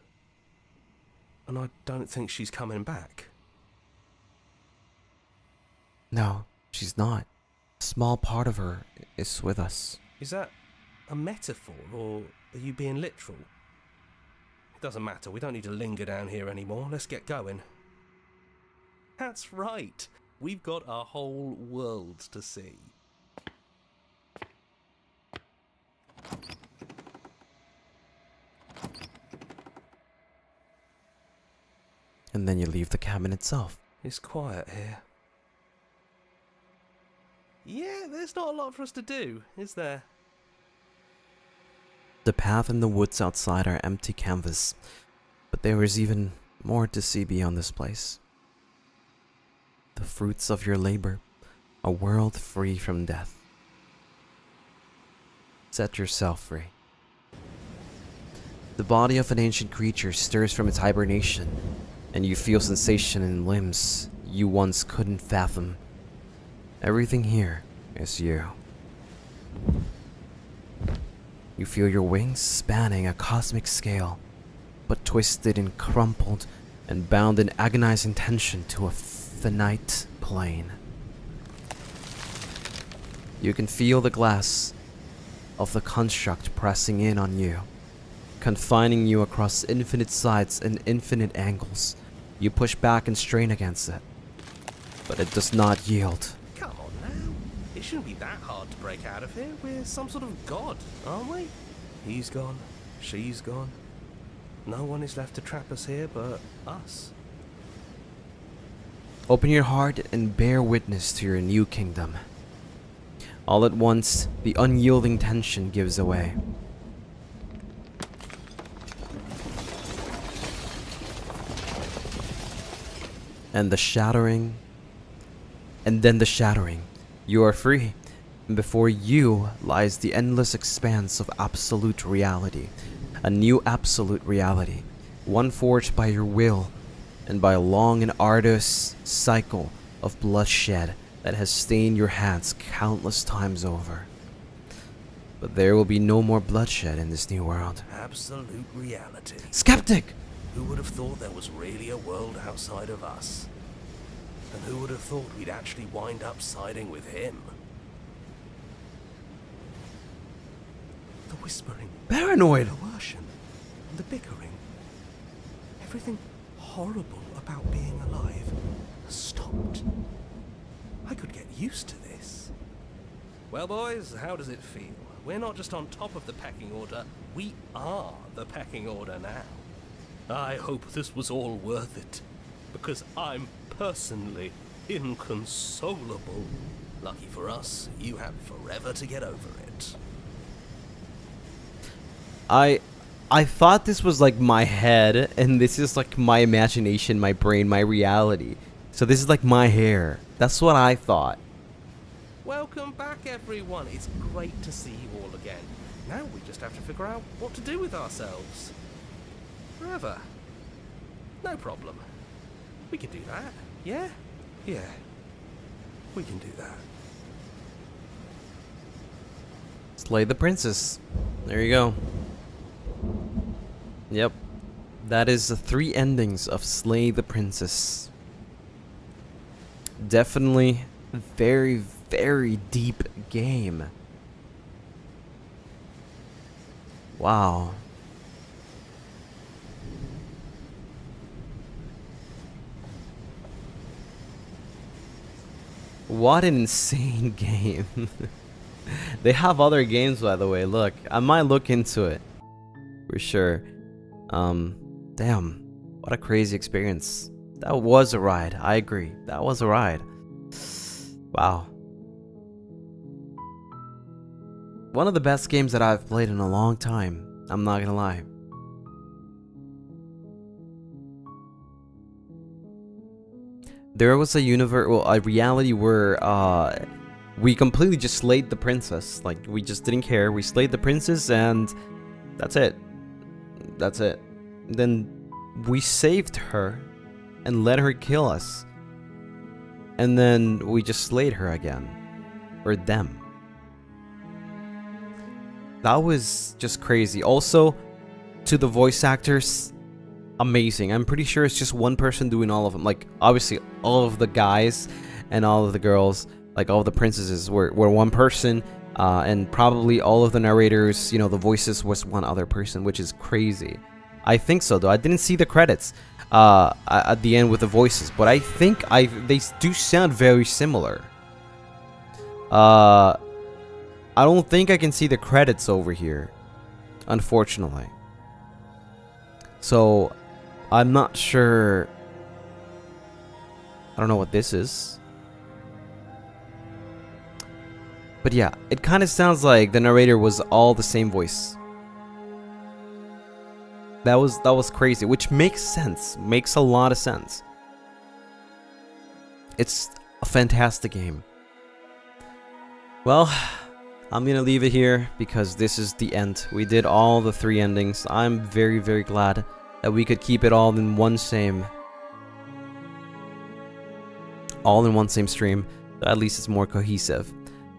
And I don't think she's coming back. No, she's not. A small part of her is with us. Is that a metaphor, or are you being literal? It doesn't matter, we don't need to linger down here anymore. Let's get going. That's right. We've got a whole world to see. And then you leave the cabin itself. It's quiet here. Yeah, there's not a lot for us to do, is there? The path and the woods outside are empty canvas, but there is even more to see beyond this place. The fruits of your labor, a world free from death. Set yourself free. The body of an ancient creature stirs from its hibernation, and you feel sensation in limbs you once couldn't fathom. Everything here is you. You feel your wings spanning a cosmic scale, but twisted and crumpled and bound in agonizing tension to a finite plane. You can feel the glass of the construct pressing in on you, confining you across infinite sides and infinite angles. You push back and strain against it, but it does not yield. Come on now. It shouldn't be that hard to break out of here. We're some sort of god, aren't we? He's gone. She's gone. No one is left to trap us here but us. Open your heart and bear witness to your new kingdom. All at once, the unyielding tension gives away. And then the shattering. You are free, and before you lies the endless expanse of absolute reality. A new absolute reality, one forged by your will, and by a long and arduous cycle of bloodshed that has stained your hands countless times over. But there will be no more bloodshed in this new world. Absolute reality. Skeptic! Who would have thought there was really a world outside of us? And who would have thought we'd actually wind up siding with him? The whispering. Paranoid! The coercion. The bickering. Everything horrible about being alive has stopped. I could get used to this. Well, boys, how does it feel? We're not just on top of the pecking order, we are the pecking order now. I hope this was all worth it, because I'm personally inconsolable. Lucky for us, you have forever to get over it. I thought this was like my head, and this is like my imagination, my brain, my reality. So this is like my hair. That's what I thought. Welcome back, everyone. It's great to see you all again. Now we just have to figure out what to do with ourselves. Forever. No problem. We can do that. Yeah? Yeah. We can do that. Slay the princess. There you go. Yep. That is the 3 endings of Slay the Princess. Definitely very, very deep game. Wow. What an insane game. They have other games, by the way. Look, I might look into it. For sure. Damn. What a crazy experience. That was a ride. I agree. That was a ride. Wow. One of the best games that I've played in a long time. I'm not gonna lie. There was a a reality where we completely just slayed the princess. Like, we just didn't care. We slayed the princess and that's it. That's it. Then we saved her and let her kill us. And then we just slayed her again. Or them. That was just crazy. Also, to the voice actors, amazing. I'm pretty sure it's just one person doing all of them. Like, obviously, all of the guys and all of the girls, like all of the princesses were one person. And probably all of the narrators, you know, the voices was one other person, which is crazy. I think so, though. I didn't see the credits at the end with the voices, but I think they do sound very similar. I don't think I can see the credits over here, unfortunately. So, I'm not sure. I don't know what this is. But yeah, it kind of sounds like the narrator was all the same voice. That was crazy, which makes sense. Makes a lot of sense. It's a fantastic game. Well, I'm gonna leave it here because this is the end. We did all the 3 endings. I'm very, very glad that we could keep it all in one same stream. At least it's more cohesive.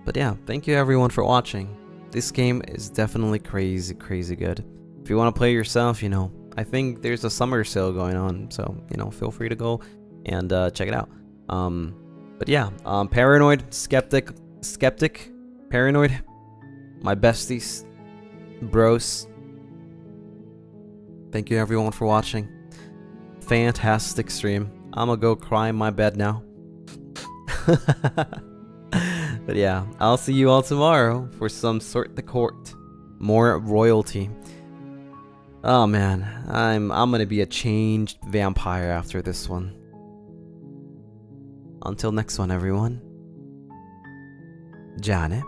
But yeah, thank you everyone for watching. This game is definitely crazy, crazy good. If you want to play yourself, you know, I think there's a summer sale going on, so, you know, feel free to go and check it out. But yeah, Paranoid, Skeptic, Paranoid, my besties, bros. Thank you everyone for watching. Fantastic stream. I'm gonna go cry in my bed now. But yeah, I'll see you all tomorrow for some Sort the Court. More royalty. Oh man, I'm gonna be a changed vampire after this one. Until next one, everyone. Janet.